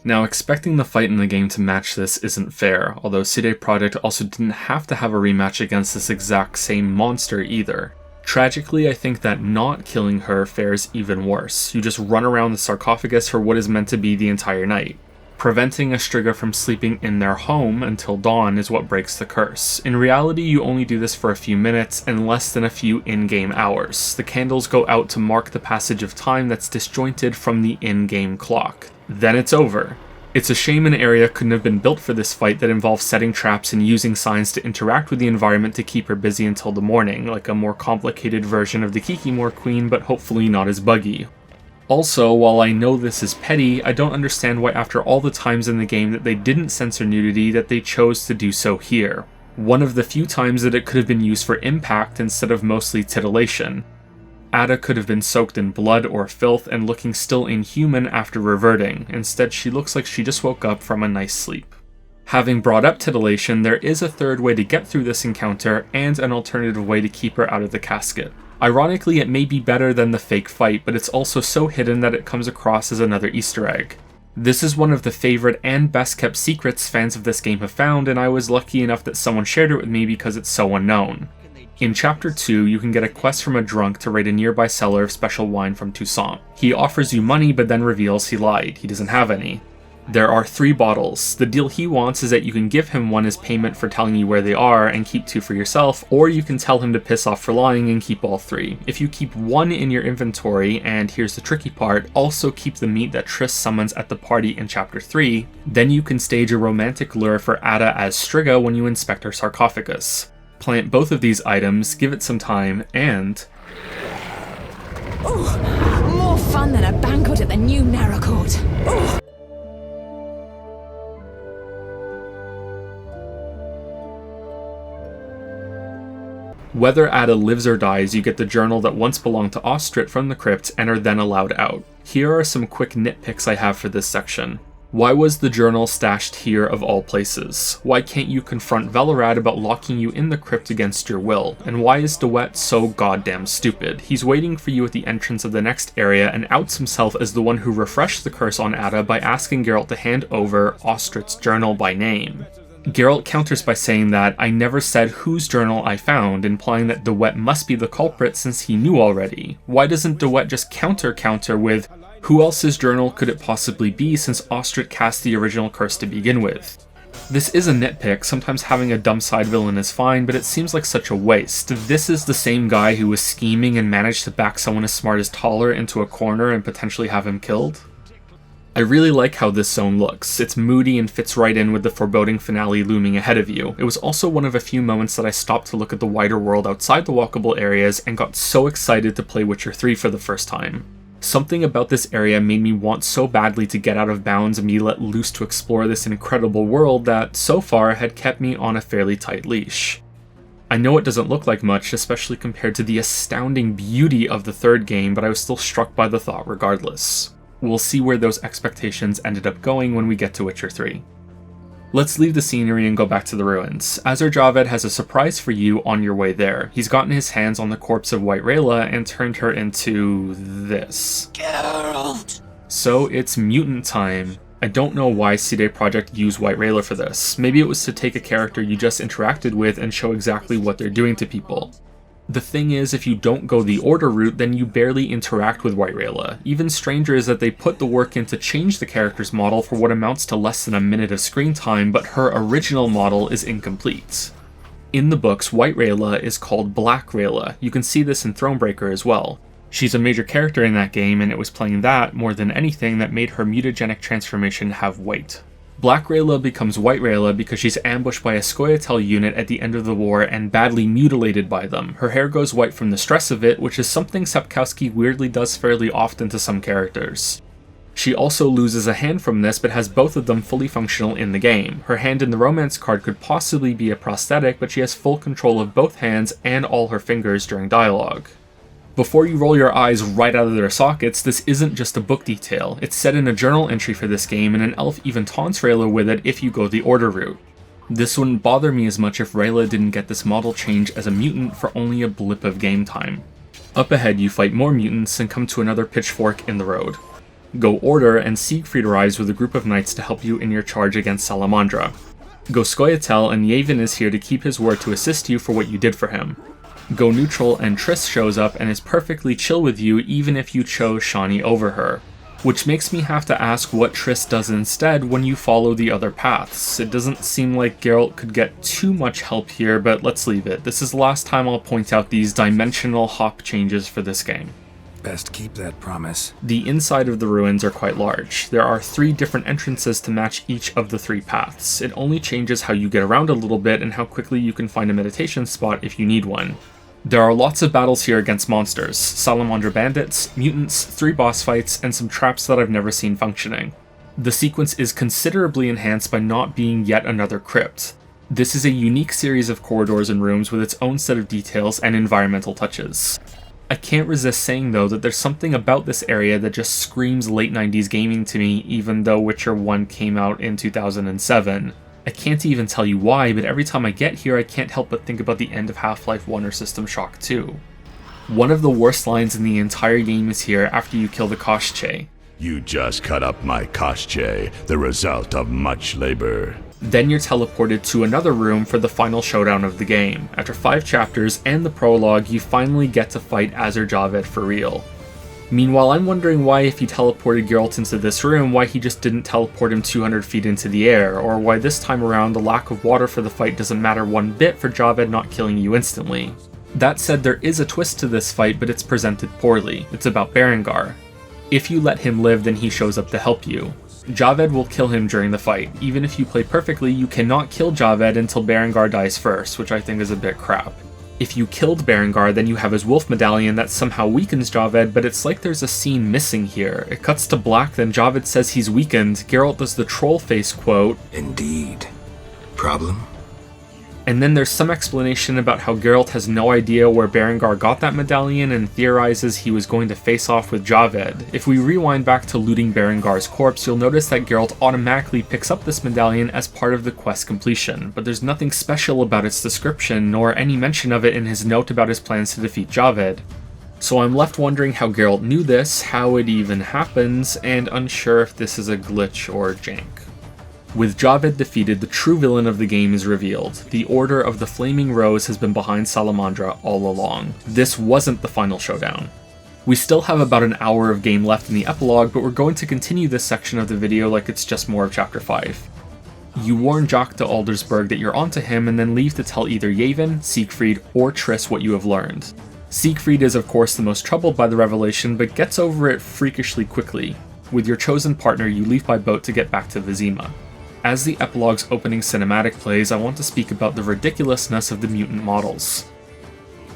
Now, expecting the fight in the game to match this isn't fair, although CD Projekt also didn't have to have a rematch against this exact same monster either. Tragically, I think that not killing her fares even worse. You just run around the sarcophagus for what is meant to be the entire night. Preventing a Striga from sleeping in their home until dawn is what breaks the curse. In reality, you only do this for a few minutes and less than a few in-game hours. The candles go out to mark the passage of time that's disjointed from the in-game clock. Then it's over. It's a shame an area couldn't have been built for this fight that involves setting traps and using signs to interact with the environment to keep her busy until the morning, like a more complicated version of the Kikimor Queen, but hopefully not as buggy. Also, while I know this is petty, I don't understand why after all the times in the game that they didn't censor nudity that they chose to do so here. One of the few times that it could have been used for impact instead of mostly titillation. Ada could have been soaked in blood or filth and looking still inhuman after reverting. Instead, she looks like she just woke up from a nice sleep. Having brought up titillation, there is a third way to get through this encounter and an alternative way to keep her out of the casket. Ironically, it may be better than the fake fight, but it's also so hidden that it comes across as another Easter egg. This is one of the favorite and best kept secrets fans of this game have found, and I was lucky enough that someone shared it with me because it's so unknown. In Chapter 2, you can get a quest from a drunk to raid a nearby cellar of special wine from Toussaint. He offers you money but then reveals he lied, he doesn't have any. There are 3 bottles. The deal he wants is that you can give him one as payment for telling you where they are and keep 2 for yourself, or you can tell him to piss off for lying and keep all 3. If you keep 1 in your inventory, and here's the tricky part, also keep the meat that Triss summons at the party in Chapter 3, then you can stage a romantic lure for Ada as Striga when you inspect her sarcophagus. Plant both of these items, give it some time, and... Ooh, more fun than a banquet at the new Naracourt. Ooh. Whether Ada lives or dies, you get the journal that once belonged to Ostrit from the crypt and are then allowed out. Here are some quick nitpicks I have for this section. Why was the journal stashed here of all places? Why can't you confront Velerad about locking you in the crypt against your will? And why is DeWet so goddamn stupid? He's waiting for you at the entrance of the next area and outs himself as the one who refreshed the curse on Ada by asking Geralt to hand over Ostrit's journal by name. Geralt counters by saying that, "I never said whose journal I found," implying that DeWet must be the culprit since he knew already. Why doesn't DeWet just counter with, "Who else's journal could it possibly be since Ostrit cast the original curse to begin with?" This is a nitpick, sometimes having a dumb side villain is fine, but it seems like such a waste. This is the same guy who was scheming and managed to back someone as smart as Taller into a corner and potentially have him killed. I really like how this zone looks. It's moody and fits right in with the foreboding finale looming ahead of you. It was also one of a few moments that I stopped to look at the wider world outside the walkable areas and got so excited to play Witcher 3 for the first time. Something about this area made me want so badly to get out of bounds and be let loose to explore this incredible world that, so far, had kept me on a fairly tight leash. I know it doesn't look like much, especially compared to the astounding beauty of the third game, but I was still struck by the thought regardless. We'll see where those expectations ended up going when we get to Witcher 3. Let's leave the scenery and go back to the ruins. Azur Javed has a surprise for you on your way there. He's gotten his hands on the corpse of White Rayla and turned her into this. Geralt! So it's mutant time. I don't know why CD Projekt used White Rayla for this. Maybe it was to take a character you just interacted with and show exactly what they're doing to people. The thing is, if you don't go the Order route, then you barely interact with White Rayla. Even stranger is that they put the work in to change the character's model for what amounts to less than a minute of screen time, but her original model is incomplete. In the books, White Rayla is called Black Rayla. You can see this in Thronebreaker as well. She's a major character in that game, and it was playing that more than anything that made her mutagenic transformation have weight. Black Rayla becomes White Rayla because she's ambushed by a Scoia'tael unit at the end of the war and badly mutilated by them. Her hair goes white from the stress of it, which is something Sapkowski weirdly does fairly often to some characters. She also loses a hand from this, but has both of them fully functional in the game. Her hand in the romance card could possibly be a prosthetic, but she has full control of both hands and all her fingers during dialogue. Before you roll your eyes right out of their sockets, this isn't just a book detail. It's set in a journal entry for this game, and an elf even taunts Rayla with it if you go the Order route. This wouldn't bother me as much if Rayla didn't get this model change as a mutant for only a blip of game time. Up ahead, you fight more mutants and come to another pitchfork in the road. Go Order, and Siegfried arrives with a group of knights to help you in your charge against Salamandra. Go Scoia'tael, and Yavin is here to keep his word to assist you for what you did for him. Go Neutral, and Triss shows up and is perfectly chill with you even if you chose Shani over her. Which makes me have to ask what Triss does instead when you follow the other paths. It doesn't seem like Geralt could get too much help here, but let's leave it. This is the last time I'll point out these dimensional hop changes for this game. Best keep that promise. The inside of the ruins are quite large. There are 3 different entrances to match each of the 3 paths. It only changes how you get around a little bit and how quickly you can find a meditation spot if you need one. There are lots of battles here against monsters, Salamandra bandits, mutants, 3 boss fights, and some traps that I've never seen functioning. The sequence is considerably enhanced by not being yet another crypt. This is a unique series of corridors and rooms with its own set of details and environmental touches. I can't resist saying though that there's something about this area that just screams late 90s gaming to me, even though Witcher 1 came out in 2007. I can't even tell you why, but every time I get here I can't help but think about the end of Half-Life 1 or System Shock 2. One of the worst lines in the entire game is here after you kill the Koshchei. You just cut up my Koshchei, the result of much labor. Then you're teleported to another room for the final showdown of the game. After 5 chapters and the prologue, you finally get to fight Azur Javed for real. Meanwhile, I'm wondering why if he teleported Geralt into this room, why he just didn't teleport him 200 feet into the air, or why this time around the lack of water for the fight doesn't matter one bit for Javed not killing you instantly. That said, there is a twist to this fight, but it's presented poorly. It's about Berengar. If you let him live, then he shows up to help you. Javed will kill him during the fight. Even if you play perfectly, you cannot kill Javed until Berengar dies first, which I think is a bit crap. If you killed Berengar, then you have his wolf medallion that somehow weakens Javed, but it's like there's a scene missing here. It cuts to black, then Javed says he's weakened. Geralt does the troll face quote, "Indeed. Problem?" And then there's some explanation about how Geralt has no idea where Berengar got that medallion and theorizes he was going to face off with Javed. If we rewind back to looting Berengar's corpse, you'll notice that Geralt automatically picks up this medallion as part of the quest completion, but there's nothing special about its description, nor any mention of it in his note about his plans to defeat Javed. So I'm left wondering how Geralt knew this, how it even happens, and unsure if this is a glitch or jank. With Javed defeated, the true villain of the game is revealed. The Order of the Flaming Rose has been behind Salamandra all along. This wasn't the final showdown. We still have about an hour of game left in the epilogue, but we're going to continue this section of the video like it's just more of Chapter 5. You warn Jacques de Aldersberg that you're onto him, and then leave to tell either Yavin, Siegfried, or Triss what you have learned. Siegfried is of course the most troubled by the revelation, but gets over it freakishly quickly. With your chosen partner, you leave by boat to get back to Vizima. As the epilogue's opening cinematic plays, I want to speak about the ridiculousness of the mutant models.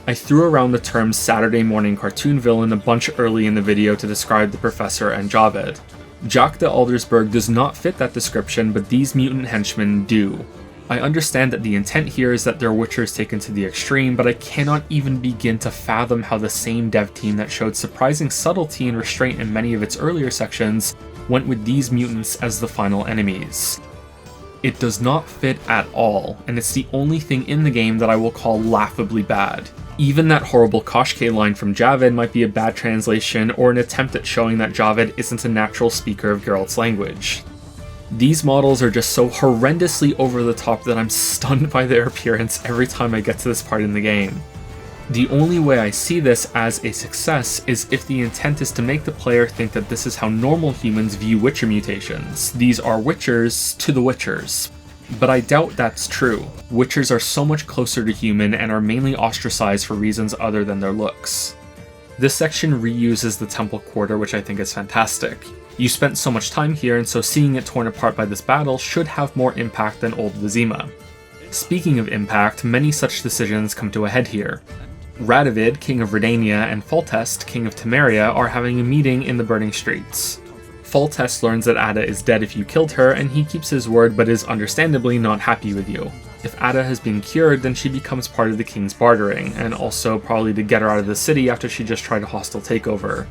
I threw around the term Saturday morning cartoon villain a bunch early in the video to describe the Professor and Javed. Jacques de Aldersberg does not fit that description, but these mutant henchmen do. I understand that the intent here is that they're Witchers taken to the extreme, but I cannot even begin to fathom how the same dev team that showed surprising subtlety and restraint in many of its earlier sections went with these mutants as the final enemies. It does not fit at all, and it's the only thing in the game that I will call laughably bad. Even that horrible Koshke line from Javed might be a bad translation or an attempt at showing that Javed isn't a natural speaker of Geralt's language. These models are just so horrendously over the top that I'm stunned by their appearance every time I get to this part in the game. The only way I see this as a success is if the intent is to make the player think that this is how normal humans view Witcher mutations. These are Witchers to the Witchers. But I doubt that's true. Witchers are so much closer to human and are mainly ostracized for reasons other than their looks. This section reuses the Temple Quarter, which I think is fantastic. You spent so much time here, and so seeing it torn apart by this battle should have more impact than Old Vizima. Speaking of impact, many such decisions come to a head here. Radovid, king of Redania, and Foltest, king of Temeria, are having a meeting in the burning streets. Foltest learns that Ada is dead if you killed her, and he keeps his word but is understandably not happy with you. If Ada has been cured, then she becomes part of the king's bartering, and also probably to get her out of the city after she just tried a hostile takeover.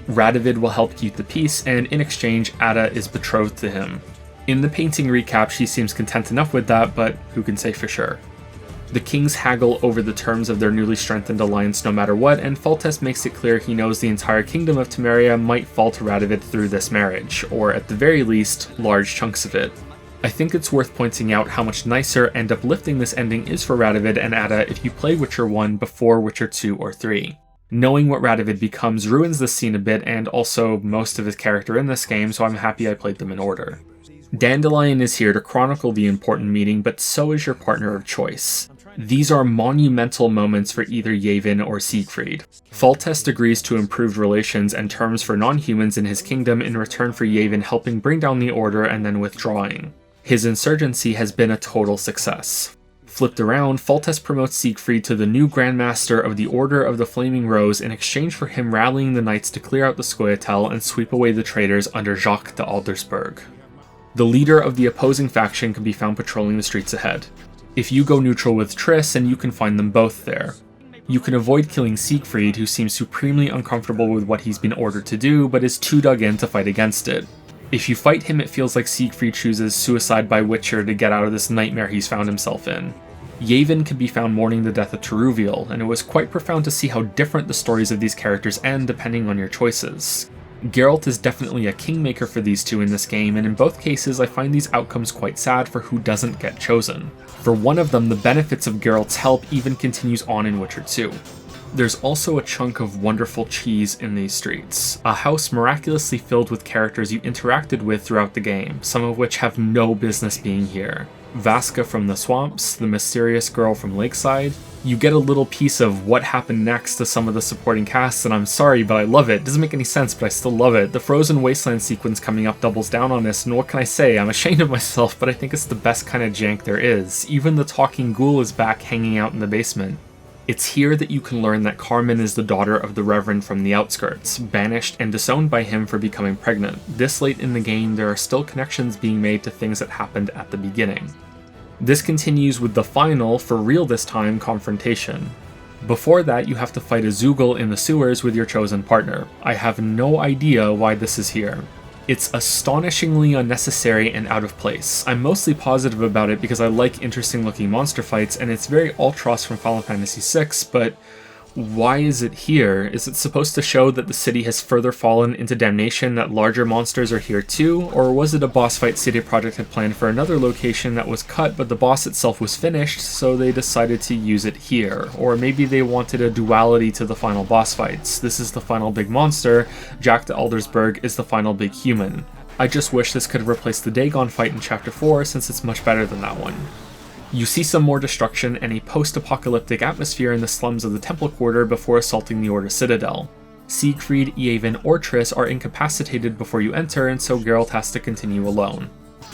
Radovid will help keep the peace, and in exchange, Ada is betrothed to him. In the painting recap, she seems content enough with that, but who can say for sure. The kings haggle over the terms of their newly strengthened alliance no matter what, and Foltest makes it clear he knows the entire kingdom of Temeria might fall to Radovid through this marriage, or at the very least, large chunks of it. I think it's worth pointing out how much nicer and uplifting this ending is for Radovid and Ada if you play Witcher 1 before Witcher 2 or 3. Knowing what Radovid becomes ruins this scene a bit, and also most of his character in this game, so I'm happy I played them in order. Dandelion is here to chronicle the important meeting, but so is your partner of choice. These are monumental moments for either Yevon or Siegfried. Foltest agrees to improved relations and terms for non-humans in his kingdom in return for Yevon helping bring down the Order and then withdrawing. His insurgency has been a total success. Flipped around, Foltest promotes Siegfried to the new Grandmaster of the Order of the Flaming Rose in exchange for him rallying the knights to clear out the Scoia'tael and sweep away the traitors under Jacques de Aldersberg. The leader of the opposing faction can be found patrolling the streets ahead. If you go neutral with Triss, and you can find them both there. You can avoid killing Siegfried, who seems supremely uncomfortable with what he's been ordered to do, but is too dug in to fight against it. If you fight him, it feels like Siegfried chooses suicide by Witcher to get out of this nightmare he's found himself in. Yevon can be found mourning the death of Teruviel, and it was quite profound to see how different the stories of these characters end depending on your choices. Geralt is definitely a kingmaker for these two in this game, and in both cases I find these outcomes quite sad for who doesn't get chosen. For one of them, the benefits of Geralt's help even continues on in Witcher 2. There's also a chunk of wonderful cheese in these streets, a house miraculously filled with characters you interacted with throughout the game, some of which have no business being here. Vaska from the Swamps, the mysterious girl from Lakeside. You get a little piece of what happened next to some of the supporting casts, and I'm sorry, but I love it. It doesn't make any sense, but I still love it. The Frozen Wasteland sequence coming up doubles down on this, and what can I say? I'm ashamed of myself, but I think it's the best kind of jank there is. Even the talking ghoul is back hanging out in the basement. It's here that you can learn that Carmen is the daughter of the Reverend from the outskirts, banished and disowned by him for becoming pregnant. This late in the game, there are still connections being made to things that happened at the beginning. This continues with the final, for real this time, confrontation. Before that, you have to fight a Zeugle in the sewers with your chosen partner. I have no idea why this is here. It's astonishingly unnecessary and out of place. I'm mostly positive about it because I like interesting looking monster fights, and it's very Ultros from Final Fantasy VI, but why is it here? Is it supposed to show that the city has further fallen into damnation, that larger monsters are here too? Or was it a boss fight CD Projekt had planned for another location that was cut, but the boss itself was finished, so they decided to use it here? Or maybe they wanted a duality to the final boss fights. This is the final big monster, Jacques de Aldersberg is the final big human. I just wish this could have replaced the Dagon fight in Chapter 4, since it's much better than that one. You see some more destruction and a post-apocalyptic atmosphere in the slums of the Temple Quarter before assaulting the Order Citadel. Siegfried, Yevon, or Triss are incapacitated before you enter, and so Geralt has to continue alone.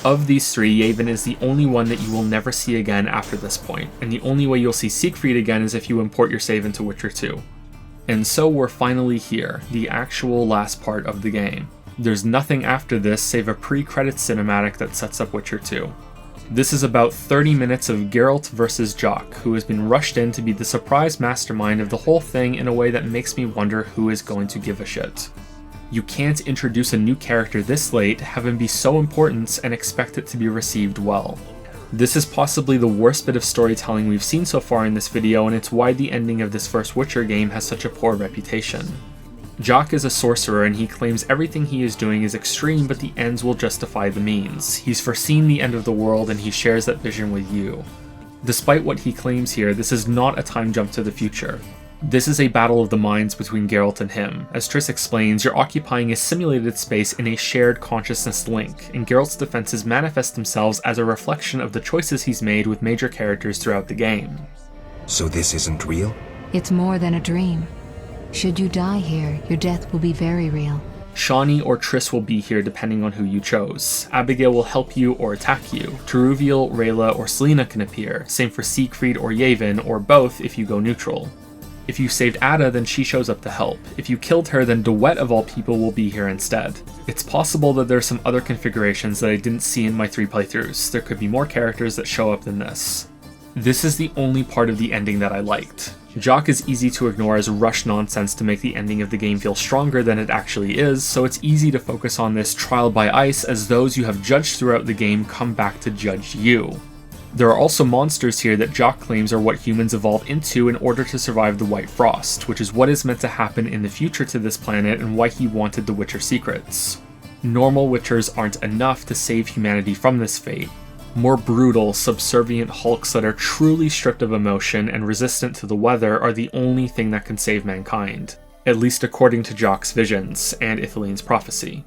Of these three, Yevon is the only one that you will never see again after this point, and the only way you'll see Siegfried again is if you import your save into Witcher 2. And so we're finally here, the actual last part of the game. There's nothing after this save a pre-credits cinematic that sets up Witcher 2. This is about 30 minutes of Geralt versus Jacques, who has been rushed in to be the surprise mastermind of the whole thing in a way that makes me wonder who is going to give a shit. You can't introduce a new character this late, have him be so important, and expect it to be received well. This is possibly the worst bit of storytelling we've seen so far in this video, and it's why the ending of this first Witcher game has such a poor reputation. Jock is a sorcerer and he claims everything he is doing is extreme, but the ends will justify the means. He's foreseen the end of the world and he shares that vision with you. Despite what he claims here, this is not a time jump to the future. This is a battle of the minds between Geralt and him. As Triss explains, you're occupying a simulated space in a shared consciousness link, and Geralt's defenses manifest themselves as a reflection of the choices he's made with major characters throughout the game. So this isn't real? It's more than a dream. Should you die here, your death will be very real. Shani or Triss will be here depending on who you chose. Abigail will help you or attack you. Teruviel, Rayla, or Selena can appear. Same for Siegfried or Yavin, or both if you go neutral. If you saved Ada, then she shows up to help. If you killed her, then Duet of all people will be here instead. It's possible that there's some other configurations that I didn't see in my 3 playthroughs. There could be more characters that show up than this. This is the only part of the ending that I liked. Jock is easy to ignore as rush nonsense to make the ending of the game feel stronger than it actually is, so it's easy to focus on this trial by ice as those you have judged throughout the game come back to judge you. There are also monsters here that Jock claims are what humans evolve into in order to survive the White Frost, which is what is meant to happen in the future to this planet and why he wanted the Witcher secrets. Normal Witchers aren't enough to save humanity from this fate. More brutal, subservient hulks that are truly stripped of emotion and resistant to the weather are the only thing that can save mankind, at least according to Jock's visions and Ithiliene's prophecy.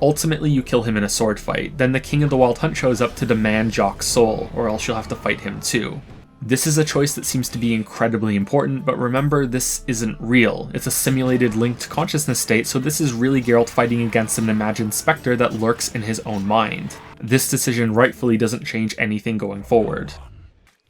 Ultimately, you kill him in a sword fight, then the King of the Wild Hunt shows up to demand Jock's soul, or else you'll have to fight him too. This is a choice that seems to be incredibly important, but remember, this isn't real. It's a simulated linked consciousness state, so this is really Geralt fighting against an imagined specter that lurks in his own mind. This decision rightfully doesn't change anything going forward.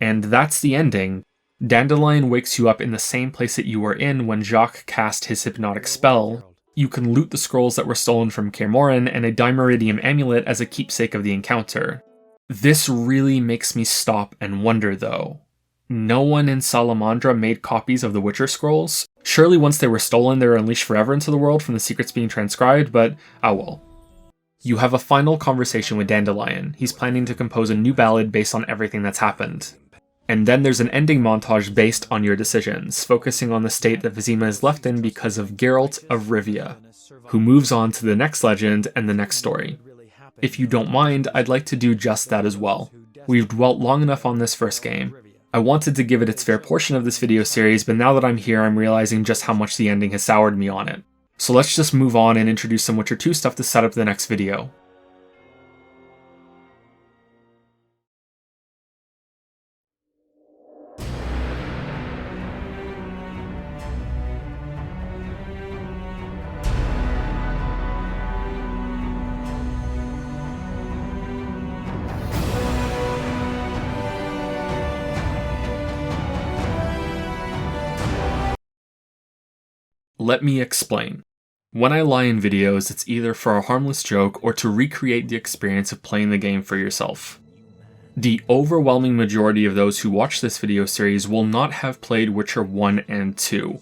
And that's the ending. Dandelion wakes you up in the same place that you were in when Jock cast his hypnotic spell. You can loot the scrolls that were stolen from Kaer Morhen and a Dimeritium amulet as a keepsake of the encounter. This really makes me stop and wonder though. No one in Salamandra made copies of the Witcher scrolls? Surely once they were stolen they were unleashed forever into the world from the secrets being transcribed, but oh well. You have a final conversation with Dandelion. He's planning to compose a new ballad based on everything that's happened. And then there's an ending montage based on your decisions, focusing on the state that Vizima is left in because of Geralt of Rivia, who moves on to the next legend and the next story. If you don't mind, I'd like to do just that as well. We've dwelt long enough on this first game. I wanted to give it its fair portion of this video series, but now that I'm here, I'm realizing just how much the ending has soured me on it. So let's just move on and introduce some Witcher 2 stuff to set up the next video. Let me explain. When I lie in videos, it's either for a harmless joke or to recreate the experience of playing the game for yourself. The overwhelming majority of those who watch this video series will not have played Witcher 1 and 2.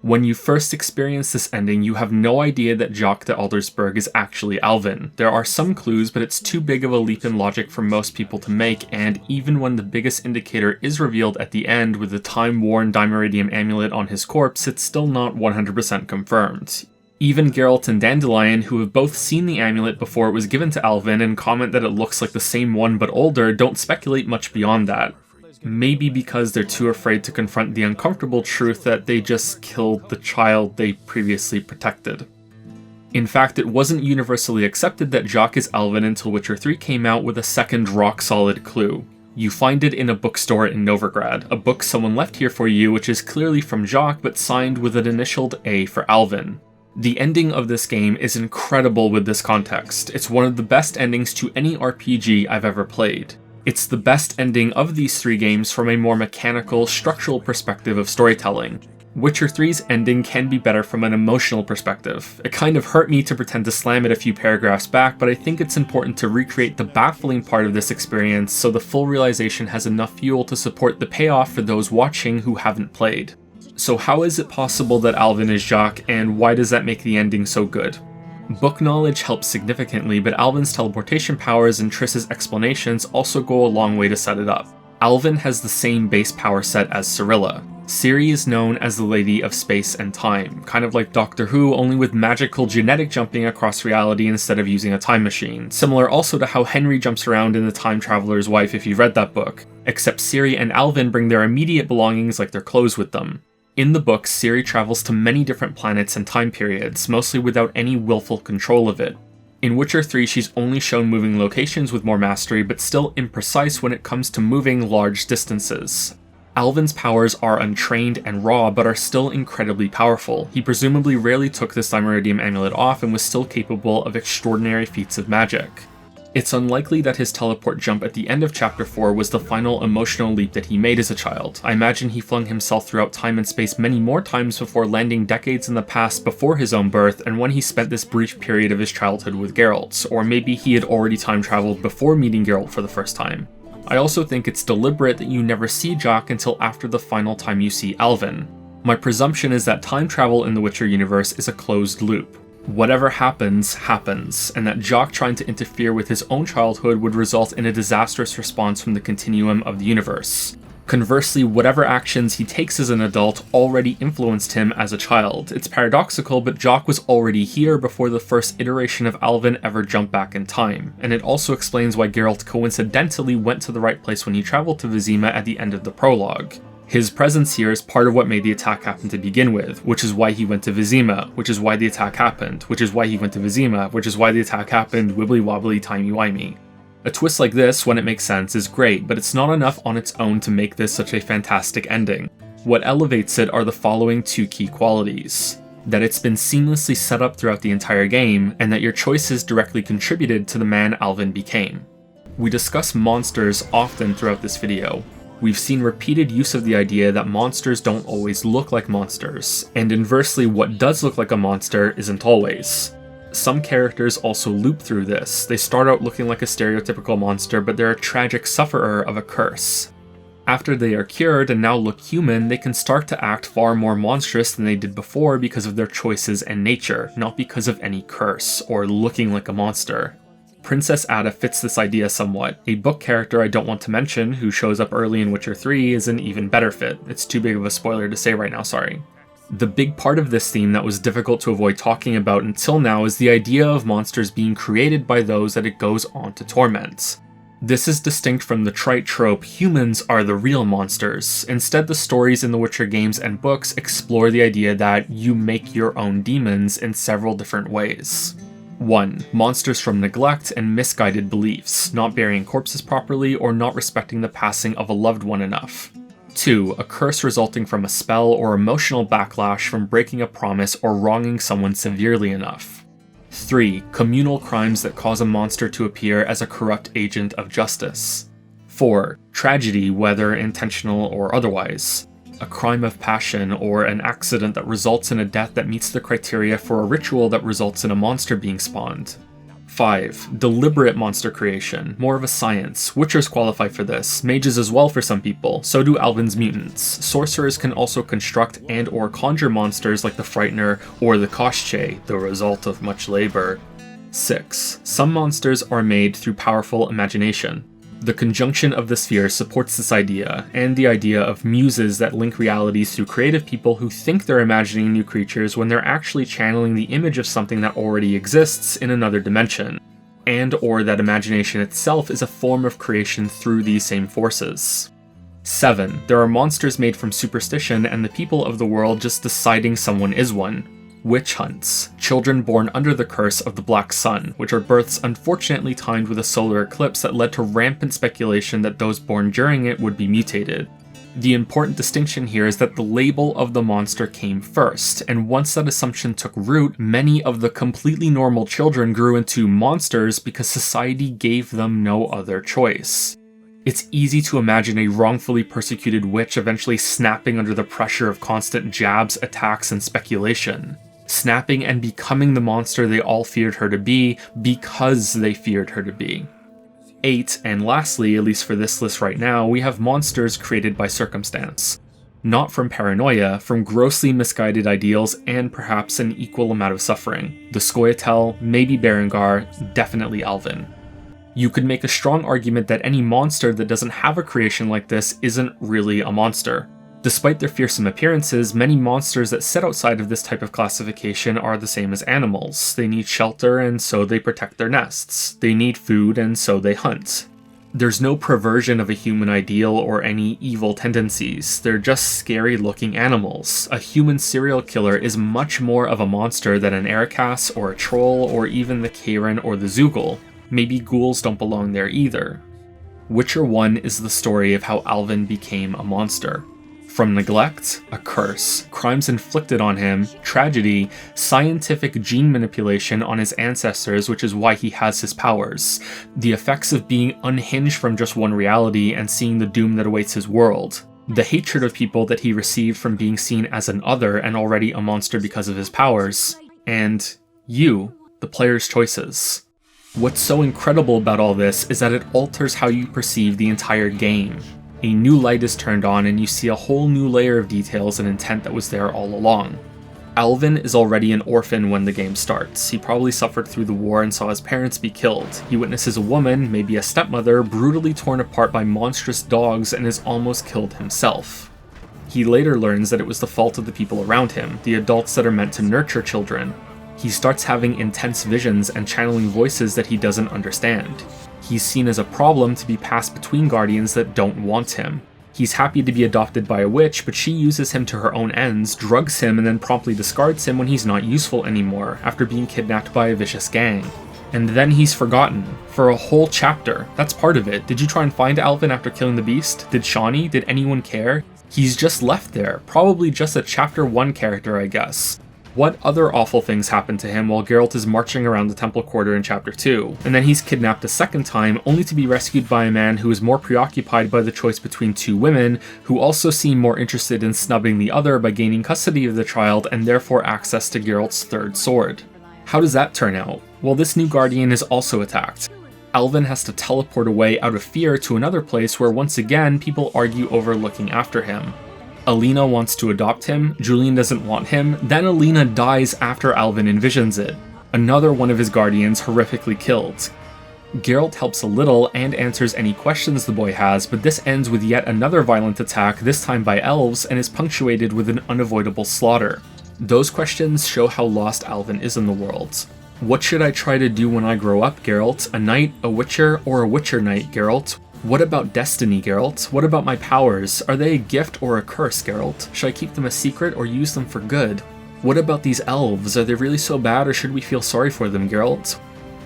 When you first experience this ending, you have no idea that Jock de Aldersberg is actually Alvin. There are some clues, but it's too big of a leap in logic for most people to make, and even when the biggest indicator is revealed at the end with the time-worn Dimeritium amulet on his corpse, it's still not 100% confirmed. Even Geralt and Dandelion, who have both seen the amulet before it was given to Alvin and comment that it looks like the same one but older, don't speculate much beyond that. Maybe because they're too afraid to confront the uncomfortable truth that they just killed the child they previously protected. In fact, it wasn't universally accepted that Jock is Alvin until Witcher 3 came out with a second rock-solid clue. You find it in a bookstore in Novigrad, a book someone left here for you which is clearly from Jock but signed with an initialed A for Alvin. The ending of this game is incredible with this context. It's one of the best endings to any RPG I've ever played. It's the best ending of these 3 games from a more mechanical, structural perspective of storytelling. Witcher 3's ending can be better from an emotional perspective. It kind of hurt me to pretend to slam it a few paragraphs back, but I think it's important to recreate the baffling part of this experience so the full realization has enough fuel to support the payoff for those watching who haven't played. So how is it possible that Alvin is Jacques, and why does that make the ending so good? Book knowledge helps significantly, but Alvin's teleportation powers and Triss's explanations also go a long way to set it up. Alvin has the same base power set as Cirilla. Ciri is known as the Lady of Space and Time, kind of like Doctor Who, only with magical genetic jumping across reality instead of using a time machine. Similar also to how Henry jumps around in The Time Traveler's Wife if you've read that book, except Ciri and Alvin bring their immediate belongings like their clothes with them. In the book, Ciri travels to many different planets and time periods, mostly without any willful control of it. In Witcher 3, she's only shown moving locations with more mastery, but still imprecise when it comes to moving large distances. Alvin's powers are untrained and raw, but are still incredibly powerful. He presumably rarely took the Cymeridium amulet off and was still capable of extraordinary feats of magic. It's unlikely that his teleport jump at the end of Chapter 4 was the final emotional leap that he made as a child. I imagine he flung himself throughout time and space many more times before landing decades in the past before his own birth, and when he spent this brief period of his childhood with Geralt, or maybe he had already time traveled before meeting Geralt for the first time. I also think it's deliberate that you never see Jacques until after the final time you see Alvin. My presumption is that time travel in the Witcher universe is a closed loop. Whatever happens, happens, and that Jacques trying to interfere with his own childhood would result in a disastrous response from the continuum of the universe. Conversely, whatever actions he takes as an adult already influenced him as a child. It's paradoxical, but Jacques was already here before the first iteration of Alvin ever jumped back in time, and it also explains why Geralt coincidentally went to the right place when he traveled to Vizima at the end of the prologue. His presence here is part of what made the attack happen to begin with, which is why he went to Vizima, which is why the attack happened, which is why he went to Vizima, which is why the attack happened, wibbly wobbly timey wimey. A twist like this, when it makes sense, is great, but it's not enough on its own to make this such a fantastic ending. What elevates it are the following two key qualities: that it's been seamlessly set up throughout the entire game, and that your choices directly contributed to the man Alvin became. We discuss monsters often throughout this video. We've seen repeated use of the idea that monsters don't always look like monsters, and inversely what does look like a monster isn't always. Some characters also loop through this. They start out looking like a stereotypical monster, but they're a tragic sufferer of a curse. After they are cured and now look human, they can start to act far more monstrous than they did before because of their choices and nature, not because of any curse or looking like a monster. Princess Ada fits this idea somewhat. A book character I don't want to mention, who shows up early in Witcher 3, is an even better fit. It's too big of a spoiler to say right now, sorry. The big part of this theme that was difficult to avoid talking about until now is the idea of monsters being created by those that it goes on to torment. This is distinct from the trite trope, humans are the real monsters. Instead, the stories in the Witcher games and books explore the idea that you make your own demons in several different ways. 1. Monsters from neglect and misguided beliefs, not burying corpses properly or not respecting the passing of a loved one enough. 2. A curse resulting from a spell or emotional backlash from breaking a promise or wronging someone severely enough. 3. Communal crimes that cause a monster to appear as a corrupt agent of justice. 4. Tragedy, whether intentional or otherwise. A crime of passion or an accident that results in a death that meets the criteria for a ritual that results in a monster being spawned. 5. Deliberate monster creation, more of a science. Witchers qualify for this, mages as well for some people, so do Alvin's mutants. Sorcerers can also construct and or conjure monsters like the Frightener or the Koshchei, the result of much labor. 6. Some monsters are made through powerful imagination. The conjunction of the spheres supports this idea, and the idea of muses that link realities through creative people who think they're imagining new creatures when they're actually channeling the image of something that already exists in another dimension, and or that imagination itself is a form of creation through these same forces. 7. There are monsters made from superstition and the people of the world just deciding someone is one. Witch hunts, children born under the curse of the Black Sun, which are births unfortunately timed with a solar eclipse that led to rampant speculation that those born during it would be mutated. The important distinction here is that the label of the monster came first, and once that assumption took root, many of the completely normal children grew into monsters because society gave them no other choice. It's easy to imagine a wrongfully persecuted witch eventually snapping under the pressure of constant jabs, attacks, and speculation. Snapping and becoming the monster they all feared her to be because they feared her to be. 8, and lastly, at least for this list right now, we have monsters created by circumstance. Not from paranoia, from grossly misguided ideals and perhaps an equal amount of suffering. The Scoia'tael, maybe Berengar, definitely Alvin. You could make a strong argument that any monster that doesn't have a creation like this isn't really a monster. Despite their fearsome appearances, many monsters that sit outside of this type of classification are the same as animals. They need shelter, and so they protect their nests. They need food, and so they hunt. There's no perversion of a human ideal or any evil tendencies. They're just scary-looking animals. A human serial killer is much more of a monster than an Ericas or a troll or even the Karen or the Zoogle. Maybe ghouls don't belong there either. Witcher 1 is the story of how Alvin became a monster. From neglect, a curse, crimes inflicted on him, tragedy, scientific gene manipulation on his ancestors, which is why he has his powers, the effects of being unhinged from just one reality and seeing the doom that awaits his world, the hatred of people that he received from being seen as an other and already a monster because of his powers, and you, the player's choices. What's so incredible about all this is that it alters how you perceive the entire game. A new light is turned on and you see a whole new layer of details and intent that was there all along. Alvin is already an orphan when the game starts. He probably suffered through the war and saw his parents be killed. He witnesses a woman, maybe a stepmother, brutally torn apart by monstrous dogs and is almost killed himself. He later learns that it was the fault of the people around him, the adults that are meant to nurture children. He starts having intense visions and channeling voices that he doesn't understand. He's seen as a problem to be passed between guardians that don't want him. He's happy to be adopted by a witch, but she uses him to her own ends, drugs him, and then promptly discards him when he's not useful anymore, after being kidnapped by a vicious gang. And then he's forgotten. For a whole chapter. That's part of it. Did you try and find Alvin after killing the beast? Did Shani? Did anyone care? He's just left there. Probably just a chapter 1 character, I guess. What other awful things happen to him while Geralt is marching around the Temple Quarter in Chapter 2? And then he's kidnapped a second time, only to be rescued by a man who is more preoccupied by the choice between two women, who also seem more interested in snubbing the other by gaining custody of the child and therefore access to Geralt's third sword. How does that turn out? Well, this new guardian is also attacked. Alvin has to teleport away out of fear to another place where once again people argue over looking after him. Alina wants to adopt him, Julian doesn't want him, then Alina dies after Alvin envisions it. Another one of his guardians horrifically killed. Geralt helps a little and answers any questions the boy has, but this ends with yet another violent attack, this time by elves, and is punctuated with an unavoidable slaughter. Those questions show how lost Alvin is in the world. What should I try to do when I grow up, Geralt? A knight, a witcher, or a witcher knight, Geralt? What about destiny, Geralt? What about my powers? Are they a gift or a curse, Geralt? Should I keep them a secret or use them for good? What about these elves? Are they really so bad or should we feel sorry for them, Geralt?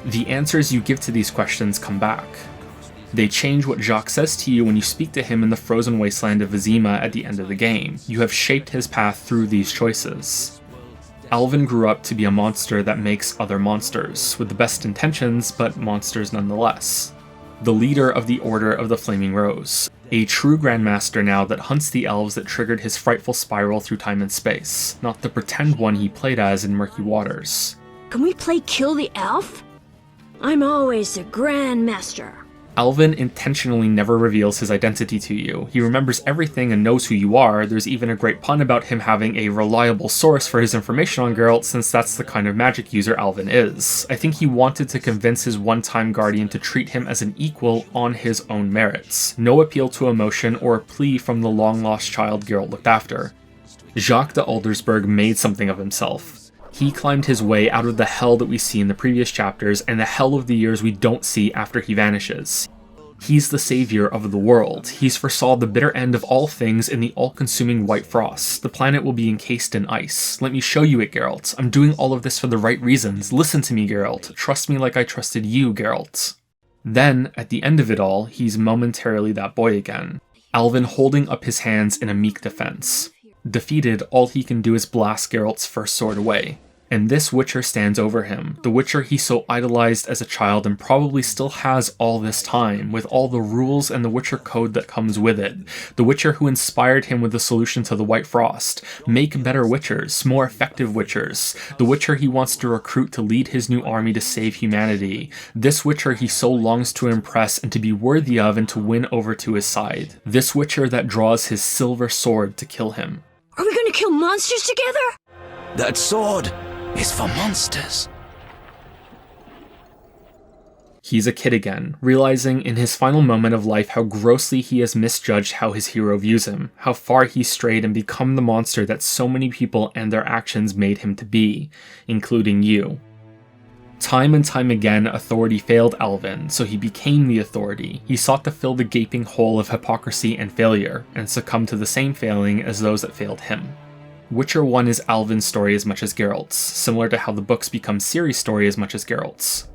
The answers you give to these questions come back. They change what Jacques says to you when you speak to him in the frozen wasteland of Vizima at the end of the game. You have shaped his path through these choices. Alvin grew up to be a monster that makes other monsters, with the best intentions, but monsters nonetheless. The leader of the Order of the Flaming Rose, a true Grandmaster now that hunts the elves that triggered his frightful spiral through time and space, not the pretend one he played as in Murky Waters. Can we play Kill the Elf? I'm always the Grandmaster. Alvin intentionally never reveals his identity to you. He remembers everything and knows who you are. There's even a great pun about him having a reliable source for his information on Geralt, since that's the kind of magic user Alvin is. I think he wanted to convince his one-time guardian to treat him as an equal on his own merits. No appeal to emotion or a plea from the long-lost child Geralt looked after. Jacques de Aldersberg made something of himself. He climbed his way out of the hell that we see in the previous chapters and the hell of the years we don't see after he vanishes. He's the savior of the world. He's foresaw the bitter end of all things in the all-consuming white frost. The planet will be encased in ice. Let me show you it, Geralt. I'm doing all of this for the right reasons. Listen to me, Geralt. Trust me like I trusted you, Geralt. Then, at the end of it all, he's momentarily that boy again. Alvin holding up his hands in a meek defense. Defeated, all he can do is blast Geralt's first sword away. And this Witcher stands over him, the Witcher he so idolized as a child and probably still has all this time, with all the rules and the Witcher code that comes with it. The Witcher who inspired him with the solution to the White Frost. Make better Witchers, more effective Witchers. The Witcher he wants to recruit to lead his new army to save humanity. This Witcher he so longs to impress and to be worthy of and to win over to his side. This Witcher that draws his silver sword to kill him. Are we gonna kill monsters together? That sword is for monsters. He's a kid again, realizing in his final moment of life how grossly he has misjudged how his hero views him, how far he strayed and become the monster that so many people and their actions made him to be, including you. Time and time again, authority failed Alvin, so he became the authority. He sought to fill the gaping hole of hypocrisy and failure, and succumbed to the same failing as those that failed him. Witcher 1 is Alvin's story as much as Geralt's, similar to how the books become Ciri's story as much as Geralt's.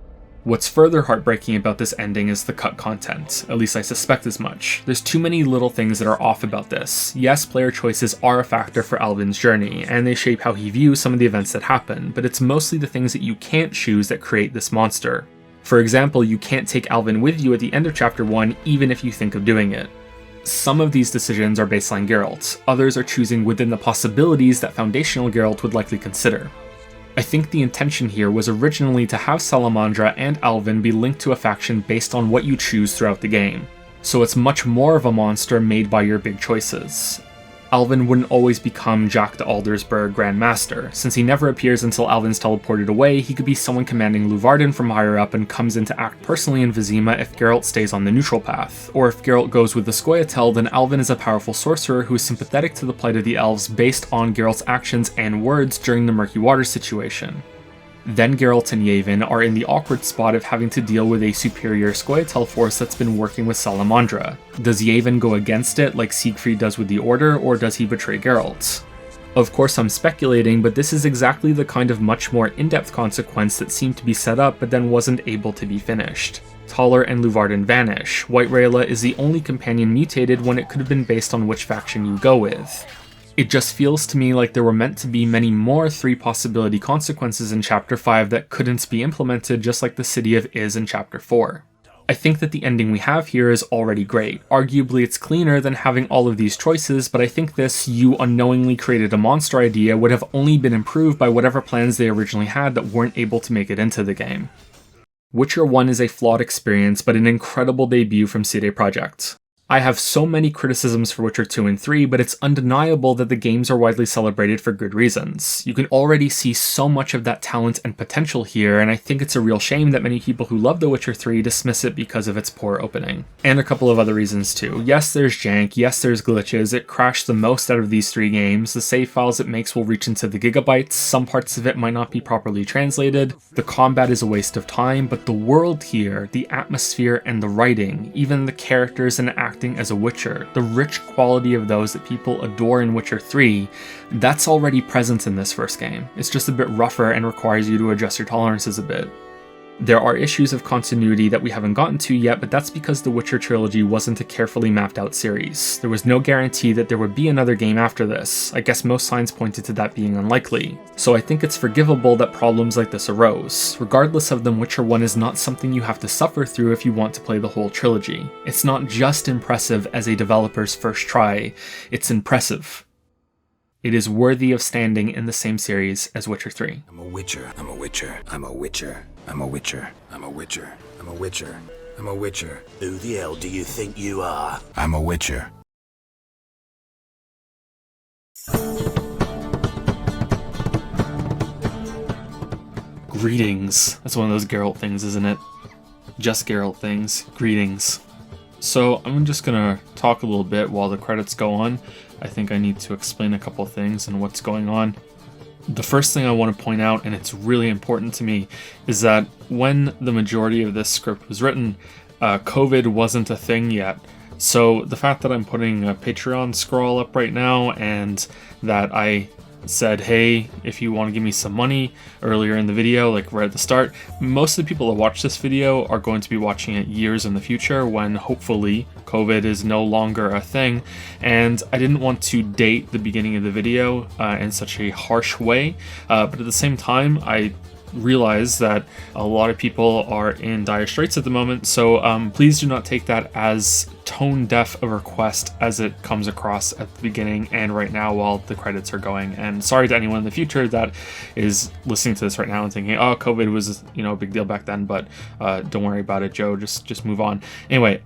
What's further heartbreaking about this ending is the cut content, at least I suspect as much. There's too many little things that are off about this. Yes, player choices are a factor for Alvin's journey, and they shape how he views some of the events that happen, but it's mostly the things that you can't choose that create this monster. For example, you can't take Alvin with you at the end of Chapter 1 even if you think of doing it. Some of these decisions are based on Geralt, others are choosing within the possibilities that foundational Geralt would likely consider. I think the intention here was originally to have Salamandra and Alvin be linked to a faction based on what you choose throughout the game, so it's much more of a monster made by your big choices. Alvin wouldn't always become Jack the Aldersberg Grand Master. Since he never appears until Alvin's teleported away, he could be someone commanding Luvarden from higher up and comes in to act personally in Vizima if Geralt stays on the neutral path. Or if Geralt goes with the Scoia'tael, then Alvin is a powerful sorcerer who is sympathetic to the plight of the elves based on Geralt's actions and words during the Murky Waters situation. Then Geralt and Yevon are in the awkward spot of having to deal with a superior Scoia'tael force that's been working with Salamandra. Does Yevon go against it like Siegfried does with the Order, or does he betray Geralt? Of course I'm speculating, but this is exactly the kind of much more in-depth consequence that seemed to be set up but then wasn't able to be finished. Taller and Luvarden vanish. White Rayla is the only companion mutated when it could have been based on which faction you go with. It just feels to me like there were meant to be many more 3 possibility consequences in Chapter 5 that couldn't be implemented, just like the City of Iz in Chapter 4. I think that the ending we have here is already great. Arguably it's cleaner than having all of these choices, but I think this "you unknowingly created a monster" idea would have only been improved by whatever plans they originally had that weren't able to make it into the game. Witcher 1 is a flawed experience, but an incredible debut from CD Projekt. I have so many criticisms for Witcher 2 and 3, but it's undeniable that the games are widely celebrated for good reasons. You can already see so much of that talent and potential here, and I think it's a real shame that many people who love The Witcher 3 dismiss it because of its poor opening. And a couple of other reasons too. Yes, there's jank, yes, there's glitches, it crashed the most out of these 3 games, the save files it makes will reach into the gigabytes, some parts of it might not be properly translated, the combat is a waste of time, but the world here, the atmosphere and the writing, even the characters and acting as a Witcher, the rich quality of those that people adore in Witcher 3, that's already present in this first game. It's just a bit rougher and requires you to adjust your tolerances a bit. There are issues of continuity that we haven't gotten to yet, but that's because the Witcher trilogy wasn't a carefully mapped out series. There was no guarantee that there would be another game after this. I guess most signs pointed to that being unlikely. So I think it's forgivable that problems like this arose. Regardless of them, Witcher 1 is not something you have to suffer through if you want to play the whole trilogy. It's not just impressive as a developer's first try, it's impressive. It is worthy of standing in the same series as Witcher 3. I'm a Witcher. I'm a Witcher. I'm a Witcher. I'm a Witcher. I'm a Witcher. I'm a Witcher. I'm a Witcher. Who the hell do you think you are? I'm a Witcher. Greetings. That's one of those Geralt things, isn't it? Just Geralt things. Greetings. So I'm just gonna talk a little bit while the credits go on. I think I need to explain a couple things and what's going on. The first thing I want to point out, and it's really important to me, is that when the majority of this script was written, COVID wasn't a thing yet. So the fact that I'm putting a Patreon scroll up right now and that I said, hey, if you want to give me some money earlier in the video, like right at the start, most of the people that watch this video are going to be watching it years in the future when hopefully COVID is no longer a thing, and I didn't want to date the beginning of the video in such a harsh way, but at the same time, I realize that a lot of people are in dire straits at the moment, so please do not take that as tone deaf a request as it comes across at the beginning and right now while the credits are going. And sorry to anyone in the future that is listening to this right now and thinking, oh, COVID was, you know, a big deal back then, but don't worry about it, Joe, just move on. Anyway,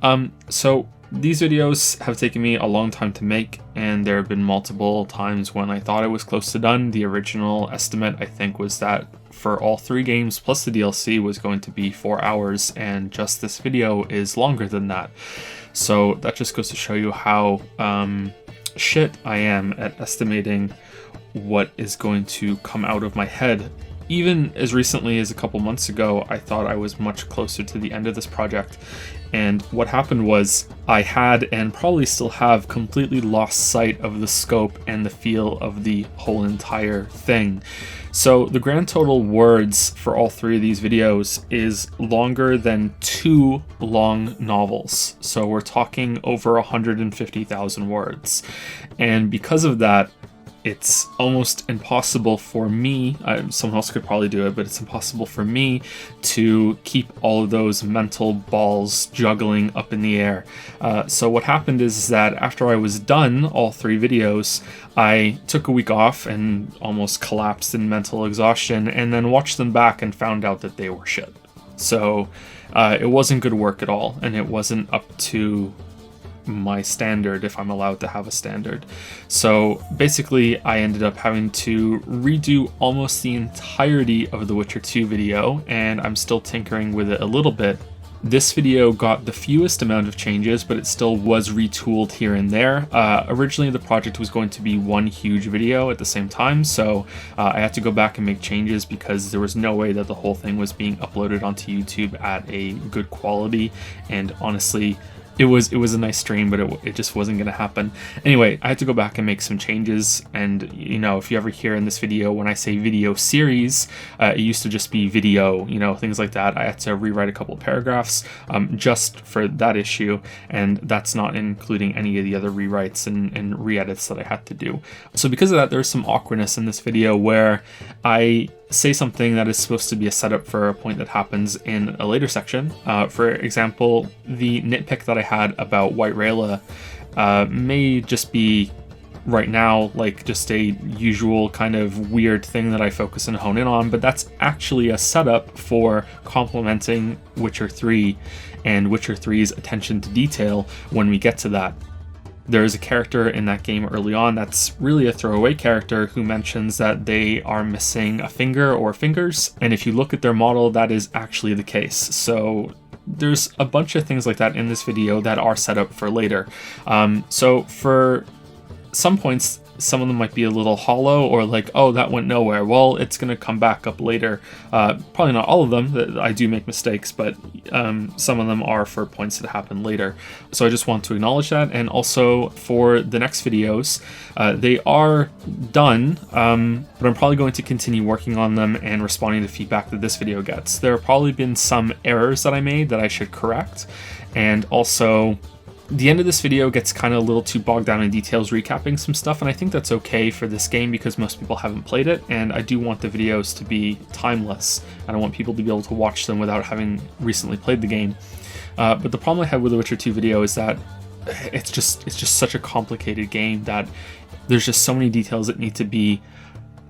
so these videos have taken me a long time to make, and there have been multiple times when I thought I was close to done. The original estimate, I think, was that for all 3 games plus the DLC was going to be 4 hours, and just this video is longer than that. So that just goes to show you how shit I am at estimating what is going to come out of my head. Even as recently as a couple months ago, I thought I was much closer to the end of this project, and what happened was I had, and probably still have, completely lost sight of the scope and the feel of the whole entire thing. So the grand total words for all 3 of these videos is longer than 2 long novels. So we're talking over 150,000 words. And because of that, it's almost impossible for me, someone else could probably do it, but it's impossible for me to keep all of those mental balls juggling up in the air. So what happened is that after I was done all 3 videos, I took a week off and almost collapsed in mental exhaustion, and then watched them back and found out that they were shit. So it wasn't good work at all, and it wasn't up to my standard, if I'm allowed to have a standard. So basically I ended up having to redo almost the entirety of the Witcher 2 video, and I'm still tinkering with it a little bit. This video got the fewest amount of changes, but it still was retooled here and there. Originally the project was going to be one huge video at the same time, so I had to go back and make changes because there was no way that the whole thing was being uploaded onto YouTube at a good quality, and honestly, it was a nice stream, but it just wasn't going to happen. Anyway, I had to go back and make some changes, and you know, if you ever hear in this video when I say video series, it used to just be video, you know, things like that. I had to rewrite a couple of paragraphs just for that issue, and that's not including any of the other rewrites and re-edits that I had to do. So because of that, there's some awkwardness in this video where I say something that is supposed to be a setup for a point that happens in a later section. For example, the nitpick that I had about White Rayla may just be right now like just a usual kind of weird thing that I focus and hone in on, but that's actually a setup for complementing Witcher 3 and Witcher 3's attention to detail when we get to that. There is a character in that game early on that's really a throwaway character who mentions that they are missing a finger or fingers, and if you look at their model, that is actually the case. So there's a bunch of things like that in this video that are set up for later. So for some points, some of them might be a little hollow or like, oh, that went nowhere. Well, it's going to come back up later. Probably not all of them. I do make mistakes, but some of them are for points that happen later. So I just want to acknowledge that. And also for the next videos, they are done, but I'm probably going to continue working on them and responding to feedback that this video gets. There have probably been some errors that I made that I should correct. And also, the end of this video gets kind of a little too bogged down in details recapping some stuff, and I think that's okay for this game because most people haven't played it, and I do want the videos to be timeless. I don't want people to be able to watch them without having recently played the game. But the problem I had with the Witcher 2 video is that it's just such a complicated game that there's just so many details that need to be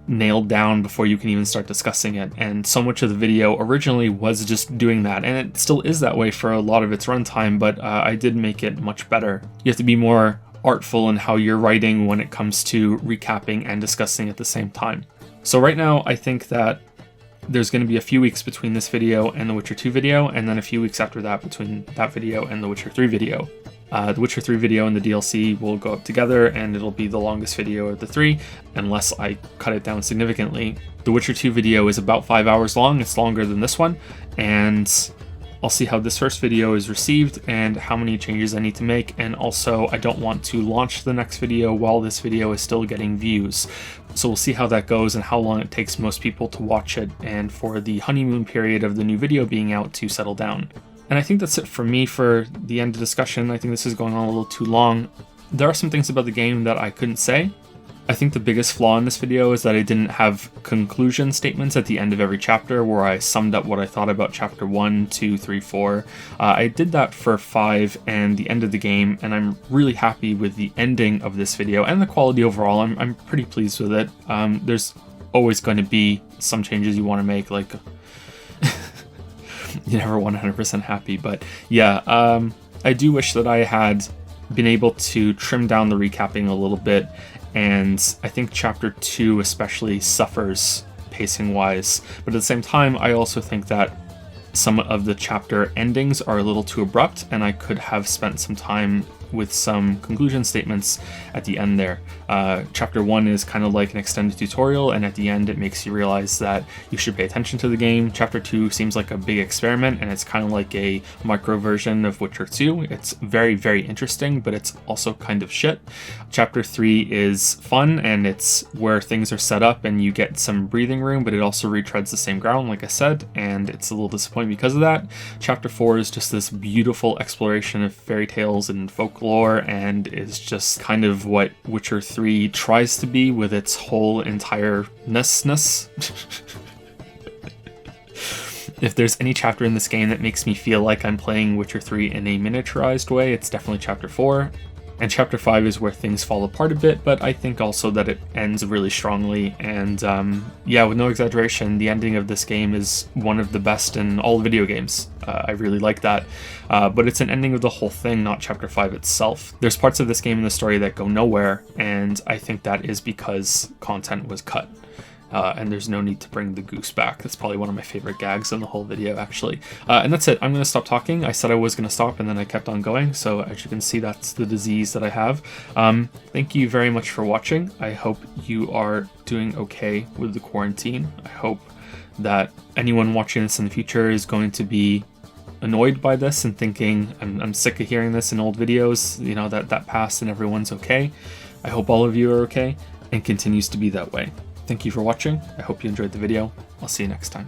nailed down before you can even start discussing it, and so much of the video originally was just doing that, and it still is that way for a lot of its runtime, but I did make it much better. You have to be more artful in how you're writing when it comes to recapping and discussing at the same time. So right now I think that there's going to be a few weeks between this video and the Witcher 2 video, and then a few weeks after that between that video and the Witcher 3 video. The Witcher 3 video and the DLC will go up together, and it'll be the longest video of the 3, unless I cut it down significantly. The Witcher 2 video is about 5 hours long. It's longer than this one, and I'll see how this first video is received and how many changes I need to make, and also I don't want to launch the next video while this video is still getting views. So we'll see how that goes and how long it takes most people to watch it, and for the honeymoon period of the new video being out to settle down. And I think that's it for me for the end of discussion. I think this is going on a little too long. There are some things about the game that I couldn't say. I think the biggest flaw in this video is that I didn't have conclusion statements at the end of every chapter where I summed up what I thought about chapter 1, 2, 3, 4. I did that for 5 and the end of the game, and I'm really happy with the ending of this video and the quality overall. I'm pretty pleased with it. There's always going to be some changes you want to make, like you're never 100% happy, but yeah, I do wish that I had been able to trim down the recapping a little bit, and I think chapter 2 especially suffers pacing wise, but at the same time I also think that some of the chapter endings are a little too abrupt, and I could have spent some time with some conclusion statements at the end there. Chapter 1 is kind of like an extended tutorial, and at the end it makes you realize that you should pay attention to the game. Chapter 2 seems like a big experiment, and it's kind of like a micro version of Witcher 2. It's very, very interesting, but it's also kind of shit. Chapter 3 is fun, and it's where things are set up and you get some breathing room, but it also retreads the same ground, like I said, and it's a little disappointing because of that. Chapter 4 is just this beautiful exploration of fairy tales and folklore, and is just kind of what Witcher 3 tries to be with its whole entireness. If there's any chapter in this game that makes me feel like I'm playing Witcher 3 in a miniaturized way, it's definitely chapter 4. And chapter 5 is where things fall apart a bit, but I think also that it ends really strongly. And yeah, with no exaggeration, the ending of this game is one of the best in all video games. I really like that. But it's an ending of the whole thing, not chapter 5 itself. There's parts of this game in the story that go nowhere, and I think that is because content was cut. And there's no need to bring the goose back. That's probably one of my favorite gags in the whole video, actually. And that's it. I'm going to stop talking. I said I was going to stop, and then I kept on going. So as you can see, that's the disease that I have. Thank you very much for watching. I hope you are doing okay with the quarantine. I hope that anyone watching this in the future is going to be annoyed by this and thinking, I'm sick of hearing this in old videos, you know, that passed and everyone's okay. I hope all of you are okay and continues to be that way. Thank you for watching. I hope you enjoyed the video. I'll see you next time.